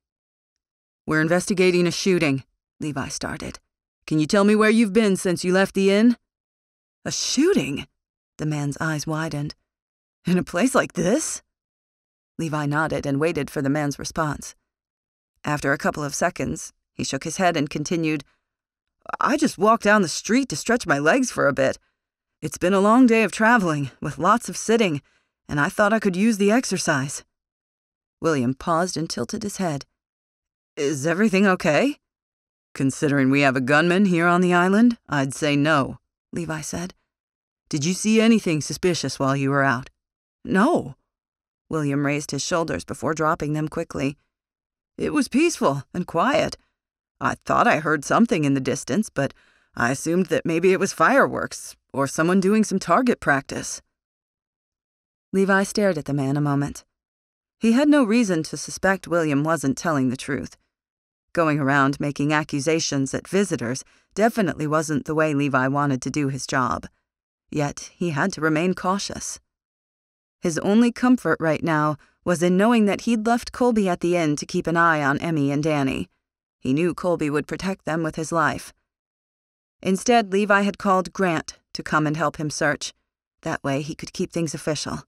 We're investigating a shooting, Levi started. Can you tell me where you've been since you left the inn? A shooting? The man's eyes widened. In a place like this? Levi nodded and waited for the man's response. After a couple of seconds, he shook his head and continued, I just walked down the street to stretch my legs for a bit. It's been a long day of traveling, with lots of sitting, and I thought I could use the exercise. William paused and tilted his head. Is everything okay? Considering we have a gunman here on the island, I'd say no, Levi said. Did you see anything suspicious while you were out? No. William raised his shoulders before dropping them quickly. It was peaceful and quiet. I thought I heard something in the distance, but I assumed that maybe it was fireworks or someone doing some target practice. Levi stared at the man a moment. He had no reason to suspect William wasn't telling the truth. Going around making accusations at visitors definitely wasn't the way Levi wanted to do his job. Yet he had to remain cautious. His only comfort right now was in knowing that he'd left Colby at the inn to keep an eye on Emmy and Dani. He knew Colby would protect them with his life. Instead, Levi had called Grant to come and help him search. That way he could keep things official.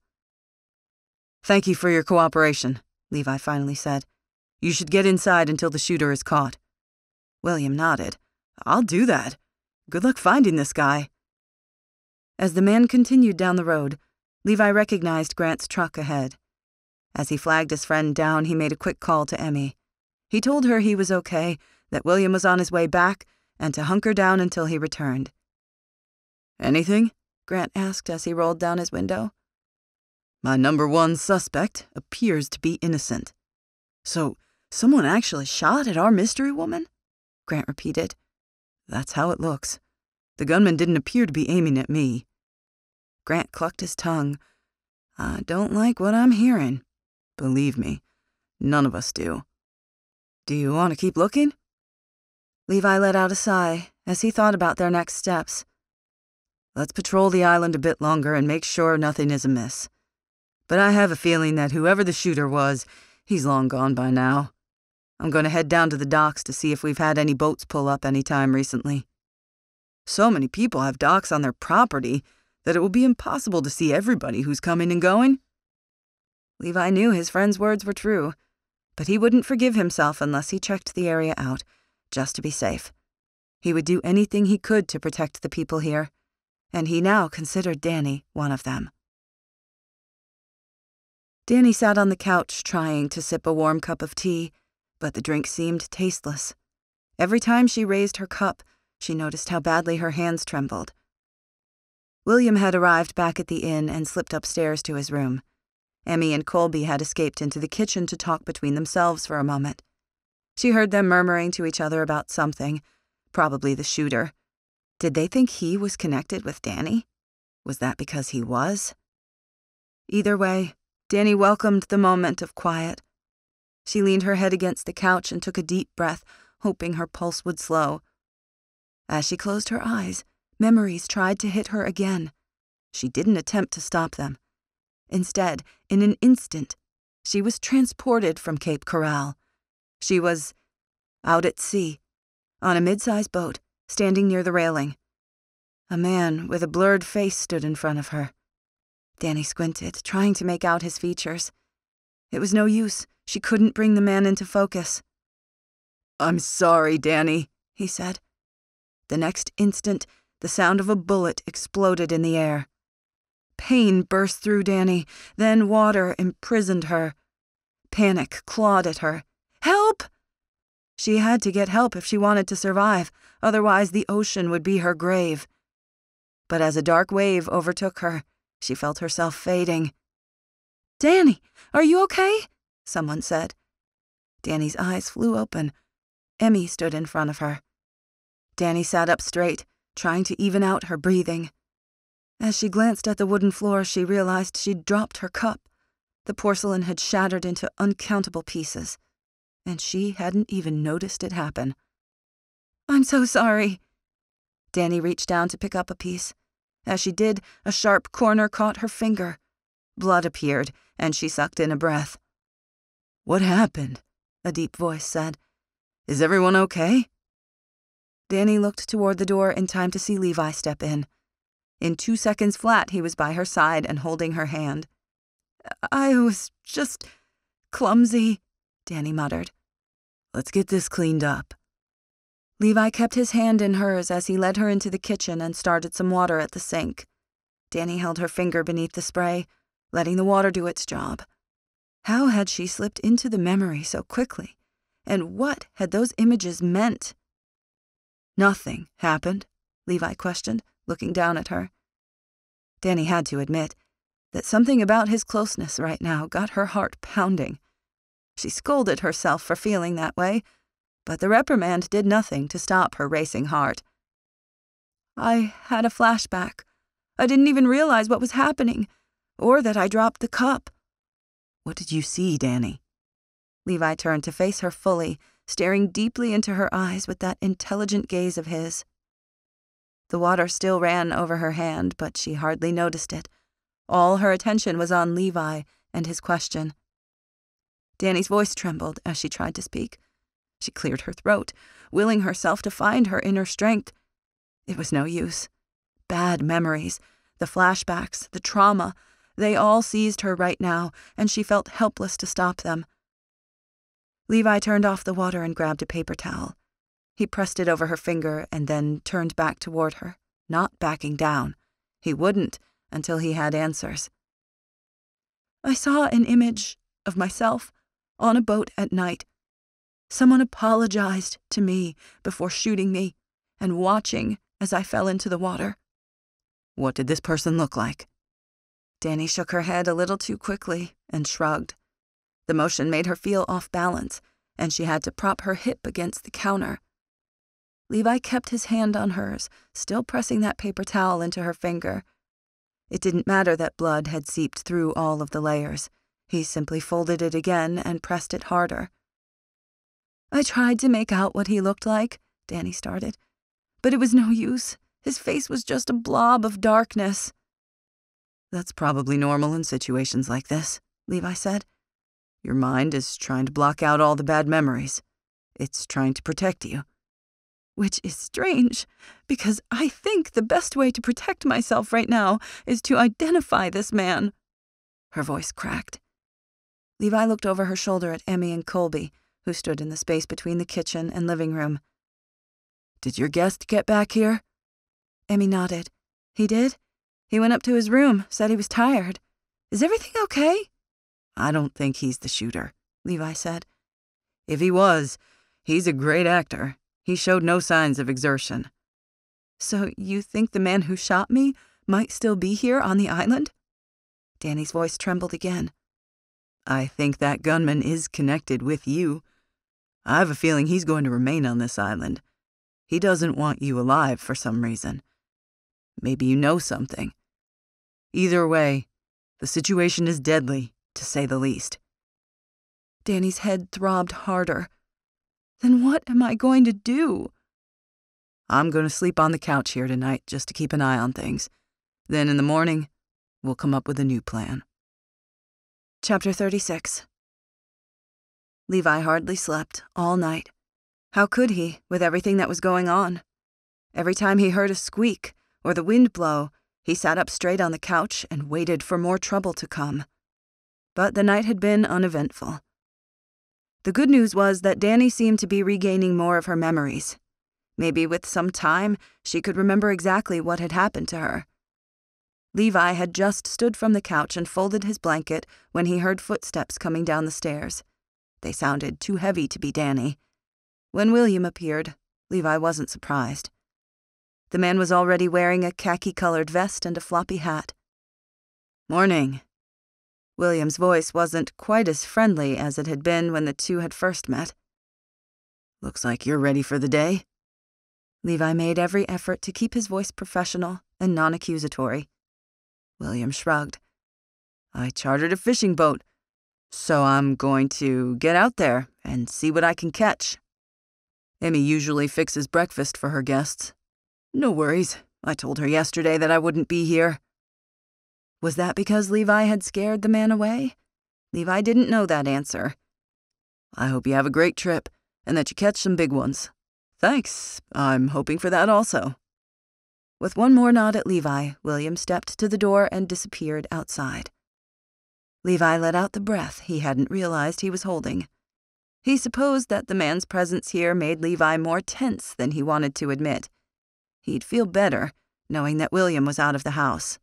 Thank you for your cooperation, Levi finally said. You should get inside until the shooter is caught. William nodded. I'll do that. Good luck finding this guy. As the man continued down the road, Levi recognized Grant's truck ahead. As he flagged his friend down, he made a quick call to Emmy. He told her he was okay, that William was on his way back, and to hunker down until he returned. Anything? Grant asked as he rolled down his window. My number one suspect appears to be innocent. So, someone actually shot at our mystery woman? Grant repeated. That's how it looks. The gunman didn't appear to be aiming at me. Grant clucked his tongue. I don't like what I'm hearing. Believe me, none of us do. Do you want to keep looking? Levi let out a sigh as he thought about their next steps. Let's patrol the island a bit longer and make sure nothing is amiss. But I have a feeling that whoever the shooter was, he's long gone by now. I'm going to head down to the docks to see if we've had any boats pull up any time recently. So many people have docks on their property that it will be impossible to see everybody who's coming and going. Levi knew his friend's words were true, but he wouldn't forgive himself unless he checked the area out, just to be safe. He would do anything he could to protect the people here, and he now considered Dani one of them. Dani sat on the couch trying to sip a warm cup of tea, but the drink seemed tasteless. Every time she raised her cup, she noticed how badly her hands trembled. William had arrived back at the inn and slipped upstairs to his room. Emmy and Colby had escaped into the kitchen to talk between themselves for a moment. She heard them murmuring to each other about something, probably the shooter. Did they think he was connected with Dani? Was that because he was? Either way, Dani welcomed the moment of quiet. She leaned her head against the couch and took a deep breath, hoping her pulse would slow. As she closed her eyes, memories tried to hit her again. She didn't attempt to stop them. Instead, in an instant, she was transported from Cape Corral. She was out at sea, on a mid-sized boat, standing near the railing. A man with a blurred face stood in front of her. Dani squinted, trying to make out his features. It was no use. She couldn't bring the man into focus. "I'm sorry, Dani," he said. The next instant, the sound of a bullet exploded in the air. Pain burst through Dani, then water imprisoned her. Panic clawed at her. Help! She had to get help if she wanted to survive, otherwise the ocean would be her grave. But as a dark wave overtook her, she felt herself fading. "Dani, are you okay?" someone said. Dani's eyes flew open. Emmy stood in front of her. Dani sat up straight, trying to even out her breathing. As she glanced at the wooden floor, she realized she'd dropped her cup. The porcelain had shattered into uncountable pieces, and she hadn't even noticed it happen. "I'm so sorry." Dani reached down to pick up a piece. As she did, a sharp corner caught her finger. Blood appeared, and she sucked in a breath. "What happened?" a deep voice said. "Is everyone okay?" Dani looked toward the door in time to see Levi step in. In 2 seconds flat, he was by her side and holding her hand. "I was just clumsy," Dani muttered. "Let's get this cleaned up." Levi kept his hand in hers as he led her into the kitchen and started some water at the sink. Dani held her finger beneath the spray, letting the water do its job. How had she slipped into the memory so quickly? And what had those images meant? "Nothing happened?" Levi questioned, looking down at her. Dani had to admit that something about his closeness right now got her heart pounding. She scolded herself for feeling that way, but the reprimand did nothing to stop her racing heart. "I had a flashback. I didn't even realize what was happening, or that I dropped the cup." "What did you see, Dani?" Levi turned to face her fully, staring deeply into her eyes with that intelligent gaze of his. The water still ran over her hand, but she hardly noticed it. All her attention was on Levi and his question. Dani's voice trembled as she tried to speak. She cleared her throat, willing herself to find her inner strength. It was no use. Bad memories, the flashbacks, the trauma, they all seized her right now, and she felt helpless to stop them. Levi turned off the water and grabbed a paper towel. He pressed it over her finger and then turned back toward her, not backing down. He wouldn't until he had answers. "I saw an image of myself on a boat at night. Someone apologized to me before shooting me and watching as I fell into the water." "What did this person look like?" Dani shook her head a little too quickly and shrugged. The motion made her feel off balance, and she had to prop her hip against the counter. Levi kept his hand on hers, still pressing that paper towel into her finger. It didn't matter that blood had seeped through all of the layers. He simply folded it again and pressed it harder. "I tried to make out what he looked like," Dani started, "but it was no use. His face was just a blob of darkness." That's probably normal in situations like this, Levi said. Your mind is trying to block out all the bad memories. It's trying to protect you. Which is strange, because I think the best way to protect myself right now is to identify this man. Her voice cracked. Levi looked over her shoulder at Emmy and Colby, who stood in the space between the kitchen and living room. Did your guest get back here? Emmy nodded. He did? He went up to his room, said he was tired. Is everything okay? I don't think he's the shooter, Levi said. If he was, he's a great actor. He showed no signs of exertion. So you think the man who shot me might still be here on the island? Dani's voice trembled again. I think that gunman is connected with you. I have a feeling he's going to remain on this island. He doesn't want you alive for some reason. Maybe you know something. Either way, the situation is deadly, to say the least. Dani's head throbbed harder. Then what am I going to do? I'm going to sleep on the couch here tonight just to keep an eye on things. Then in the morning, we'll come up with a new plan. Chapter 36. Levi hardly slept all night. How could he, with everything that was going on? Every time he heard a squeak or the wind blow, he sat up straight on the couch and waited for more trouble to come. But the night had been uneventful. The good news was that Dani seemed to be regaining more of her memories. Maybe with some time, she could remember exactly what had happened to her. Levi had just stood from the couch and folded his blanket when he heard footsteps coming down the stairs. They sounded too heavy to be Dani. When William appeared, Levi wasn't surprised. The man was already wearing a khaki-colored vest and a floppy hat. Morning. William's voice wasn't quite as friendly as it had been when the two had first met. Looks like you're ready for the day. Levi made every effort to keep his voice professional and non-accusatory. William shrugged. I chartered a fishing boat, so I'm going to get out there and see what I can catch. Emmy usually fixes breakfast for her guests. No worries. I told her yesterday that I wouldn't be here. Was that because Levi had scared the man away? Levi didn't know that answer. I hope you have a great trip and that you catch some big ones. Thanks. I'm hoping for that also. With one more nod at Levi, William stepped to the door and disappeared outside. Levi let out the breath he hadn't realized he was holding. He supposed that the man's presence here made Levi more tense than he wanted to admit. He'd feel better, knowing that William was out of the house.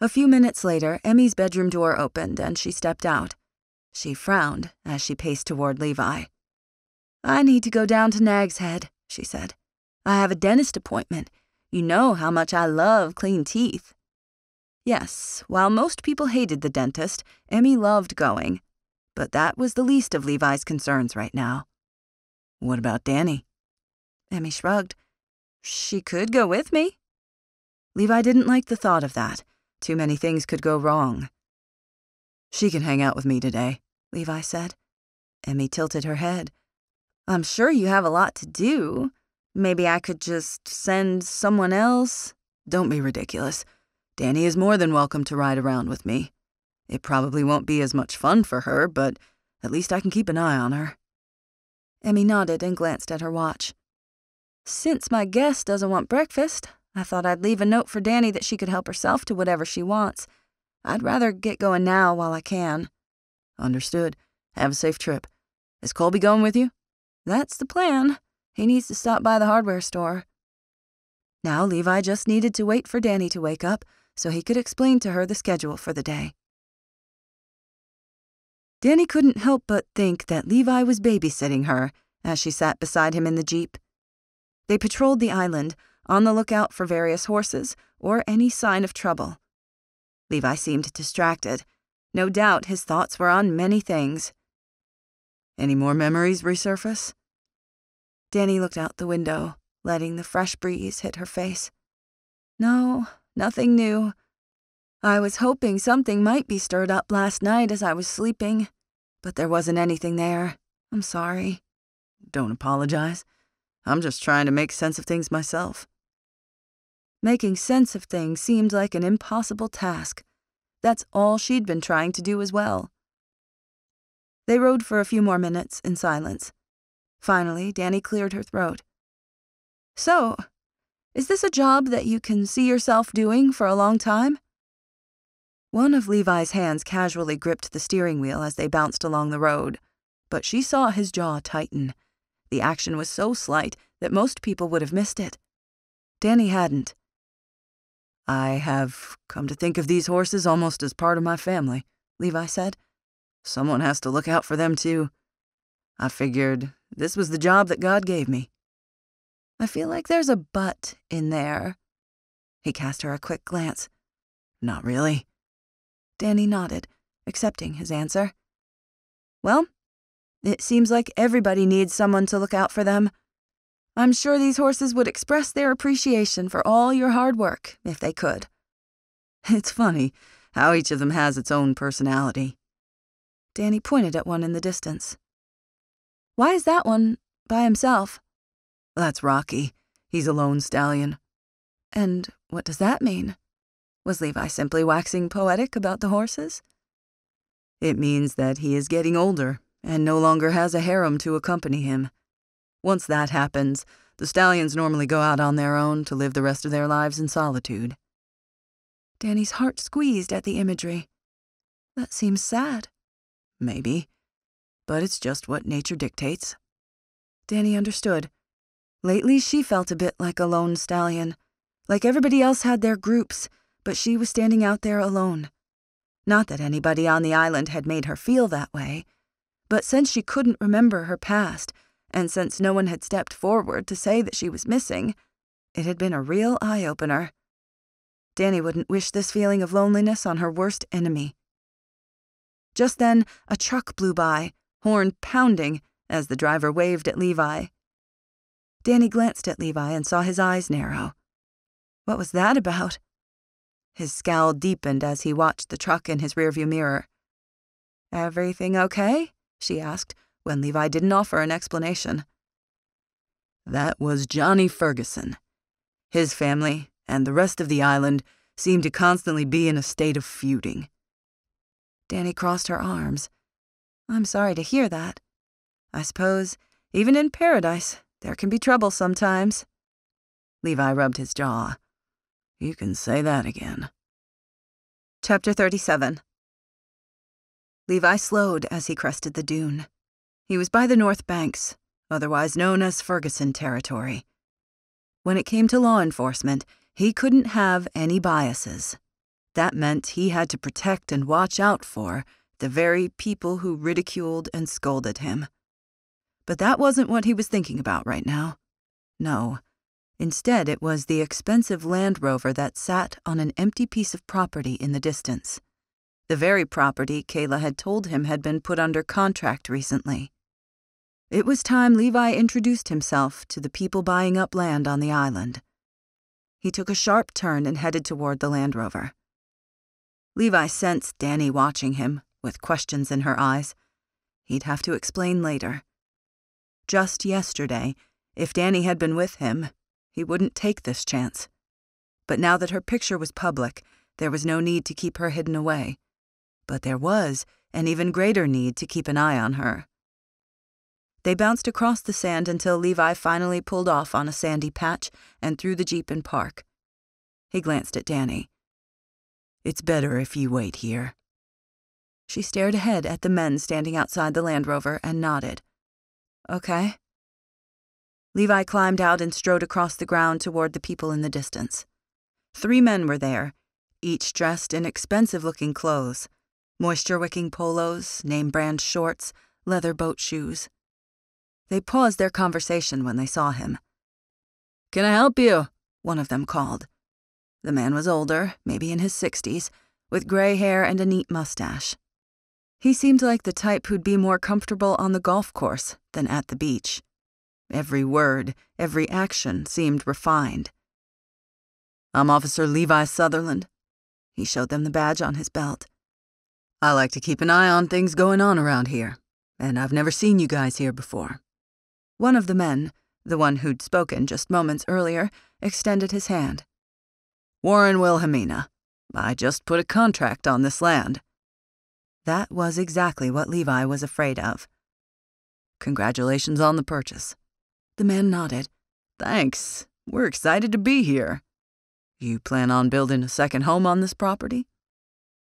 A few minutes later, Emmy's bedroom door opened and she stepped out. She frowned as she paced toward Levi. I need to go down to Nag's Head, she said. I have a dentist appointment. You know how much I love clean teeth. Yes, while most people hated the dentist, Emmy loved going. But that was the least of Levi's concerns right now. What about Dani? Emmy shrugged. She could go with me. Levi didn't like the thought of that. Too many things could go wrong. She can hang out with me today, Levi said. Emmy tilted her head. I'm sure you have a lot to do. Maybe I could just send someone else. Don't be ridiculous. Dani is more than welcome to ride around with me. It probably won't be as much fun for her, but at least I can keep an eye on her. Emmy nodded and glanced at her watch. Since my guest doesn't want breakfast, I thought I'd leave a note for Dani that she could help herself to whatever she wants. I'd rather get going now while I can. Understood. Have a safe trip. Is Colby going with you? That's the plan. He needs to stop by the hardware store. Now Levi just needed to wait for Dani to wake up so he could explain to her the schedule for the day. Dani couldn't help but think that Levi was babysitting her as she sat beside him in the Jeep. They patrolled the island, on the lookout for various horses or any sign of trouble. Levi seemed distracted. No doubt his thoughts were on many things. Any more memories resurface? Dani looked out the window, letting the fresh breeze hit her face. No, nothing new. I was hoping something might be stirred up last night as I was sleeping, but there wasn't anything there. I'm sorry. Don't apologize. I'm just trying to make sense of things myself. Making sense of things seemed like an impossible task. That's all she'd been trying to do as well. They rode for a few more minutes in silence. Finally, Dani cleared her throat. So, is this a job that you can see yourself doing for a long time? One of Levi's hands casually gripped the steering wheel as they bounced along the road, but she saw his jaw tighten. The action was so slight that most people would have missed it. Dani hadn't. I have come to think of these horses almost as part of my family, Levi said. Someone has to look out for them too. I figured this was the job that God gave me. I feel like there's a but in there. He cast her a quick glance. Not really. Dani nodded, accepting his answer. Well, it seems like everybody needs someone to look out for them. I'm sure these horses would express their appreciation for all your hard work, if they could. It's funny how each of them has its own personality. Dani pointed at one in the distance. Why is that one by himself? That's Rocky. He's a lone stallion. And what does that mean? Was Levi simply waxing poetic about the horses? It means that he is getting older and no longer has a harem to accompany him. Once that happens, the stallions normally go out on their own to live the rest of their lives in solitude. Dani's heart squeezed at the imagery. That seems sad. Maybe, but it's just what nature dictates. Dani understood. Lately, she felt a bit like a lone stallion. Like everybody else had their groups, but she was standing out there alone. Not that anybody on the island had made her feel that way, but since she couldn't remember her past, and since no one had stepped forward to say that she was missing, it had been a real eye-opener. Dani wouldn't wish this feeling of loneliness on her worst enemy. Just then, a truck blew by, horn pounding, as the driver waved at Levi. Dani glanced at Levi and saw his eyes narrow. What was that about? His scowl deepened as he watched the truck in his rearview mirror. "Everything okay?" she asked, when Levi didn't offer an explanation. That was Johnny Ferguson. His family and the rest of the island seemed to constantly be in a state of feuding. Dani crossed her arms. I'm sorry to hear that. I suppose, even in paradise, there can be trouble sometimes. Levi rubbed his jaw. You can say that again. Chapter 37. Levi slowed as he crested the dune. He was by the North Banks, otherwise known as Ferguson territory. When it came to law enforcement, he couldn't have any biases. That meant he had to protect and watch out for the very people who ridiculed and scolded him. But that wasn't what he was thinking about right now. No. Instead, it was the expensive Land Rover that sat on an empty piece of property in the distance. The very property Kayla had told him had been put under contract recently. It was time Levi introduced himself to the people buying up land on the island. He took a sharp turn and headed toward the Land Rover. Levi sensed Dani watching him, with questions in her eyes. He'd have to explain later. Just yesterday, if Dani had been with him, he wouldn't take this chance. But now that her picture was public, there was no need to keep her hidden away. But there was an even greater need to keep an eye on her. They bounced across the sand until Levi finally pulled off on a sandy patch and threw the Jeep in park. He glanced at Dani. It's better if you wait here. She stared ahead at the men standing outside the Land Rover and nodded. Okay. Levi climbed out and strode across the ground toward the people in the distance. 3 men were there, each dressed in expensive-looking clothes, moisture-wicking polos, name-brand shorts, leather boat shoes. They paused their conversation when they saw him. "Can I help you?" one of them called. The man was older, maybe in his 60s, with gray hair and a neat mustache. He seemed like the type who'd be more comfortable on the golf course than at the beach. Every word, every action seemed refined. I'm Officer Levi Sutherland. He showed them the badge on his belt. I like to keep an eye on things going on around here, and I've never seen you guys here before. One of the men, the one who'd spoken just moments earlier, extended his hand. Warren Wilhelmina. I just put a contract on this land." That was exactly what Levi was afraid of. "Congratulations on the purchase." The man nodded. "Thanks. We're excited to be here. You plan on building a second home on this property?"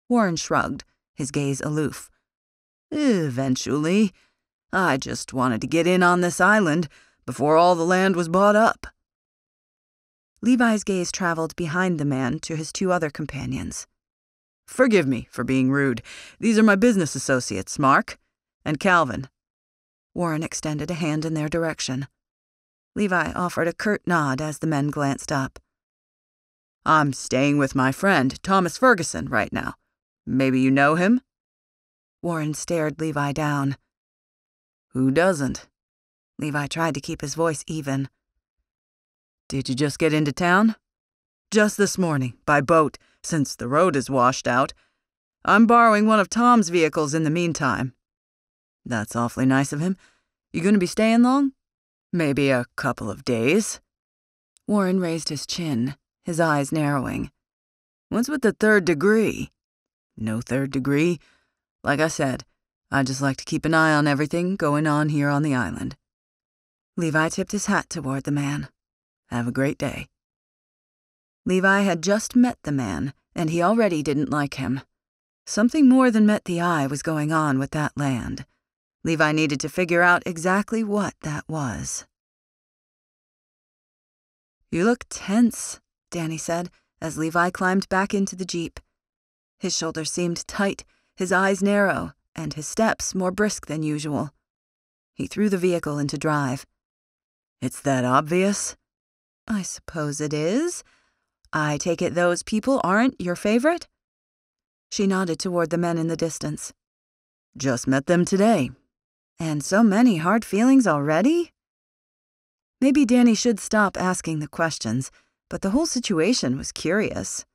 Warren shrugged, his gaze aloof. "Eventually. I just wanted to get in on this island before all the land was bought up." Levi's gaze traveled behind the man to his two other companions. "Forgive me for being rude. These are my business associates, Mark and Calvin." Warren extended a hand in their direction. Levi offered a curt nod as the men glanced up. "I'm staying with my friend, Thomas Ferguson, right now. Maybe you know him?" Warren stared Levi down. "Who doesn't?" Levi tried to keep his voice even. "Did you just get into town?" "Just this morning, by boat, since the road is washed out. I'm borrowing one of Tom's vehicles in the meantime." "That's awfully nice of him. You going to be staying long?" "Maybe a couple of days." Warren raised his chin, his eyes narrowing. "What's with the third degree?" "No third degree. Like I said, I just like to keep an eye on everything going on here on the island." Levi tipped his hat toward the man. "Have a great day." Levi had just met the man, and he already didn't like him. Something more than met the eye was going on with that land. Levi needed to figure out exactly what that was. "You look tense," Dani said, as Levi climbed back into the Jeep. His shoulders seemed tight, his eyes narrow, and his steps more brisk than usual. He threw the vehicle into drive. "It's that obvious?" "I suppose it is. I take it those people aren't your favorite?" She nodded toward the men in the distance. "Just met them today." "And so many hard feelings already?" Maybe Dani should stop asking the questions, but the whole situation was curious.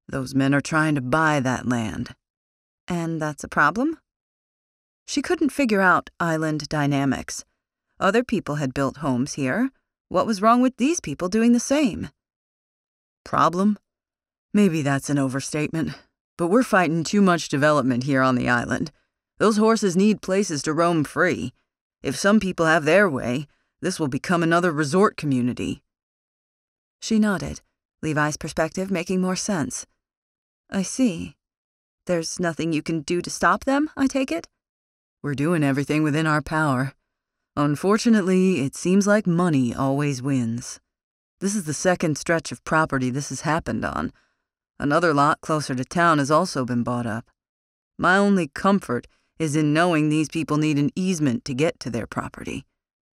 "Those men are trying to buy that land." "And that's a problem?" She couldn't figure out island dynamics. Other people had built homes here. What was wrong with these people doing the same? "Problem? Maybe that's an overstatement. But we're fighting too much development here on the island. Those horses need places to roam free. If some people have their way, this will become another resort community." She nodded, Levi's perspective making more sense. "I see. There's nothing you can do to stop them, I take it?" "We're doing everything within our power. Unfortunately, it seems like money always wins. This is the second stretch of property this has happened on. Another lot closer to town has also been bought up. My only comfort is in knowing these people need an easement to get to their property.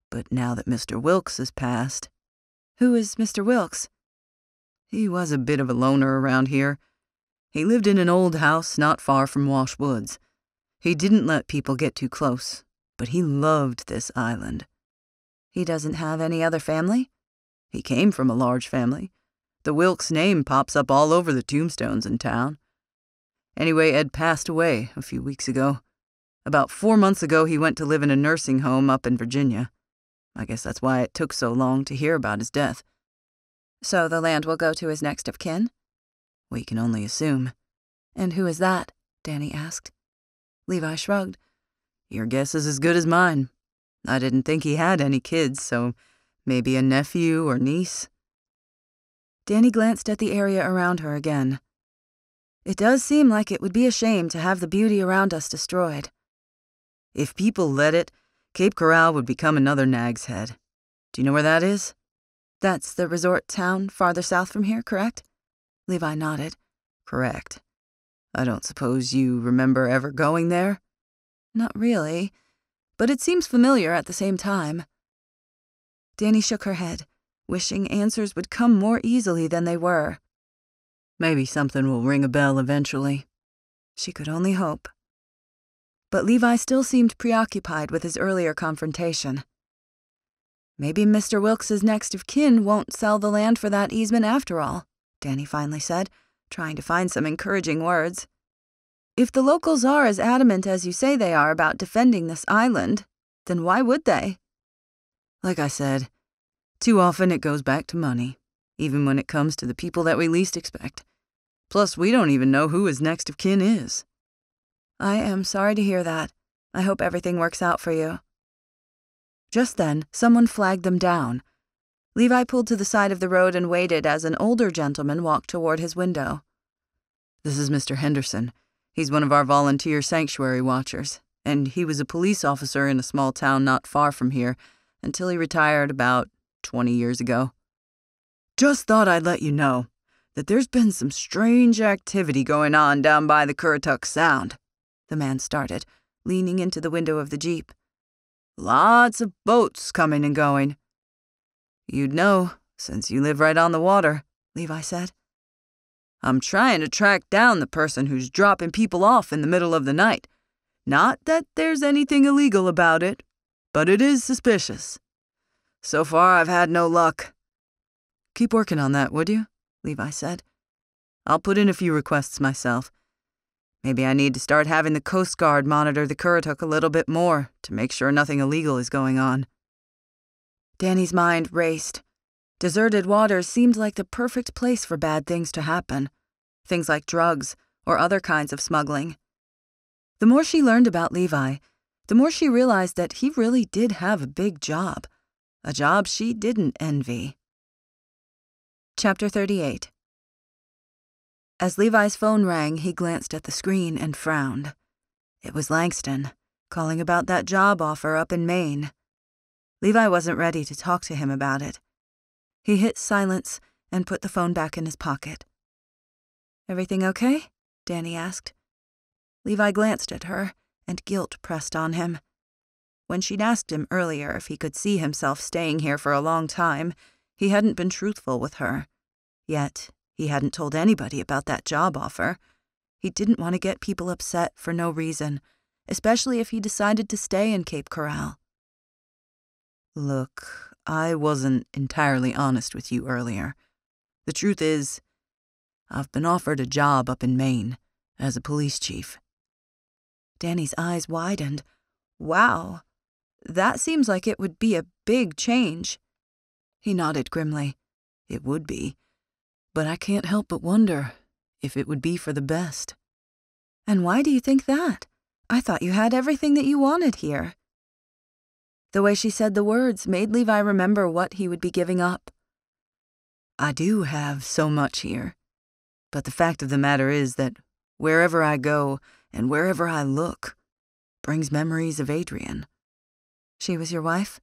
But now that Mr. Wilkes has passed..." "Who is Mr. Wilkes?" "He was a bit of a loner around here. He lived in an old house not far from Wash Woods. He didn't let people get too close, but he loved this island." "He doesn't have any other family?" "He came from a large family. The Wilkes name pops up all over the tombstones in town. Anyway, Ed passed away a few weeks ago. About 4 months ago, he went to live in a nursing home up in Virginia. I guess that's why it took so long to hear about his death." "So the land will go to his next of kin?" "We can only assume." "And who is that?" Dani asked. Levi shrugged. "Your guess is as good as mine. I didn't think he had any kids, so maybe a nephew or niece." Dani glanced at the area around her again. "It does seem like it would be a shame to have the beauty around us destroyed." "If people let it, Cape Corral would become another Nag's Head. Do you know where that is?" "That's the resort town farther south from here, correct?" Levi nodded. "Correct. I don't suppose you remember ever going there?" "Not really, but it seems familiar at the same time." Dani shook her head, wishing answers would come more easily than they were. "Maybe something will ring a bell eventually." She could only hope. But Levi still seemed preoccupied with his earlier confrontation. "Maybe Mr. Wilkes's next of kin won't sell the land for that easement after all," Dani finally said, trying to find some encouraging words. "If the locals are as adamant as you say they are about defending this island, then why would they?" "Like I said, too often it goes back to money. even when it comes to the people that we least expect. Plus, we don't even know who his next of kin is. I am sorry to hear that. I hope everything works out for you. Just then, someone flagged them down. Levi pulled to the side of the road and waited as an older gentleman walked toward his window. This is Mr. Henderson. He's one of our volunteer sanctuary watchers, and he was a police officer in a small town not far from here until he retired about 20 years ago. Just thought I'd let you know that there's been some strange activity going on down by the Currituck Sound, the man started, leaning into the window of the Jeep. Lots of boats coming and going. You'd know, since you live right on the water, Levi said. I'm trying to track down the person who's dropping people off in the middle of the night. Not that there's anything illegal about it, but it is suspicious. So far, I've had no luck. Keep working on that, would you? Levi said. I'll put in a few requests myself. Maybe I need to start having the Coast Guard monitor the Currituck a little bit more to make sure nothing illegal is going on. Dani's mind raced. Deserted waters seemed like the perfect place for bad things to happen. Things like drugs or other kinds of smuggling. The more she learned about Levi, the more she realized that he really did have a big job. A job she didn't envy. Chapter 38. As Levi's phone rang, he glanced at the screen and frowned. It was Langston, calling about that job offer up in Maine. Levi wasn't ready to talk to him about it. He hit silence and put the phone back in his pocket. "Everything okay?" Dani asked. Levi glanced at her, and guilt pressed on him. When she'd asked him earlier if he could see himself staying here for a long time, he hadn't been truthful with her. Yet, he hadn't told anybody about that job offer. He didn't want to get people upset for no reason, especially if he decided to stay in Cape Corral. Look, I wasn't entirely honest with you earlier. The truth is, I've been offered a job up in Maine as a police chief. Dani's eyes widened. Wow, that seems like it would be a big change. He nodded grimly. It would be. But I can't help but wonder if it would be for the best. And why do you think that? I thought you had everything that you wanted here. The way she said the words made Levi remember what he would be giving up. I do have so much here. But the fact of the matter is that wherever I go and wherever I look brings memories of Adrian. She was your wife?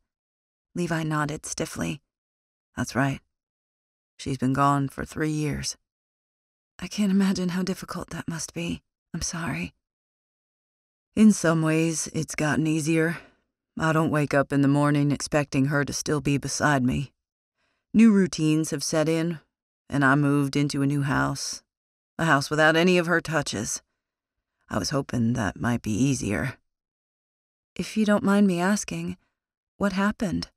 Levi nodded stiffly. That's right. She's been gone for 3 years. I can't imagine how difficult that must be. I'm sorry. In some ways, it's gotten easier. I don't wake up in the morning expecting her to still be beside me. New routines have set in, and I moved into a new house. A house without any of her touches. I was hoping that might be easier. If you don't mind me asking, what happened?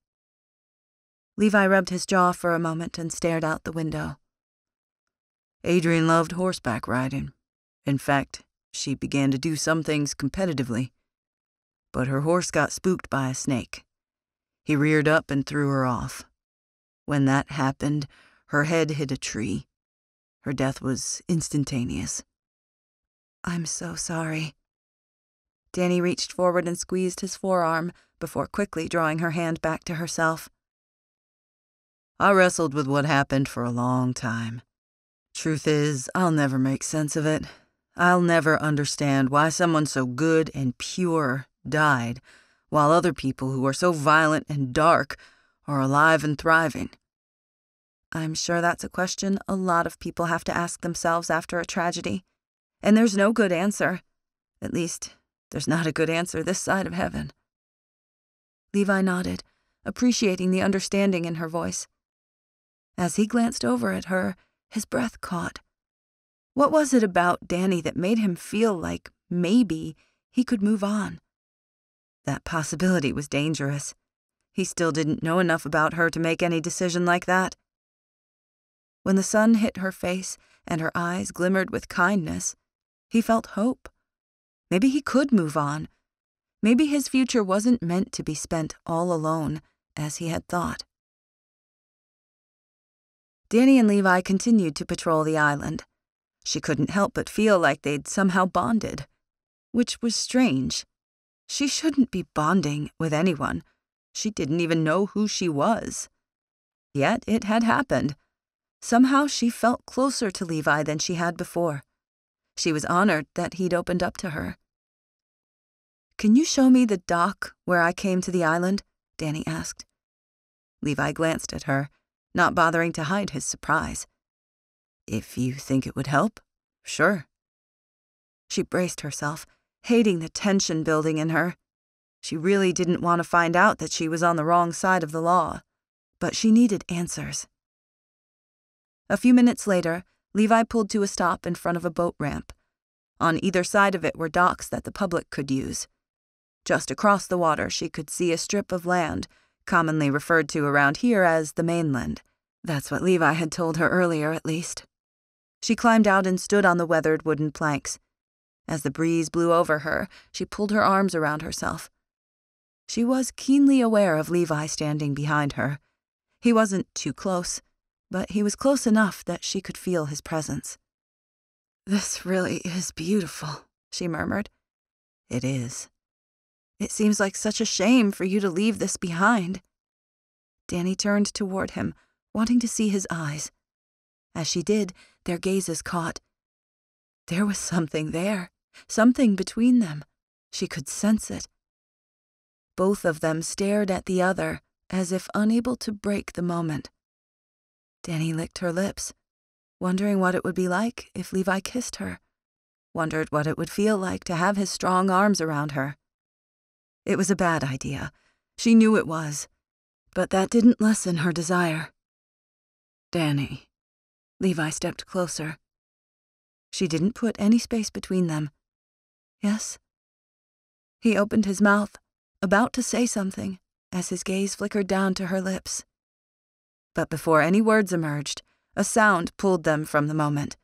Levi rubbed his jaw for a moment and stared out the window. Adrian loved horseback riding. In fact, she began to do some things competitively. But her horse got spooked by a snake. He reared up and threw her off. When that happened, her head hit a tree. Her death was instantaneous. I'm so sorry. Dani reached forward and squeezed his forearm before quickly drawing her hand back to herself. I wrestled with what happened for a long time. Truth is, I'll never make sense of it. I'll never understand why someone so good and pure died, while other people who are so violent and dark are alive and thriving. I'm sure that's a question a lot of people have to ask themselves after a tragedy. And there's no good answer. At least, there's not a good answer this side of heaven. Levi nodded, appreciating the understanding in her voice. As he glanced over at her, his breath caught. What was it about Dani that made him feel like maybe he could move on? That possibility was dangerous. He still didn't know enough about her to make any decision like that. When the sun hit her face and her eyes glimmered with kindness, he felt hope. Maybe he could move on. Maybe his future wasn't meant to be spent all alone, as he had thought. Dani and Levi continued to patrol the island. She couldn't help but feel like they'd somehow bonded, which was strange. She shouldn't be bonding with anyone. She didn't even know who she was. Yet it had happened. Somehow she felt closer to Levi than she had before. She was honored that he'd opened up to her. "Can you show me the dock where I came to the island?" Dani asked. Levi glanced at her, not bothering to hide his surprise. "If you think it would help, sure." She braced herself, hating the tension building in her. She really didn't want to find out that she was on the wrong side of the law, but she needed answers. A few minutes later, Levi pulled to a stop in front of a boat ramp. On either side of it were docks that the public could use. Just across the water, she could see a strip of land, commonly referred to around here as the mainland. That's what Levi had told her earlier, at least. She climbed out and stood on the weathered wooden planks. As the breeze blew over her, she pulled her arms around herself. She was keenly aware of Levi standing behind her. He wasn't too close, but he was close enough that she could feel his presence. "This really is beautiful," she murmured. "It is. It seems like such a shame for you to leave this behind." Dani turned toward him, wanting to see his eyes. As she did, their gazes caught. There was something there, something between them. She could sense it. Both of them stared at the other, as if unable to break the moment. Dani licked her lips, wondering what it would be like if Levi kissed her, wondered what it would feel like to have his strong arms around her. It was a bad idea. She knew it was, but that didn't lessen her desire. "Dani." Levi stepped closer. She didn't put any space between them. "Yes?" He opened his mouth, about to say something, as his gaze flickered down to her lips. But before any words emerged, a sound pulled them from the moment.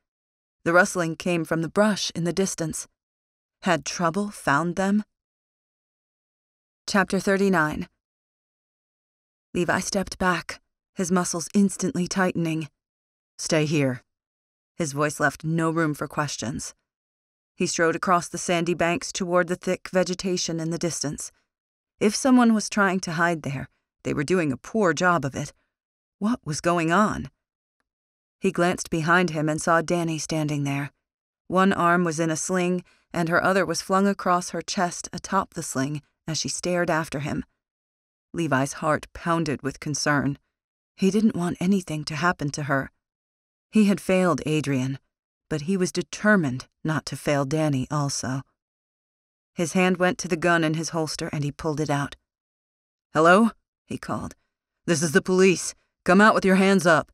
The rustling came from the brush in the distance. Had trouble found them? Chapter 39. Levi stepped back, his muscles instantly tightening. "Stay here." His voice left no room for questions. He strode across the sandy banks toward the thick vegetation in the distance. If someone was trying to hide there, they were doing a poor job of it. What was going on? He glanced behind him and saw Dani standing there. One arm was in a sling, and her other was flung across her chest atop the sling as she stared after him. Levi's heart pounded with concern. He didn't want anything to happen to her. He had failed Adrian, but he was determined not to fail Dani also. His hand went to the gun in his holster and he pulled it out. "Hello?" he called. "This is the police. Come out with your hands up."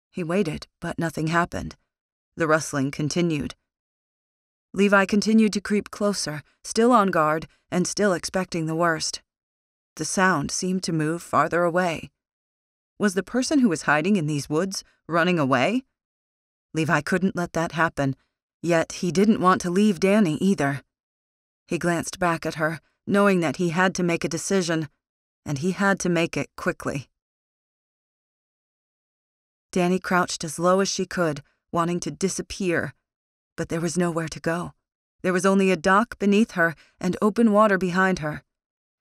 He waited, but nothing happened. The rustling continued. Levi continued to creep closer, still on guard and still expecting the worst. The sound seemed to move farther away. Was the person who was hiding in these woods running away? Levi couldn't let that happen, yet he didn't want to leave Dani either. He glanced back at her, knowing that he had to make a decision, and he had to make it quickly. Dani crouched as low as she could, wanting to disappear, but there was nowhere to go. There was only a dock beneath her and open water behind her.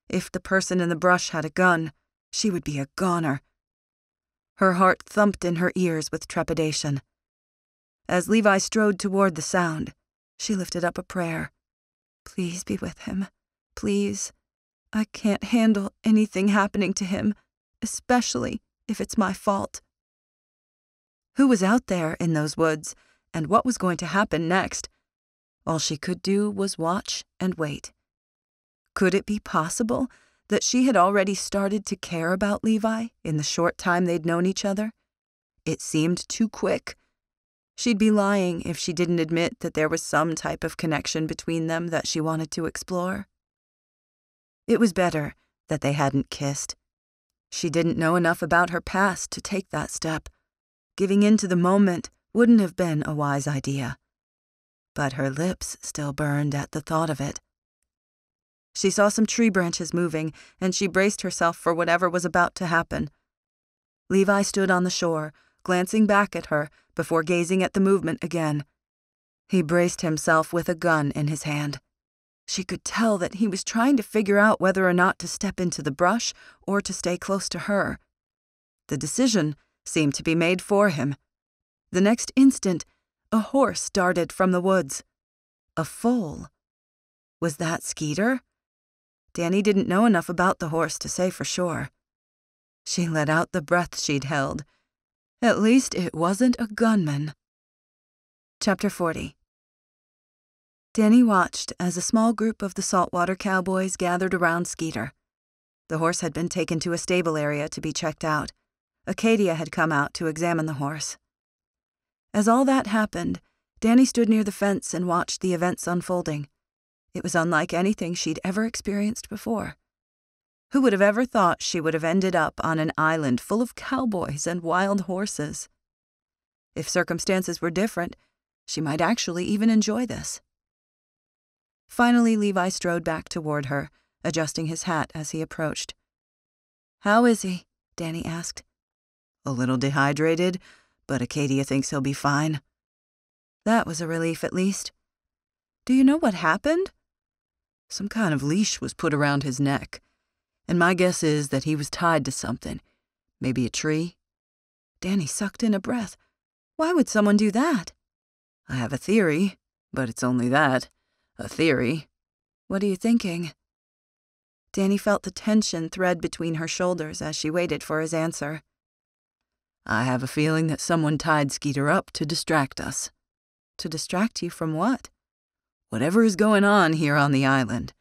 If the person in the brush had a gun, she would be a goner. Her heart thumped in her ears with trepidation. As Levi strode toward the sound, she lifted up a prayer. "Please be with him. Please. I can't handle anything happening to him, especially if it's my fault." Who was out there in those woods, and what was going to happen next? All she could do was watch and wait. Could it be possible that she had already started to care about Levi in the short time they'd known each other? It seemed too quick. She'd be lying if she didn't admit that there was some type of connection between them that she wanted to explore. It was better that they hadn't kissed. She didn't know enough about her past to take that step. Giving in to the moment wouldn't have been a wise idea. But her lips still burned at the thought of it. She saw some tree branches moving, and she braced herself for whatever was about to happen. Levi stood on the shore, glancing back at her before gazing at the movement again. He braced himself with a gun in his hand. She could tell that he was trying to figure out whether or not to step into the brush or to stay close to her. The decision seemed to be made for him. The next instant, a horse darted from the woods. A foal. Was that Skeeter? Dani didn't know enough about the horse to say for sure. She let out the breath she'd held. At least it wasn't a gunman. Chapter 40. Dani watched as a small group of the Saltwater Cowboys gathered around Skeeter. The horse had been taken to a stable area to be checked out. Acadia had come out to examine the horse. As all that happened, Dani stood near the fence and watched the events unfolding. It was unlike anything she'd ever experienced before. Who would have ever thought she would have ended up on an island full of cowboys and wild horses? If circumstances were different, she might actually even enjoy this. Finally, Levi strode back toward her, adjusting his hat as he approached. "How is he?" Dani asked. "A little dehydrated, but Acadia thinks he'll be fine." That was a relief, at least. "Do you know what happened?" "Some kind of leash was put around his neck, and my guess is that he was tied to something, maybe a tree." Dani sucked in a breath. Why would someone do that? "I have a theory, but it's only that, a theory." "What are you thinking?" Dani felt the tension thread between her shoulders as she waited for his answer. "I have a feeling that someone tied Skeeter up to distract us." "To distract you from what?" "Whatever is going on here on the island.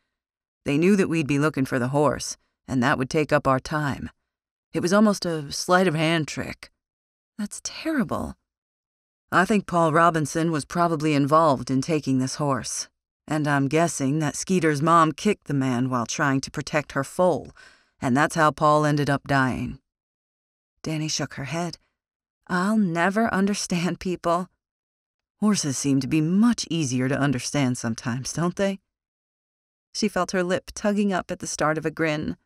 They knew that we'd be looking for the horse, and that would take up our time. It was almost a sleight of hand trick." "That's terrible." "I think Paul Robinson was probably involved in taking this horse, and I'm guessing that Skeeter's mom kicked the man while trying to protect her foal, and that's how Paul ended up dying." Dani shook her head. "I'll never understand people." "Horses seem to be much easier to understand sometimes, don't they?" She felt her lip tugging up at the start of a grin.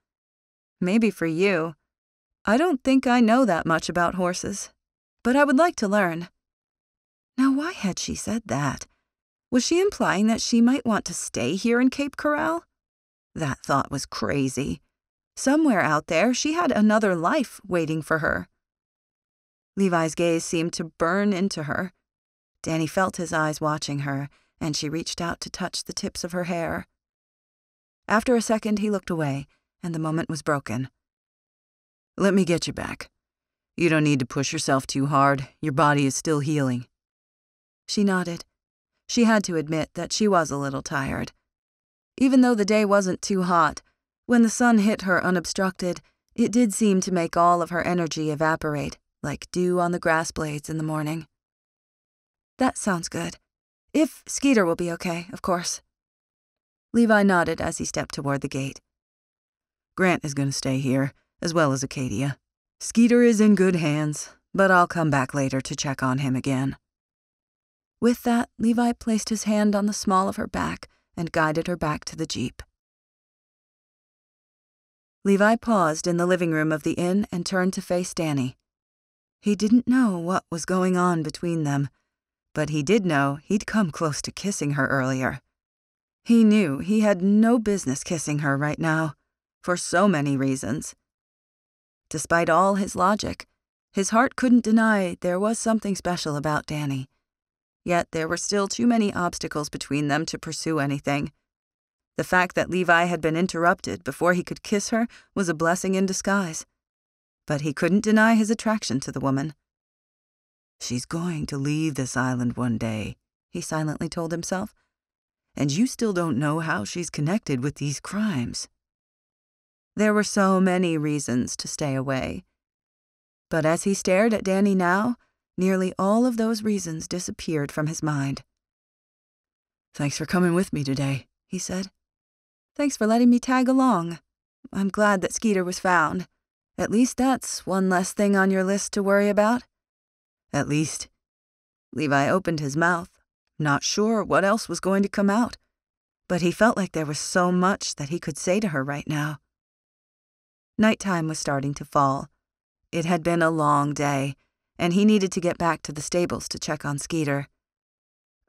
"Maybe for you. I don't think I know that much about horses, but I would like to learn." Now, why had she said that? Was she implying that she might want to stay here in Cape Corral? That thought was crazy. Somewhere out there, she had another life waiting for her. Levi's gaze seemed to burn into her. Dani felt his eyes watching her, and she reached out to touch the tips of her hair. After a second, he looked away, and the moment was broken. "Let me get you back. You don't need to push yourself too hard. Your body is still healing." She nodded. She had to admit that she was a little tired. Even though the day wasn't too hot, when the sun hit her unobstructed, it did seem to make all of her energy evaporate, like dew on the grass blades in the morning. "That sounds good. If Skeeter will be okay, of course." Levi nodded as he stepped toward the gate. "Grant is going to stay here, as well as Acadia. Skeeter is in good hands, but I'll come back later to check on him again." With that, Levi placed his hand on the small of her back and guided her back to the Jeep. Levi paused in the living room of the inn and turned to face Dani. He didn't know what was going on between them, but he did know he'd come close to kissing her earlier. He knew he had no business kissing her right now, for so many reasons. Despite all his logic, his heart couldn't deny there was something special about Dani. Yet there were still too many obstacles between them to pursue anything. The fact that Levi had been interrupted before he could kiss her was a blessing in disguise. But he couldn't deny his attraction to the woman. "She's going to leave this island one day," he silently told himself. "And you still don't know how she's connected with these crimes." There were so many reasons to stay away. But as he stared at Dani now, nearly all of those reasons disappeared from his mind. "Thanks for coming with me today," he said. "Thanks for letting me tag along. I'm glad that Skeeter was found. At least that's one less thing on your list to worry about." "At least." Levi opened his mouth, not sure what else was going to come out, but he felt like there was so much that he could say to her right now. Nighttime was starting to fall. It had been a long day, and he needed to get back to the stables to check on Skeeter.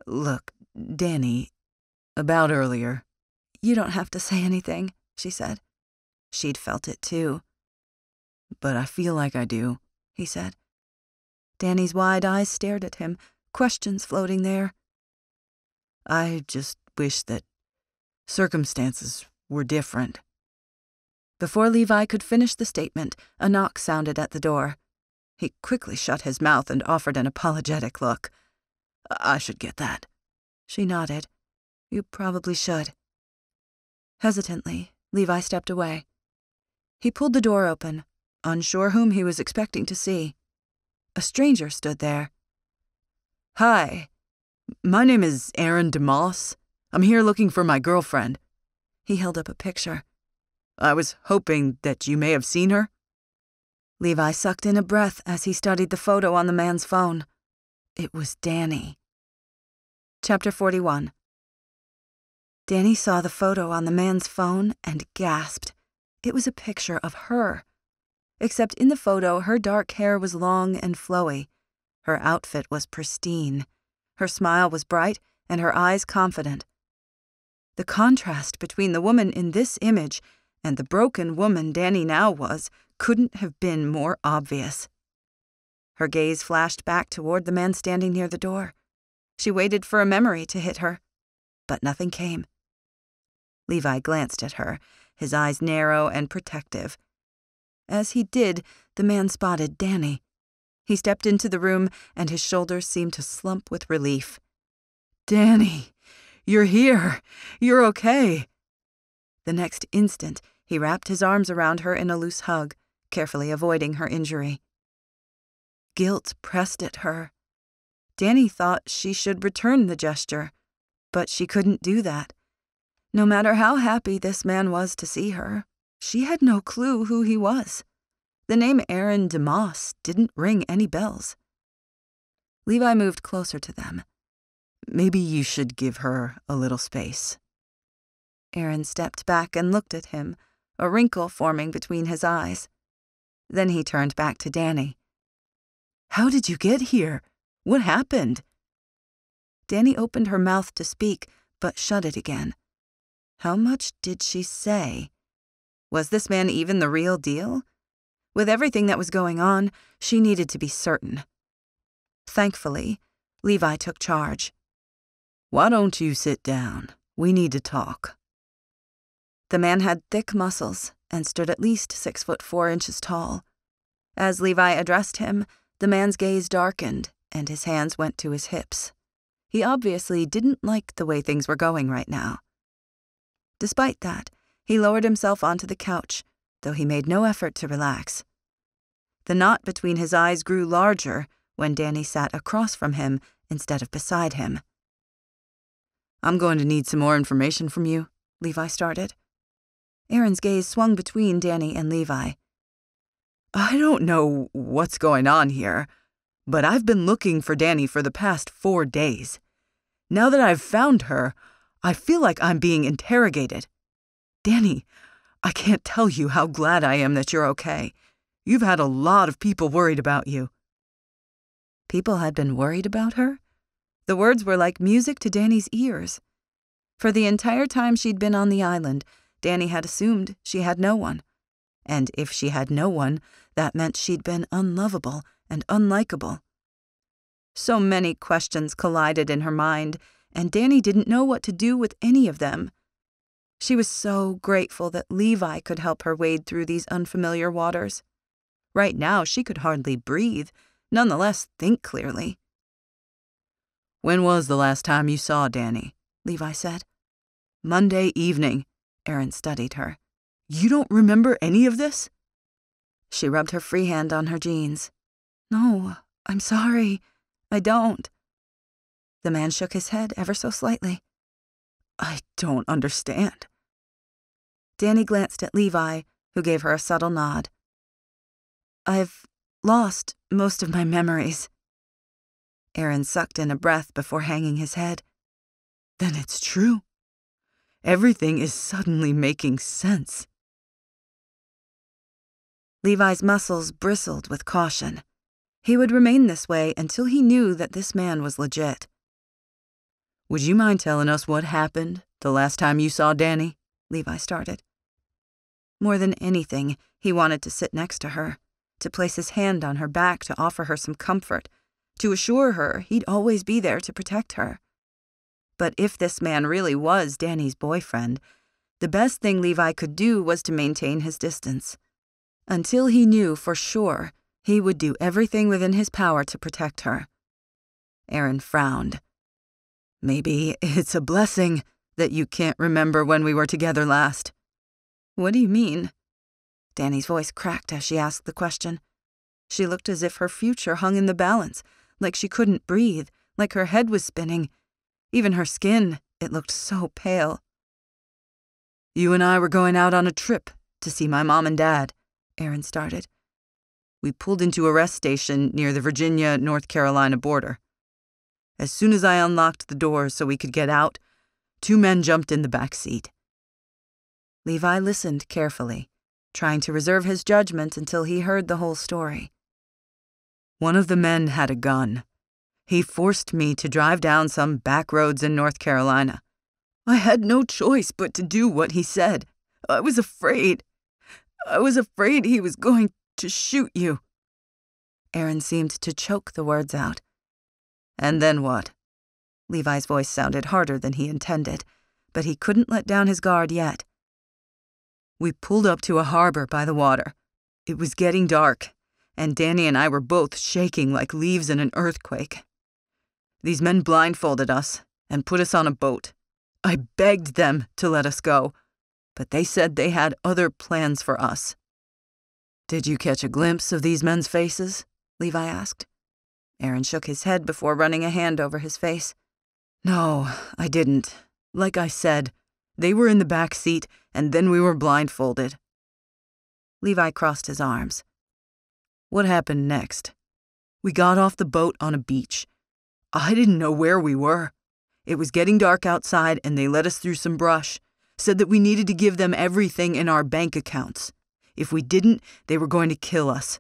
Look, Dani, about earlier. You don't have to say anything, she said. She'd felt it too. But I feel like I do, he said. Dani's wide eyes stared at him, questions floating there. I just wish that circumstances were different. Before Levi could finish the statement, a knock sounded at the door. He quickly shut his mouth and offered an apologetic look. I should get that. She nodded. You probably should. Hesitantly, Levi stepped away. He pulled the door open, unsure whom he was expecting to see. A stranger stood there. Hi, my name is Aaron DeMoss. I'm here looking for my girlfriend. He held up a picture. I was hoping that you may have seen her. Levi sucked in a breath as he studied the photo on the man's phone. It was Dani. Chapter 41. Dani saw the photo on the man's phone and gasped. It was a picture of her. Except in the photo, her dark hair was long and flowy. Her outfit was pristine. Her smile was bright and her eyes confident. The contrast between the woman in this image and the broken woman Dani now was couldn't have been more obvious. Her gaze flashed back toward the man standing near the door. She waited for a memory to hit her, but nothing came. Levi glanced at her, his eyes narrow and protective. As he did, the man spotted Dani. He stepped into the room, and his shoulders seemed to slump with relief. Dani, you're here. You're okay. The next instant, he wrapped his arms around her in a loose hug, carefully avoiding her injury. Guilt pressed at her. Dani thought she should return the gesture, but she couldn't do that. No matter how happy this man was to see her, she had no clue who he was. The name Aaron DeMoss didn't ring any bells. Levi moved closer to them. Maybe you should give her a little space. Aaron stepped back and looked at him, a wrinkle forming between his eyes. Then he turned back to Dani. How did you get here? What happened? Dani opened her mouth to speak, but shut it again. How much did she say? Was this man even the real deal? With everything that was going on, she needed to be certain. Thankfully, Levi took charge. Why don't you sit down? We need to talk. The man had thick muscles and stood at least 6'4" tall. As Levi addressed him, the man's gaze darkened and his hands went to his hips. He obviously didn't like the way things were going right now. Despite that, he lowered himself onto the couch, though he made no effort to relax. The knot between his eyes grew larger when Dani sat across from him instead of beside him. I'm going to need some more information from you, Levi started. Aaron's gaze swung between Dani and Levi. I don't know what's going on here, but I've been looking for Dani for the past 4 days. Now that I've found her, I feel like I'm being interrogated. Dani, I can't tell you how glad I am that you're okay. You've had a lot of people worried about you. People had been worried about her? The words were like music to Dani's ears. For the entire time she'd been on the island, Dani had assumed she had no one. And if she had no one, that meant she'd been unlovable and unlikable. So many questions collided in her mind, and Dani didn't know what to do with any of them. She was so grateful that Levi could help her wade through these unfamiliar waters. Right now, she could hardly breathe, nonetheless think clearly. When was the last time you saw Dani? Levi said. Monday evening. Aaron studied her. You don't remember any of this? She rubbed her free hand on her jeans. No, I'm sorry. I don't. The man shook his head ever so slightly. I don't understand. Dani glanced at Levi, who gave her a subtle nod. I've lost most of my memories. Aaron sucked in a breath before hanging his head. Then it's true. Everything is suddenly making sense. Levi's muscles bristled with caution. He would remain this way until he knew that this man was legit. "Would you mind telling us what happened the last time you saw Dani?" Levi started. More than anything, he wanted to sit next to her, to place his hand on her back to offer her some comfort, to assure her he'd always be there to protect her. But if this man really was Dani's boyfriend, the best thing Levi could do was to maintain his distance. Until he knew for sure, he would do everything within his power to protect her. Aaron frowned. "Maybe it's a blessing that you can't remember when we were together last." "What do you mean?" Dani's voice cracked as she asked the question. She looked as if her future hung in the balance, like she couldn't breathe, like her head was spinning. Even her skin, it looked so pale. "You and I were going out on a trip to see my mom and dad," Aaron started. "We pulled into a rest station near the Virginia-North Carolina border. As soon as I unlocked the doors so we could get out, 2 men jumped in the back seat." Levi listened carefully, trying to reserve his judgment until he heard the whole story. "One of the men had a gun. He forced me to drive down some back roads in North Carolina. I had no choice but to do what he said. I was afraid. I was afraid he was going to shoot you." Aaron seemed to choke the words out. "And then what?" Levi's voice sounded harder than he intended, but he couldn't let down his guard yet. "We pulled up to a harbor by the water. It was getting dark, and Dani and I were both shaking like leaves in an earthquake. These men blindfolded us and put us on a boat. I begged them to let us go, but they said they had other plans for us." "Did you catch a glimpse of these men's faces?" Levi asked. Aaron shook his head before running a hand over his face. "No, I didn't. Like I said, they were in the back seat, and then we were blindfolded." Levi crossed his arms. "What happened next? We got off the boat on a beach. I didn't know where we were. It was getting dark outside, and they led us through some brush, said that we needed to give them everything in our bank accounts. If we didn't, they were going to kill us.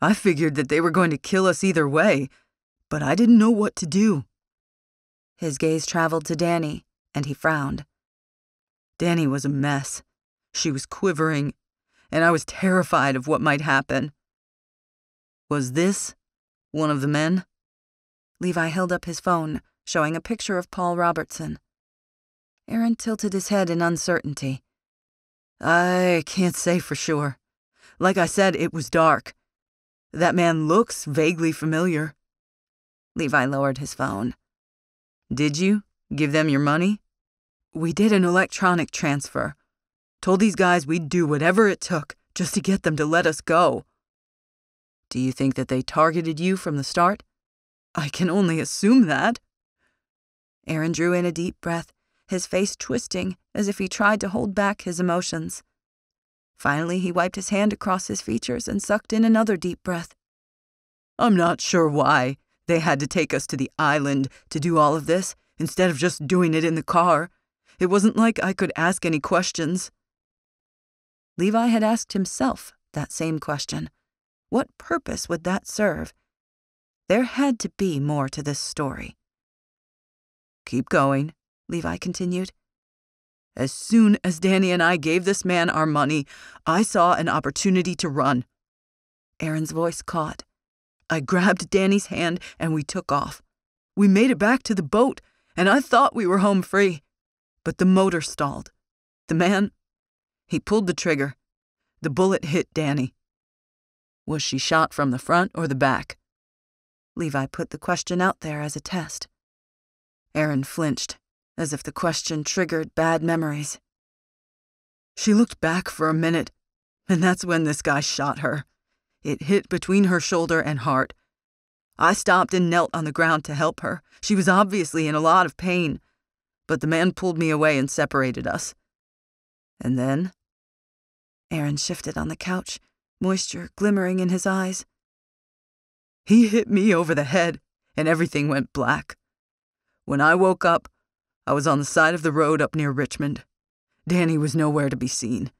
I figured that they were going to kill us either way, but I didn't know what to do." His gaze traveled to Dani, and he frowned. Dani was a mess. She was quivering, and I was terrified of what might happen. "Was this one of the men?" Levi held up his phone, showing a picture of Paul Robertson. Aaron tilted his head in uncertainty. "I can't say for sure. Like I said, it was dark. That man looks vaguely familiar." Levi lowered his phone. "Did you give them your money?" "We did an electronic transfer. Told these guys we'd do whatever it took just to get them to let us go." "Do you think that they targeted you from the start?" "I can only assume that." Aaron drew in a deep breath, his face twisting as if he tried to hold back his emotions. Finally, he wiped his hand across his features and sucked in another deep breath. "I'm not sure why they had to take us to the island to do all of this instead of just doing it in the car. It wasn't like I could ask any questions." Levi had asked himself that same question. What purpose would that serve? There had to be more to this story. "Keep going," Levi continued. "As soon as Dani and I gave this man our money, I saw an opportunity to run." Aaron's voice caught. "I grabbed Dani's hand and we took off. We made it back to the boat, and I thought we were home free. But the motor stalled. The man, he pulled the trigger. The bullet hit Dani." "Was she shot from the front or the back?" Levi put the question out there as a test. Aaron flinched, as if the question triggered bad memories. "She looked back for a minute, and that's when this guy shot her. It hit between her shoulder and heart. I stopped and knelt on the ground to help her. She was obviously in a lot of pain, but the man pulled me away and separated us. And then?" Aaron shifted on the couch, moisture glimmering in his eyes. "He hit me over the head, and everything went black. When I woke up, I was on the side of the road up near Richmond. Dani was nowhere to be seen."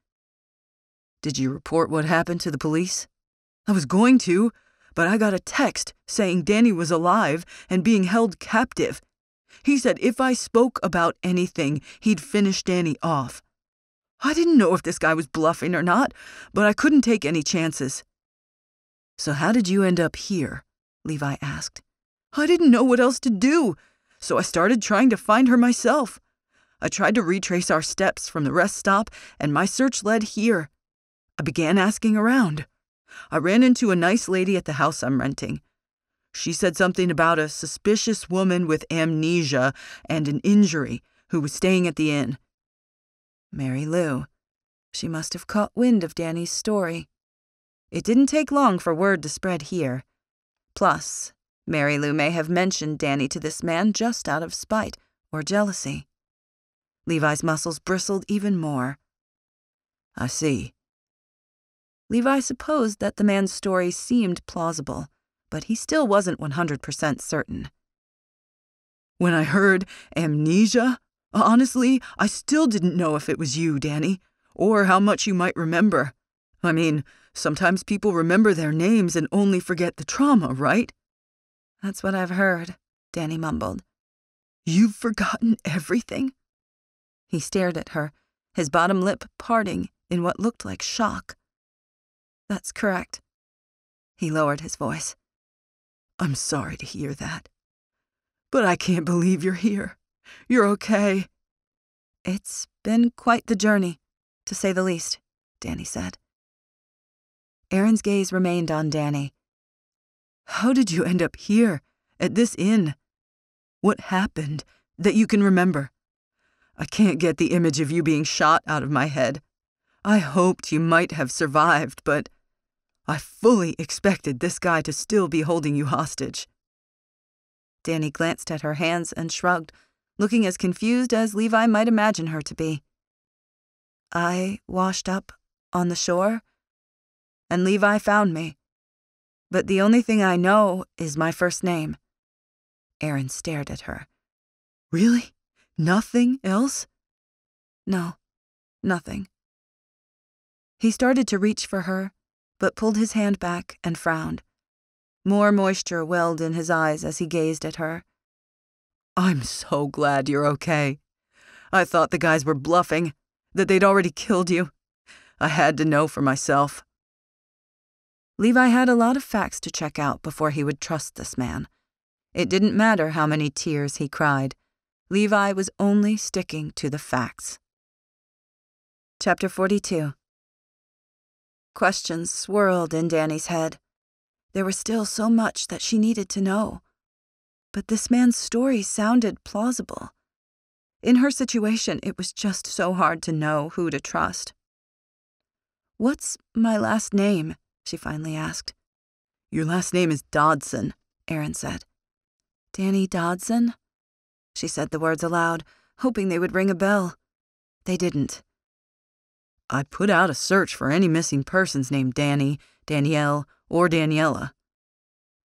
"Did you report what happened to the police?" "I was going to. but I got a text saying Dani was alive and being held captive. He said if I spoke about anything, he'd finish Dani off. I didn't know if this guy was bluffing or not, but I couldn't take any chances. So how did you end up here? Levi asked. I didn't know what else to do, so I started trying to find her myself. I tried to retrace our steps from the rest stop, and my search led here. I began asking around. I ran into a nice lady at the house I'm renting. She said something about a suspicious woman with amnesia and an injury who was staying at the inn. Mary Lou. She must have caught wind of Dani's story. It didn't take long for word to spread here. Plus, Mary Lou may have mentioned Dani to this man just out of spite or jealousy. Levi's muscles bristled even more. I see. Levi supposed that the man's story seemed plausible, but he still wasn't 100% certain. When I heard amnesia, honestly, I still didn't know if it was you, Dani, or how much you might remember. I mean, sometimes people remember their names and only forget the trauma, right? That's what I've heard, Dani mumbled. You've forgotten everything? He stared at her, his bottom lip parting in what looked like shock. That's correct. He lowered his voice. I'm sorry to hear that. But I can't believe you're here. You're okay. It's been quite the journey, to say the least, Dani said. Aaron's gaze remained on Dani. How did you end up here, at this inn? What happened that you can remember? I can't get the image of you being shot out of my head. I hoped you might have survived, but I fully expected this guy to still be holding you hostage. Dani glanced at her hands and shrugged, looking as confused as Levi might imagine her to be. I washed up on the shore, and Levi found me. But the only thing I know is my first name. Aaron stared at her. Really? Nothing else? No, nothing. He started to reach for her, but pulled his hand back and frowned. More moisture welled in his eyes as he gazed at her. I'm so glad you're okay. I thought the guys were bluffing, that they'd already killed you. I had to know for myself. Levi had a lot of facts to check out before he would trust this man. It didn't matter how many tears he cried. Levi was only sticking to the facts. Chapter 42. Questions swirled in Dani's head. There was still so much that she needed to know. But this man's story sounded plausible. In her situation, it was just so hard to know who to trust. "What's my last name?" she finally asked. Your last name is Dodson, Aaron said. Dani Dodson? She said the words aloud, hoping they would ring a bell. They didn't. I put out a search for any missing persons named Dani, Danielle, or Daniela.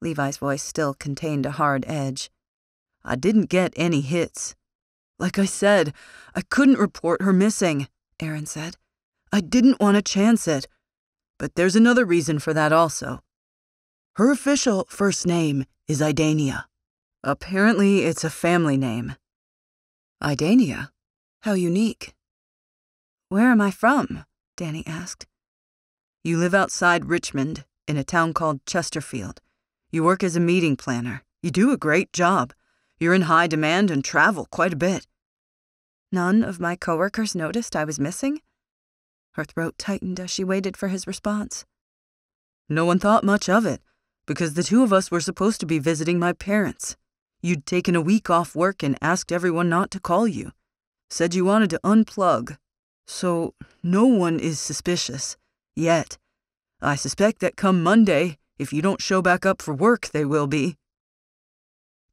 Levi's voice still contained a hard edge. I didn't get any hits. Like I said, I couldn't report her missing, Aaron said. I didn't want to chance it. But there's another reason for that also. Her official first name is Idania. Apparently, it's a family name. Idania? How unique. Where am I from? Dani asked. You live outside Richmond, in a town called Chesterfield. You work as a meeting planner. You do a great job. You're in high demand and travel quite a bit. None of my coworkers noticed I was missing? Her throat tightened as she waited for his response. No one thought much of it, because the two of us were supposed to be visiting my parents. You'd taken a week off work and asked everyone not to call you. Said you wanted to unplug. So no one is suspicious. Yet. I suspect that come Monday, if you don't show back up for work, they will be.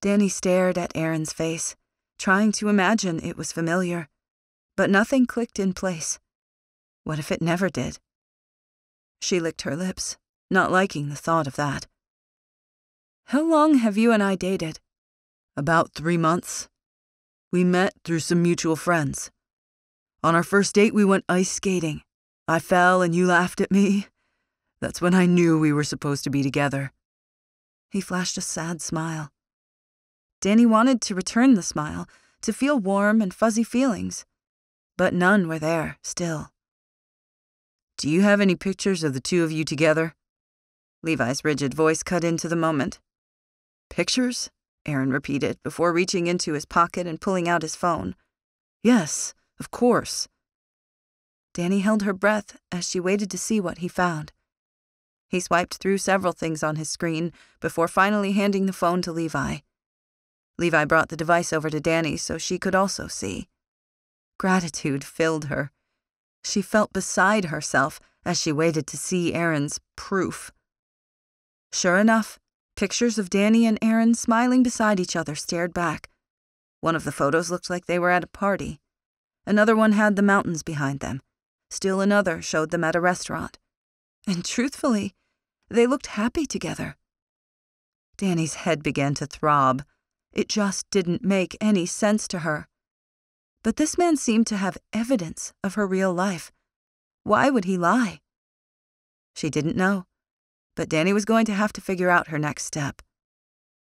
Dani stared at Aaron's face, trying to imagine it was familiar. But nothing clicked in place. What if it never did? She licked her lips, not liking the thought of that. How long have you and I dated? About 3 months. We met through some mutual friends. On our first date, we went ice skating. I fell and you laughed at me. That's when I knew we were supposed to be together. He flashed a sad smile. Dani wanted to return the smile, to feel warm and fuzzy feelings, but none were there still. Do you have any pictures of the two of you together? Levi's rigid voice cut into the moment. Pictures? Aaron repeated before reaching into his pocket and pulling out his phone. Yes, of course. Dani held her breath as she waited to see what he found. He swiped through several things on his screen before finally handing the phone to Levi. Levi brought the device over to Dani so she could also see. Gratitude filled her. She felt beside herself as she waited to see Aaron's proof. Sure enough, pictures of Dani and Aaron smiling beside each other stared back. One of the photos looked like they were at a party. Another one had the mountains behind them. Still another showed them at a restaurant. And truthfully, they looked happy together. Dani's head began to throb. It just didn't make any sense to her. But this man seemed to have evidence of her real life. Why would he lie? She didn't know, but Dani was going to have to figure out her next step.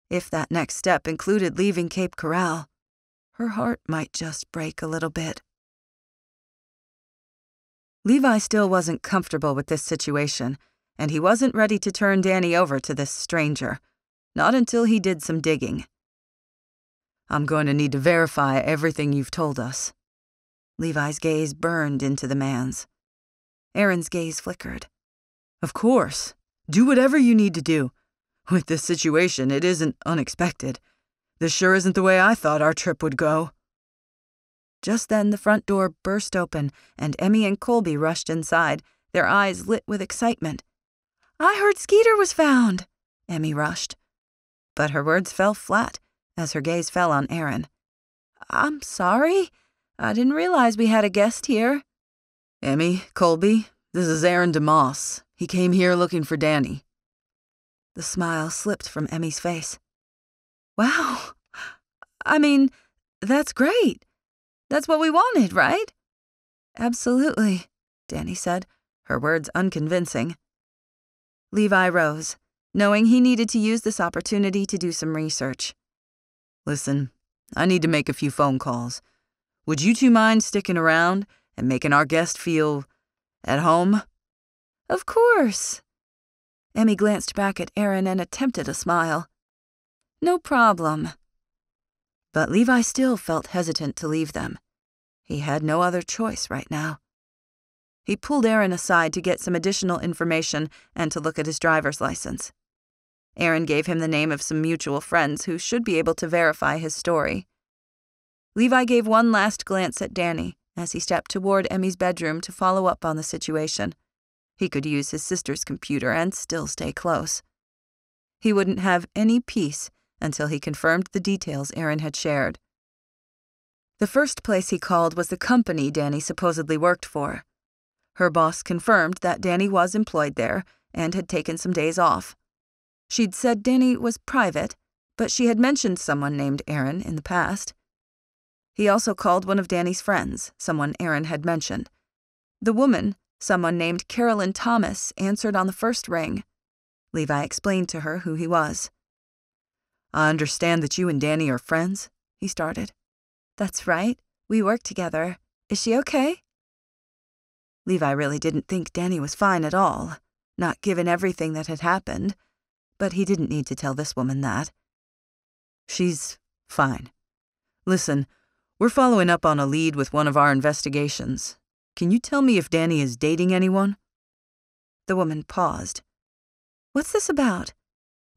If that next step included leaving Cape Corral, her heart might just break a little bit. Levi still wasn't comfortable with this situation, and he wasn't ready to turn Dani over to this stranger, not until he did some digging. I'm going to need to verify everything you've told us. Levi's gaze burned into the man's. Aaron's gaze flickered. Of course. Do whatever you need to do. With this situation, it isn't unexpected. This sure isn't the way I thought our trip would go. Just then, the front door burst open, and Emmy and Colby rushed inside, their eyes lit with excitement. "I heard Skeeter was found," Emmy rushed. But her words fell flat as her gaze fell on Aaron. "I'm sorry. I didn't realize we had a guest here." Emmy, Colby, this is Aaron DeMoss. He came here looking for Dani. The smile slipped from Emmy's face. "Wow. I mean, that's great. That's what we wanted, right?" "Absolutely," Dani said, her words unconvincing. Levi rose, knowing he needed to use this opportunity to do some research. Listen, I need to make a few phone calls. Would you two mind sticking around and making our guest feel at home? "Of course." Emmy glanced back at Aaron and attempted a smile. "No problem." But Levi still felt hesitant to leave them. He had no other choice right now. He pulled Aaron aside to get some additional information and to look at his driver's license. Aaron gave him the name of some mutual friends who should be able to verify his story. Levi gave one last glance at Dani as he stepped toward Emmy's bedroom to follow up on the situation. He could use his sister's computer and still stay close. He wouldn't have any peace until he confirmed the details Aaron had shared. The first place he called was the company Dani supposedly worked for. Her boss confirmed that Dani was employed there and had taken some days off. She'd said Dani was private, but she had mentioned someone named Aaron in the past. He also called one of Dani's friends, someone Aaron had mentioned. The woman, someone named Carolyn Thomas, answered on the first ring. Levi explained to her who he was. "I understand that you and Dani are friends," he started. "That's right. We work together. Is she okay?" Levi really didn't think Dani was fine at all, not given everything that had happened, but he didn't need to tell this woman that. "She's fine. Listen, we're following up on a lead with one of our investigations. Can you tell me if Dani is dating anyone?" The woman paused. "What's this about?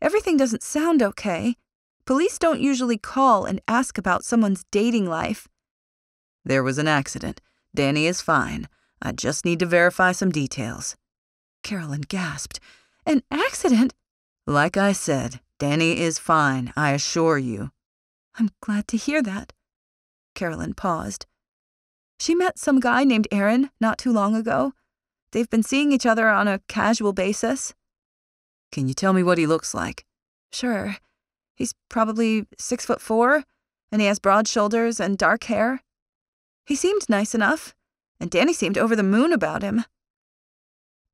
Everything doesn't sound okay. Police don't usually call and ask about someone's dating life." "There was an accident. Dani is fine. I just need to verify some details." Carolyn gasped. "An accident?" "Like I said, Dani is fine, I assure you." "I'm glad to hear that." Carolyn paused. "She met some guy named Aaron not too long ago. They've been seeing each other on a casual basis." "Can you tell me what he looks like?" "Sure. He's probably 6'4", and he has broad shoulders and dark hair. He seemed nice enough, and Dani seemed over the moon about him."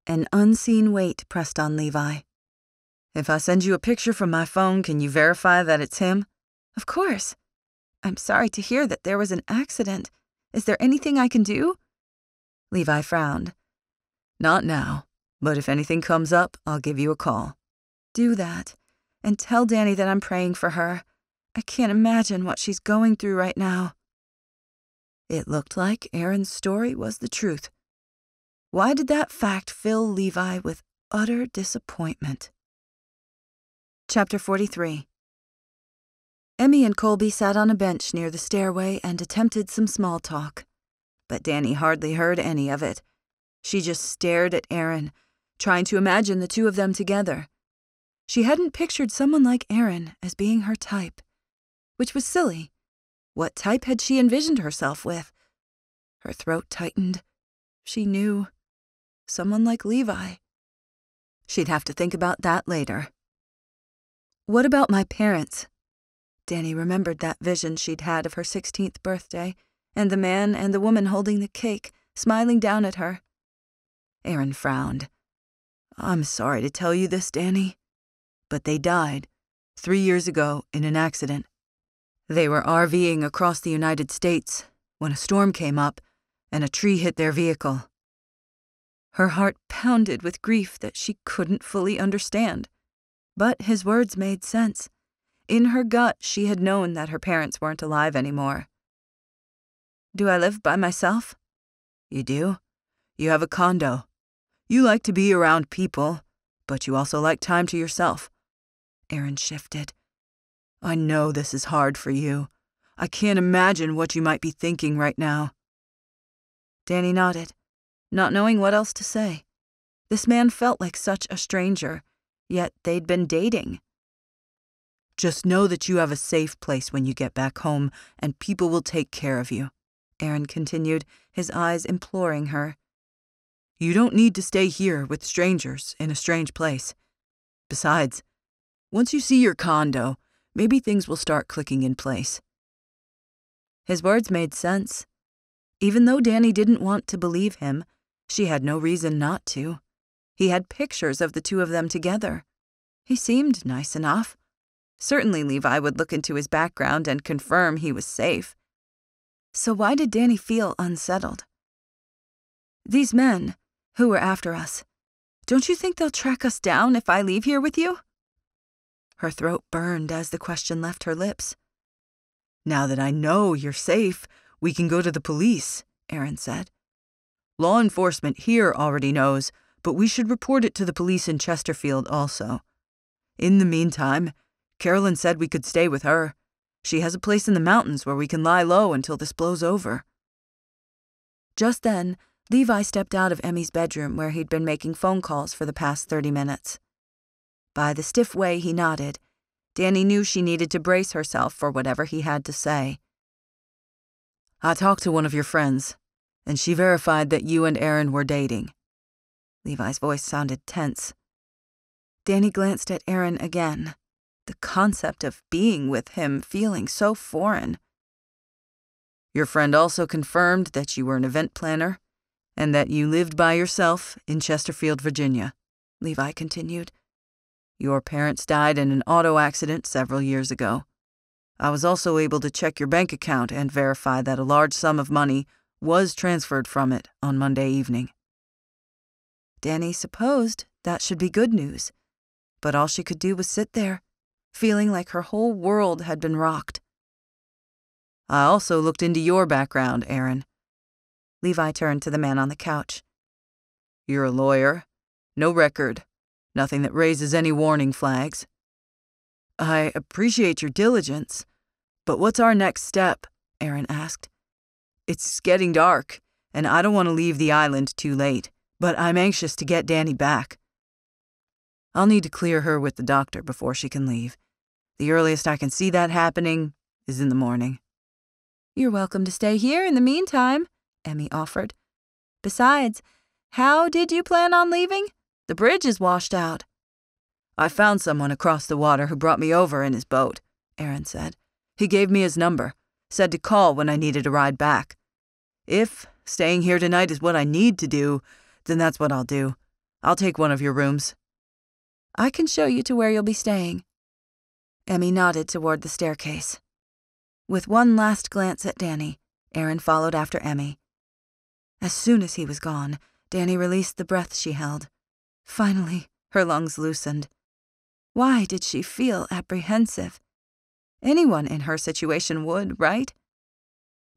An unseen weight pressed on Levi. If I send you a picture from my phone, can you verify that it's him? Of course. I'm sorry to hear that there was an accident. Is there anything I can do? Levi frowned. Not now, but if anything comes up, I'll give you a call. Do that, and tell Dani that I'm praying for her. I can't imagine what she's going through right now. It looked like Aaron's story was the truth. Why did that fact fill Levi with utter disappointment? Chapter 43. Emmy and Colby sat on a bench near the stairway and attempted some small talk. But Dani hardly heard any of it. She just stared at Aaron, trying to imagine the two of them together. She hadn't pictured someone like Aaron as being her type, which was silly. What type had she envisioned herself with? Her throat tightened. She knew. Someone like Levi. She'd have to think about that later. What about my parents? Dani remembered that vision she'd had of her 16th birthday, and the man and the woman holding the cake, smiling down at her. Aaron frowned. I'm sorry to tell you this, Dani, but they died 3 years ago in an accident. They were RVing across the United States when a storm came up and a tree hit their vehicle. Her heart pounded with grief that she couldn't fully understand. But his words made sense. In her gut, she had known that her parents weren't alive anymore. Do I live by myself? You do. You have a condo. You like to be around people, but you also like time to yourself. Aaron shifted. I know this is hard for you. I can't imagine what you might be thinking right now. Dani nodded, not knowing what else to say. This man felt like such a stranger, yet they'd been dating. Just know that you have a safe place when you get back home, and people will take care of you, Aaron continued, his eyes imploring her. You don't need to stay here with strangers in a strange place. Besides, once you see your condo, maybe things will start clicking in place. His words made sense. Even though Dani didn't want to believe him, she had no reason not to. He had pictures of the two of them together. He seemed nice enough. Certainly Levi would look into his background and confirm he was safe. So why did Dani feel unsettled? These men, who were after us, don't you think they'll track us down if I leave here with you? Her throat burned as the question left her lips. Now that I know you're safe, we can go to the police, Aaron said. Law enforcement here already knows, but we should report it to the police in Chesterfield also. In the meantime, Carolyn said we could stay with her. She has a place in the mountains where we can lie low until this blows over. Just then, Levi stepped out of Emmy's bedroom where he'd been making phone calls for the past 30 minutes. By the stiff way he nodded, Dani knew she needed to brace herself for whatever he had to say. I talked to one of your friends, and she verified that you and Aaron were dating. Levi's voice sounded tense. Dani glanced at Aaron again, the concept of being with him feeling so foreign. Your friend also confirmed that you were an event planner, and that you lived by yourself in Chesterfield, Virginia, Levi continued. Your parents died in an auto accident several years ago. I was also able to check your bank account and verify that a large sum of money was transferred from it on Monday evening. Dani supposed that should be good news, but all she could do was sit there, feeling like her whole world had been rocked. I also looked into your background, Aaron. Levi turned to the man on the couch. You're a lawyer, no record, nothing that raises any warning flags. I appreciate your diligence, but what's our next step? Aaron asked. It's getting dark, and I don't want to leave the island too late, but I'm anxious to get Dani back. I'll need to clear her with the doctor before she can leave. The earliest I can see that happening is in the morning. You're welcome to stay here in the meantime, Emmy offered. Besides, how did you plan on leaving? The bridge is washed out. I found someone across the water who brought me over in his boat, Aaron said. He gave me his number, said to call when I needed a ride back. If staying here tonight is what I need to do, then that's what I'll do. I'll take one of your rooms. I can show you to where you'll be staying." Emmy nodded toward the staircase. With one last glance at Dani, Aaron followed after Emmy. As soon as he was gone, Dani released the breath she held. Finally, her lungs loosened. Why did she feel apprehensive? Anyone in her situation would, right?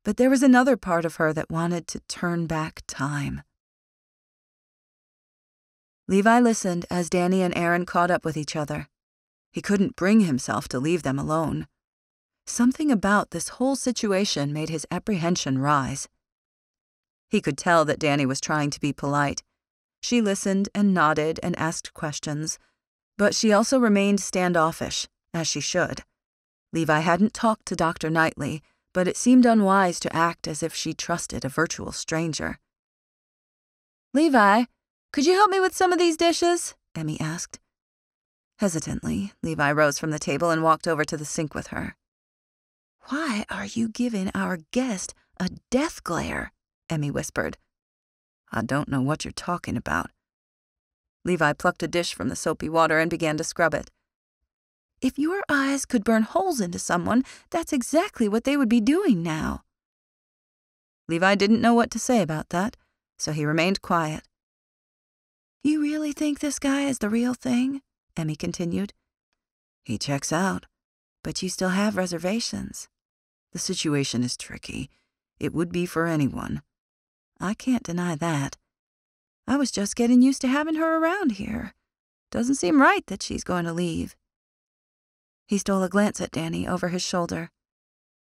But there was another part of her that wanted to turn back time. Levi listened as Dani and Aaron caught up with each other. He couldn't bring himself to leave them alone. Something about this whole situation made his apprehension rise. He could tell that Dani was trying to be polite. She listened and nodded and asked questions, but she also remained standoffish, as she should. Levi hadn't talked to Dr. Knightley, but it seemed unwise to act as if she trusted a virtual stranger. "Levi, could you help me with some of these dishes?" Emmy asked. Hesitantly, Levi rose from the table and walked over to the sink with her. "Why are you giving our guest a death glare?" Emmy whispered. "I don't know what you're talking about." Levi plucked a dish from the soapy water and began to scrub it. "If your eyes could burn holes into someone, that's exactly what they would be doing now." Levi didn't know what to say about that, so he remained quiet. "You really think this guy is the real thing?" Emmy continued. "He checks out, but you still have reservations. The situation is tricky. It would be for anyone. I can't deny that. I was just getting used to having her around here. Doesn't seem right that she's going to leave." He stole a glance at Dani over his shoulder.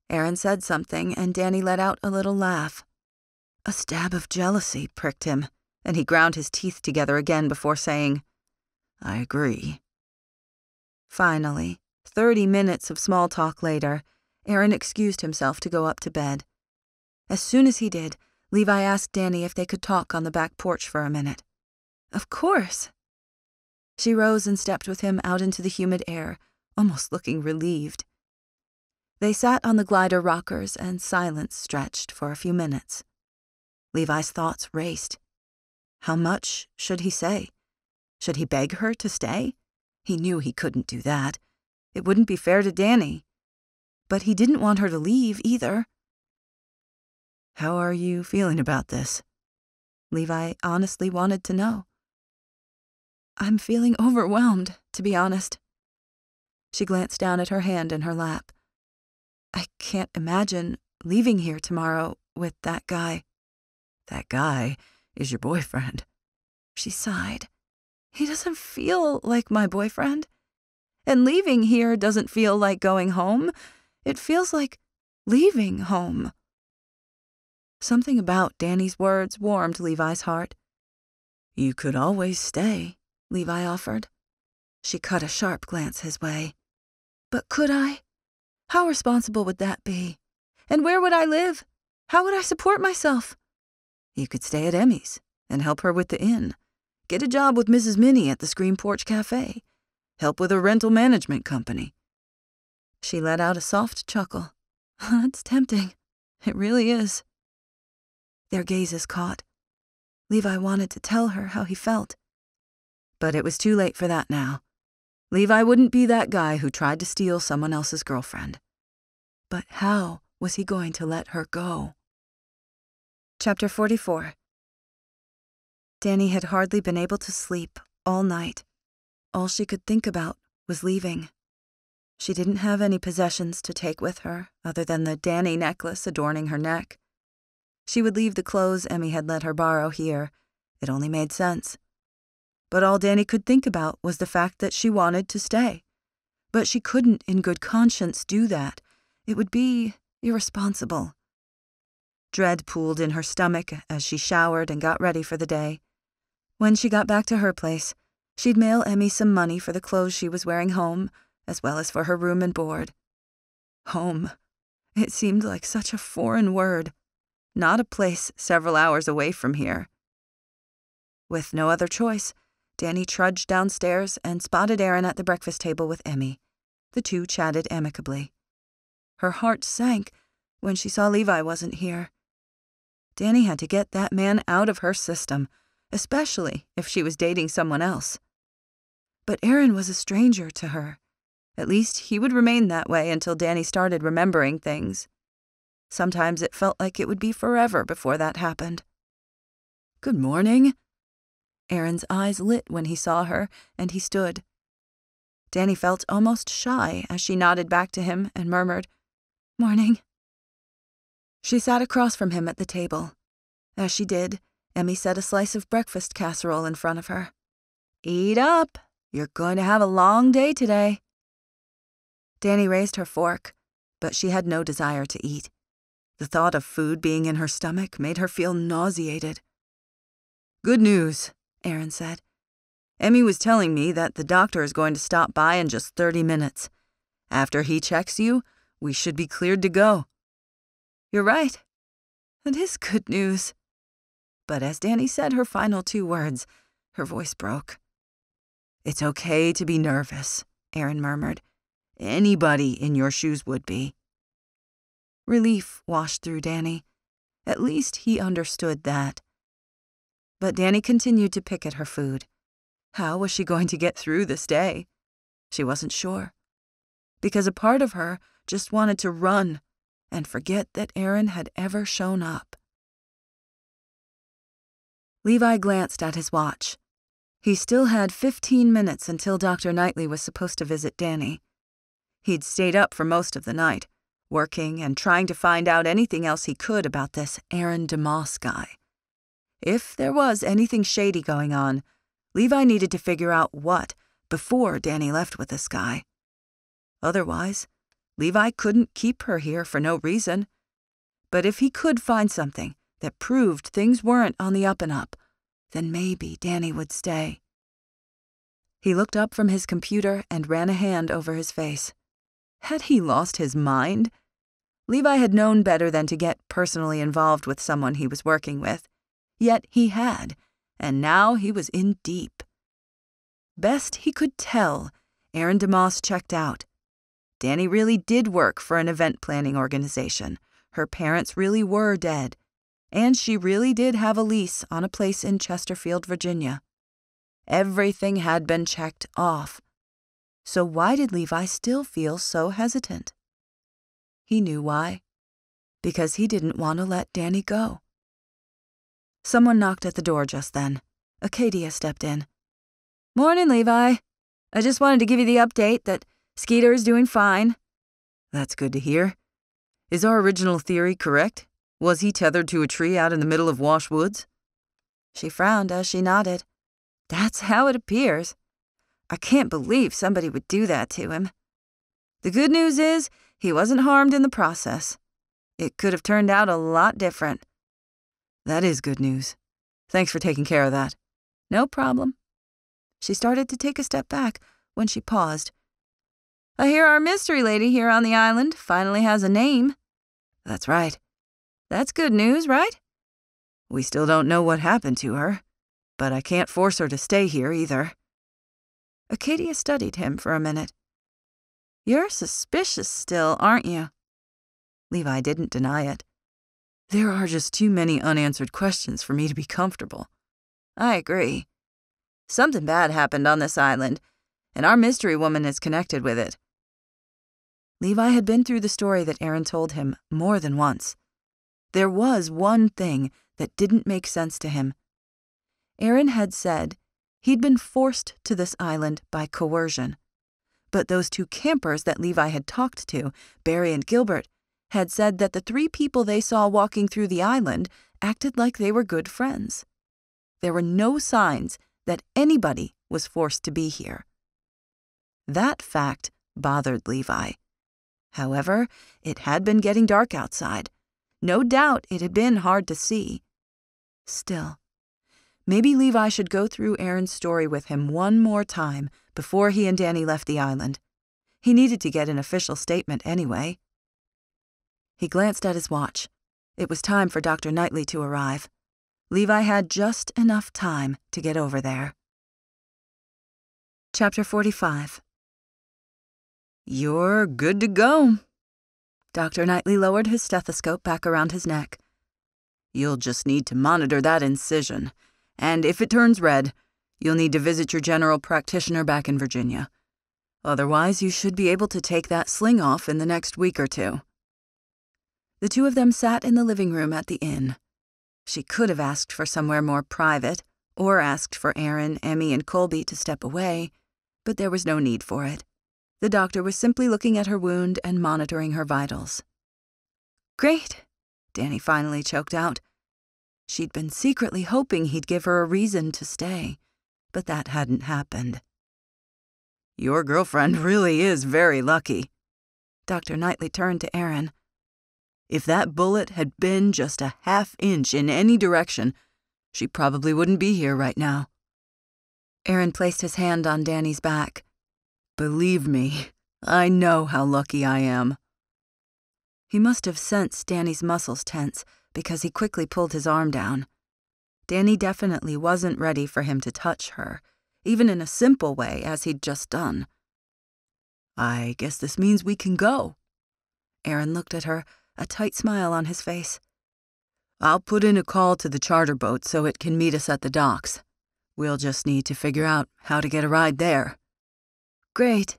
Aaron said something, and Dani let out a little laugh. A stab of jealousy pricked him, and he ground his teeth together again before saying, "I agree." Finally, 30 minutes of small talk later, Aaron excused himself to go up to bed. As soon as he did, Levi asked Dani if they could talk on the back porch for a minute. "Of course." She rose and stepped with him out into the humid air, almost looking relieved. They sat on the glider rockers and silence stretched for a few minutes. Levi's thoughts raced. How much should he say? Should he beg her to stay? He knew he couldn't do that. It wouldn't be fair to Dani. But he didn't want her to leave either. "How are you feeling about this?" Levi honestly wanted to know. "I'm feeling overwhelmed, to be honest." She glanced down at her hand in her lap. "I can't imagine leaving here tomorrow with that guy." "That guy is your boyfriend." She sighed. "He doesn't feel like my boyfriend. And leaving here doesn't feel like going home. It feels like leaving home." Something about Dani's words warmed Levi's heart. "You could always stay," Levi offered. She cut a sharp glance his way. "But could I? How responsible would that be? And where would I live? How would I support myself?" "You could stay at Emmy's and help her with the inn. Get a job with Mrs. Minnie at the Screen Porch Cafe. Help with a rental management company." She let out a soft chuckle. "It's tempting. It really is." Their gazes caught. Levi wanted to tell her how he felt. But it was too late for that now. Levi wouldn't be that guy who tried to steal someone else's girlfriend. But how was he going to let her go? Chapter 44. Dani had hardly been able to sleep all night. All she could think about was leaving. She didn't have any possessions to take with her other than the Dani necklace adorning her neck. She would leave the clothes Emmy had let her borrow here. It only made sense. But all Dani could think about was the fact that she wanted to stay. But she couldn't in good conscience do that. It would be irresponsible. Dread pooled in her stomach as she showered and got ready for the day. When she got back to her place, she'd mail Emmy some money for the clothes she was wearing home, as well as for her room and board. Home. It seemed like such a foreign word. Not a place several hours away from here. With no other choice, Dani trudged downstairs and spotted Aaron at the breakfast table with Emmy. The two chatted amicably. Her heart sank when she saw Levi wasn't here. Dani had to get that man out of her system, especially if she was dating someone else. But Aaron was a stranger to her. At least he would remain that way until Dani started remembering things. Sometimes it felt like it would be forever before that happened. "Good morning." Aaron's eyes lit when he saw her, and he stood. Dani felt almost shy as she nodded back to him and murmured, "Morning." She sat across from him at the table. As she did, Emmy set a slice of breakfast casserole in front of her. "Eat up. You're going to have a long day today." Dani raised her fork, but she had no desire to eat. The thought of food being in her stomach made her feel nauseated. "Good news," Aaron said. "Emmy was telling me that the doctor is going to stop by in just 30 minutes. After he checks you, we should be cleared to go." "You're right. It is good news." But as Dani said her final 2 words, her voice broke. "It's okay to be nervous," Aaron murmured. "Anybody in your shoes would be." Relief washed through Dani. At least he understood that. But Dani continued to pick at her food. How was she going to get through this day? She wasn't sure. Because a part of her just wanted to run and forget that Aaron had ever shown up. Levi glanced at his watch. He still had 15 minutes until Dr. Knightley was supposed to visit Dani. He'd stayed up for most of the night, working and trying to find out anything else he could about this Aaron DeMoss guy. If there was anything shady going on, Levi needed to figure out what before Dani left with this guy. Otherwise, Levi couldn't keep her here for no reason. But if he could find something that proved things weren't on the up and up, then maybe Dani would stay. He looked up from his computer and ran a hand over his face. Had he lost his mind? Levi had known better than to get personally involved with someone he was working with. Yet he had, and now he was in deep. Best he could tell, Aaron DeMoss checked out. Dani really did work for an event planning organization. Her parents really were dead. And she really did have a lease on a place in Chesterfield, Virginia. Everything had been checked off. So why did Levi still feel so hesitant? He knew why. Because he didn't want to let Dani go. Someone knocked at the door just then. Acadia stepped in. "Morning, Levi. I just wanted to give you the update that Skeeter is doing fine." "That's good to hear. Is our original theory correct? Was he tethered to a tree out in the middle of Wash Woods?" She frowned as she nodded. "That's how it appears. I can't believe somebody would do that to him. The good news is he wasn't harmed in the process. It could have turned out a lot different." "That is good news. Thanks for taking care of that." "No problem." She started to take a step back when she paused. "I hear our mystery lady here on the island finally has a name." "That's right." "That's good news, right?" "We still don't know what happened to her, but I can't force her to stay here either." Acadia studied him for a minute. "You're suspicious still, aren't you?" Levi didn't deny it. "There are just too many unanswered questions for me to be comfortable." "I agree. Something bad happened on this island, and our mystery woman is connected with it." Levi had been through the story that Aaron told him more than once. There was one thing that didn't make sense to him. Aaron had said he'd been forced to this island by coercion. But those 2 campers that Levi had talked to, Barry and Gilbert, had said that the 3 people they saw walking through the island acted like they were good friends. There were no signs that anybody was forced to be here. That fact bothered Levi. However, it had been getting dark outside. No doubt it had been hard to see. Still, maybe Levi should go through Aaron's story with him one more time before he and Dani left the island. He needed to get an official statement anyway. He glanced at his watch. It was time for Dr. Knightley to arrive. Levi had just enough time to get over there. Chapter 45. "You're good to go." Dr. Knightley lowered his stethoscope back around his neck. "You'll just need to monitor that incision, and if it turns red, You'll need to visit your general practitioner back in Virginia. Otherwise, you should be able to take that sling off in the next week or two." The two of them sat in the living room at the inn. She could have asked for somewhere more private, or asked for Aaron, Emmy, and Colby to step away, but there was no need for it. The doctor was simply looking at her wound and monitoring her vitals. "Great," Dani finally choked out. She'd been secretly hoping he'd give her a reason to stay, but that hadn't happened. "Your girlfriend really is very lucky." Dr. Knightley turned to Aaron. "If that bullet had been just a half-inch in any direction, she probably wouldn't be here right now." Aaron placed his hand on Dani's back. "Believe me, I know how lucky I am." He must have sensed Dani's muscles tense because he quickly pulled his arm down. Dani definitely wasn't ready for him to touch her, even in a simple way as he'd just done. "I guess this means we can go." Aaron looked at her, a tight smile on his face. "I'll put in a call to the charter boat so it can meet us at the docks. We'll just need to figure out how to get a ride there." "Great."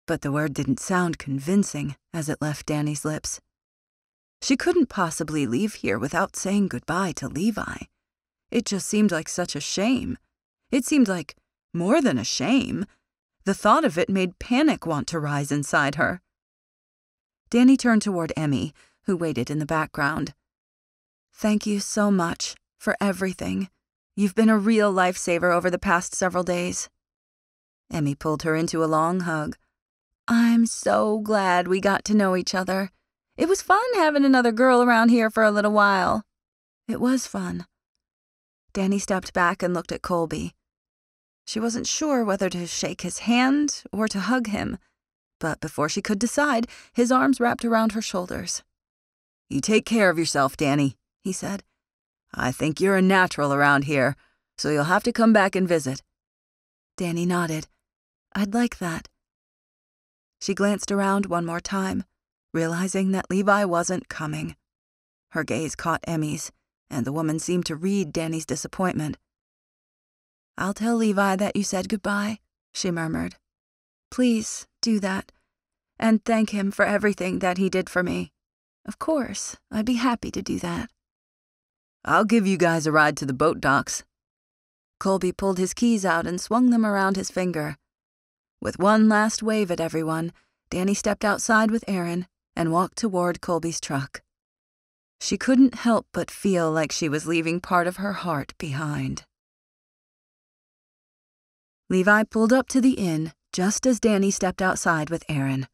But the word didn't sound convincing as it left Dani's lips. She couldn't possibly leave here without saying goodbye to Levi. It just seemed like such a shame. It seemed like more than a shame. The thought of it made panic want to rise inside her. Dani turned toward Emmy, who waited in the background. "Thank you so much for everything. You've been a real lifesaver over the past several days." Emmy pulled her into a long hug. "I'm so glad we got to know each other. It was fun having another girl around here for a little while." "It was fun." Dani stepped back and looked at Colby. She wasn't sure whether to shake his hand or to hug him, but before she could decide, his arms wrapped around her shoulders. "You take care of yourself, Dani," he said. "I think you're a natural around here, so you'll have to come back and visit." Dani nodded. "I'd like that." She glanced around one more time, realizing that Levi wasn't coming. Her gaze caught Emmy's, and the woman seemed to read Dani's disappointment. "I'll tell Levi that you said goodbye," she murmured. "Please do that, and thank him for everything that he did for me. Of course, I'd be happy to do that." "I'll give you guys a ride to the boat docks." Colby pulled his keys out and swung them around his finger. With one last wave at everyone, Dani stepped outside with Aaron and walked toward Colby's truck. She couldn't help but feel like she was leaving part of her heart behind. Levi pulled up to the inn just as Dani stepped outside with Aaron.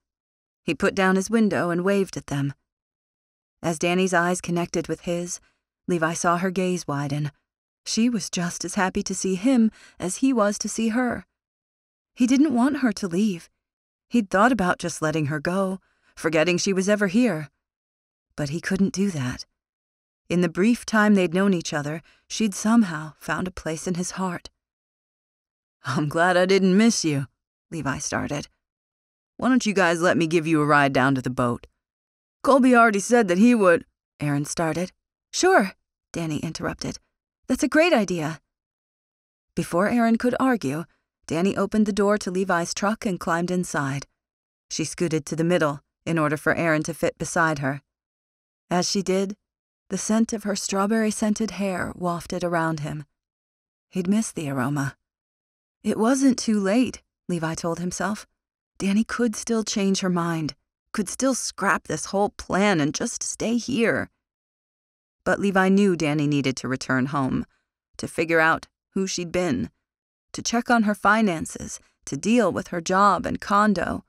He put down his window and waved at them. As Dani's eyes connected with his, Levi saw her gaze widen. She was just as happy to see him as he was to see her. He didn't want her to leave. He'd thought about just letting her go, forgetting she was ever here. But he couldn't do that. In the brief time they'd known each other, she'd somehow found a place in his heart. "I'm glad I didn't miss you," Levi started. "Why don't you guys let me give you a ride down to the boat?" "Colby already said that he would," Aaron started. "Sure," Dani interrupted. "That's a great idea." Before Aaron could argue, Dani opened the door to Levi's truck and climbed inside. She scooted to the middle in order for Aaron to fit beside her. As she did, the scent of her strawberry-scented hair wafted around him. He'd missed the aroma. It wasn't too late, Levi told himself. Dani could still change her mind, could still scrap this whole plan and just stay here. But Levi knew Dani needed to return home, to figure out who she'd been, to check on her finances, to deal with her job and condo.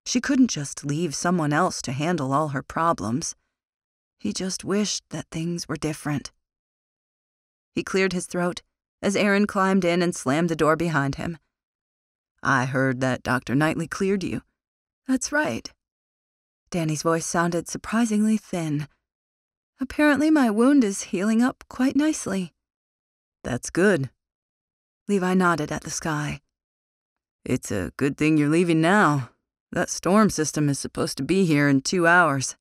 She couldn't just leave someone else to handle all her problems. He just wished that things were different. He cleared his throat as Aaron climbed in and slammed the door behind him. "I heard that Dr. Knightley cleared you." "That's right." Dani's voice sounded surprisingly thin. "Apparently my wound is healing up quite nicely." "That's good." Levi nodded at the sky. "It's a good thing you're leaving now. That storm system is supposed to be here in 2 hours.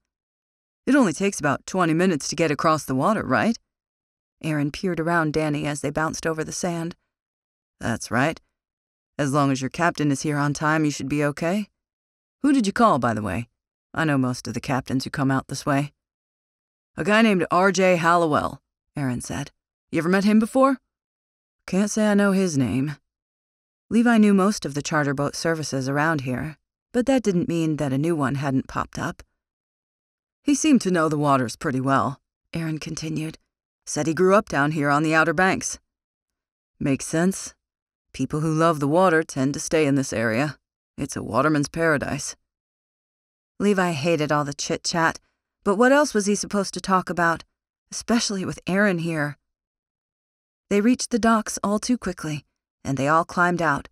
It only takes about 20 minutes to get across the water, right?" Aaron peered around Dani as they bounced over the sand. That's right. As long as your captain is here on time, you should be okay. Who did you call, by the way? I know most of the captains who come out this way. A guy named R.J. Hallowell, Aaron said. You ever met him before? Can't say I know his name. Levi knew most of the charter boat services around here, but that didn't mean that a new one hadn't popped up. He seemed to know the waters pretty well, Aaron continued. Said he grew up down here on the Outer Banks. Makes sense. People who love the water tend to stay in this area. It's a waterman's paradise. Levi hated all the chit-chat, but what else was he supposed to talk about, especially with Aaron here? They reached the docks all too quickly, and they all climbed out.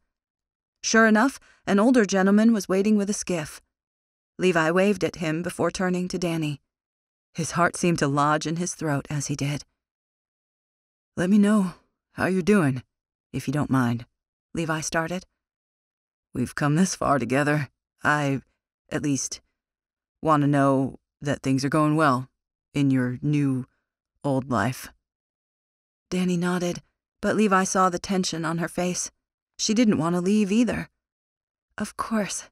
Sure enough, an older gentleman was waiting with a skiff. Levi waved at him before turning to Dani. His heart seemed to lodge in his throat as he did. Let me know how you're doing, if you don't mind, Levi started. We've come this far together. I, at least, want to know that things are going well in your new, old life. Dani nodded, but Levi saw the tension on her face. She didn't want to leave either. Of course.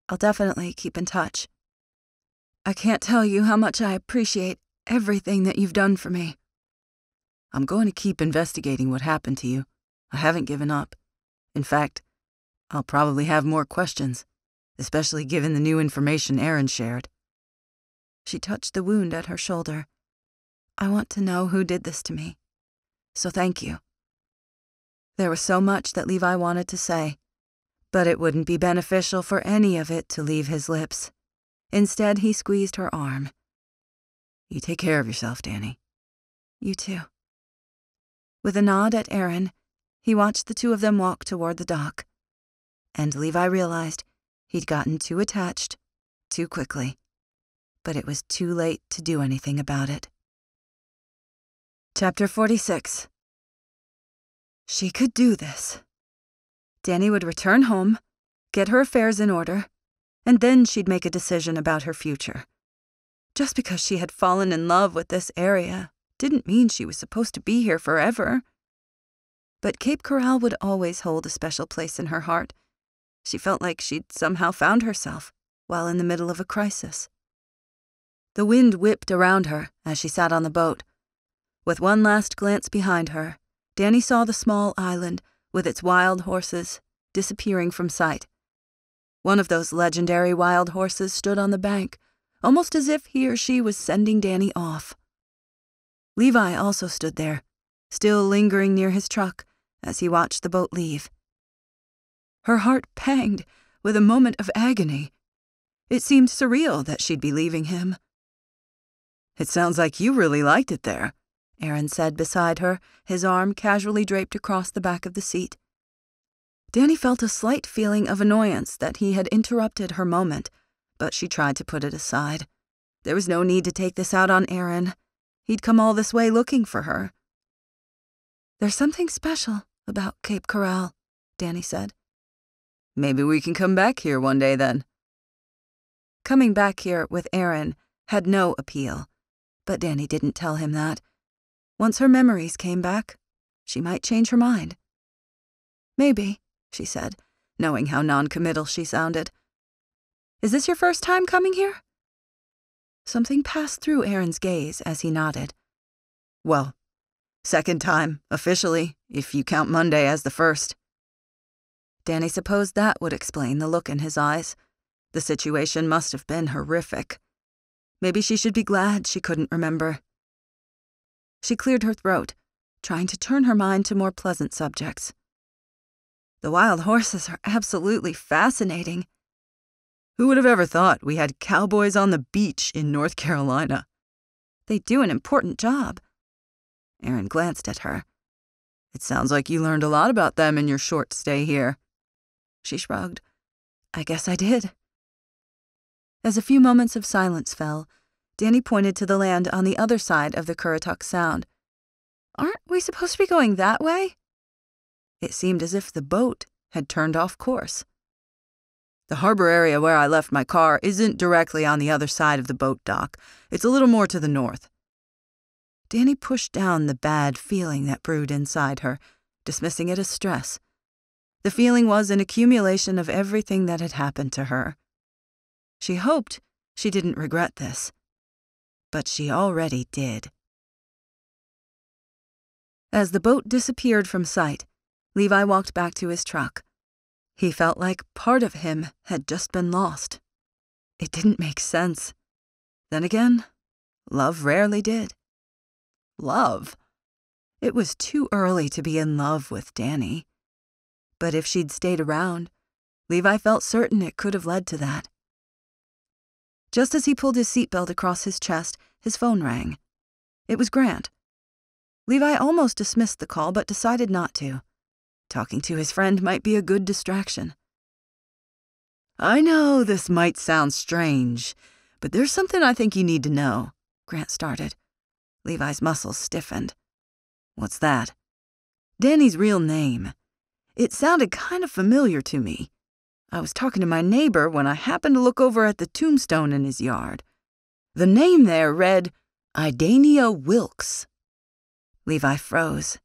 I'll definitely keep in touch. I can't tell you how much I appreciate everything that you've done for me. I'm going to keep investigating what happened to you. I haven't given up. In fact, I'll probably have more questions, especially given the new information Aaron shared. She touched the wound at her shoulder. I want to know who did this to me. So thank you. There was so much that Levi wanted to say, but it wouldn't be beneficial for any of it to leave his lips. Instead, he squeezed her arm. You take care of yourself, Dani. You too. With a nod at Aaron, he watched the two of them walk toward the dock. And Levi realized he'd gotten too attached, too quickly. But it was too late to do anything about it. Chapter 46. She could do this. Dani would return home, get her affairs in order, and then she'd make a decision about her future. Just because she had fallen in love with this area didn't mean she was supposed to be here forever. But Cape Corral would always hold a special place in her heart. She felt like she'd somehow found herself while in the middle of a crisis. The wind whipped around her as she sat on the boat. With one last glance behind her, Dani saw the small island with its wild horses disappearing from sight. One of those legendary wild horses stood on the bank, almost as if he or she was sending Dani off. Levi also stood there, still lingering near his truck as he watched the boat leave. Her heart panged with a moment of agony. It seemed surreal that she'd be leaving him. It sounds like you really liked it there, Aaron said beside her, his arm casually draped across the back of the seat. Dani felt a slight feeling of annoyance that he had interrupted her moment, but she tried to put it aside. There was no need to take this out on Aaron. He'd come all this way looking for her. There's something special about Cape Corral, Dani said. Maybe we can come back here one day then. Coming back here with Aaron had no appeal, but Dani didn't tell him that. Once her memories came back, she might change her mind. Maybe, she said, knowing how non-committal she sounded. Is this your first time coming here? Something passed through Aaron's gaze as he nodded. Well, second time, officially, if you count Monday as the first. Dani supposed that would explain the look in his eyes. The situation must have been horrific. Maybe she should be glad she couldn't remember. She cleared her throat, trying to turn her mind to more pleasant subjects. The wild horses are absolutely fascinating. Who would have ever thought we had cowboys on the beach in North Carolina? They do an important job. Aaron glanced at her. It sounds like you learned a lot about them in your short stay here. She shrugged. I guess I did. As a few moments of silence fell, Dani pointed to the land on the other side of the Currituck Sound. Aren't we supposed to be going that way? It seemed as if the boat had turned off course. The harbor area where I left my car isn't directly on the other side of the boat dock. It's a little more to the north. Dani pushed down the bad feeling that brewed inside her, dismissing it as stress. The feeling was an accumulation of everything that had happened to her. She hoped she didn't regret this, but she already did. As the boat disappeared from sight, Levi walked back to his truck. He felt like part of him had just been lost. It didn't make sense. Then again, love rarely did. Love? It was too early to be in love with Dani. But if she'd stayed around, Levi felt certain it could have led to that. Just as he pulled his seatbelt across his chest, his phone rang. It was Grant. Levi almost dismissed the call, but decided not to. Talking to his friend might be a good distraction. I know this might sound strange, but there's something I think you need to know, Grant started. Levi's muscles stiffened. What's that? Dani's real name. It sounded kind of familiar to me. I was talking to my neighbor when I happened to look over at the tombstone in his yard. The name there read Idania Wilkes. Levi froze.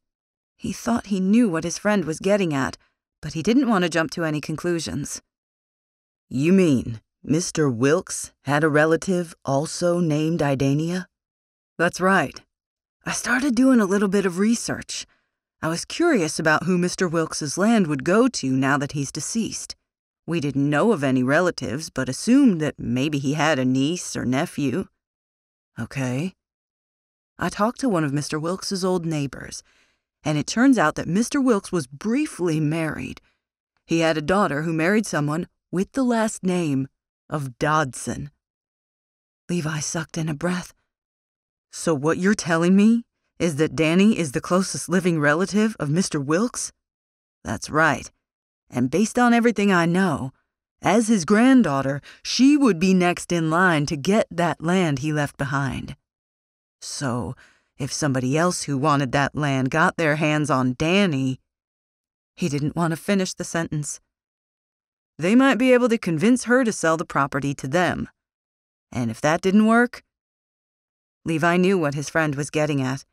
He thought he knew what his friend was getting at, but he didn't want to jump to any conclusions. You mean Mr. Wilkes had a relative also named Idania? That's right. I started doing a little bit of research. I was curious about who Mr. Wilkes's land would go to now that he's deceased. We didn't know of any relatives, but assumed that maybe he had a niece or nephew. Okay. I talked to one of Mr. Wilkes's old neighbors, and it turns out that Mr. Wilkes was briefly married. He had a daughter who married someone with the last name of Dodson. Levi sucked in a breath. So what you're telling me is that Dani is the closest living relative of Mr. Wilkes? That's right. And based on everything I know, as his granddaughter, she would be next in line to get that land he left behind. So, if somebody else who wanted that land got their hands on Dani... He didn't want to finish the sentence. They might be able to convince her to sell the property to them. And if that didn't work... Levi knew what his friend was getting at.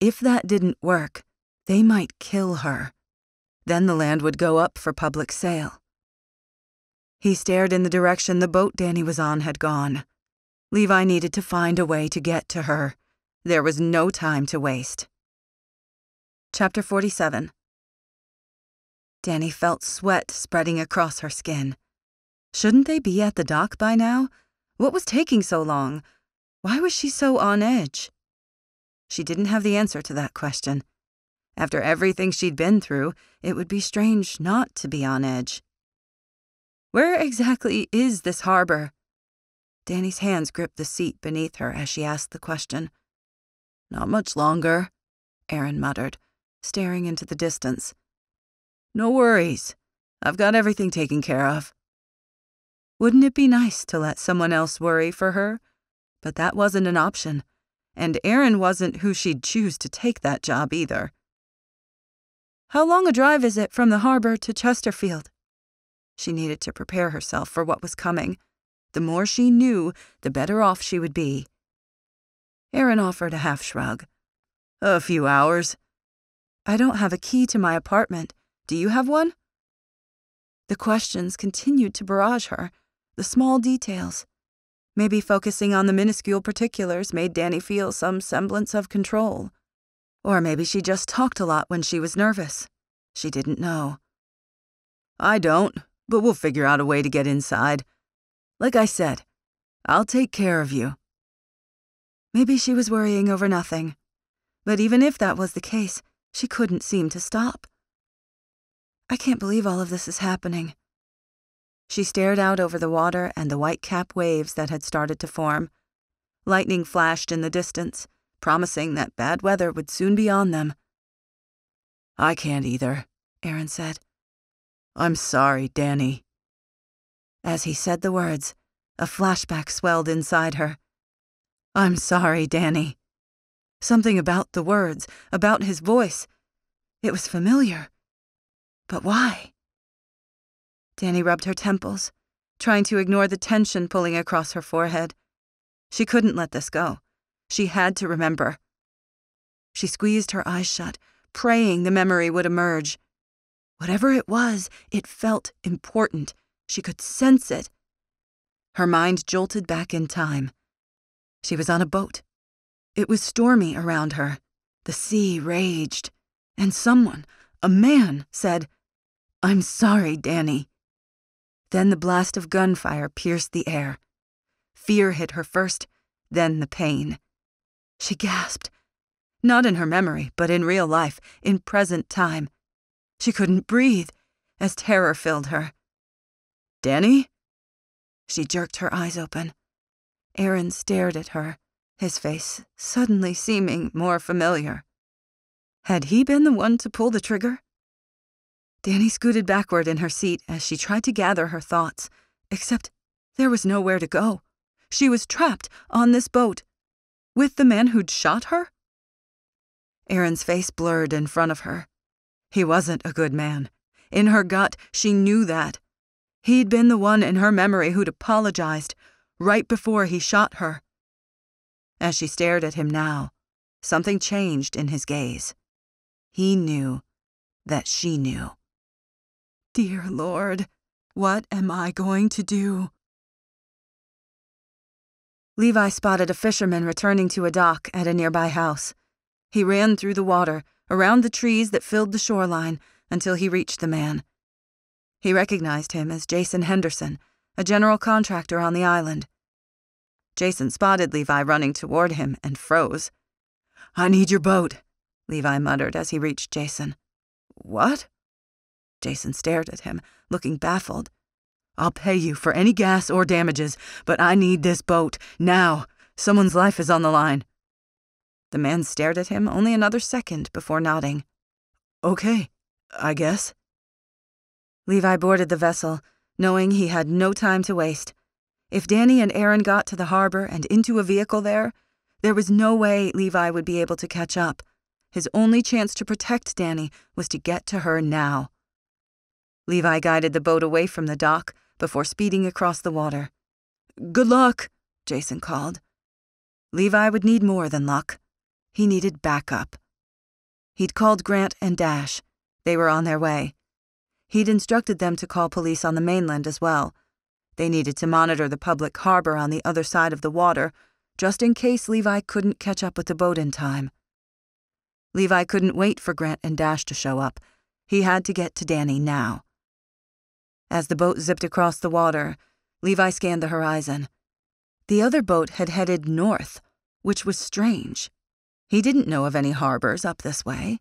If that didn't work, they might kill her. Then the land would go up for public sale. He stared in the direction the boat Dani was on had gone. Levi needed to find a way to get to her. There was no time to waste. Chapter 47. Dani felt sweat spreading across her skin. Shouldn't they be at the dock by now? What was taking so long? Why was she so on edge? She didn't have the answer to that question. After everything she'd been through, it would be strange not to be on edge. Where exactly is this harbor? Dani's hands gripped the seat beneath her as she asked the question. Not much longer, Aaron muttered, staring into the distance. No worries. I've got everything taken care of. Wouldn't it be nice to let someone else worry for her? But that wasn't an option, and Aaron wasn't who she'd choose to take that job either. How long a drive is it from the harbor to Chesterfield? She needed to prepare herself for what was coming. The more she knew, the better off she would be. Aaron offered a half shrug. A few hours. I don't have a key to my apartment. Do you have one? The questions continued to barrage her, the small details. Maybe focusing on the minuscule particulars made Dani feel some semblance of control. Or maybe she just talked a lot when she was nervous. She didn't know. I don't, but we'll figure out a way to get inside. Like I said, I'll take care of you. Maybe she was worrying over nothing. But even if that was the case, she couldn't seem to stop. I can't believe all of this is happening. She stared out over the water and the white-capped waves that had started to form. Lightning flashed in the distance, promising that bad weather would soon be on them. I can't either, Aaron said. I'm sorry, Dani. As he said the words, a flashback swelled inside her. I'm sorry, Dani. Something about the words, about his voice. It was familiar. But why? Dani rubbed her temples, trying to ignore the tension pulling across her forehead. She couldn't let this go. She had to remember. She squeezed her eyes shut, praying the memory would emerge. Whatever it was, it felt important. She could sense it. Her mind jolted back in time. She was on a boat. It was stormy around her. The sea raged. And someone, a man, said, "I'm sorry, Dani." Then the blast of gunfire pierced the air. Fear hit her first, then the pain. She gasped. Not in her memory, but in real life, in present time. She couldn't breathe as terror filled her. "Dani?" She jerked her eyes open. Aaron stared at her, his face suddenly seeming more familiar. Had he been the one to pull the trigger? Dani scooted backward in her seat as she tried to gather her thoughts, except there was nowhere to go. She was trapped on this boat, with the man who'd shot her? Aaron's face blurred in front of her. He wasn't a good man. In her gut, she knew that. He'd been the one in her memory who'd apologized right before he shot her. As she stared at him now, something changed in his gaze. He knew that she knew. Dear Lord, what am I going to do? Levi spotted a fisherman returning to a dock at a nearby house. He ran through the water, around the trees that filled the shoreline, until he reached the man. He recognized him as Jason Henderson, a general contractor on the island. Jason spotted Levi running toward him and froze. "I need your boat," Levi muttered as he reached Jason. "What?" Jason stared at him, looking baffled. "I'll pay you for any gas or damages, but I need this boat, now. Someone's life is on the line." The man stared at him only another second before nodding. "Okay, I guess." Levi boarded the vessel, knowing he had no time to waste. If Dani and Aaron got to the harbor and into a vehicle there was no way Levi would be able to catch up. His only chance to protect Dani was to get to her now. Levi guided the boat away from the dock before speeding across the water. "Good luck," Jason called. Levi would need more than luck. He needed backup. He'd called Grant and Dash. They were on their way. He'd instructed them to call police on the mainland as well. They needed to monitor the public harbor on the other side of the water, just in case Levi couldn't catch up with the boat in time. Levi couldn't wait for Grant and Dash to show up. He had to get to Dani now. As the boat zipped across the water, Levi scanned the horizon. The other boat had headed north, which was strange. He didn't know of any harbors up this way.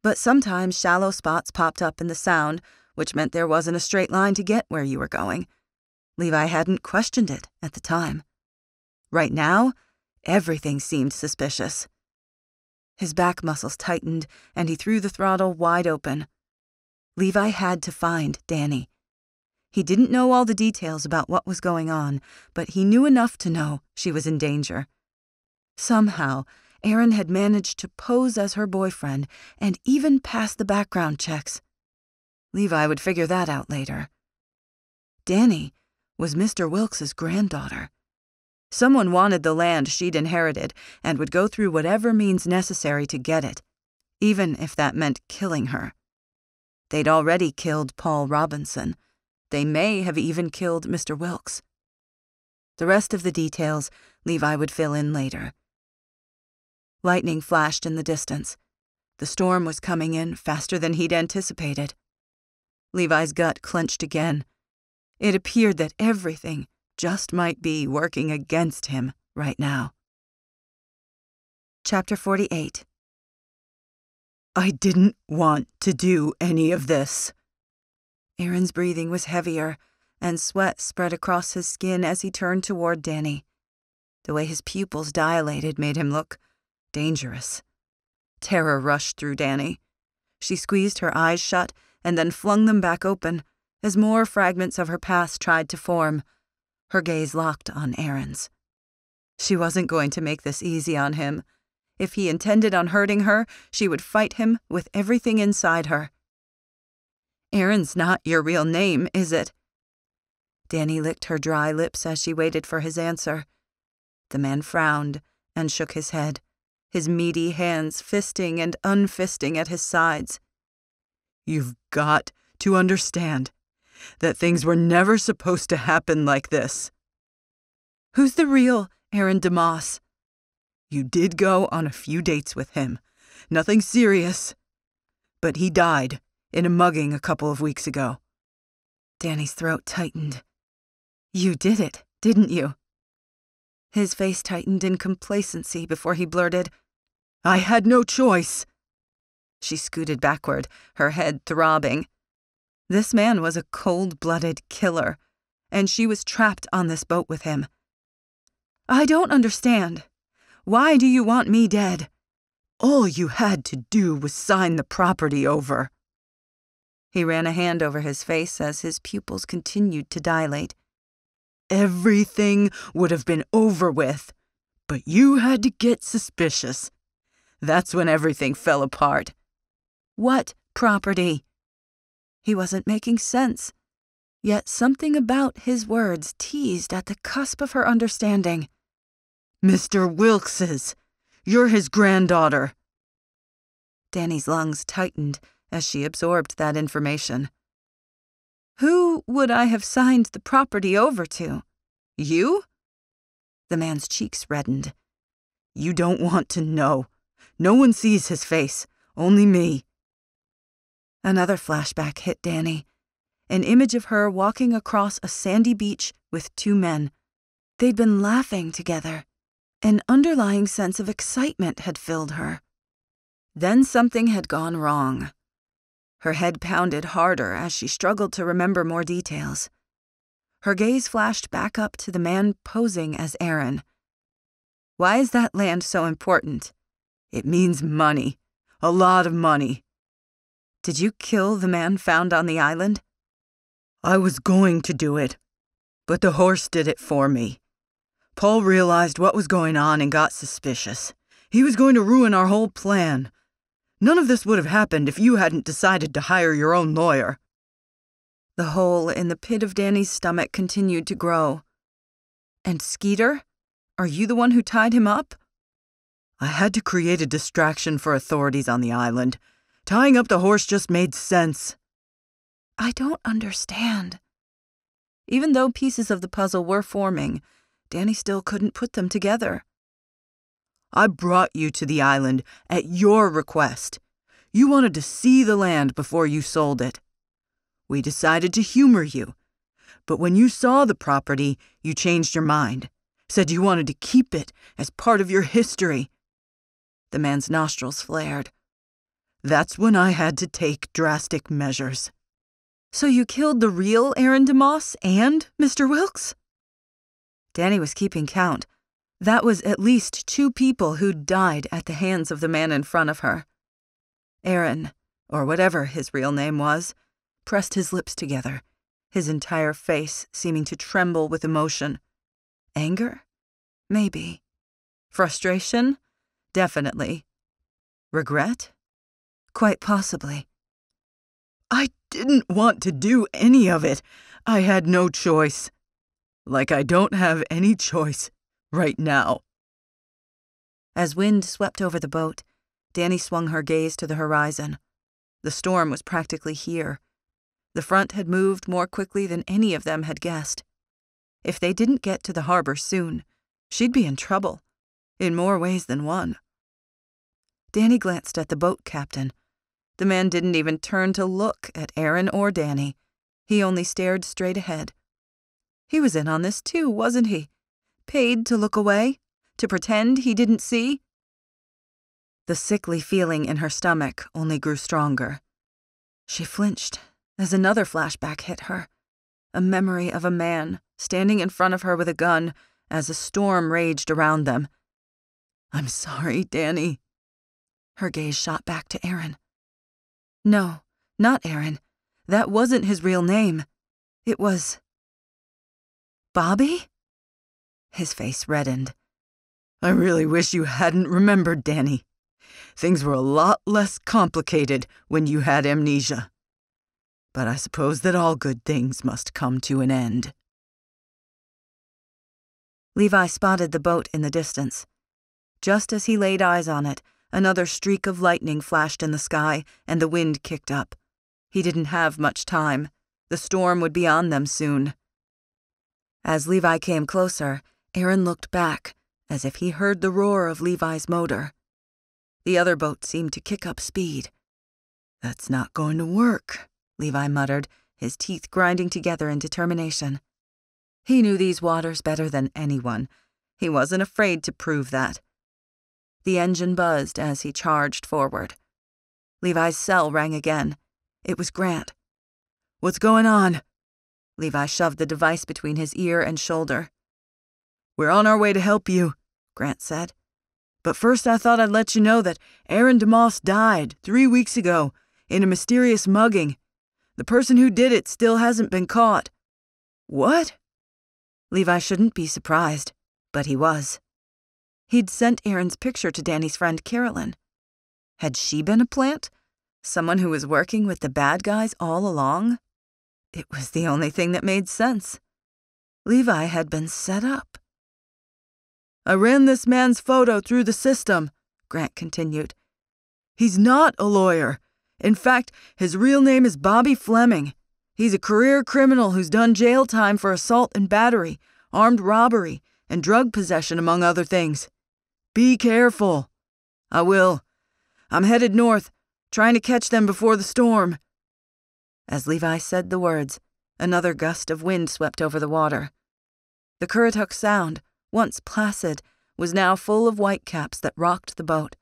But sometimes shallow spots popped up in the sound, which meant there wasn't a straight line to get where you were going. Levi hadn't questioned it at the time. Right now, everything seemed suspicious. His back muscles tightened, and he threw the throttle wide open. Levi had to find Dani. He didn't know all the details about what was going on, but he knew enough to know she was in danger. Somehow, Aaron had managed to pose as her boyfriend and even pass the background checks. Levi would figure that out later. Dani was Mr. Wilkes's granddaughter. Someone wanted the land she'd inherited and would go through whatever means necessary to get it, even if that meant killing her. They'd already killed Paul Robinson. They may have even killed Mr. Wilkes. The rest of the details Levi would fill in later. Lightning flashed in the distance. The storm was coming in faster than he'd anticipated. Levi's gut clenched again. It appeared that everything just might be working against him right now. Chapter 48. I didn't want to do any of this. Aaron's breathing was heavier, and sweat spread across his skin as he turned toward Dani. The way his pupils dilated made him look dangerous. Terror rushed through Dani. She squeezed her eyes shut and then flung them back open as more fragments of her past tried to form. Her gaze locked on Aaron's. She wasn't going to make this easy on him. If he intended on hurting her, she would fight him with everything inside her. Aaron's not your real name, is it? Dani licked her dry lips as she waited for his answer. The man frowned and shook his head, his meaty hands fisting and unfisting at his sides. You've got to understand that things were never supposed to happen like this. Who's the real Aaron DeMoss? You did go on a few dates with him. Nothing serious. But he died in a mugging a couple of weeks ago. Dani's throat tightened. You did it, didn't you? His face tightened in complacency before he blurted, I had no choice. She scooted backward, her head throbbing. This man was a cold-blooded killer, and she was trapped on this boat with him. I don't understand. Why do you want me dead? All you had to do was sign the property over. He ran a hand over his face as his pupils continued to dilate. Everything would have been over with, but you had to get suspicious. That's when everything fell apart. What property? He wasn't making sense, yet something about his words teased at the cusp of her understanding. Mr. Wilkes's. You're his granddaughter. Dani's lungs tightened as she absorbed that information. Who would I have signed the property over to? You? The man's cheeks reddened. You don't want to know. No one sees his face, only me. Another flashback hit Dani. An image of her walking across a sandy beach with two men. They'd been laughing together. An underlying sense of excitement had filled her. Then something had gone wrong. Her head pounded harder as she struggled to remember more details. Her gaze flashed back up to the man posing as Aaron. Why is that land so important? It means money. A lot of money. Did you kill the man found on the island? I was going to do it, but the horse did it for me. Paul realized what was going on and got suspicious. He was going to ruin our whole plan. None of this would have happened if you hadn't decided to hire your own lawyer. The hole in the pit of Dani's stomach continued to grow. And Skeeter? Are you the one who tied him up? I had to create a distraction for authorities on the island. Tying up the horse just made sense. I don't understand. Even though pieces of the puzzle were forming, Dani still couldn't put them together. I brought you to the island at your request. You wanted to see the land before you sold it. We decided to humor you. But when you saw the property, you changed your mind. Said you wanted to keep it as part of your history. The man's nostrils flared. That's when I had to take drastic measures. So you killed the real Aaron DeMoss and Mr. Wilkes? Dani was keeping count. That was at least 2 people who'd died at the hands of the man in front of her. Aaron, or whatever his real name was, pressed his lips together, his entire face seeming to tremble with emotion. Anger? Maybe. Frustration? Definitely. Regret? Quite possibly. I didn't want to do any of it. I had no choice. Like I don't have any choice right now. As wind swept over the boat, Dani swung her gaze to the horizon. The storm was practically here. The front had moved more quickly than any of them had guessed. If they didn't get to the harbor soon, she'd be in trouble, in more ways than one. Dani glanced at the boat captain. The man didn't even turn to look at Aaron or Dani. He only stared straight ahead. He was in on this too, wasn't he? Paid to look away? To pretend he didn't see? The sickly feeling in her stomach only grew stronger. She flinched as another flashback hit her. A memory of a man standing in front of her with a gun as a storm raged around them. I'm sorry, Dani. Her gaze shot back to Aaron. No, not Aaron. That wasn't his real name. It was... Bobby? His face reddened. I really wish you hadn't remembered, Dani. Things were a lot less complicated when you had amnesia. But I suppose that all good things must come to an end. Levi spotted the boat in the distance. Just as he laid eyes on it, another streak of lightning flashed in the sky, and the wind kicked up. He didn't have much time. The storm would be on them soon. As Levi came closer, Aaron looked back, as if he heard the roar of Levi's motor. The other boat seemed to kick up speed. "That's not going to work," Levi muttered, his teeth grinding together in determination. He knew these waters better than anyone. He wasn't afraid to prove that. The engine buzzed as he charged forward. Levi's cell rang again. It was Grant. "What's going on?" Levi shoved the device between his ear and shoulder. "We're on our way to help you," Grant said. "But first I thought I'd let you know that Aaron DeMoss died 3 weeks ago in a mysterious mugging. The person who did it still hasn't been caught." "What?" Levi shouldn't be surprised, but he was. He'd sent Aaron's picture to Dani's friend Carolyn. Had she been a plant? Someone who was working with the bad guys all along? It was the only thing that made sense. Levi had been set up. "I ran this man's photo through the system," Grant continued. "He's not a lawyer. In fact, his real name is Bobby Fleming. He's a career criminal who's done jail time for assault and battery, armed robbery, and drug possession, among other things. Be careful." "I will. I'm headed north, trying to catch them before the storm." As Levi said the words, another gust of wind swept over the water. The Currituck Sound, once placid, was now full of whitecaps that rocked the boat.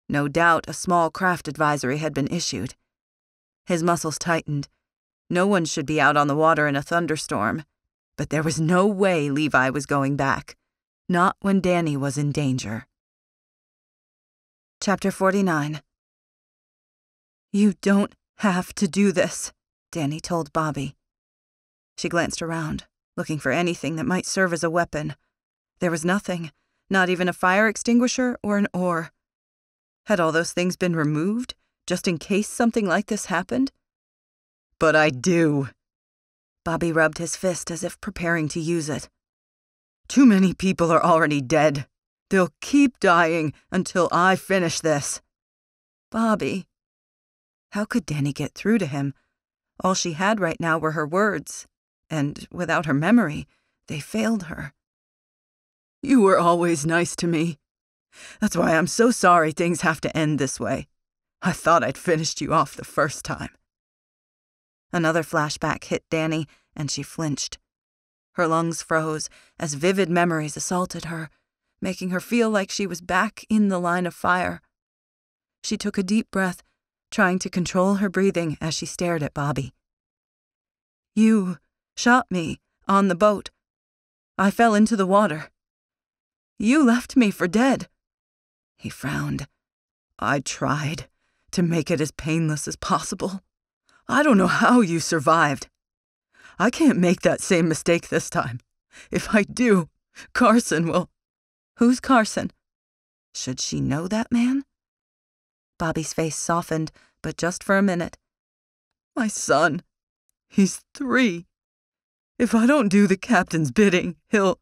No doubt a small craft advisory had been issued. His muscles tightened. No one should be out on the water in a thunderstorm, but there was no way Levi was going back, not when Dani was in danger. Chapter 49. "You don't have to do this," Dani told Bobby. She glanced around, looking for anything that might serve as a weapon. There was nothing, not even a fire extinguisher or an oar. Had all those things been removed, just in case something like this happened? "But I do." Bobby rubbed his fist as if preparing to use it. "Too many people are already dead. They'll keep dying until I finish this." Bobby. How could Dani get through to him? All she had right now were her words, and without her memory, they failed her. "You were always nice to me. That's why I'm so sorry things have to end this way. I thought I'd finished you off the first time." Another flashback hit Dani, and she flinched. Her lungs froze as vivid memories assaulted her, making her feel like she was back in the line of fire. She took a deep breath, trying to control her breathing as she stared at Bobby. "You shot me on the boat. I fell into the water. You left me for dead." He frowned. "I tried to make it as painless as possible. I don't know how you survived. I can't make that same mistake this time. If I do, Carson will—" "Who's Carson?" Should she know that man? Bobby's face softened, but just for a minute. "My son. He's 3. If I don't do the captain's bidding, he'll—"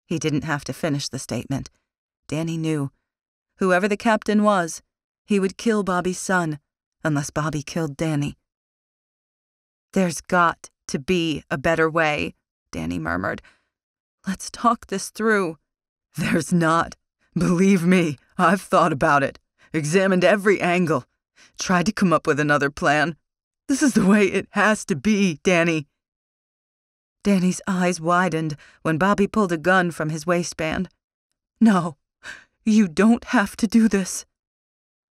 He didn't have to finish the statement. Dani knew. Whoever the captain was, he would kill Bobby's son, unless Bobby killed Dani. "There's got to be a better way," Dani murmured. "Let's talk this through." "There's not. Believe me, I've thought about it, examined every angle, tried to come up with another plan. This is the way it has to be, Dani." Dani's eyes widened when Bobby pulled a gun from his waistband. "No, you don't have to do this."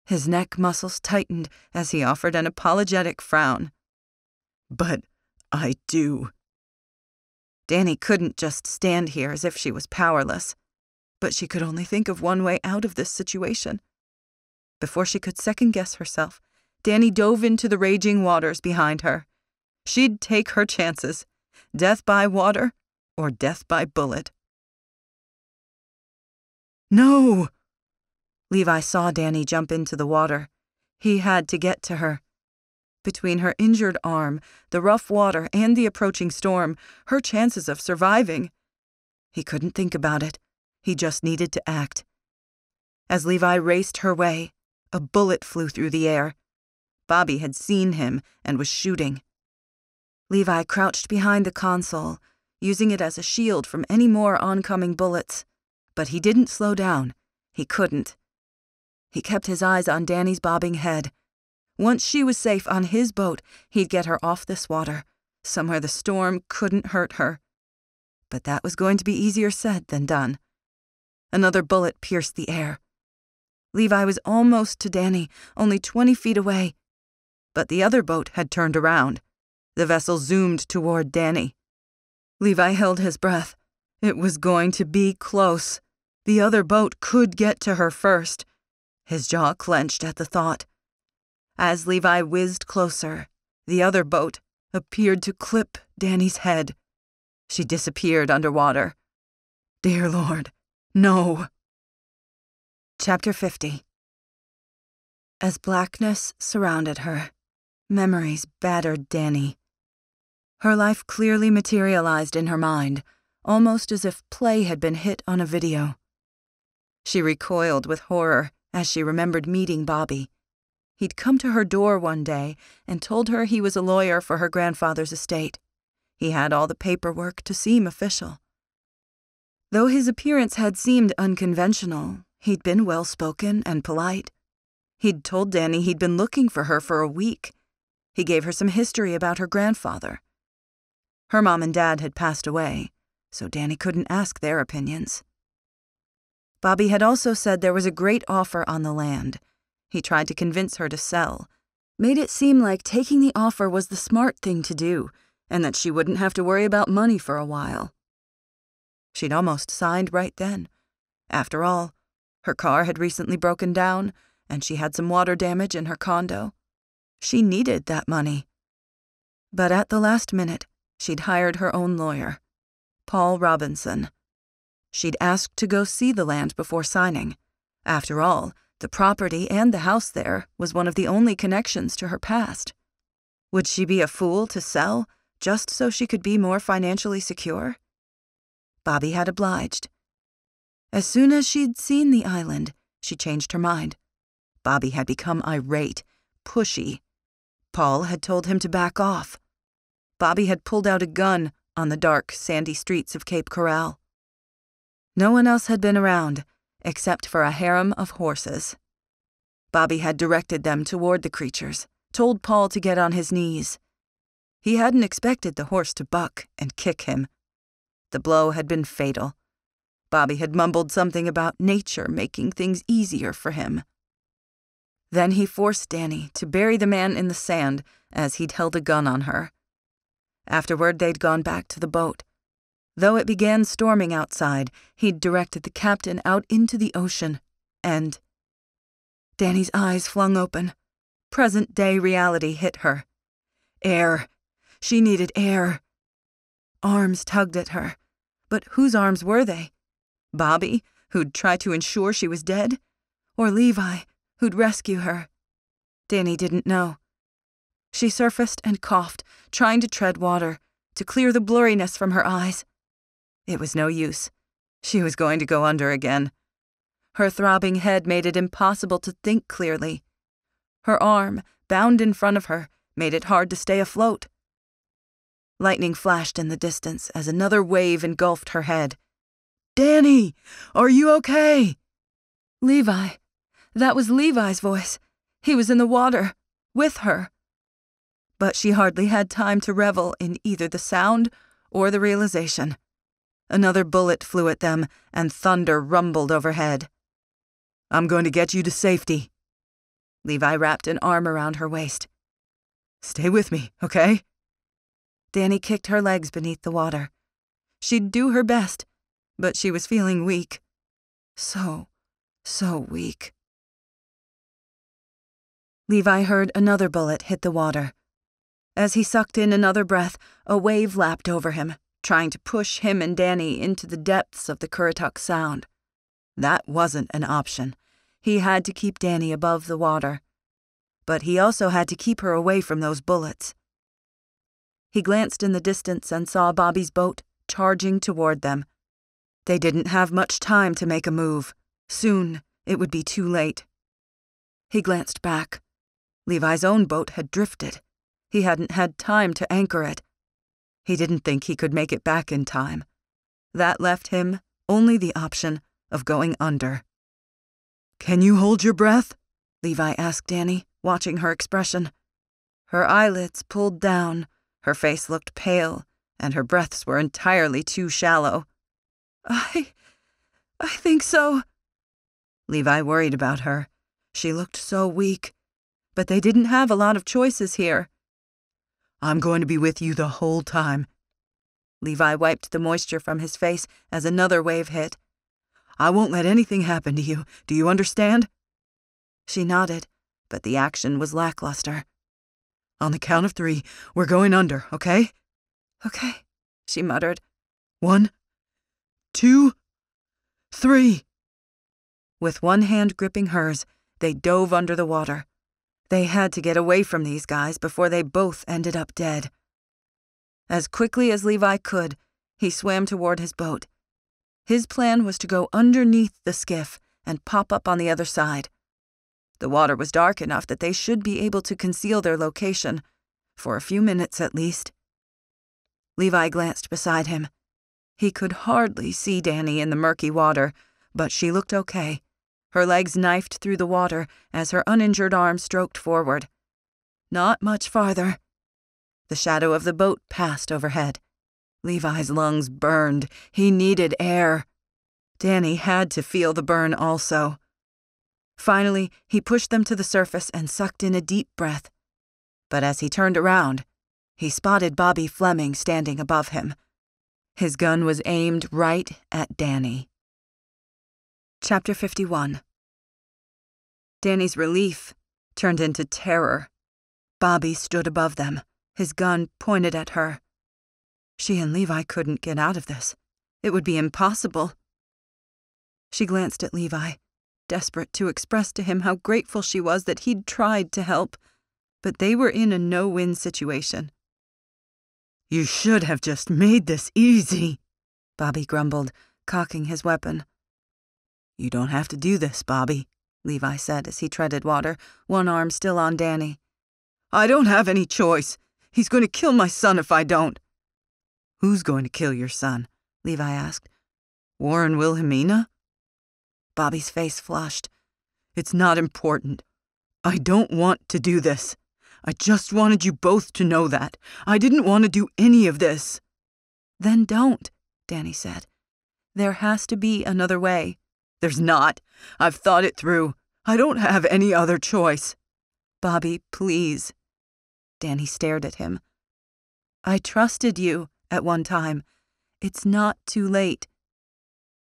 His neck muscles tightened as he offered an apologetic frown. "But I do." Dani couldn't just stand here as if she was powerless, but she could only think of one way out of this situation. Before she could second-guess herself, Dani dove into the raging waters behind her. She'd take her chances, death by water or death by bullet. "No!" Levi saw Dani jump into the water. He had to get to her. Between her injured arm, the rough water, and the approaching storm, her chances of surviving. He couldn't think about it. He just needed to act, As Levi raced her way, a bullet flew through the air. Bobby had seen him and was shooting. Levi crouched behind the console, using it as a shield from any more oncoming bullets. But he didn't slow down. He couldn't. He kept his eyes on Dani's bobbing head. Once she was safe on his boat, he'd get her off this water, somewhere the storm couldn't hurt her. But that was going to be easier said than done. Another bullet pierced the air. Levi was almost to Dani, only 20 feet away. But the other boat had turned around. The vessel zoomed toward Dani. Levi held his breath. It was going to be close. The other boat could get to her first. His jaw clenched at the thought. As Levi whizzed closer, the other boat appeared to clip Dani's head. She disappeared underwater. Dear Lord, no. Chapter 50. As blackness surrounded her, memories battered Dani. Her life clearly materialized in her mind, almost as if play had been hit on a video. She recoiled with horror as she remembered meeting Bobby. He'd come to her door one day and told her he was a lawyer for her grandfather's estate. He had all the paperwork to seem official. Though his appearance had seemed unconventional, he'd been well-spoken and polite. He'd told Dani he'd been looking for her for a week. He gave her some history about her grandfather. Her mom and dad had passed away, so Dani couldn't ask their opinions. Bobby had also said there was a great offer on the land. He tried to convince her to sell, made it seem like taking the offer was the smart thing to do, and that she wouldn't have to worry about money for a while. She'd almost signed right then. After all, her car had recently broken down, and she had some water damage in her condo. She needed that money. But at the last minute, she'd hired her own lawyer, Paul Robinson. She'd asked to go see the land before signing. After all, the property and the house there was one of the only connections to her past. Would she be a fool to sell just so she could be more financially secure? Bobby had obliged. As soon as she'd seen the island, she changed her mind. Bobby had become irate, pushy. Paul had told him to back off. Bobby had pulled out a gun on the dark, sandy streets of Cape Corral. No one else had been around, except for a harem of horses. Bobby had directed them toward the creatures, told Paul to get on his knees. He hadn't expected the horse to buck and kick him. The blow had been fatal. Bobby had mumbled something about nature making things easier for him. Then he forced Dani to bury the man in the sand as he'd held a gun on her. Afterward, they'd gone back to the boat. Though it began storming outside, he'd directed the captain out into the ocean, and Dani's eyes flung open. Present-day reality hit her. Air. She needed air. Arms tugged at her. But whose arms were they? Bobby, who'd try to ensure she was dead? Or Levi, who'd rescue her? Dani didn't know. She surfaced and coughed, trying to tread water, to clear the blurriness from her eyes. It was no use. She was going to go under again. Her throbbing head made it impossible to think clearly. Her arm, bound in front of her, made it hard to stay afloat. Lightning flashed in the distance as another wave engulfed her head. Dani, are you okay? Levi. That was Levi's voice. He was in the water, with her. But she hardly had time to revel in either the sound or the realization. Another bullet flew at them, and thunder rumbled overhead. I'm going to get you to safety. Levi wrapped an arm around her waist. Stay with me, okay? Dani kicked her legs beneath the water. She'd do her best, but she was feeling weak. So weak. Levi heard another bullet hit the water. As he sucked in another breath, a wave lapped over him, trying to push him and Dani into the depths of the Currituck Sound. That wasn't an option. He had to keep Dani above the water. But he also had to keep her away from those bullets. He glanced in the distance and saw Bobby's boat charging toward them. They didn't have much time to make a move. Soon, it would be too late. He glanced back. Levi's own boat had drifted. He hadn't had time to anchor it. He didn't think he could make it back in time. That left him only the option of going under. "Can you hold your breath?" Levi asked Dani, watching her expression. Her eyelids pulled down, her face looked pale, and her breaths were entirely too shallow. I think so." Levi worried about her. She looked so weak. But they didn't have a lot of choices here. "I'm going to be with you the whole time." Levi wiped the moisture from his face as another wave hit. "I won't let anything happen to you. Do you understand?" She nodded, but the action was lackluster. "On the count of 3, we're going under, okay?" "Okay," she muttered. 1, 2, 3. With one hand gripping hers, they dove under the water. They had to get away from these guys before they both ended up dead. As quickly as Levi could, he swam toward his boat. His plan was to go underneath the skiff and pop up on the other side. The water was dark enough that they should be able to conceal their location, for a few minutes at least. Levi glanced beside him. He could hardly see Dani in the murky water, but she looked okay. Her legs knifed through the water as her uninjured arm stroked forward. Not much farther. The shadow of the boat passed overhead. Levi's lungs burned. He needed air. Dani had to feel the burn also. Finally, he pushed them to the surface and sucked in a deep breath. But as he turned around, he spotted Bobby Fleming standing above him. His gun was aimed right at Dani. Chapter 51. Dani's relief turned into terror. Bobby stood above them, his gun pointed at her. She and Levi couldn't get out of this. It would be impossible. She glanced at Levi, desperate to express to him how grateful she was that he'd tried to help, but they were in a no-win situation. "You should have just made this easy," Bobby grumbled, cocking his weapon. "You don't have to do this, Bobby," Levi said as he treaded water, one arm still on Dani. "I don't have any choice. He's going to kill my son if I don't." "Who's going to kill your son?" Levi asked. "Warren Wilhelmina?" Bobby's face flushed. "It's not important. I don't want to do this. I just wanted you both to know that. I didn't want to do any of this." "Then don't," Dani said. "There has to be another way." "There's not. I've thought it through. I don't have any other choice." "Bobby, please." Dani stared at him. "I trusted you at one time. It's not too late."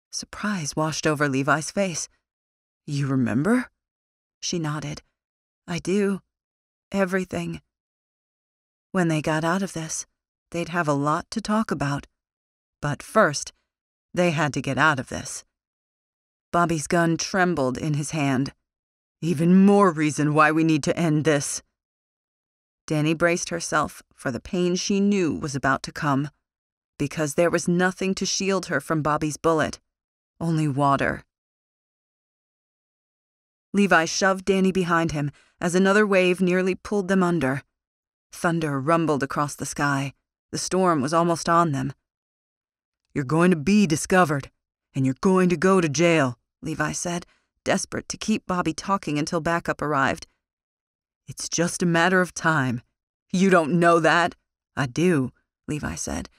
Surprise washed over Levi's face. "You remember?" She nodded. "I do. Everything." When they got out of this, they'd have a lot to talk about. But first, they had to get out of this. Bobby's gun trembled in his hand. "Even more reason why we need to end this." Dani braced herself for the pain she knew was about to come, because there was nothing to shield her from Bobby's bullet, only water. Levi shoved Dani behind him as another wave nearly pulled them under. Thunder rumbled across the sky. The storm was almost on them. "You're going to be discovered, and you're going to go to jail," Levi said, desperate to keep Bobby talking until backup arrived. "It's just a matter of time. You don't know that." "I do," Levi said.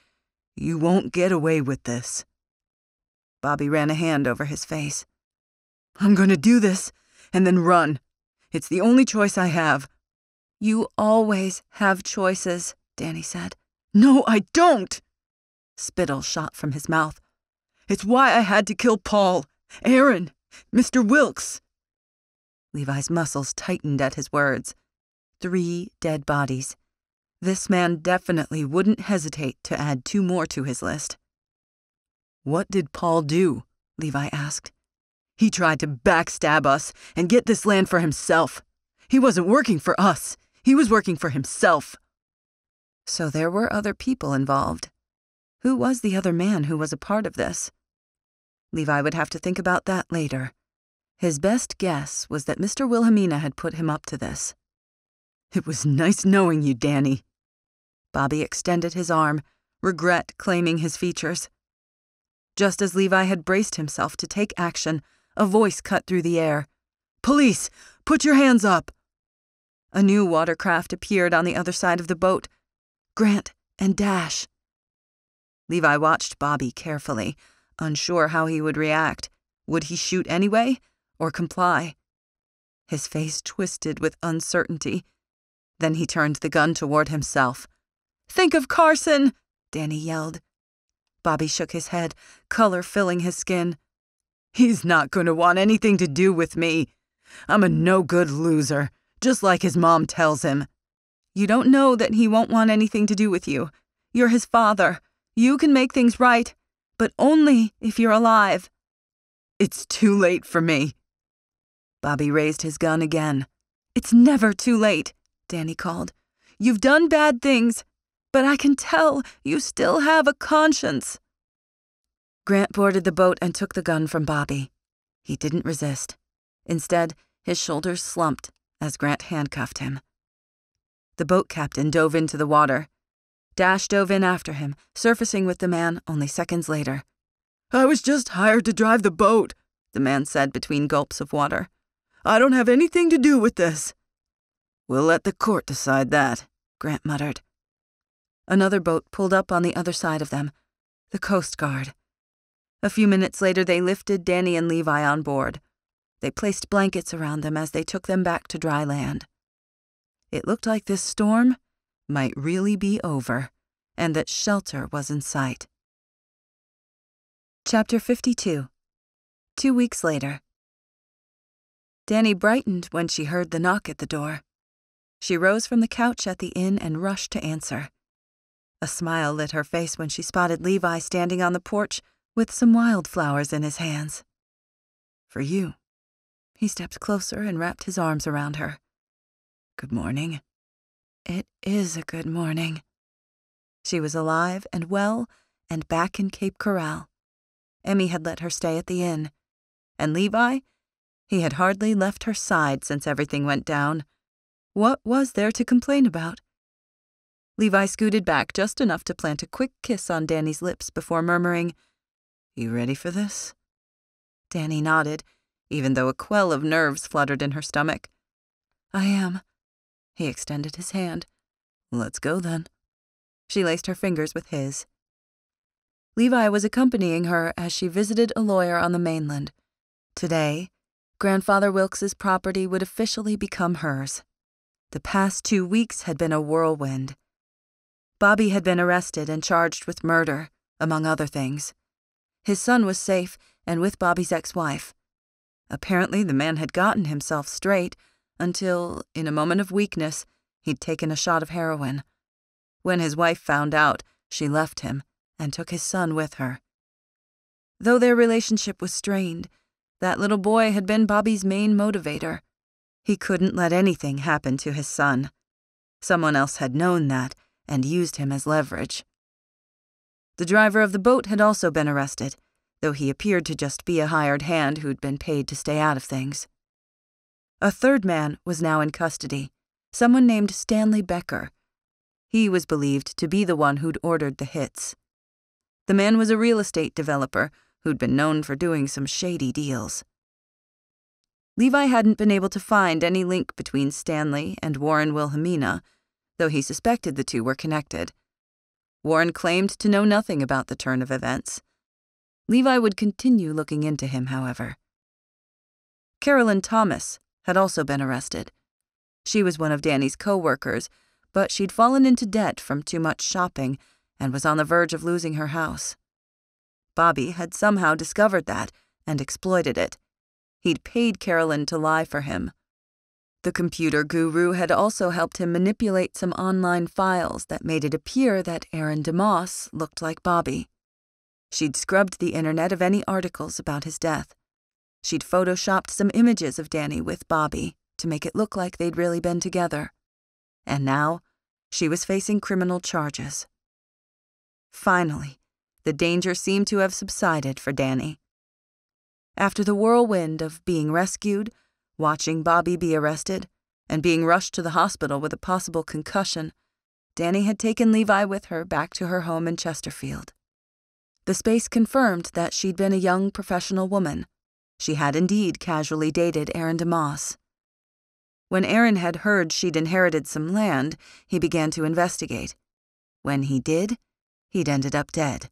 "You won't get away with this." Bobby ran a hand over his face. "I'm going to do this, and then run. It's the only choice I have." "You always have choices," Dani said. "No, I don't." Spittle shot from his mouth. "It's why I had to kill Paul, Aaron, Mr. Wilkes." Levi's muscles tightened at his words. 3 dead bodies. This man definitely wouldn't hesitate to add 2 more to his list. "What did Paul do?" Levi asked. "He tried to backstab us and get this land for himself. He wasn't working for us. He was working for himself." So there were other people involved. Who was the other man who was a part of this? Levi would have to think about that later. His best guess was that Mr. Wilhelmina had put him up to this. "It was nice knowing you, Dani." Bobby extended his arm, regret claiming his features. Just as Levi had braced himself to take action, a voice cut through the air. "Police! Put your hands up!" A new watercraft appeared on the other side of the boat. Grant and Dash. Levi watched Bobby carefully, unsure how he would react. Would he shoot anyway, or comply? His face twisted with uncertainty. Then he turned the gun toward himself. "Think of Carson!" Dani yelled. Bobby shook his head, color filling his skin. "He's not going to want anything to do with me. I'm a no-good loser, just like his mom tells him." "You don't know that he won't want anything to do with you. You're his father. You can make things right, but only if you're alive." "It's too late for me." Bobby raised his gun again. "It's never too late," Dani called. "You've done bad things, but I can tell you still have a conscience." Grant boarded the boat and took the gun from Bobby. He didn't resist. Instead, his shoulders slumped as Grant handcuffed him. The boat captain dove into the water. Dash dove in after him, surfacing with the man only seconds later. "I was just hired to drive the boat," the man said between gulps of water. "I don't have anything to do with this." "We'll let the court decide that," Grant muttered. Another boat pulled up on the other side of them, the Coast Guard. A few minutes later, they lifted Dani and Levi on board. They placed blankets around them as they took them back to dry land. It looked like this storm might really be over, and that shelter was in sight. Chapter 52. 2 weeks later. Dani brightened when she heard the knock at the door. She rose from the couch at the inn and rushed to answer. A smile lit her face when she spotted Levi standing on the porch with some wildflowers in his hands. "For you." He stepped closer and wrapped his arms around her. "Good morning." "It is a good morning." She was alive and well and back in Cape Corral. Emmy had let her stay at the inn. And Levi? He had hardly left her side since everything went down. What was there to complain about? Levi scooted back just enough to plant a quick kiss on Dani's lips before murmuring, "You ready for this?" Dani nodded, even though a quell of nerves fluttered in her stomach. "I am." He extended his hand. "Let's go then." She laced her fingers with his. Levi was accompanying her as she visited a lawyer on the mainland. Today, Grandfather Wilkes's property would officially become hers. The past 2 weeks had been a whirlwind. Bobby had been arrested and charged with murder, among other things. His son was safe and with Bobby's ex-wife. Apparently, the man had gotten himself straight until, in a moment of weakness, he'd taken a shot of heroin. When his wife found out, she left him and took his son with her. Though their relationship was strained, that little boy had been Bobby's main motivator. He couldn't let anything happen to his son. Someone else had known that and used him as leverage. The driver of the boat had also been arrested, though he appeared to just be a hired hand who'd been paid to stay out of things. A third man was now in custody, someone named Stanley Becker. He was believed to be the one who'd ordered the hits. The man was a real estate developer who'd been known for doing some shady deals. Levi hadn't been able to find any link between Stanley and Warren Wilhelmina, though he suspected the two were connected. Warren claimed to know nothing about the turn of events. Levi would continue looking into him, however. Carolyn Thomas had also been arrested. She was one of Dani's co-workers, but she'd fallen into debt from too much shopping and was on the verge of losing her house. Bobby had somehow discovered that and exploited it. He'd paid Carolyn to lie for him. The computer guru had also helped him manipulate some online files that made it appear that Aaron DeMoss looked like Bobby. She'd scrubbed the internet of any articles about his death. She'd photoshopped some images of Dani with Bobby to make it look like they'd really been together. And now, she was facing criminal charges. Finally, the danger seemed to have subsided for Dani. After the whirlwind of being rescued, watching Bobby be arrested, and being rushed to the hospital with a possible concussion, Dani had taken Levi with her back to her home in Chesterfield. The space confirmed that she'd been a young professional woman. She had indeed casually dated Aaron DeMoss. When Aaron had heard she'd inherited some land, he began to investigate. When he did, he'd ended up dead.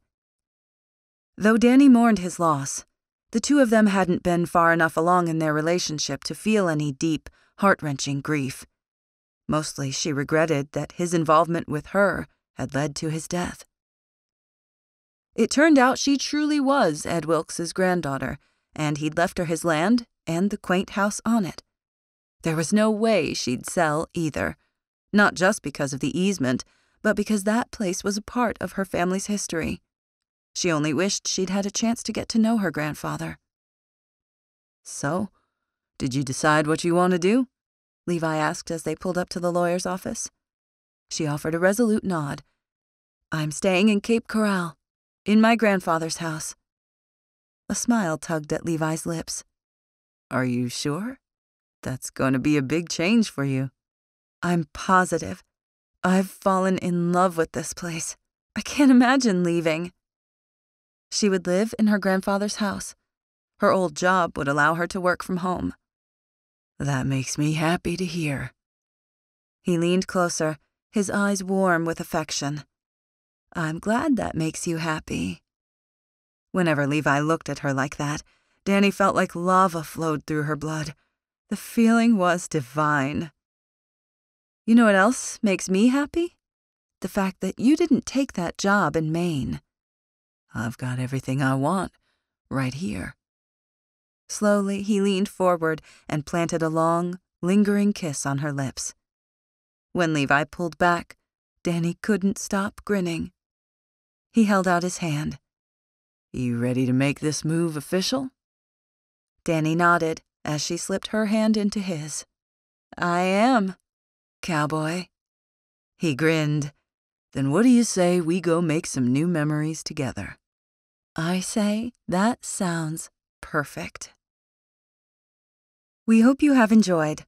Though Dani mourned his loss, the two of them hadn't been far enough along in their relationship to feel any deep, heart-wrenching grief. Mostly she regretted that his involvement with her had led to his death. It turned out she truly was Ed Wilkes's granddaughter, and he'd left her his land and the quaint house on it. There was no way she'd sell either, not just because of the easement, but because that place was a part of her family's history. She only wished she'd had a chance to get to know her grandfather. So, did you decide what you want to do? Levi asked as they pulled up to the lawyer's office. She offered a resolute nod. I'm staying in Cape Corral, in my grandfather's house. A smile tugged at Levi's lips. Are you sure? That's going to be a big change for you. I'm positive. I've fallen in love with this place. I can't imagine leaving. She would live in her grandfather's house. Her old job would allow her to work from home. That makes me happy to hear. He leaned closer, his eyes warm with affection. I'm glad that makes you happy. Whenever Levi looked at her like that, Dani felt like lava flowed through her blood. The feeling was divine. You know what else makes me happy? The fact that you didn't take that job in Maine. I've got everything I want, right here. Slowly, he leaned forward and planted a long, lingering kiss on her lips. When Levi pulled back, Dani couldn't stop grinning. He held out his hand. You ready to make this move official? Dani nodded as she slipped her hand into his. I am, cowboy. He grinned. Then what do you say we go make some new memories together? I say that sounds perfect. We hope you have enjoyed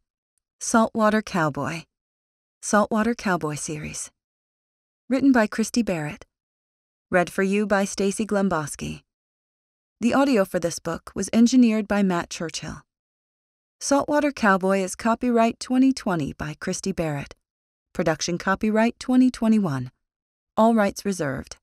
Saltwater Cowboy, Saltwater Cowboy series. Written by Christy Barritt. Read for you by Stacy Glemboski. The audio for this book was engineered by Matt Churchill. Saltwater Cowboy is copyright 2020 by Christy Barritt. Production copyright 2021. All rights reserved.